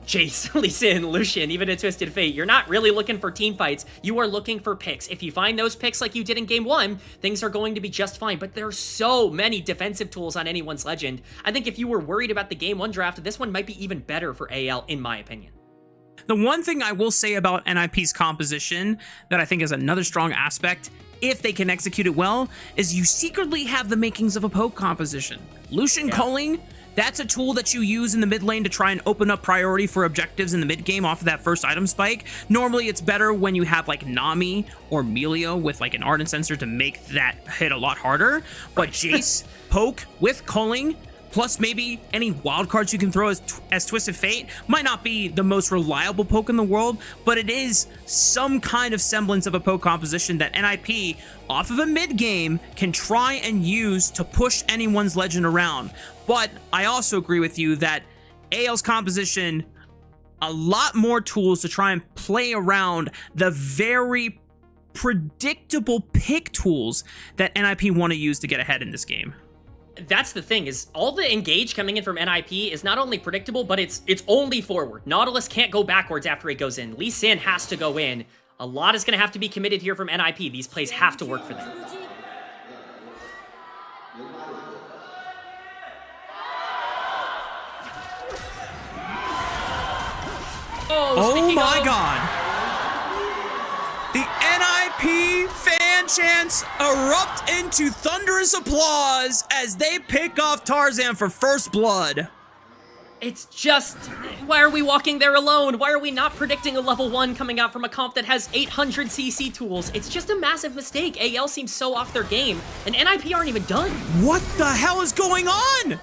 Jace, Lee Sin, Lucian, even a Twisted Fate. You're not really looking for team fights. You are looking for picks. If you find those picks like you did in game 1, things are going to be just fine. But there are so many defensive tools on anyone's Legend. I think if you were worried about the game 1 draft, this one might be even better for AL, in my opinion. The one thing I will say about NIP's composition that I think is another strong aspect, if they can execute it well, is you secretly have the makings of a poke composition. Lucian culling, that's a tool that you use in the mid lane to try and open up priority for objectives in the mid game off of that first item spike. Normally, it's better when you have like Nami or Melio with like an Ardent Sensor to make that hit a lot harder. But Jace, poke with culling, plus maybe any wild cards you can throw as Twisted Fate, might not be the most reliable poke in the world, but it is some kind of semblance of a poke composition that NIP, off of a mid game, can try and use to push anyone's Legend around. But I also agree with you that AL's composition a lot more tools to try and play around the very predictable pick tools that NIP want to use to get ahead in this game. That's the thing, is all the engage coming in from NIP is not only predictable, but it's only forward. Nautilus can't go backwards after it goes in. Lee Sin has to go in. A lot is going to have to be committed here from NIP. These plays have to work for them. Oh my god. The NIP fan chants erupt into thunderous applause as they pick off Tarzan for first blood. It's just, why are we walking there alone? Why are we not predicting a level 1 coming out from a comp that has 800 CC tools? It's just a massive mistake. AL seems so off their game, and NIP aren't even done. What the hell is going on?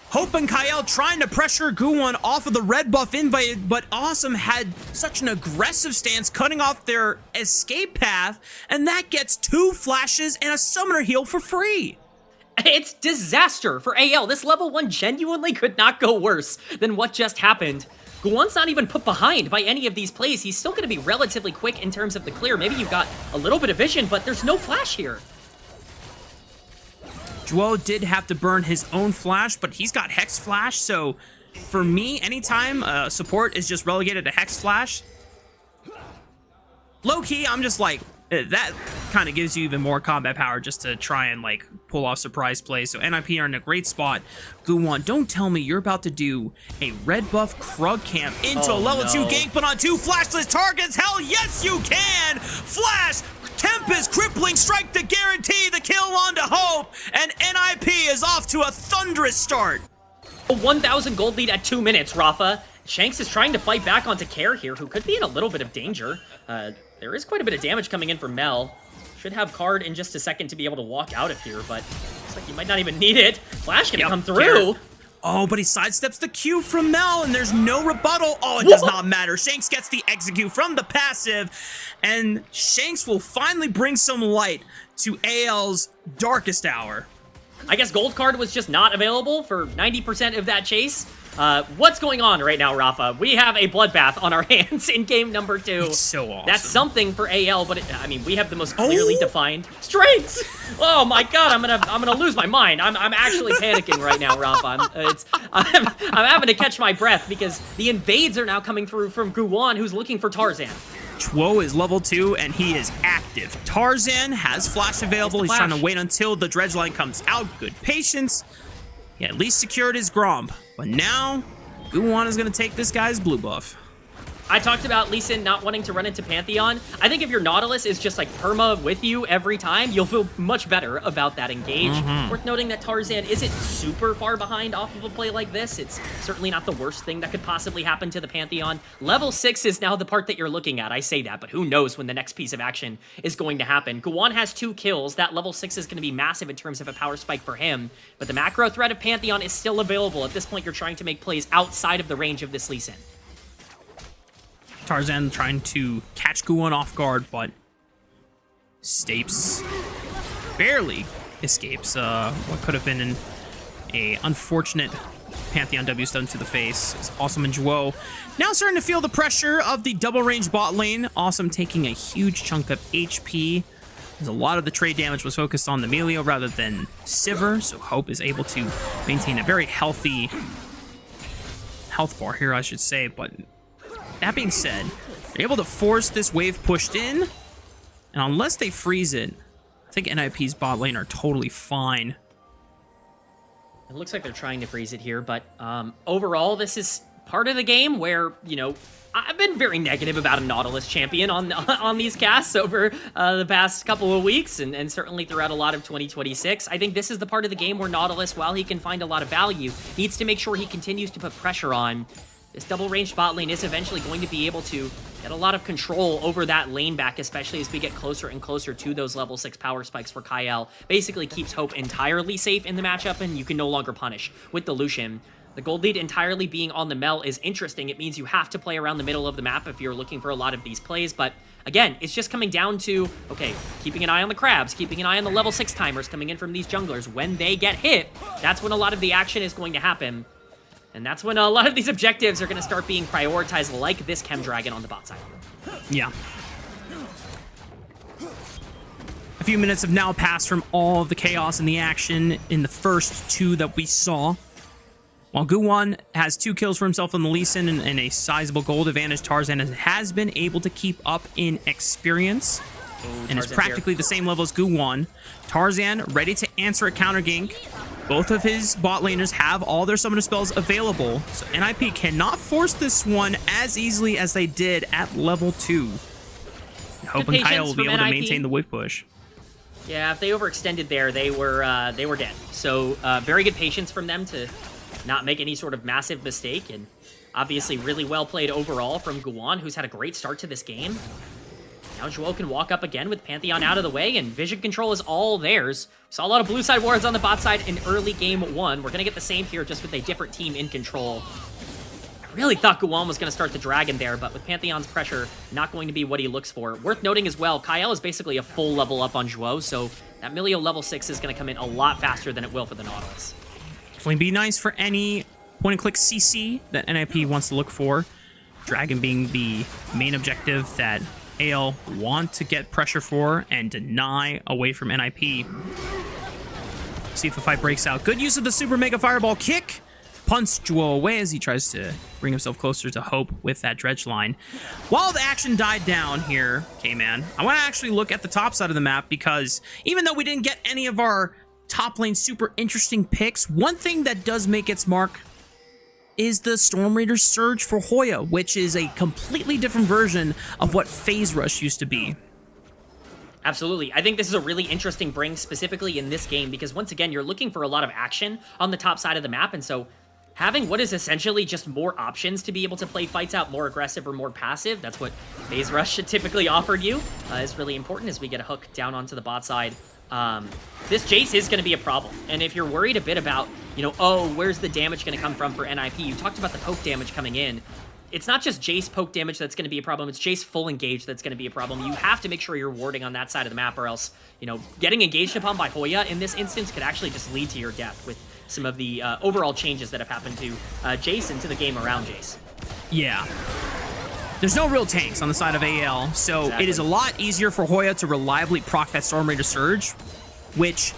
Hope and Kyle trying to pressure Guwon off of the red buff invite, but Awesome had such an aggressive stance, cutting off their escape path, and that gets 2 flashes and a summoner heal for free. It's disaster for AL. This level 1 genuinely could not go worse than what just happened. Guwon's not even put behind by any of these plays. He's still going to be relatively quick in terms of the clear. Maybe you've got a little bit of vision, but there's no flash here. Joel did have to burn his own flash, but he's got Hex Flash, so for me, anytime support is just relegated to Hex Flash, low-key, I'm just like, that kind of gives you even more combat power just to try and, like, pull off surprise plays. So NIP are in a great spot. Guwon, don't tell me you're about to do a red buff Krug camp into a level 2 gank, but on 2 flashless targets. Hell yes, you can! Flash! Tempest, crippling strike to guarantee the kill onto Hope, and NIP is off to a thunderous start. A 1,000 gold lead at 2 minutes, Rafa. Shanks is trying to fight back onto Care here, who could be in a little bit of danger. There is quite a bit of damage coming in from Mel. Should have card in just a second to be able to walk out of here, but looks like you might not even need it. Flash gonna come through. Care. Oh, but he sidesteps the Q from Mel, and there's no rebuttal. Oh, it does not matter. Shanks gets the execute from the passive, and Shanks will finally bring some light to AL's darkest hour. I guess gold card was just not available for 90% of that chase. What's going on right now, Rafa? We have a bloodbath on our hands in game number 2. It's so awesome. That's something for AL, but I mean, we have the most clearly defined strengths. Oh my god, I'm gonna lose my mind. I'm actually panicking right now, Rafa. I'm having to catch my breath because the invades are now coming through from Guwon, who's looking for Tarzan. Chwo is level 2, and he is active. Tarzan has flash available. He's trying to wait until the dredge line comes out. Good patience. He at least secured his Gromp. But now, Guwon is going to take this guy's blue buff. I talked about Lee Sin not wanting to run into Pantheon. I think if your Nautilus is just like perma with you every time, you'll feel much better about that engage. Worth noting that Tarzan isn't super far behind off of a play like this. It's certainly not the worst thing that could possibly happen to the Pantheon. Level 6 is now the part that you're looking at. I say that, but who knows when the next piece of action is going to happen. Guwon has 2 kills. That level 6 is going to be massive in terms of a power spike for him. But the macro threat of Pantheon is still available. At this point, you're trying to make plays outside of the range of this Lee Sin. Tarzan trying to catch Guwon off guard, but Stapes barely escapes what could have been an unfortunate Pantheon W stun to the face. It's Awesome and Juo now starting to feel the pressure of the double range bot lane. Awesome taking a huge chunk of HP. As a lot of the trade damage was focused on the Melio rather than Sivir, so Hope is able to maintain a very healthy health bar here, I should say, but that being said, they're able to force this wave pushed in, and unless they freeze it, I think NIP's bot lane are totally fine. It looks like they're trying to freeze it here, but overall, this is part of the game where, you know, I've been very negative about a Nautilus champion on these casts over the past couple of weeks, and certainly throughout a lot of 2026. I think this is the part of the game where Nautilus, while he can find a lot of value, needs to make sure he continues to put pressure on. This double-ranged bot lane is eventually going to be able to get a lot of control over that lane back, especially as we get closer and closer to those level 6 power spikes for Kyle. Basically keeps Hope entirely safe in the matchup, and you can no longer punish with the Lucian. The gold lead entirely being on the Mel is interesting. It means you have to play around the middle of the map if you're looking for a lot of these plays, but again, it's just coming down to, okay, keeping an eye on the crabs, keeping an eye on the level 6 timers coming in from these junglers. When they get hit, that's when a lot of the action is going to happen. And that's when a lot of these objectives are going to start being prioritized, like this Chem Dragon on the bot side. Yeah. A few minutes have now passed from all of the chaos and the action in the first 2 that we saw. While Guwon has 2 kills for himself on the Lee Sin and a sizable gold advantage, Tarzan has been able to keep up in experience and is practically the same level as Guwon. Tarzan ready to answer a counter gank. Both of his bot laners have all their summoner spells available, so NIP cannot force this one as easily as they did at level 2. Hoping Kyle will be able to maintain the wave push. Yeah, if they overextended there, they were dead. So very good patience from them to not make any sort of massive mistake, and obviously really well played overall from Guwon, who's had a great start to this game. Now Zhuo can walk up again with Pantheon out of the way, and vision control is all theirs. Saw a lot of blue side wards on the bot side in early game 1. We're going to get the same here, just with a different team in control. I really thought Guwon was going to start the Dragon there, but with Pantheon's pressure, not going to be what he looks for. Worth noting as well, Kyle is basically a full level up on Zhuo, so that Milio level 6 is going to come in a lot faster than it will for the Nautilus. Definitely be nice for any point-and-click CC that NIP wants to look for. Dragon being the main objective that AL want to get pressure for and deny away from NIP. See if the fight breaks out. Good use of the Super Mega Fireball kick. Punts Zhuo away as he tries to bring himself closer to Hope with that dredge line. While the action died down here, K-Man, I want to actually look at the top side of the map, because even though we didn't get any of our top lane super interesting picks, one thing that does make its mark is the Storm Raider Surge for Hoya, which is a completely different version of what Phase Rush used to be. Absolutely. I think this is a really interesting bring specifically in this game, because once again, you're looking for a lot of action on the top side of the map, and so having what is essentially just more options to be able to play fights out more aggressive or more passive, that's what Phase Rush typically offered you, is really important as we get a hook down onto the bot side. This Jace is going to be a problem, and if you're worried a bit about, you know, oh, where's the damage going to come from for NIP? You talked about the poke damage coming in. It's not just Jace poke damage that's going to be a problem, it's Jace full engage that's going to be a problem. You have to make sure you're warding on that side of the map, or else, you know, getting engaged upon by Hoya in this instance could actually just lead to your death with some of the overall changes that have happened to Jace and to the game around Jace. Yeah. There's no real tanks on the side of AL, so It is a lot easier for Hoya to reliably proc that Storm Raider Surge, which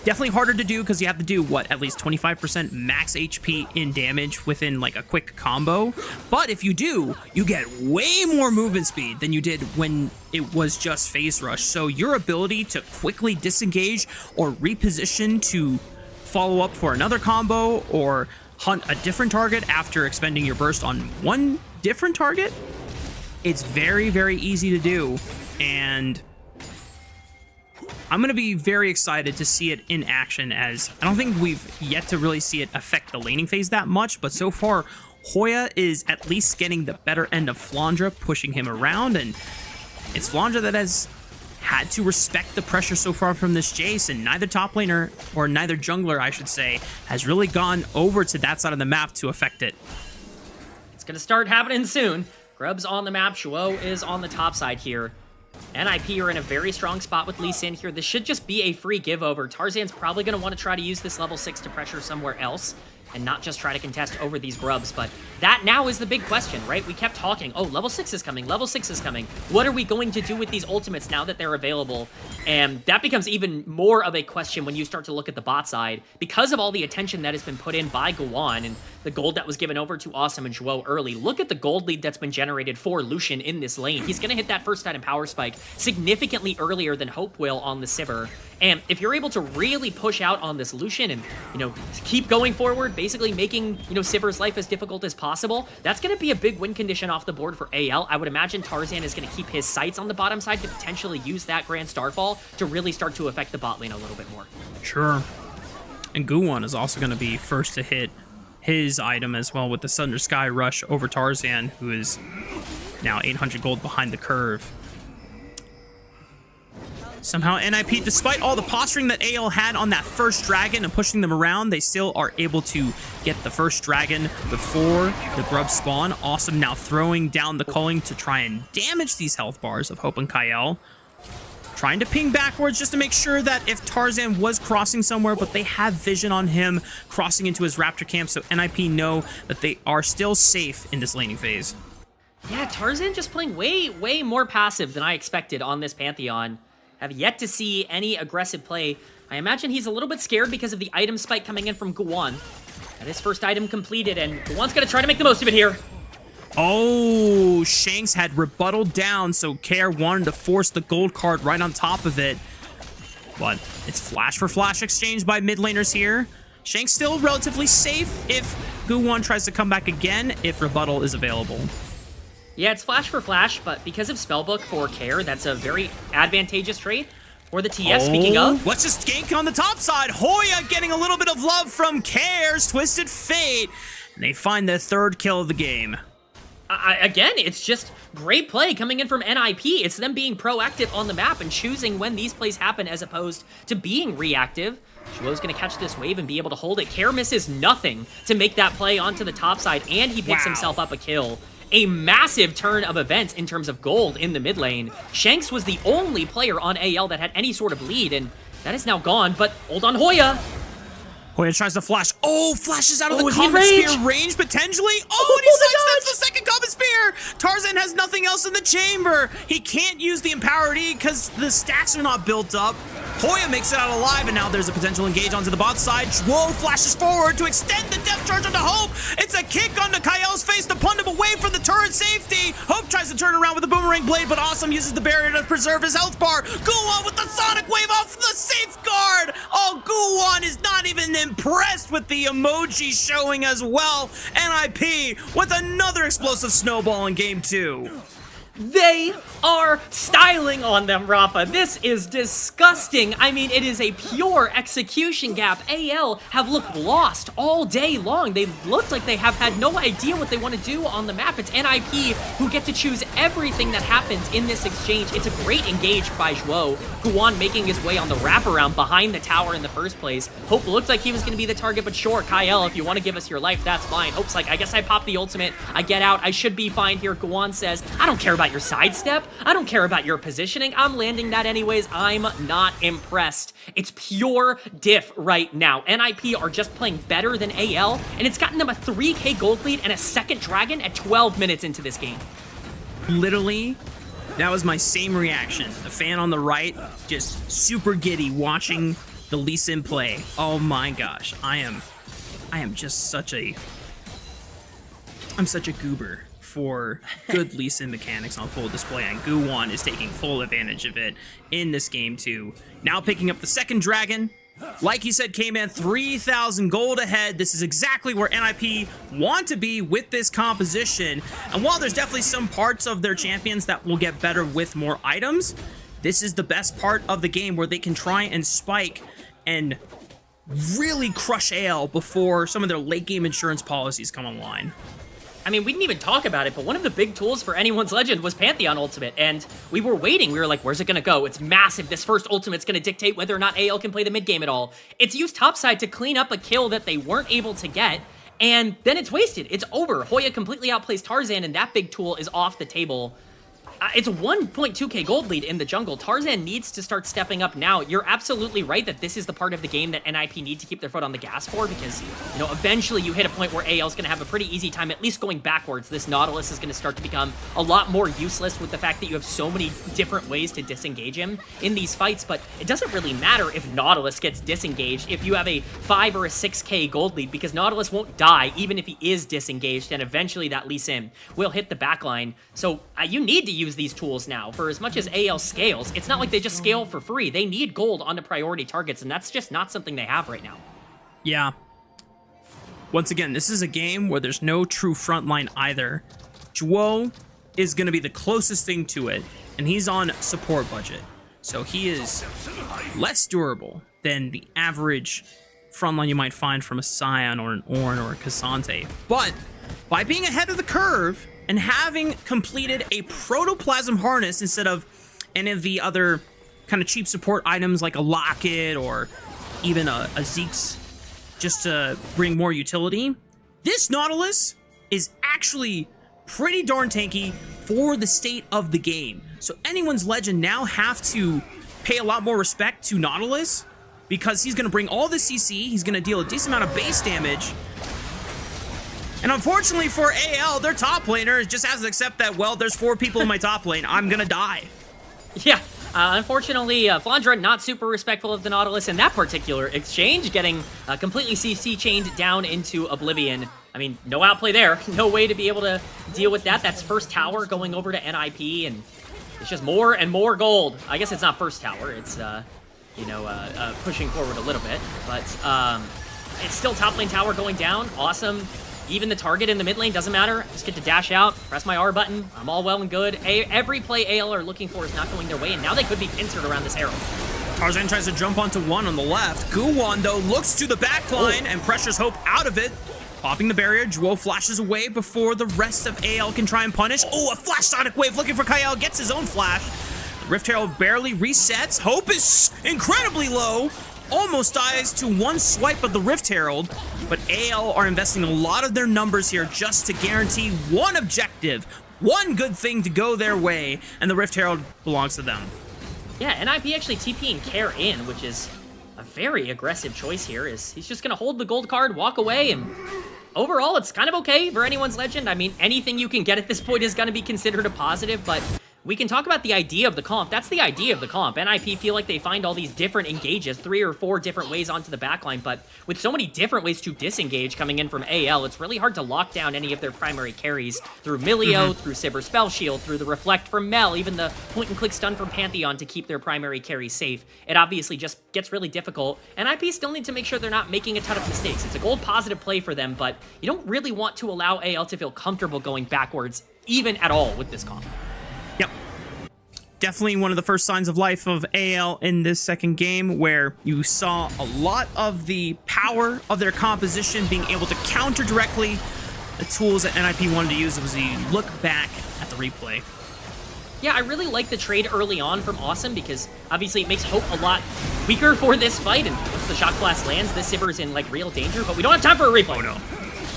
definitely harder to do because you have to do, what, at least 25% max HP in damage within, like, a quick combo. But if you do, you get way more movement speed than you did when it was just Phase Rush. So your ability to quickly disengage or reposition to follow up for another combo or hunt a different target after expending your burst on one different target, it's very, very easy to do, and I'm going to be very excited to see it in action, as I don't think we've yet to really see it affect the laning phase that much, but so far Hoya is at least getting the better end of Flandra, pushing him around, and it's Flandra that has had to respect the pressure so far from this Jace, and neither top laner, or neither jungler I should say, has really gone over to that side of the map to affect it. It's going to start happening soon. Grub's on the map, Zhuo is on the top side here. NIP are in a very strong spot with Lee Sin here. This should just be a free give over. Tarzan's probably going to want to try to use this level 6 to pressure somewhere else and not just try to contest over these grubs, but that now is the big question, right? We kept talking, oh, level 6 is coming, level 6 is coming. What are we going to do with these ultimates now that they're available? And that becomes even more of a question when you start to look at the bot side, because of all the attention that has been put in by Guwon and the gold that was given over to Awesome and Zhuo early. Look at the gold lead that's been generated for Lucian in this lane. He's going to hit that first item power spike significantly earlier than Hope will on the Sivir. And if you're able to really push out on this Lucian and, you know, keep going forward, basically making, you know, Sivir's life as difficult as possible, that's going to be a big win condition off the board for AL. I would imagine Tarzan is going to keep his sights on the bottom side to potentially use that Grand Starfall to really start to affect the bot lane a little bit more. Sure. And Guwon is also going to be first to hit his item as well with the Thunder Sky Rush over Tarzan, who is now 800 gold behind the curve. Somehow NIP, despite all the posturing that AL had on that first dragon and pushing them around, they still are able to get the first dragon before the grub spawn. Awesome now throwing down the culling to try and damage these health bars of Hope and Kyle. trying to ping backwards just to make sure that if Tarzan was crossing somewhere, but they have vision on him crossing into his Raptor camp, so NIP know that they are still safe in this laning phase. Yeah, Tarzan just playing way more passive than I expected on this Pantheon. Have yet to see any aggressive play. I imagine he's a little bit scared because of the item spike coming in from Guwan. And his first item completed, and Guwan's gonna try to make the most of it here. Oh, Shanks had rebuttal down, so KR wanted to force the gold card right on top of it. But it's flash for flash exchange by mid laners here. Shanks still relatively safe if Guwan tries to come back again if rebuttal is available. Yeah, it's flash for flash, but because of Spellbook for KR, that's a very advantageous trade for the TS, speaking of. Let's just gank on the top side. Hoya getting a little bit of love from KR's Twisted Fate. And they find the third kill of the game. Again, it's just great play coming in from NIP. It's them being proactive on the map and choosing when these plays happen as opposed to being reactive. Shuo's gonna catch this wave and be able to hold it. KR misses nothing to make that play onto the top side, and he picks himself up a kill. A massive turn of events in terms of gold in the mid lane. Shanks was the only player on AL that had any sort of lead, and that is now gone, but hold on, Hoya. Hoya tries to flash. Oh, flashes out of the is he Comet range? Spear range, potentially. Oh, and he sidesteps the second Comet Spear. Tarzan has nothing else in the chamber. He can't use the Empowered E because the stacks are not built up. Hoya makes it out alive, and now there's a potential engage onto the bot side. Whoa, flashes forward to extend the depth charge onto Hope. It's a kick onto Kael's face to punt him away from the turret safety. Hope tries to turn around with a boomerang blade, but Awesome uses the barrier to preserve his health bar. Guwan with the Sonic Wave off the safeguard. Oh, Guwan is not even impressed with the emoji showing as well. NIP with another explosive snowball in game 2. They are styling on them, Rafa. This is disgusting. I mean, it is a pure execution gap. AL have looked lost all day long. They looked like they have had no idea what they want to do on the map. It's NIP who get to choose everything that happens in this exchange. It's a great engage by Zhuo. Guwan making his way on the wraparound behind the tower in the first place. Hope looked like he was going to be the target, but sure, Kael, if you want to give us your life, that's fine. Hope's like, I guess I pop the ultimate. I get out. I should be fine here. Guwan says, I don't care about your sidestep. I don't care about your positioning. I'm landing that anyways. I'm not impressed. It's pure diff right now. NIP are just playing better than AL, and it's gotten them a 3k gold lead and a second dragon at 12 minutes into this game. Literally, that was my same reaction. The fan on the right, just super giddy watching the Lee Sin play. Oh my gosh, I am just such a goober for good Lee Sin mechanics on full display, and Guwan is taking full advantage of it in this game too. Now picking up the second dragon. Like you said, K-Man, 3,000 gold ahead. This is exactly where NIP want to be with this composition. And while there's definitely some parts of their champions that will get better with more items, this is the best part of the game where they can try and spike and really crush AL before some of their late game insurance policies come online. I mean, we didn't even talk about it, but one of the big tools for anyone's legend was Pantheon Ultimate, and we were waiting. We were like, where's it gonna go? It's massive. This first Ultimate's gonna dictate whether or not AL can play the mid game at all. It's used topside to clean up a kill that they weren't able to get, and then it's wasted. It's over. Hoya completely outplays Tarzan, and that big tool is off the table. It's a 1.2k gold lead in the jungle. Tarzan needs to start stepping up now. You're absolutely right that this is the part of the game that NIP need to keep their foot on the gas for, because, you know, eventually you hit a point where AL's going to have a pretty easy time at least going backwards. This Nautilus is going to start to become a lot more useless with the fact that you have so many different ways to disengage him in these fights, but it doesn't really matter if Nautilus gets disengaged if you have a 5 or a 6k gold lead, because Nautilus won't die even if he is disengaged, and eventually that Lee Sin will hit the backline. So you need to use these tools now. For as much as AL scales, it's not like they just scale for free. They need gold onto priority targets, and that's just not something they have right now. Yeah. Once again, this is a game where there's no true frontline either. Zhuo is going to be the closest thing to it, and he's on support budget. So he is less durable than the average frontline you might find from a Scion or an Ornn or a Cassante. But by being ahead of the curve and having completed a Protoplasm Harness instead of any of the other kind of cheap support items like a Locket or even a Zeke's just to bring more utility, this Nautilus is actually pretty darn tanky for the state of the game. So anyone's legend now have to pay a lot more respect to Nautilus because he's going to bring all the CC. He's going to deal a decent amount of base damage. And unfortunately for AL, their top laner just has to accept that, well, there's 4 people in my top lane. I'm going to die. Yeah. Unfortunately, Flandra not super respectful of the Nautilus in that particular exchange, getting completely CC chained down into Oblivion. I mean, no outplay there. No way to be able to deal with that. That's first tower going over to NIP, and it's just more and more gold. I guess it's not first tower. It's, pushing forward a little bit. But it's still top lane tower going down. Awesome. Even the target in the mid lane doesn't matter. I just get to dash out, press my R button. I'm all well and good. Every play AL are looking for is not going their way, and now they could be pincered around this Herald. Tarzan tries to jump onto one on the left. Guwon, though, looks to the back line and pressures Hope out of it. Popping the barrier, Juo flashes away before the rest of AL can try and punish. Oh, a flash Sonic Wave looking for Kyle, gets his own flash. The Rift Herald barely resets. Hope is incredibly low. Almost dies to one swipe of the Rift Herald, but AL are investing a lot of their numbers here just to guarantee one objective, one good thing to go their way, and the Rift Herald belongs to them. Yeah, NIP actually TPing Care in, which is a very aggressive choice here. He's just going to hold the gold card, walk away, and overall, it's kind of okay for anyone's legend. I mean, anything you can get at this point is going to be considered a positive, but we can talk about the idea of the comp. That's the idea of the comp. NIP feel like they find all these different engages, 3 or 4 different ways onto the backline, but with so many different ways to disengage coming in from AL, it's really hard to lock down any of their primary carries through Milio, through Sivir Spell Shield, through the Reflect from Mel, even the point-and-click stun from Pantheon to keep their primary carries safe. It obviously just gets really difficult. NIP still need to make sure they're not making a ton of mistakes. It's a gold positive play for them, but you don't really want to allow AL to feel comfortable going backwards, even at all, with this comp. Yep. Definitely one of the first signs of life of AL in this second game, where you saw a lot of the power of their composition being able to counter directly the tools that NIP wanted to use as we look back at the replay. Yeah, I really like the trade early on from Awesome because obviously it makes Hope a lot weaker for this fight, and once the Shock Blast lands, this Sivir's in like real danger, but we don't have time for a replay. Oh no.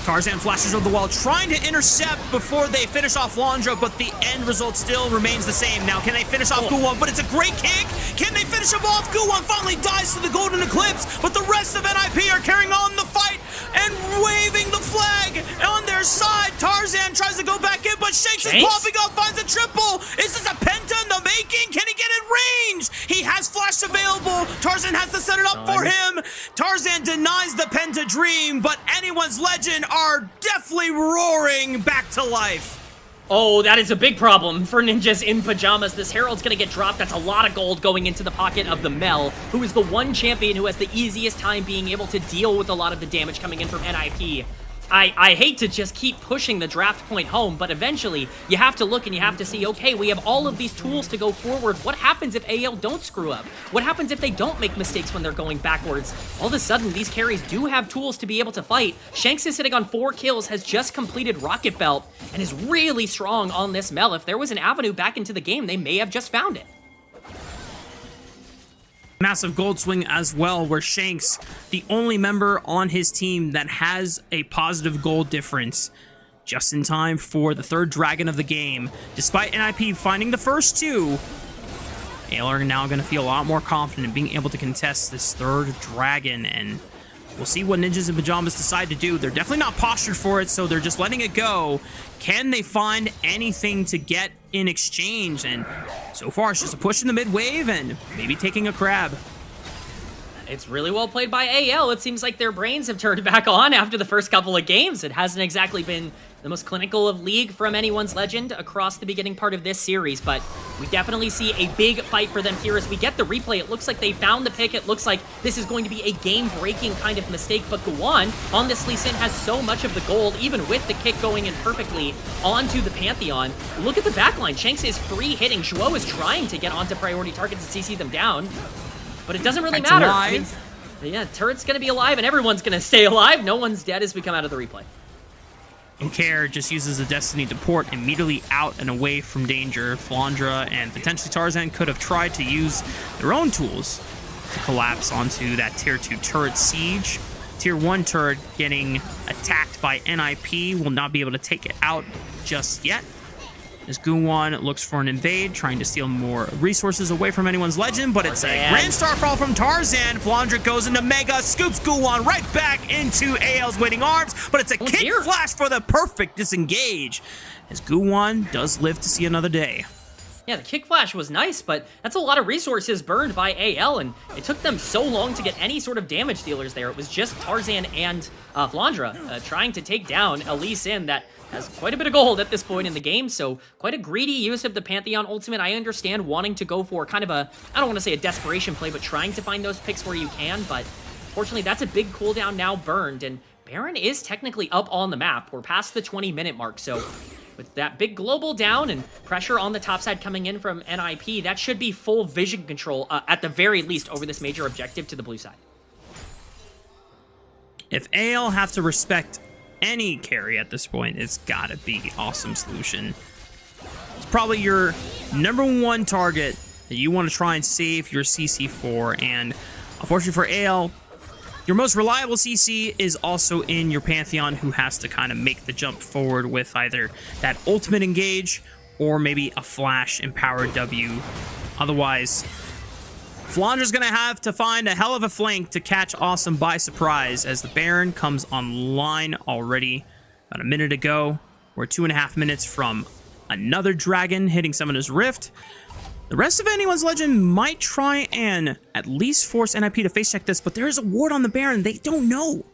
Tarzan flashes over the wall, trying to intercept before they finish off Flandra, but the end result still remains the same. Now, can they finish off Guwon? But it's a great kick. Can they finish him off? Guwon finally dies to the Golden Eclipse, but the rest of NIP are carrying on the fight and waving the flag on their side. Tarzan tries to go back in, but Shanks is popping up, finds a triple. Is this a penta in the making? Can he get in range? He has flash available. Tarzan has to set it up for him. Tarzan denies the penta dream, but anyone's legend are definitely roaring back to life. Oh, that is a big problem for ninjas in pajamas. This Herald's gonna get dropped. That's a lot of gold going into the pocket of the Mel, who is the one champion who has the easiest time being able to deal with a lot of the damage coming in from NIP. I hate to just keep pushing the draft point home, but eventually you have to look and you have to see, okay, we have all of these tools to go forward. What happens if AL don't screw up? What happens if they don't make mistakes when they're going backwards? All of a sudden, these carries do have tools to be able to fight. Shanks is sitting on 4 kills, has just completed Rocket Belt, and is really strong on this Mel. If there was an avenue back into the game, they may have just found it. Massive gold swing as well, where Shanks, the only member on his team that has a positive gold difference, just in time for the 3rd dragon of the game. Despite NIP finding the first 2, AL are now going to feel a lot more confident in being able to contest this 3rd dragon, and we'll see what Ninjas in Pajamas decide to do. They're definitely not postured for it, so they're just letting it go. Can they find anything to get in exchange? And so far, it's just a push in the mid wave and maybe taking a crab. It's really well played by AL. It seems like their brains have turned back on after the first couple of games. It hasn't exactly been the most clinical of League from anyone's legend across the beginning part of this series, but we definitely see a big fight for them here as we get the replay. It looks like they found the pick. It looks like this is going to be a game-breaking kind of mistake, but Guwon on this Lee Sin has so much of the gold, even with the kick going in perfectly onto the Pantheon. Look at the backline. Shanks is free hitting. Zhuo is trying to get onto priority targets and CC them down, but it doesn't really matter. I mean, yeah, turret's going to be alive, and everyone's going to stay alive. No one's dead as we come out of the replay. And Care just uses the Destiny to port immediately out and away from danger. Flandra and potentially Tarzan could have tried to use their own tools to collapse onto that tier 2 turret siege. Tier 1 turret getting attacked by NIP will not be able to take it out just yet. As Guwon looks for an invade, trying to steal more resources away from anyone's legend, but it's a Grand Starfall from Tarzan. Flandrick goes into Mega, scoops Guwon right back into AL's waiting arms, but it's a kick flash for the perfect disengage, as Guwon does live to see another day. Yeah, the kick flash was nice, but that's a lot of resources burned by AL, and it took them so long to get any sort of damage dealers there. It was just Tarzan and Flandra trying to take down a Lee Sin that has quite a bit of gold at this point in the game, so quite a greedy use of the Pantheon ultimate. I understand wanting to go for kind of a, I don't want to say a desperation play, but trying to find those picks where you can, but fortunately that's a big cooldown now burned, and Baron is technically up on the map. We're past the 20-minute mark, so with that big global down and pressure on the top side coming in from NIP, that should be full vision control, at the very least, over this major objective to the blue side. If AL have to respect any carry at this point, it's gotta be Awesome Solution. It's probably your #1 target that you want to try and save your CC for, and unfortunately for AL, your most reliable CC is also in your Pantheon, who has to kind of make the jump forward with either that ultimate engage or maybe a flash empowered W. Otherwise, Flandra's gonna have to find a hell of a flank to catch Awesome by surprise, as the Baron comes online already. About a minute ago. We're 2.5 minutes from another dragon hitting Summoner's Rift. The rest of anyone's legend might try and at least force NIP to face check this, but there is a ward on the Baron. They don't know.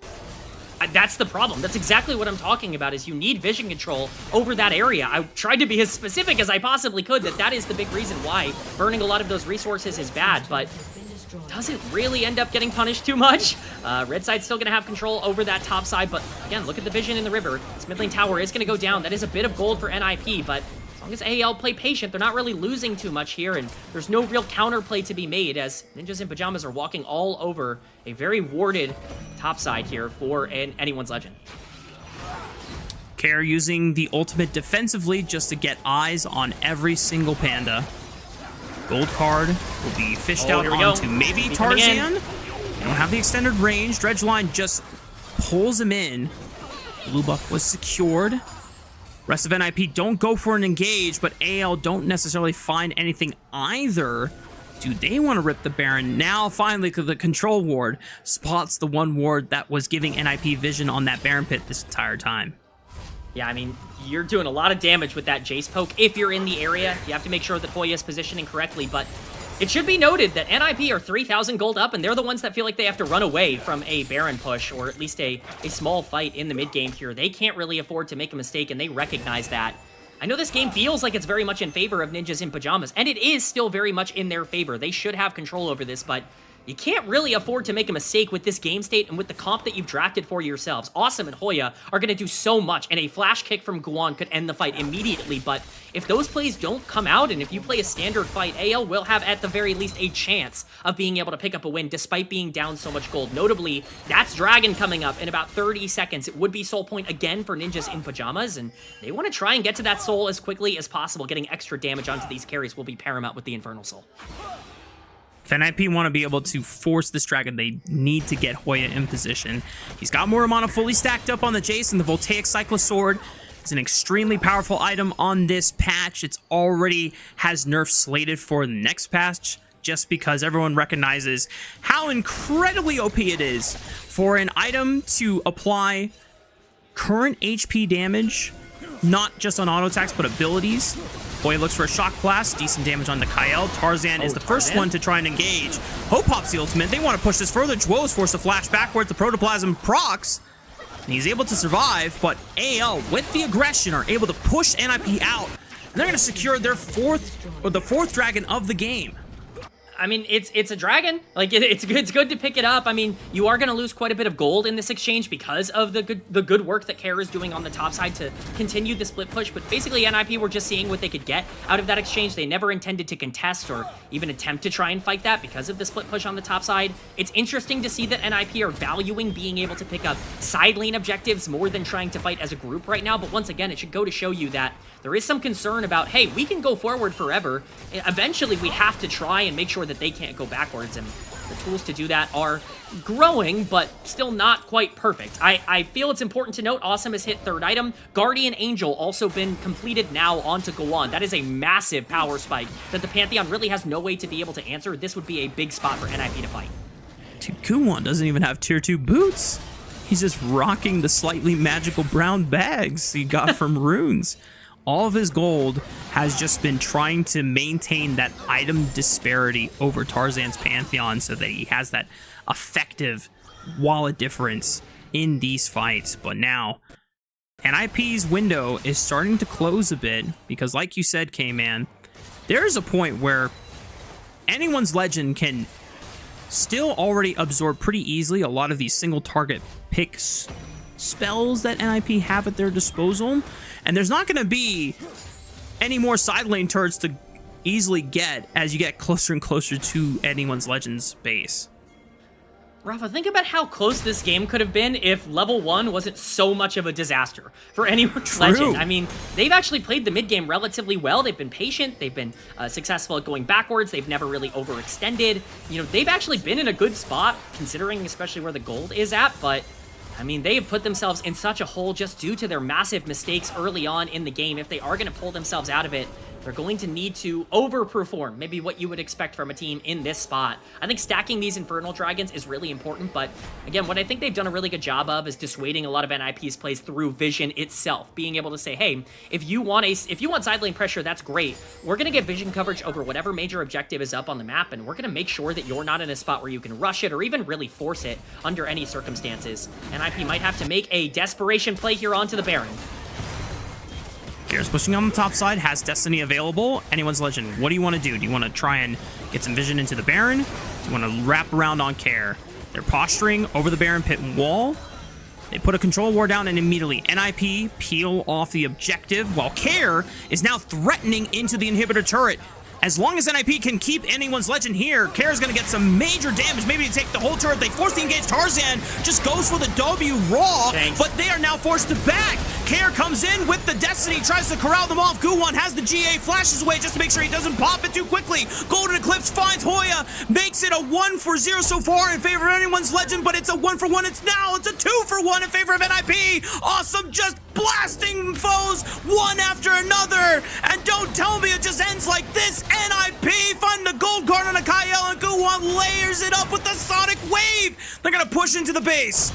That's the problem. That's exactly what I'm talking about, is you need vision control over that area. I tried to be as specific as I possibly could, that is the big reason why burning a lot of those resources is bad, but doesn't really end up getting punished too much. Red side's still going to have control over that top side, but again, look at the vision in the river. This mid lane tower is going to go down. That is a bit of gold for NIP, but as long as AL play patient, they're not really losing too much here, and there's no real counterplay to be made, as Ninjas in Pajamas are walking all over a very warded top side here for anyone's legend. Care using the ultimate defensively just to get eyes on every single panda. Gold card will be fished out onto maybe Tarzan. They don't have the extended range. Dredgeline just pulls him in. Blue buff was secured. Rest of NIP don't go for an engage, but AL don't necessarily find anything either. Do they want to rip the Baron? Now, finally, the control ward spots the one ward that was giving NIP vision on that Baron pit this entire time. Yeah, I mean, you're doing a lot of damage with that Jace poke. If you're in the area, you have to make sure that Hoya is positioning correctly, but it should be noted that NIP are 3,000 gold up, and they're the ones that feel like they have to run away from a Baron push, or at least a small fight in the mid game here. They can't really afford to make a mistake, and they recognize that. I know this game feels like it's very much in favor of Ninjas in Pajamas, and it is still very much in their favor. They should have control over this, but you can't really afford to make a mistake with this game state and with the comp that you've drafted for yourselves. Awesome and Hoya are going to do so much, and a flash kick from Guwon could end the fight immediately, but if those plays don't come out, and if you play a standard fight, AL will have at the very least a chance of being able to pick up a win despite being down so much gold. Notably, that's Dragon coming up in about 30 seconds. It would be soul point again for Ninjas in Pajamas, and they want to try and get to that soul as quickly as possible. Getting extra damage onto these carries will be paramount with the Infernal Soul. If NIP want to be able to force this Dragon, they need to get Hoya in position. He's got more mana fully stacked up on the Jace, and the Voltaic Cyclosword is an extremely powerful item on this patch. It's already has nerfs slated for the next patch, just because everyone recognizes how incredibly OP it is for an item to apply current HP damage, not just on auto attacks, but abilities. Hoya looks for a Shock Blast, decent damage on the Kael. Tarzan is the first one to try and engage. Hope pops the ultimate. They want to push this further. Jwo is forced to flash backwards. The Protoplasm procs, and he's able to survive, but AL, with the aggression, are able to push NIP out, and they're going to secure their the fourth dragon of the game. I mean, it's a dragon. Like, it's good to pick it up. I mean, you are going to lose quite a bit of gold in this exchange because of the good work that Care is doing on the top side to continue the split push. But basically, NIP were just seeing what they could get out of that exchange. They never intended to contest or even attempt to try and fight that because of the split push on the top side. It's interesting to see that NIP are valuing being able to pick up side lane objectives more than trying to fight as a group right now. But once again, it should go to show you that there is some concern about, hey, we can go forward forever. Eventually, we have to try and make sure that they can't go backwards. And The tools to do that are growing, but still not quite perfect. I feel it's important to note Awesome has hit third item. Guardian Angel also been completed now onto Gowan. That is a massive power spike that the Pantheon really has no way to be able to answer. This would be a big spot for NIP to fight. Dude, Gowan doesn't even have tier 2 boots. He's just rocking the slightly magical brown bags he got from runes. All of his gold has just been trying to maintain that item disparity over Tarzan's Pantheon so that he has that effective wallet difference in these fights. But now, NIP's window is starting to close a bit because, like you said, K-Man, there is a point where anyone's legend can still already absorb pretty easily a lot of these single target picks spells that NIP have at their disposal, and there's not going to be any more side lane turrets to easily get as you get closer and closer to anyone's Legends base. Rafa, think about how close this game could have been if level 1 wasn't so much of a disaster for anyone's Legend. I mean, they've actually played the mid game relatively well. They've been patient. They've been successful at going backwards. They've never really overextended. You know, they've actually been in a good spot, considering especially where the gold is at, but I mean, they have put themselves in such a hole just due to their massive mistakes early on in the game. If they are going to pull themselves out of it, they're going to need to overperform, maybe what you would expect from a team in this spot. I think stacking these Infernal Dragons is really important, but again, what I think they've done a really good job of is dissuading a lot of NIP's plays through vision itself, being able to say, hey, if you want side lane pressure, that's great. We're going to get vision coverage over whatever major objective is up on the map, and we're going to make sure that you're not in a spot where you can rush it or even really force it under any circumstances. NIP might have to make a desperation play here onto the Baron. Kair's pushing on the top side, has Destiny available. Anyone's Legend, what do you want to do? Do you want to try and get some vision into the Baron? Do you want to wrap around on Kair? They're posturing over the Baron pit wall. They put a control ward down and immediately NIP peel off the objective while Kair is now threatening into the inhibitor turret. As long as NIP can keep anyone's Legend here, Kair's going to get some major damage. Maybe to take the whole turret. They force the engage. Tarzan just goes for the W raw, but they are now forced to back. Kair comes in with the Destiny, tries to corral them off. Guwan has the GA, flashes away just to make sure he doesn't pop it too quickly. Golden Eclipse finds Hoya, makes it a 1-for-0 so far in favor of anyone's Legend, but it's a 1-for-1. It's a 2-for-1 in favor of NIP. Awesome, just blasting foes one after another. And don't tell me it just ends like this. NIP find the gold card on a Kyle, and Guwan layers it up with the Sonic Wave. They're gonna push into the base.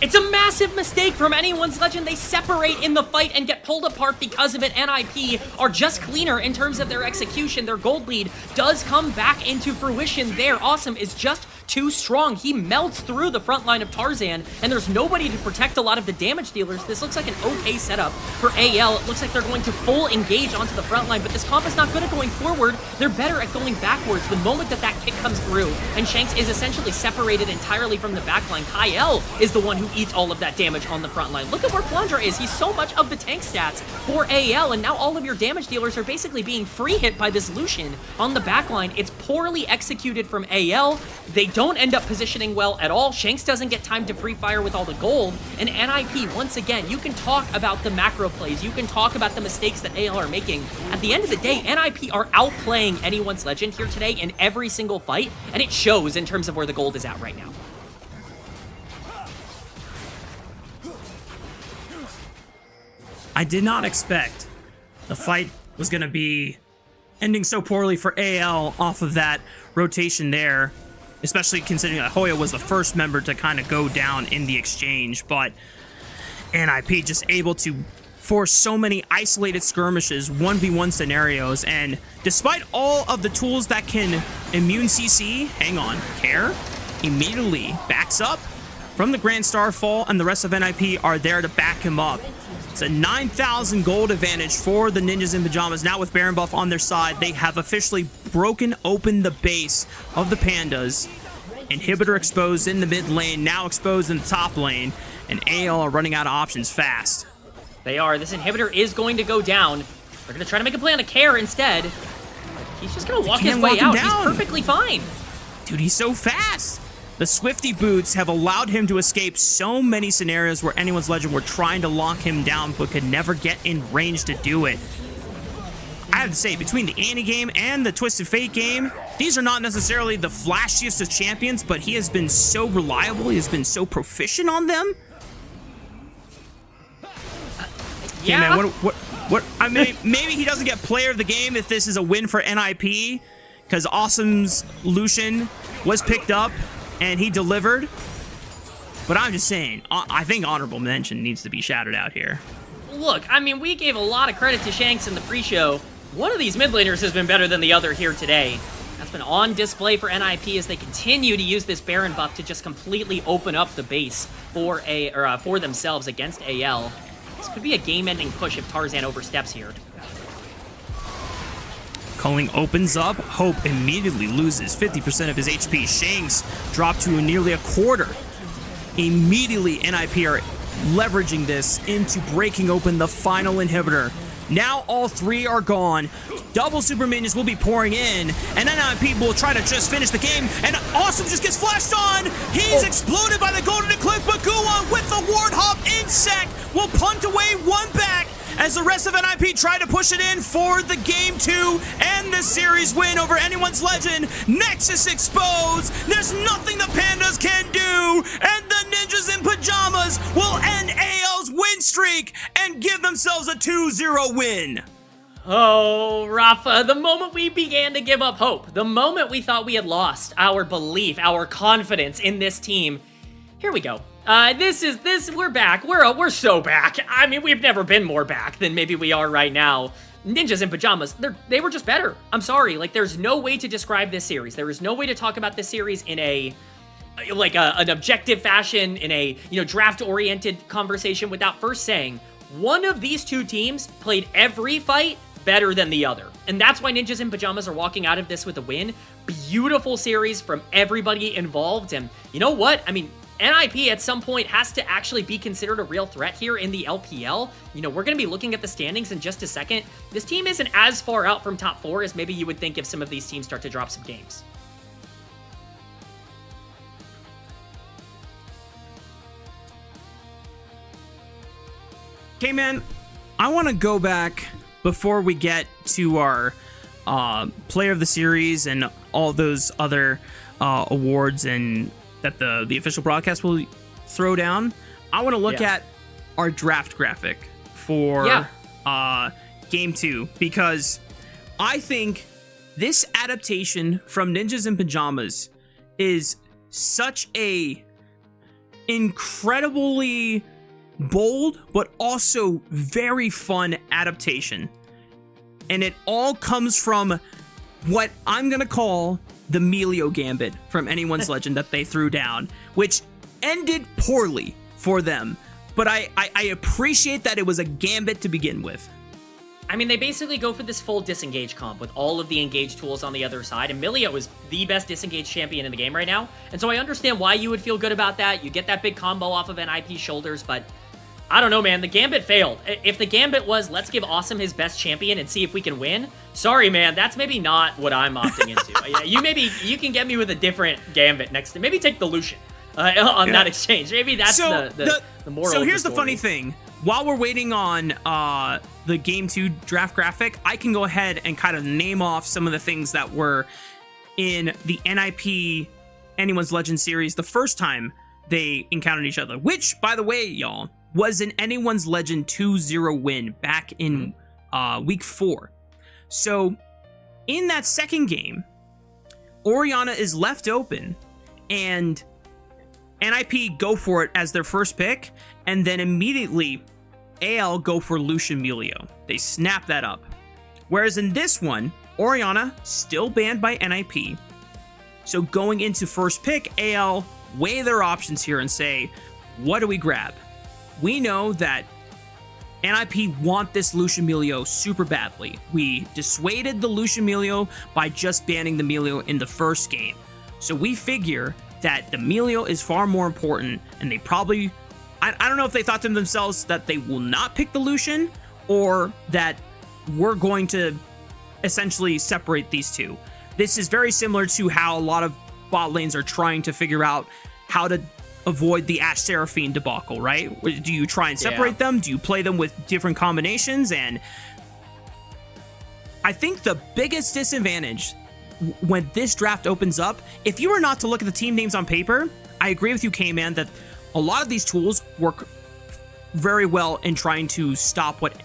It's a massive mistake from anyone's Legend. They separate in the fight and get pulled apart because of it. NIP are just cleaner in terms of their execution. Their gold lead does come back into fruition there. Awesome is just too strong. He melts through the front line of Tarzan, and there's nobody to protect a lot of the damage dealers. This looks like an okay setup for AL. It looks like they're going to full engage onto the front line, but this comp is not good at going forward. They're better at going backwards. The moment that kick comes through, and Shanks is essentially separated entirely from the backline, Kyle is the one who eats all of that damage on the front line. Look at where Flandra is. He's so much of the tank stats for AL, and now all of your damage dealers are basically being free hit by this Lucian on the backline. It's poorly executed from AL. They don't end up positioning well at all. Shanks doesn't get time to free fire with all the gold, and NIP, once again, you can talk about the macro plays, you can talk about the mistakes that AL are making. At the end of the day, NIP are outplaying anyone's Legend here today in every single fight, and it shows in terms of where the gold is at right now. I did not expect the fight was going to be ending so poorly for AL off of that rotation there, especially considering that Hoya was the first member to kind of go down in the exchange, but NIP just able to force so many isolated skirmishes, 1v1 scenarios, and despite all of the tools that can immune CC, hang on, Kair immediately backs up from the Grand Starfall, and the rest of NIP are there to back him up. It's a 9,000 gold advantage for the Ninjas in Pajamas. Now with Baron buff on their side, they have officially broken open the base of the Pandas. Inhibitor exposed in the mid lane, now exposed in the top lane, and AL are running out of options fast. They are. This inhibitor is going to go down. They're going to try to make a play on a Kair instead. He's just going to walk his way out. He's perfectly fine. Dude, he's so fast. The Swifty boots have allowed him to escape so many scenarios where anyone's Legend were trying to lock him down but could never get in range to do it. I have to say, between the Annie game and the Twisted Fate game, these are not necessarily the flashiest of champions, but he has been so reliable. He has been so proficient on them. Yeah. Hey man, what? I mean, maybe he doesn't get player of the game if this is a win for NIP, because Awesome's Lucian was picked up and he delivered. But I'm just saying, I think honorable mention needs to be shouted out here. Look, I mean, we gave a lot of credit to Shanks in the pre-show. One of these mid laners has been better than the other here today. That's been on display for NIP as they continue to use this Baron buff to just completely open up the base for for themselves against AL. This could be a game-ending push if Tarzan oversteps here. Culling opens up. Hope immediately loses 50% of his HP. Shanks dropped to nearly a quarter. Immediately, NIP are leveraging this into breaking open the final inhibitor. Now all three are gone. Double super minions will be pouring in, and NIP will try to just finish the game, and Awesome just gets flashed on. He's exploded by the Golden Eclipse, but Guwon with the Warthog insect will punt away one back as the rest of NIP try to push it in for the game 2 and the series win over Anyone's Legend. Nexus exposed. There's nothing the Pandas can do, and the Ninjas in Pajamas will end AL's win streak and give themselves a 2-0 win. Oh, Rafa, the moment we began to give up hope, the moment we thought we had lost our belief, our confidence in this team, here we go. We're back. We're so back. I mean, we've never been more back than maybe we are right now. Ninjas in Pajamas, they were just better. I'm sorry. Like, there's no way to describe this series. There is no way to talk about this series in an objective fashion, in a, draft-oriented conversation without first saying, one of these two teams played every fight better than the other. And that's why Ninjas in Pajamas are walking out of this with a win. Beautiful series from everybody involved. And you know what? I mean, NIP at some point has to actually be considered a real threat here in the LPL. We're going to be looking at the standings in just a second. This team isn't as far out from top 4 as maybe you would think if some of these teams start to drop some games. Okay, man, I want to go back before we get to our player of the series and all those other awards and that the official broadcast will throw down. I want to look at our draft graphic for game 2, because I think this adaptation from Ninjas in Pajamas is such a incredibly bold but also very fun adaptation, and it all comes from what I'm gonna call the Melio Gambit from Anyone's Legend that they threw down, which ended poorly for them. But I appreciate that it was a gambit to begin with. I mean, they basically go for this full disengage comp with all of the engage tools on the other side, and Melio is the best disengage champion in the game right now, and so I understand why you would feel good about that. You get that big combo off of NIP's shoulders, but I don't know, man. The Gambit failed. If the Gambit was, let's give Awesome his best champion and see if we can win, sorry, man, that's maybe not what I'm opting into. You can get me with a different Gambit next to, maybe take the Lucian on that exchange. Maybe that's the moral. So here's of the the funny thing. While we're waiting on the Game 2 draft graphic, I can go ahead and kind of name off some of the things that were in the NIP Anyone's Legend series the first time they encountered each other, which, by the way, y'all, was an Anyone's Legend 2-0 win back in week 4. So in that second game, Orianna is left open, and NIP go for it as their first pick, and then immediately AL go for Lucian Melio. They snap that up. Whereas in this one, Orianna still banned by NIP. So going into first pick, AL weigh their options here and say, what do we grab? We know that NIP want this Lucian Melio super badly. We dissuaded the Lucian Melio by just banning the Melio in the first game. So we figure that the Melio is far more important, and they probably, I don't know if they thought to themselves that they will not pick the Lucian, or that we're going to essentially separate these two. This is very similar to how a lot of bot lanes are trying to figure out how to avoid the Ashe Seraphine debacle, right? Do you try and separate them? Do you play them with different combinations? And I think the biggest disadvantage when this draft opens up, if you were not to look at the team names on paper, I agree with you, K-Man, that a lot of these tools work very well in trying to stop what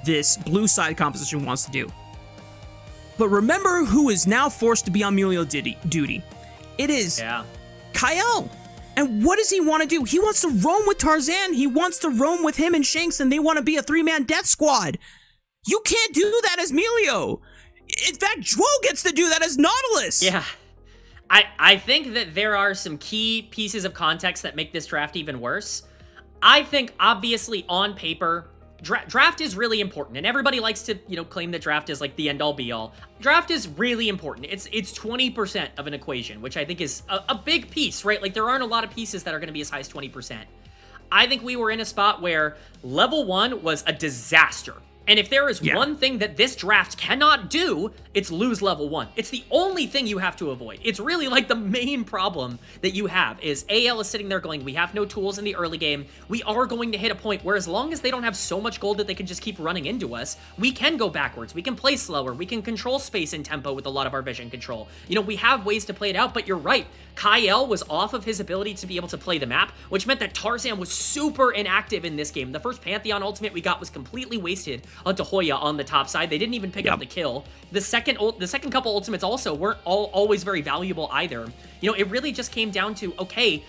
this blue side composition wants to do. But remember who is now forced to be on Mulio duty. It is Kyle. And what does he want to do? He wants to roam with Tarzan. He wants to roam with him and Shanks, and they want to be a 3-man death squad. You can't do that as Melio. In fact, Dwo gets to do that as Nautilus. Yeah. I think that there are some key pieces of context that make this draft even worse. I think, obviously, on paper, draft is really important, and everybody likes to, claim that draft is like the end-all be-all. Draft is really important. It's 20% of an equation, which I think is a big piece, right? Like, there aren't a lot of pieces that are going to be as high as 20%. I think we were in a spot where level 1 was a disaster. And if there is one thing that this draft cannot do, it's lose level 1. It's the only thing you have to avoid. It's really like the main problem that you have is AL is sitting there going, we have no tools in the early game. We are going to hit a point where as long as they don't have so much gold that they can just keep running into us, we can go backwards. We can play slower. We can control space and tempo with a lot of our vision control. We have ways to play it out, but you're right. Kyle was off of his ability to be able to play the map, which meant that Tarzan was super inactive in this game. The first Pantheon ultimate we got was completely wasted onto Hoya on the top side. They didn't even pick up the kill. The second couple ultimates also weren't always very valuable either. It really just came down to, okay,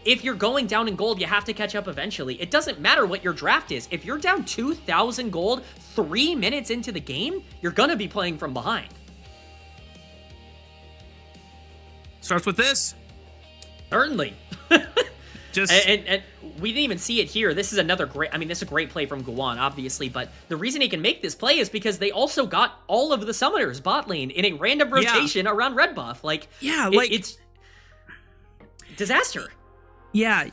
if you're going down in gold, you have to catch up eventually. It doesn't matter what your draft is. If you're down 2,000 gold 3 minutes into the game, you're gonna be playing from behind. Starts with this. Certainly. Just and we didn't even see it here. This is another great, this is a great play from Guan, obviously, but the reason he can make this play is because they also got all of the summoners bot lane in a random rotation around red buff. It's disaster. Yeah,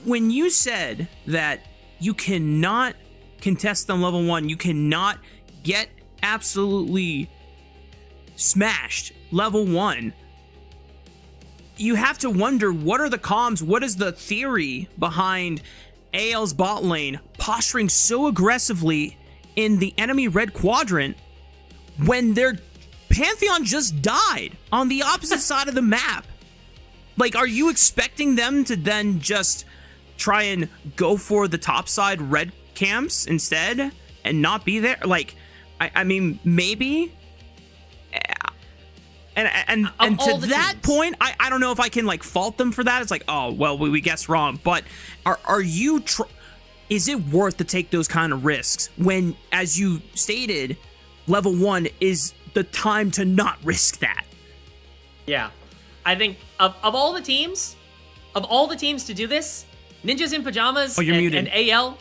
when you said that you cannot contest on level 1, you cannot get absolutely smashed level 1, you have to wonder, what are the comms, what is the theory behind AL's bot lane posturing so aggressively in the enemy red quadrant when their Pantheon just died on the opposite side of the map? Like, are you expecting them to then just try and go for the top side red camps instead and not be there? Like, I mean, maybe. And to that point, I don't know if I can fault them for that. It's like, oh well, we guessed wrong. But are you? Is it worth to take those kind of risks when, as you stated, level 1 is the time to not risk that? Yeah, I think of all the teams to do this, Ninjas in Pajamas and AL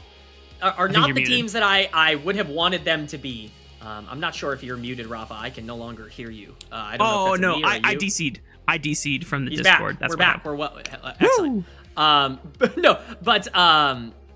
are not the teams that I would have wanted them to be. I'm not sure if you're muted, Rafa. I can no longer hear you. I don't know if that's me or I you. DC'd. I DC'd from the He's Discord. Back. We're back. We're well. Excellent.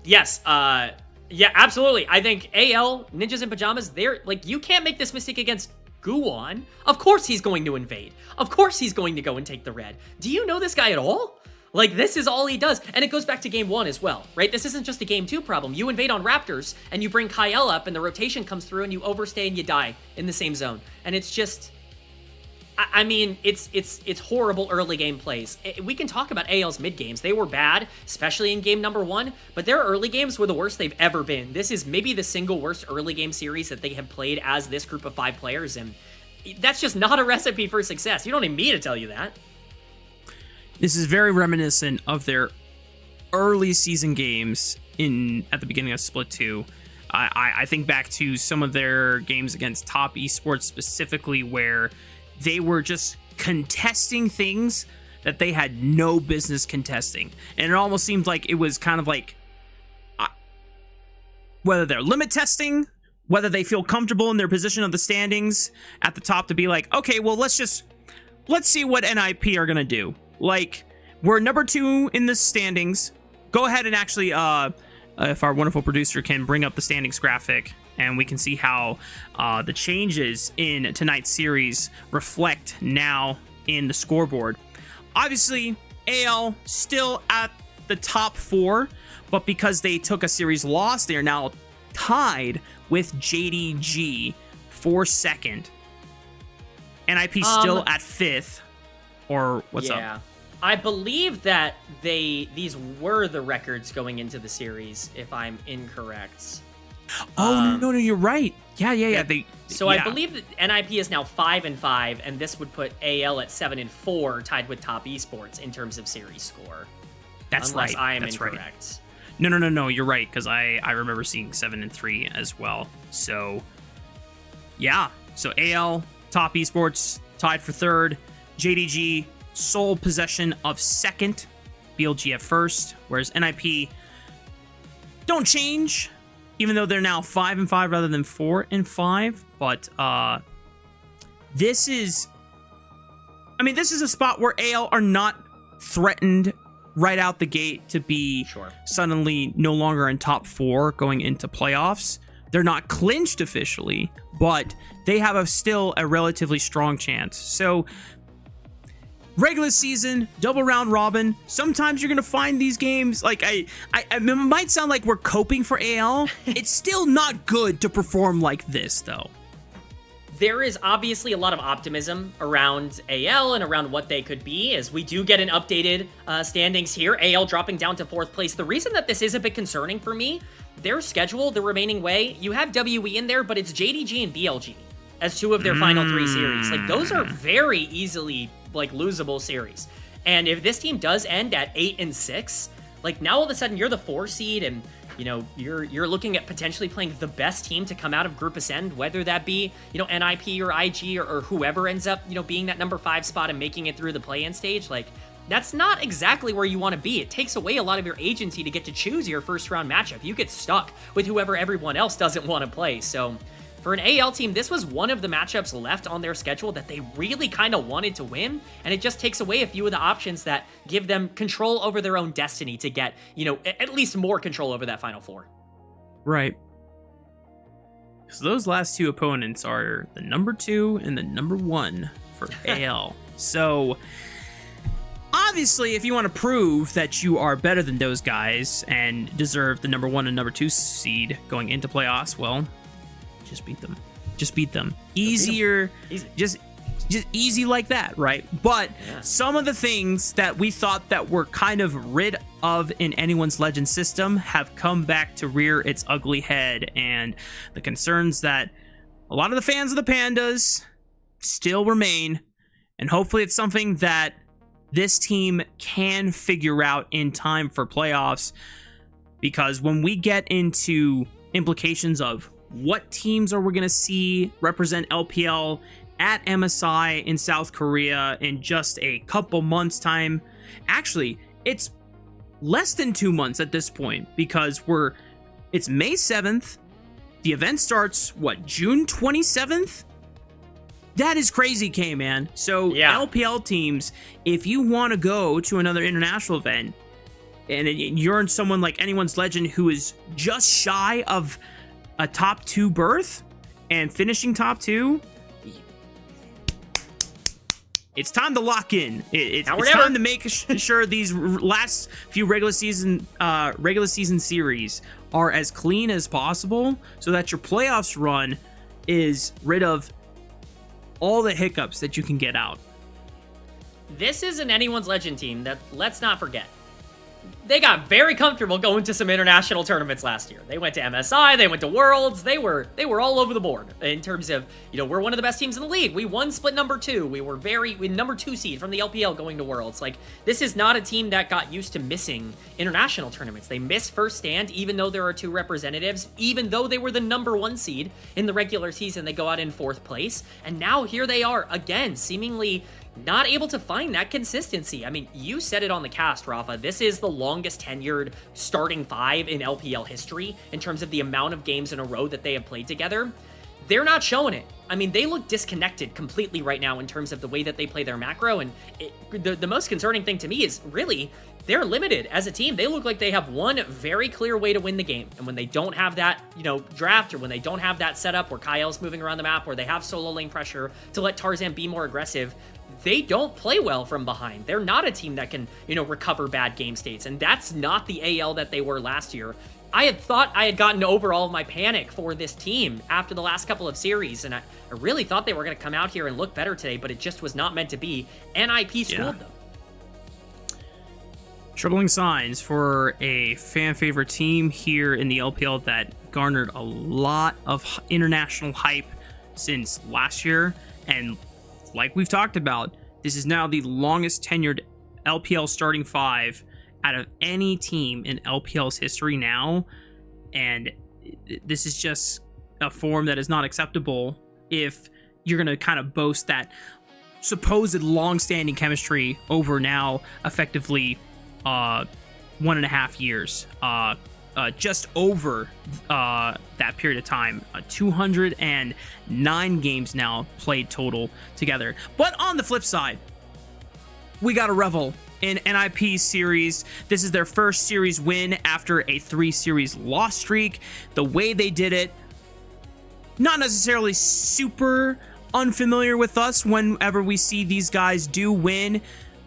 Yes. Yeah, absolutely. I think AL, Ninjas in Pajamas, they're you can't make this mistake against Guan. Of course he's going to invade. Of course he's going to go and take the red. Do you know this guy at all? This is all he does. And it goes back to game 1 as well, right? This isn't just a game 2 problem. You invade on Raptors, and you bring Kyle up, and the rotation comes through, and you overstay, and you die in the same zone. And it's just... it's horrible early game plays. We can talk about AL's mid games. They were bad, especially in game number 1, but their early games were the worst they've ever been. This is maybe the single worst early game series that they have played as this group of 5 players, and that's just not a recipe for success. You don't need me to tell you that. This is very reminiscent of their early season games at the beginning of Split 2. I think back to some of their games against top esports specifically, where they were just contesting things that they had no business contesting. And it almost seemed like it was kind of whether they're limit testing, whether they feel comfortable in their position of the standings at the top to be like, okay, well, let's see what NIP are going to do. We're number 2 in the standings. Go ahead and actually, if our wonderful producer can bring up the standings graphic, and we can see how the changes in tonight's series reflect now in the scoreboard. Obviously, AL still at the top 4, but because they took a series loss, they are now tied with JDG for second. NIP still at 5th, or what's up? Yeah. I believe that these were the records going into the series, if I'm incorrect. Oh, no, you're right. Yeah. I believe that NIP is now 5-5, and this would put AL at 7-4, tied with Top Esports in terms of series score. That's Unless right. I am That's incorrect. Right. No, you're right, because I remember seeing 7-3 as well. So, yeah. So AL, Top Esports, tied for 3rd. JDG, sole possession of 2nd. BLG at 1st, whereas NIP don't change, even though they're now 5-5 rather than 4-5. But this is a spot where AL are not threatened right out the gate to be suddenly no longer in top 4 going into playoffs. They're not clinched officially, but they have still a relatively strong chance. So regular season, double round robin. Sometimes you're gonna find these games like it might sound like we're coping for AL. It's still not good to perform like this, though. There is obviously a lot of optimism around AL and around what they could be, as we do get an updated standings here. AL dropping down to 4th place. The reason that this is a bit concerning for me, their schedule, the remaining way, you have WE in there, but it's JDG and BLG as 2 of their final 3 series. Like, those are very easily losable series. And if this team does end at 8-6, like, now all of a sudden you're the 4 seed, and you're looking at potentially playing the best team to come out of Group Ascend, whether that be NIP or IG or whoever ends up being that number 5 spot and making it through the play-in stage. Like, that's not exactly where you want to be. It takes away a lot of your agency to get to choose your first round matchup. You get stuck with whoever everyone else doesn't want to play. So for an AL team, this was one of the matchups left on their schedule that they really kind of wanted to win, and it just takes away a few of the options that give them control over their own destiny to get, at least more control over that Final 4. Right. So those last 2 opponents are the number 2 and the number 1 for AL. So obviously, if you want to prove that you are better than those guys and deserve the number 1 and number 2 seed going into playoffs, well, just beat them. Just beat them. Easier. Easy. Just easy like that, right? But some of the things that we thought that were kind of rid of in anyone's Legend system have come back to rear its ugly head, and the concerns that a lot of the fans of the Pandas still remain, and hopefully it's something that this team can figure out in time for playoffs, because when we get into implications of what teams are we going to see represent LPL at MSI in South Korea in just a couple months' time. Actually, it's less than 2 months at this point, because it's May 7th. The event starts, June 27th? That is crazy, K-Man. So LPL teams, if you want to go to another international event, and you're someone like anyone's Legend who is just shy of a top 2 berth and finishing top 2, it's time to lock in. It's time to make sure these last few regular season series are as clean as possible, so that your playoffs run is rid of all the hiccups that you can get out. This is an anyone's Legend team that, let's not forget, they got very comfortable going to some international tournaments last year. They went to MSI, they went to Worlds, they were all over the board in terms of, we're one of the best teams in the league. We won split number 2. We were number 2 seed from the LPL going to Worlds. Like, this is not a team that got used to missing international tournaments. They missed first stand, even though there are 2 representatives, even though they were the number 1 seed in the regular season. They go out in 4th place, and now here they are again, seemingly not able to find that consistency. I mean, you said it on the cast, Rafa. This is the longest tenured starting 5 in LPL history in terms of the amount of games in a row that they have played together. They're not showing it. I mean, they look disconnected completely right now in terms of the way that they play their macro, and the most concerning thing to me is really they're limited as a team. They look like they have one very clear way to win the game, and when they don't have that, draft, or when they don't have that setup where Kyle's moving around the map, or they have solo lane pressure to let Tarzan be more aggressive, they don't play well from behind. They're not a team that can, recover bad game states, and that's not the AL that they were last year. I had thought I had gotten over all of my panic for this team after the last couple of series, and I really thought they were going to come out here and look better today, but it just was not meant to be. NIP schooled them. Troubling signs for a fan favorite team here in the LPL that garnered a lot of international hype since last year. And like we've talked about, this is now the longest tenured LPL starting 5 out of any team in LPL's history now. And this is just a form that is not acceptable if you're going to kind of boast that supposed long-standing chemistry over now effectively 1.5 years, just over that period of time. 209 games now played total together. But on the flip side, we got to revel in NIP's series. This is their first series win after a 3-series loss streak. The way they did it, not necessarily super unfamiliar with us whenever we see these guys do win.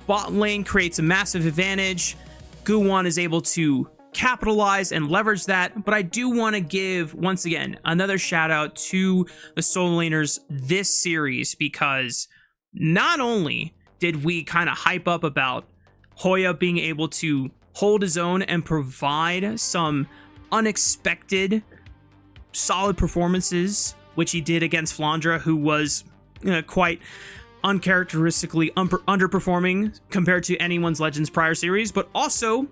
Bot lane creates a massive advantage. Guwon is able to capitalize and leverage that, but I do want to give, once again, another shout out to the solo laners this series, because not only did we kind of hype up about Hoya being able to hold his own and provide some unexpected solid performances, which he did against Flandra, who was quite uncharacteristically underperforming compared to anyone's Legends prior series, but also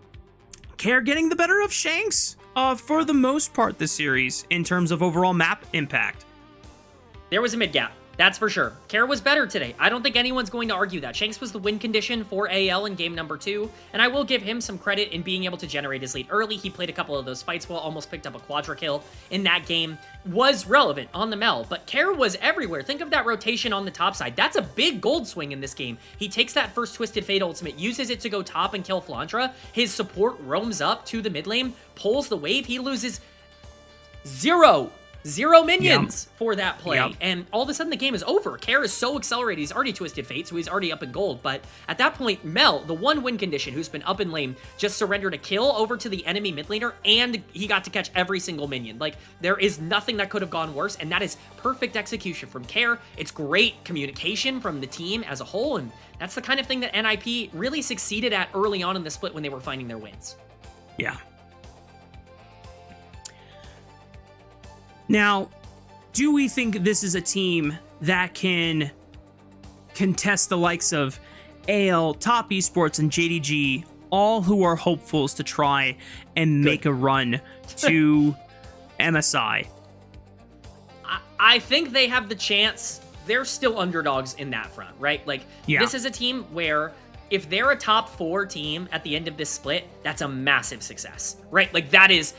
Care getting the better of Shanks for the most part this series in terms of overall map impact. There was a mid gap, that's for sure. Care was better today. I don't think anyone's going to argue that. Shanks was the win condition for AL in game number 2, and I will give him some credit in being able to generate his lead early. He played a couple of those fights well, almost picked up a quadra kill in that game. Was relevant on the Mel, but Care was everywhere. Think of that rotation on the top side. That's a big gold swing in this game. He takes that first Twisted Fate ultimate, uses it to go top and kill Flandra. His support roams up to the mid lane, pulls the wave. He loses zero minions for that play, and all of a sudden the game is over. Care is so accelerated, he's already Twisted Fate, so he's already up in gold, but at that point, Mel, the one win condition who's been up in lane, just surrendered a kill over to the enemy mid laner, and he got to catch every single minion. Like, there is nothing that could have gone worse, and that is perfect execution from Care. It's great communication from the team as a whole, and that's the kind of thing that NIP really succeeded at early on in the split when they were finding their wins. Yeah. Now, do we think this is a team that can contest the likes of AL, Top Esports, and JDG, all who are hopefuls to try and make a run to MSI? I think they have the chance. They're still underdogs in that front, right? Like, this is a team where if they're a top 4 team at the end of this split, that's a massive success, right? Like, that is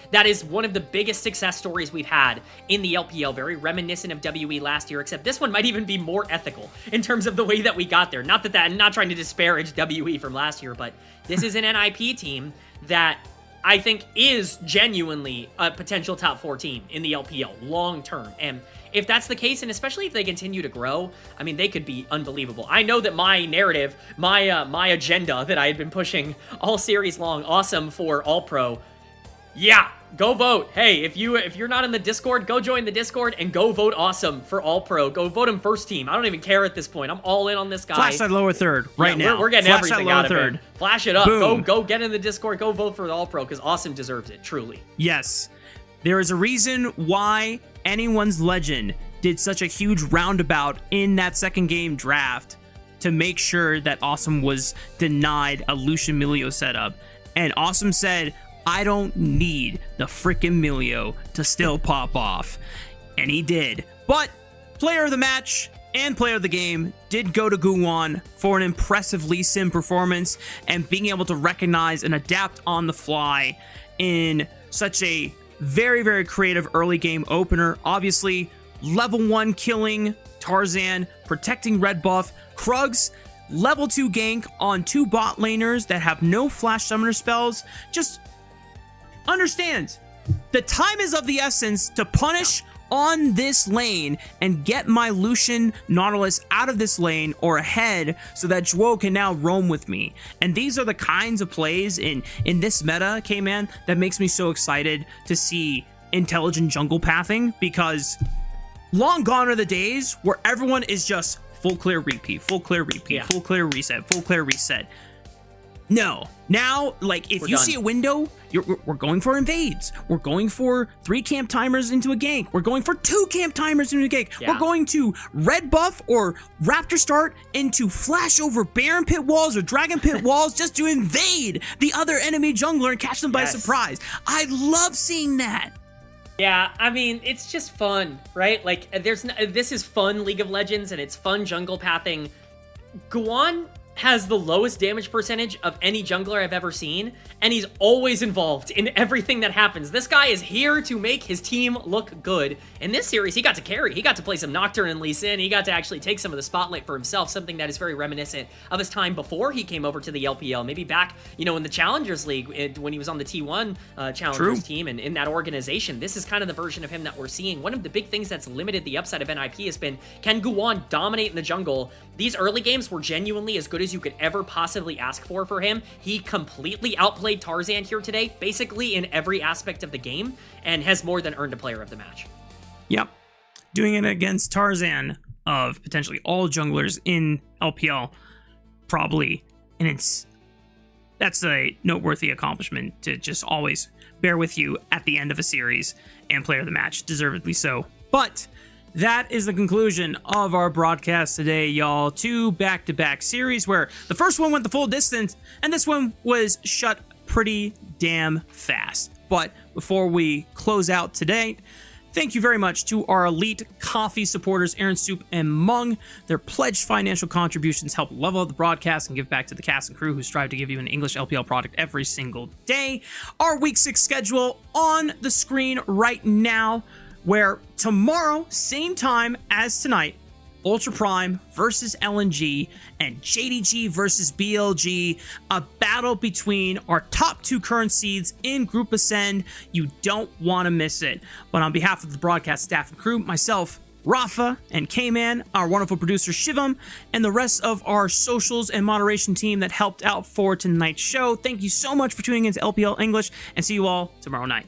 one of the biggest success stories we've had in the LPL, very reminiscent of WE last year, except this one might even be more ethical in terms of the way that we got there. Not that I'm not trying to disparage WE from last year, but this is an NIP team that I think is genuinely a potential top 4 team in the LPL long term. And if that's the case, and especially if they continue to grow, I mean, they could be unbelievable. I know that my narrative, my agenda that I had been pushing all series long, awesome for All Pro. Yeah, go vote. Hey, if you're not in the Discord, go join the Discord and go vote awesome for All Pro. Go vote him first team. I don't even care at this point. I'm all in on this guy. Flash that lower third now. We're getting Flash everything out of him. Flash it up. Go get in the Discord. Go vote for the All Pro because awesome deserves it, truly. Yes. There is a reason why anyone's legend did such a huge roundabout in that second game draft to make sure that Awesome was denied a Lucian Milio setup. And Awesome said, I don't need the frickin' Milio to still pop off. And he did. But player of the match and player of the game did go to Guwon for an impressive Lee Sin performance and being able to recognize and adapt on the fly in such a very, very creative early game opener. Obviously, level 1 killing Tarzan, protecting red buff, Krugs, level 2 gank on 2 bot laners that have no flash summoner spells. Just understand, the time is of the essence to punish on this lane and get my Lucian Nautilus out of this lane or ahead so that Zhuo can now roam with me. And these are the kinds of plays in this meta, K-Man, that makes me so excited to see intelligent jungle pathing, because long gone are the days where everyone is just full clear repeat, full clear repeat, full clear reset, full clear reset. No. Now, like, if you see a window, we're going for invades. We're going for 3 camp timers into a gank. We're going for 2 camp timers into a gank. We're going to red buff or raptor start into flash over Baron pit walls or dragon pit walls just to invade the other enemy jungler and catch them by surprise. I love seeing that. Yeah, I mean, it's just fun, right? Like, this is fun League of Legends, and it's fun jungle pathing. Guan has the lowest damage percentage of any jungler I've ever seen, and he's always involved in everything that happens. This guy is here to make his team look good. In this series, he got to carry. He got to play some Nocturne and Lee Sin. He got to actually take some of the spotlight for himself, something that is very reminiscent of his time before he came over to the LPL. Maybe back, you know, in the Challengers League, when he was on the T1 Challengers team and in that organization. This is kind of the version of him that we're seeing. One of the big things that's limited the upside of NIP has been, can Guan dominate in the jungle? These early games were genuinely as good as you could ever possibly ask for him. He completely outplayed Tarzan here today, basically in every aspect of the game, and has more than earned a player of the match. Yep. Doing it against Tarzan of potentially all junglers in LPL, probably. And that's a noteworthy accomplishment to just always bear with you at the end of a series, and player of the match, deservedly so. But that is the conclusion of our broadcast today, y'all. 2 back-to-back series where the first one went the full distance, and this one was shut pretty damn fast. But before we close out today, thank you very much to our elite coffee supporters, Aaron Soup and Mung. Their pledged financial contributions help level up the broadcast and give back to the cast and crew who strive to give you an English LPL product every single day. Our Week 6 schedule on the screen right now, where tomorrow, same time as tonight, Ultra Prime versus LNG and JDG versus BLG, a battle between our top 2 current seeds in Group Ascend. You don't want to miss it. But on behalf of the broadcast staff and crew, myself, Rafa, and K-Man, our wonderful producer Shivam, and the rest of our socials and moderation team that helped out for tonight's show, thank you so much for tuning into LPL English, and see you all tomorrow night.